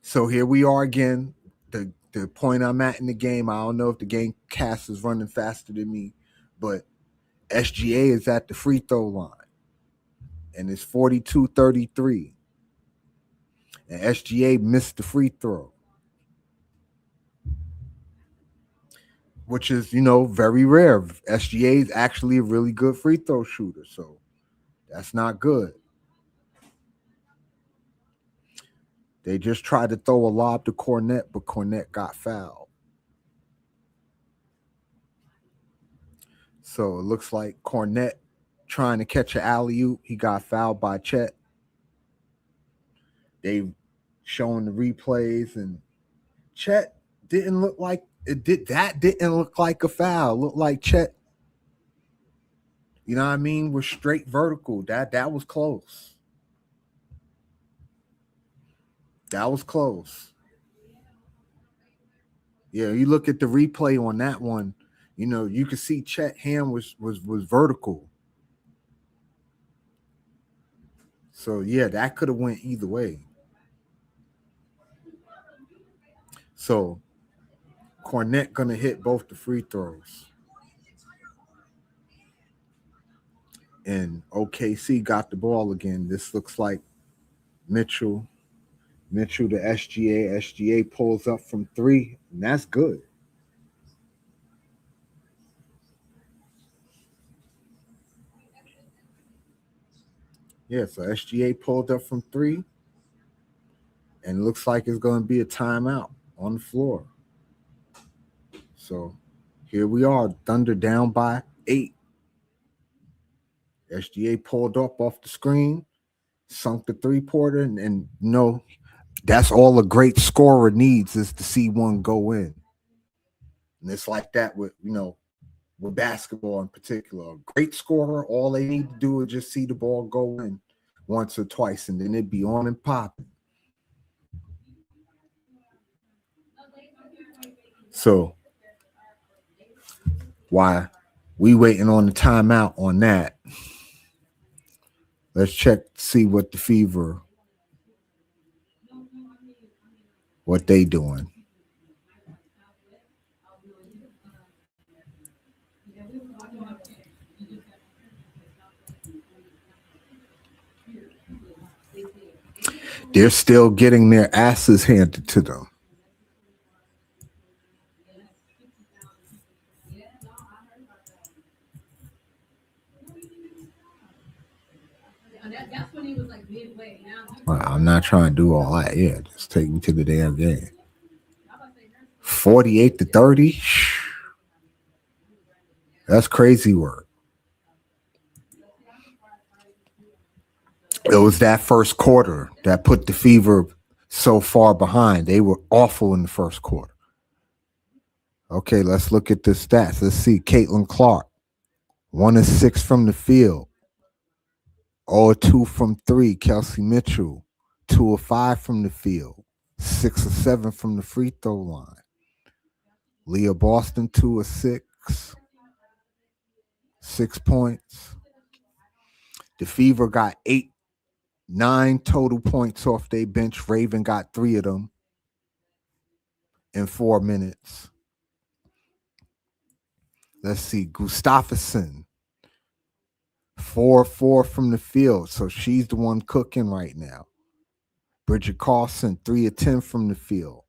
so here we are again. The point I'm at in the game, I don't know if the game cast is running faster than me, but SGA is at the free throw line, and it's 42-33. And SGA missed the free throw, which is, very rare. SGA is actually a really good free throw shooter, so that's not good. They just tried to throw a lob to Cornette, but Cornette got fouled. So it looks like Cornette trying to catch an alley-oop. He got fouled by Chet. They've shown the replays, and Chet didn't look like it did. That didn't look like a foul. It looked like Chet, you know what I mean, was straight vertical. That was close. That was close. Yeah, you look at the replay on that one, you could see Chet hand was vertical. So yeah, that could have went either way. So Cornette gonna hit both the free throws. And OKC got the ball again. This looks like Mitchell to SGA. SGA pulls up from 3, and that's good. Yeah, so SGA pulled up from 3, and it looks like it's going to be a timeout on the floor. So here we are, Thunder down by 8. SGA pulled up off the screen, sunk the three-pointer, and that's all a great scorer needs is to see one go in. And it's like that with basketball in particular. A great scorer, all they need to do is just see the ball go in once or twice, and then it'd be on and popping. So why We waiting on the timeout on that. Let's check see what the Fever, what they doing. They're still getting their asses handed to them. Well, I'm not trying to do all that. Yeah, just take me to the damn game. 48-30. That's crazy work. It was that first quarter that put the Fever so far behind. They were awful in the first quarter. Okay, let's look at the stats. Let's see. Caitlin Clark, 1 of 6 from the field. 0 of 2 from 3. Kelsey Mitchell, 2 of 5 from the field. 6 of 7 from the free throw line. Leah Boston, 2 of 6. 6 points. The Fever got 9 total points off their bench. Raven got 3 of them in 4 minutes. Let's see. Gustafsson, 4 of 4 from the field. So she's the one cooking right now. Bridget Carlson, 3 of 10 from the field.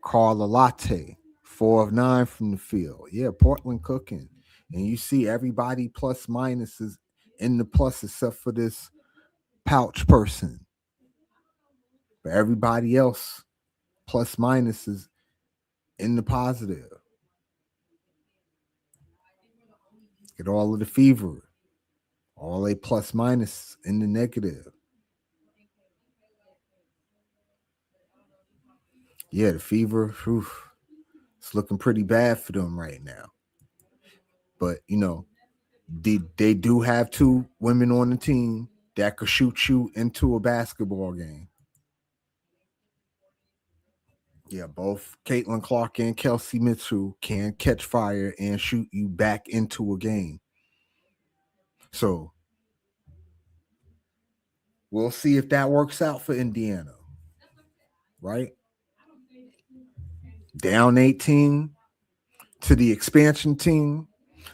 Carla Latte, 4 of 9 from the field. Yeah, Portland cooking. And you see everybody plus minuses in the plus except for this pouch person. But everybody else plus minuses in the positive. Get all of the Fever. All a plus minus in the negative. Yeah, the Fever, it's looking pretty bad for them right now. But, they do have 2 women on the team that could shoot you into a basketball game. Yeah, both Caitlin Clark and Kelsey Mitchell can catch fire and shoot you back into a game. So we'll see if that works out for Indiana. Right? Down 18 to the expansion team.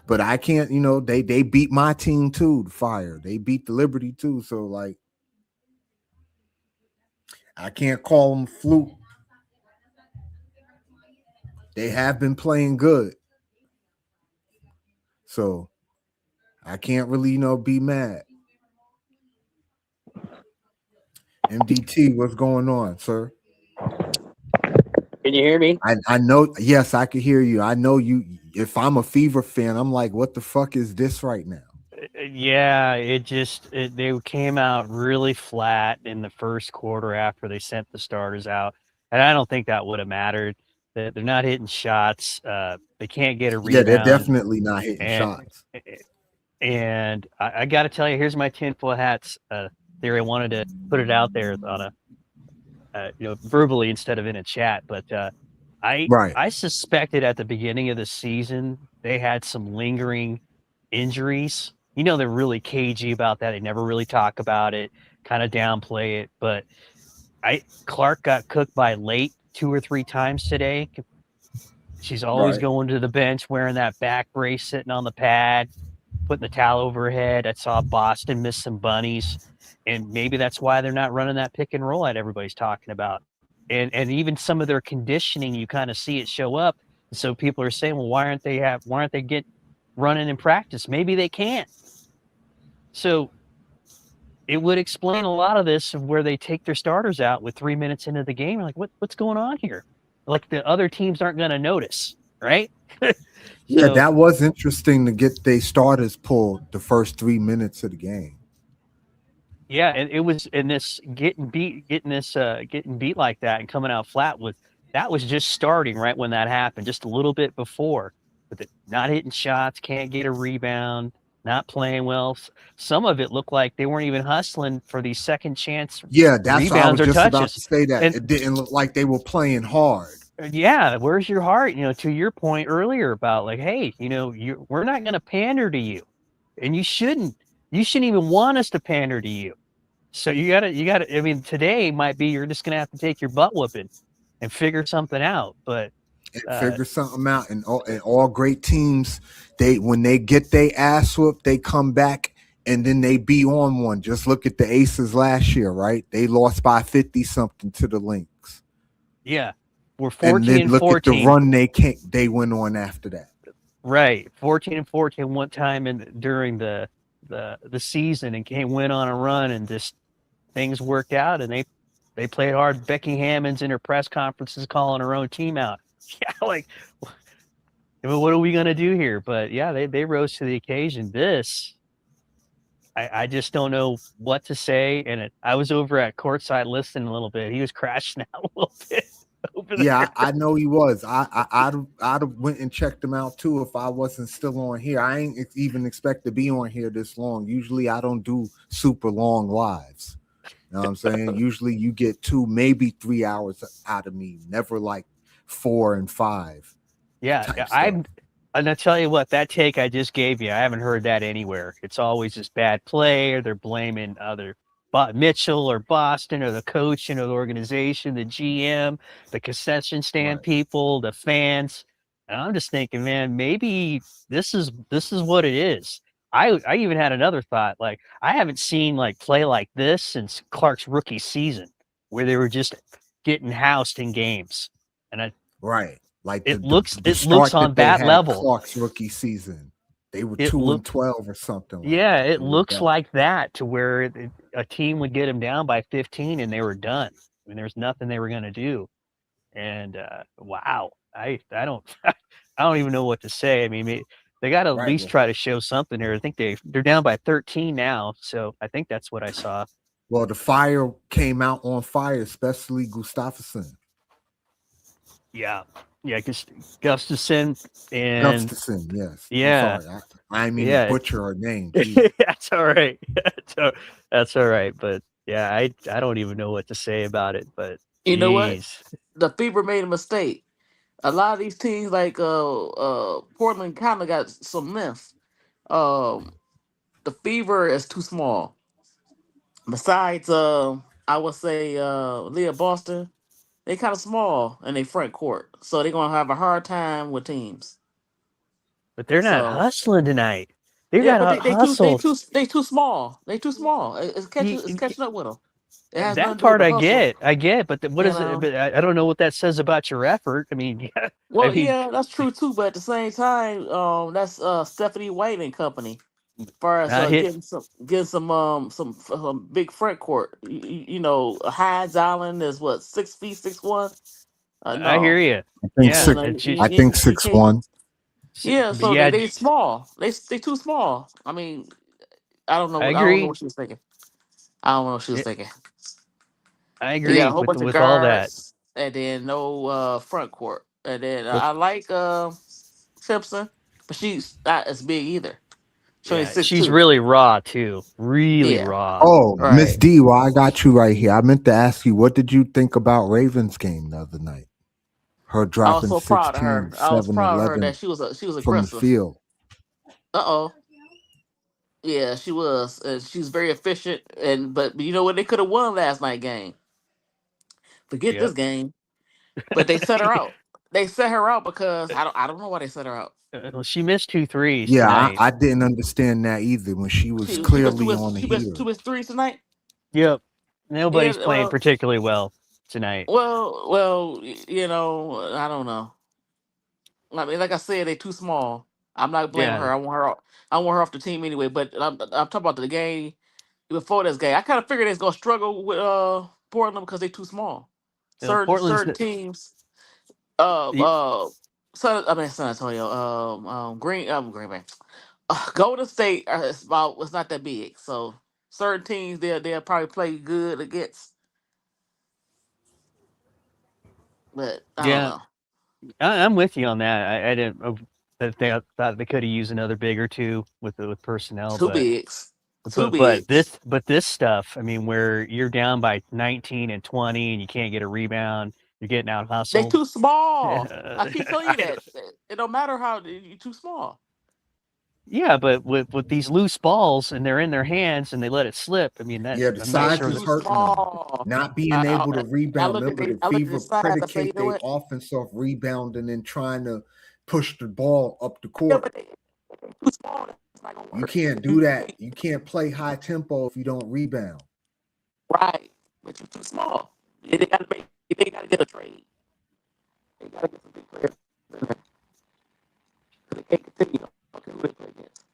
But I can't, they beat my team too, the Fire. They beat the Liberty too. So, I can't call them fluke. They have been playing good. So, I can't really, be mad. MDT, what's going on, sir? Can you hear me? I know, yes, I can hear you. I know you. If I'm a Fever fan, I'm like, what the fuck is this right now? Yeah, they came out really flat in the first quarter after they sent the starters out, and I don't think that would have mattered. They're not hitting shots. They can't get a rebound. Yeah, they're definitely not hitting shots. And I got to tell you, here's my tinfoil hats theory. I wanted to put it out there on a verbally instead of in a chat, but I suspected at the beginning of the season they had some lingering injuries. They're really cagey about that. They never really talk about it, kind of downplay it. But Clark got cooked by late 2 or 3 times today. She's always going to the bench wearing that back brace, sitting on the pad, putting the towel over her head. I saw Boston miss some bunnies, and maybe that's why they're not running that pick and roll that everybody's talking about. And even some of their conditioning, you kind of see it show up. So people are saying, well, why aren't they get running in practice? Maybe they can't. So it would explain a lot of this of where they take their starters out with 3 minutes into the game. Like, what's going on here? Like the other teams aren't going to notice, right? Yeah, that was interesting to get their starters pulled the first 3 minutes of the game. Yeah, and it was in this getting beat like that and coming out flat that was just starting right when that happened, just a little bit before. But not hitting shots, can't get a rebound, not playing well. Some of it looked like they weren't even hustling for these second chance. Yeah, that's what I was rebounds or just touches. about to say. That it didn't look like they were playing hard. Yeah, where's your heart? To your point earlier about like, hey, we're not going to pander to you, and you shouldn't. You shouldn't even want us to pander to you. So you gotta. I mean, today might be you're just gonna have to take your butt whooping and figure something out. But And uh, figure something out. And all great teams, when they get their ass whooped, they come back and then they be on one. Just look at the Aces last year, right? They lost by 50 something to the Lynx. yeah, we're And 14 then and look at the 14. run they went on after that. Right, 14 and 14 one time during the season, and went on a run, and just things worked out, and they played hard. Becky Hammond's in her press conferences calling her own team out. Yeah, like, I mean, what are we gonna do here? But yeah, they rose to the occasion. I just don't know what to say. And I was over at courtside listening a little bit. He was crashing out a little bit over Yeah, there. I know he was. I'd have went and checked him out too if I wasn't still on here. I ain't even expect to be on here this long. Usually I don't do super long lives. You know what I'm saying? Usually you get 2, maybe 3 hours out of me. Never like 4 and 5 Yeah, type stuff. and I tell you what, that take I just gave you, I haven't heard that anywhere. It's always just bad play, or they're blaming other Mitchell or Boston or the coach, the organization, the GM, the concession stand Right. people, the fans. And I'm just thinking, man, maybe this is what it is. I even had another thought, like I haven't seen like play like this since Clark's rookie season, where they were just getting housed in games. And Right. Like it the looks start on that they that had level. Clark's rookie season. They were It 2 look and 12 or something like Yeah, that. it It was looks bad. like that, to where a team would get them down by 15 and they were done. I mean, there's nothing they were going to do. And wow, I don't I don't even know what to say. I mean, they got to at Right. least try to show something here. I think they're down by 13 now, so I think that's what I saw. Well, the fire came out on fire, especially Gustafsson. Yeah, yeah, Gustafson and Gustafson, yes. I'm yeah, sorry. I mean to yeah, butcher her name. Jesus. that's all right. That's all right. But yeah, I don't even know what to say about it. But You know what? geez, The Fever made a mistake. A lot of these teams, like Portland, kind of got some length. Um, the Fever is too small. Besides, I would say Leah Boston, they kind of small in their front court, so they're gonna have a hard time with teams. but they're not So hustling tonight. They yeah, got but hustled. they too small. They too small. You, It's catching up with them. It has nothing that to do with part the I hustle. get, but what You is it? know. But I don't know what that says about your effort. I mean, yeah, I Well, mean, yeah, that's true too. But at the same time, that's Stephanie White and company. Far as I hit. getting some big front court. You know, Hines Island is what 6 feet 6'1". I hear No, you. I think Yeah, you six know, it I just think you six can't. one. Yeah, but so yeah, they small. They too small. I mean, I don't know. I I don't know agree. what she was thinking. I don't know what she was It, thinking. I They got a agree whole bunch of with all that. guards and then no front court. And then Well, I like Simpson, but she's not as big either. She's only yeah, six she's two. really raw too. Really Yeah, raw. Oh, Miss right. D, well, I got you right here. I meant to ask you, what did you think about Ravens game the other night? Her I was dropping so proud of 16, her. I was 7, proud of her 11 that she was from the aggressive. field. Uh oh. Yeah, she was. She's very efficient. And but you know what? They could have won last night game. Forget this Yep. game. But they set her out. They set her out because I don't know why they set her out. Well, she missed two threes Yeah, tonight. I didn't understand that either when she was clearly on a Two heater. missed threes tonight. Yep. Nobody's Yeah, playing particularly well tonight. you know, I don't know. I mean, like I said, they too small. I'm not blaming Yeah. her. I want her off the team anyway. But I'm talking about the game before this game. I kind of figured they was gonna struggle with Portland because they too small. Portland's Certain teams. Uh y- uh. San Antonio. Green Bay. Golden State. It's not that big. So certain teams they'll probably play good against. But I don't yeah. know. I'm with you on that. I didn't. That they thought they could have used another big or two with personnel, Two but bigs. Two but bigs. this stuff. I mean, where you're down by 19 and 20 and you can't get a rebound, You're getting out They hustled. too small. I keep telling you I that. It don't matter how you're too small. Yeah, but with these loose balls and they're in their hands and they let it slip, I mean that Yeah, the I'm not size sure is that Too hurting them. small. Not being able to I rebound. look at Remember, the I look at fever his size. I say, you predicate know they what? offense off rebounding and trying to push the ball up the Yeah, court. but they too small. It's not gonna You work. can't do that. You can't play high tempo if you don't rebound. Right, but you're too small. They gotta make. They gotta get a trade. They gotta get some big players in there. 'Cause they can't continue. Okay, who they play against?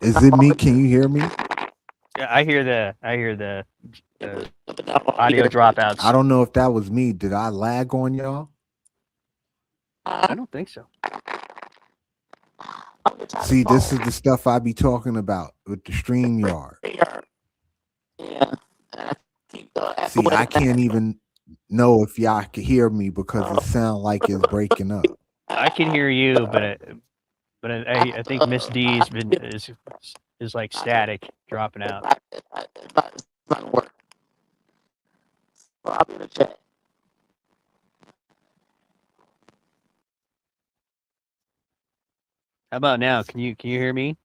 Is it me? Can you hear me? yeah, I hear the audio I dropouts. don't know if that was me. Did I lag on y'all? I don't think so. See, this is the stuff I be talking about with the stream yard. Yeah. See, I can't even know if y'all can hear me because it sounds like it's breaking up. I can hear you, but I think Miss D has been is like static, dropping out. It's not gonna work. So I'll be in the chat. How about now? Can you hear me?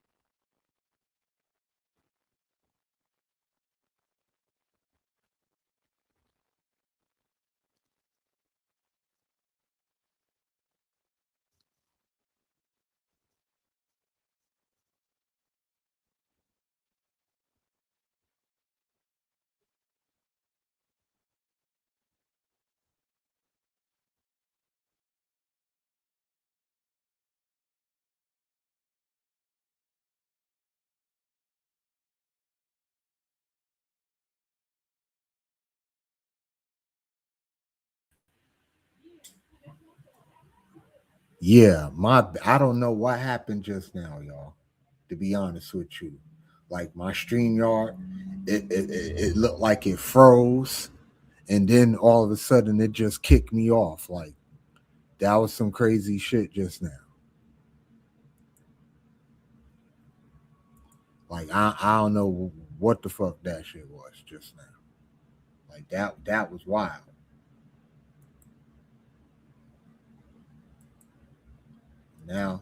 Yeah, I don't know what happened just now, y'all. To be honest with you, like my stream yard, it looked like it froze, and then all of a sudden it just kicked me off. Like that was some crazy shit just now. Like I don't know what the fuck that shit was just now. Like that was wild. Now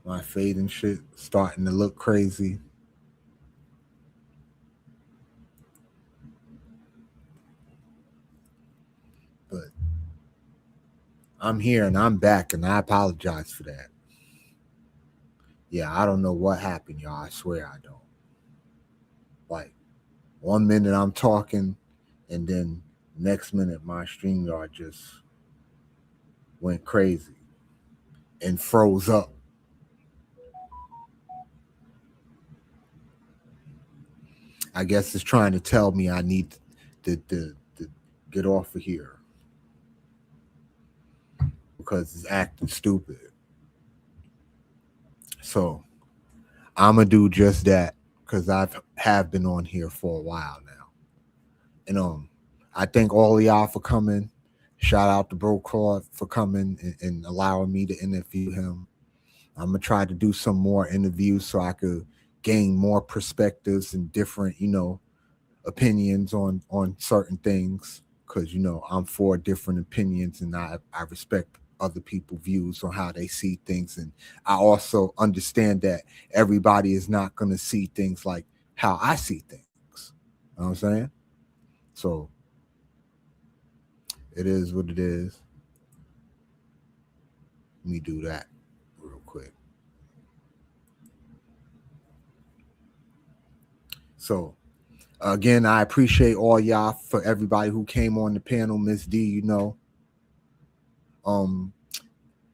my fading shit starting to look crazy. But I'm here and I'm back and I apologize for that. Yeah, I don't know what happened, y'all. I swear I don't. Like 1 minute I'm talking and then next minute my StreamYard just went crazy and froze up. I guess it's trying to tell me I need to get off of here because it's acting stupid. So I'm gonna do just that because have been on here for a while now. And I thank all of y'all for coming. Shout out to Bro Claude for coming and allowing me to interview him. I'm gonna try to do some more interviews so I could gain more perspectives and different, opinions on certain things. Because I'm for different opinions, and I respect other people's views on how they see things, and I also understand that everybody is not gonna see things like how I see things. You know what I'm saying? So it is what it is. Let me do that real quick. So again, I appreciate all y'all for everybody who came on the panel. Miss D, um,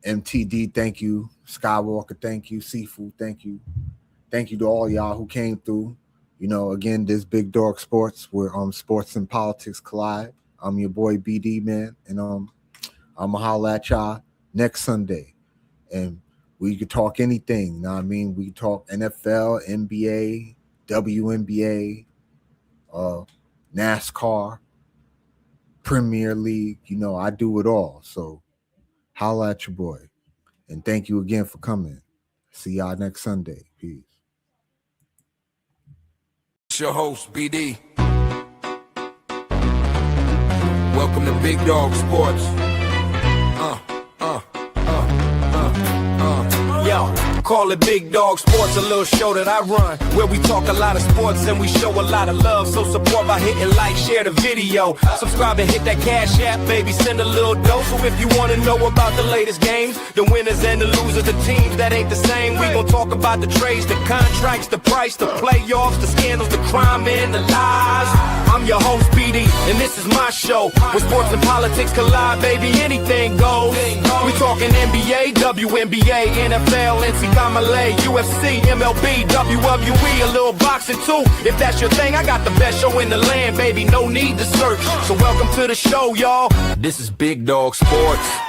MTD, thank you. Skywalker, thank you. Seafood, thank you. Thank you to all y'all who came through. Again, this Big Dog Sports, where sports and politics collide. I'm your boy BD, man, and I'm gonna holla at y'all next Sunday, and we could talk anything. You know what I mean? We could talk NFL, NBA, WNBA, NASCAR, Premier League. I do it all. So holla at your boy. And thank you again for coming. See y'all next Sunday. Peace. It's your host, BD. Welcome to Big Dog Sports. Yo, call it Big Dog Sports, a little show that I run, where we talk a lot of sports and we show a lot of love. So support by hitting like, share the video, subscribe and hit that cash app, baby, send a little dough. So if you wanna know about the latest games, the winners and the losers, the teams that ain't the same, we gon' talk about the trades, the contracts, the price, the playoffs, the scandals, the crime and the lies. I'm your host, BD, and this is my show. When sports and politics collide, baby, anything goes. We talking NBA, WNBA, NFL, NCAA, UFC, MLB, WWE, a little boxing too. If that's your thing, I got the best show in the land, baby, no need to search. So welcome to the show, y'all. This is Big Dog Sports.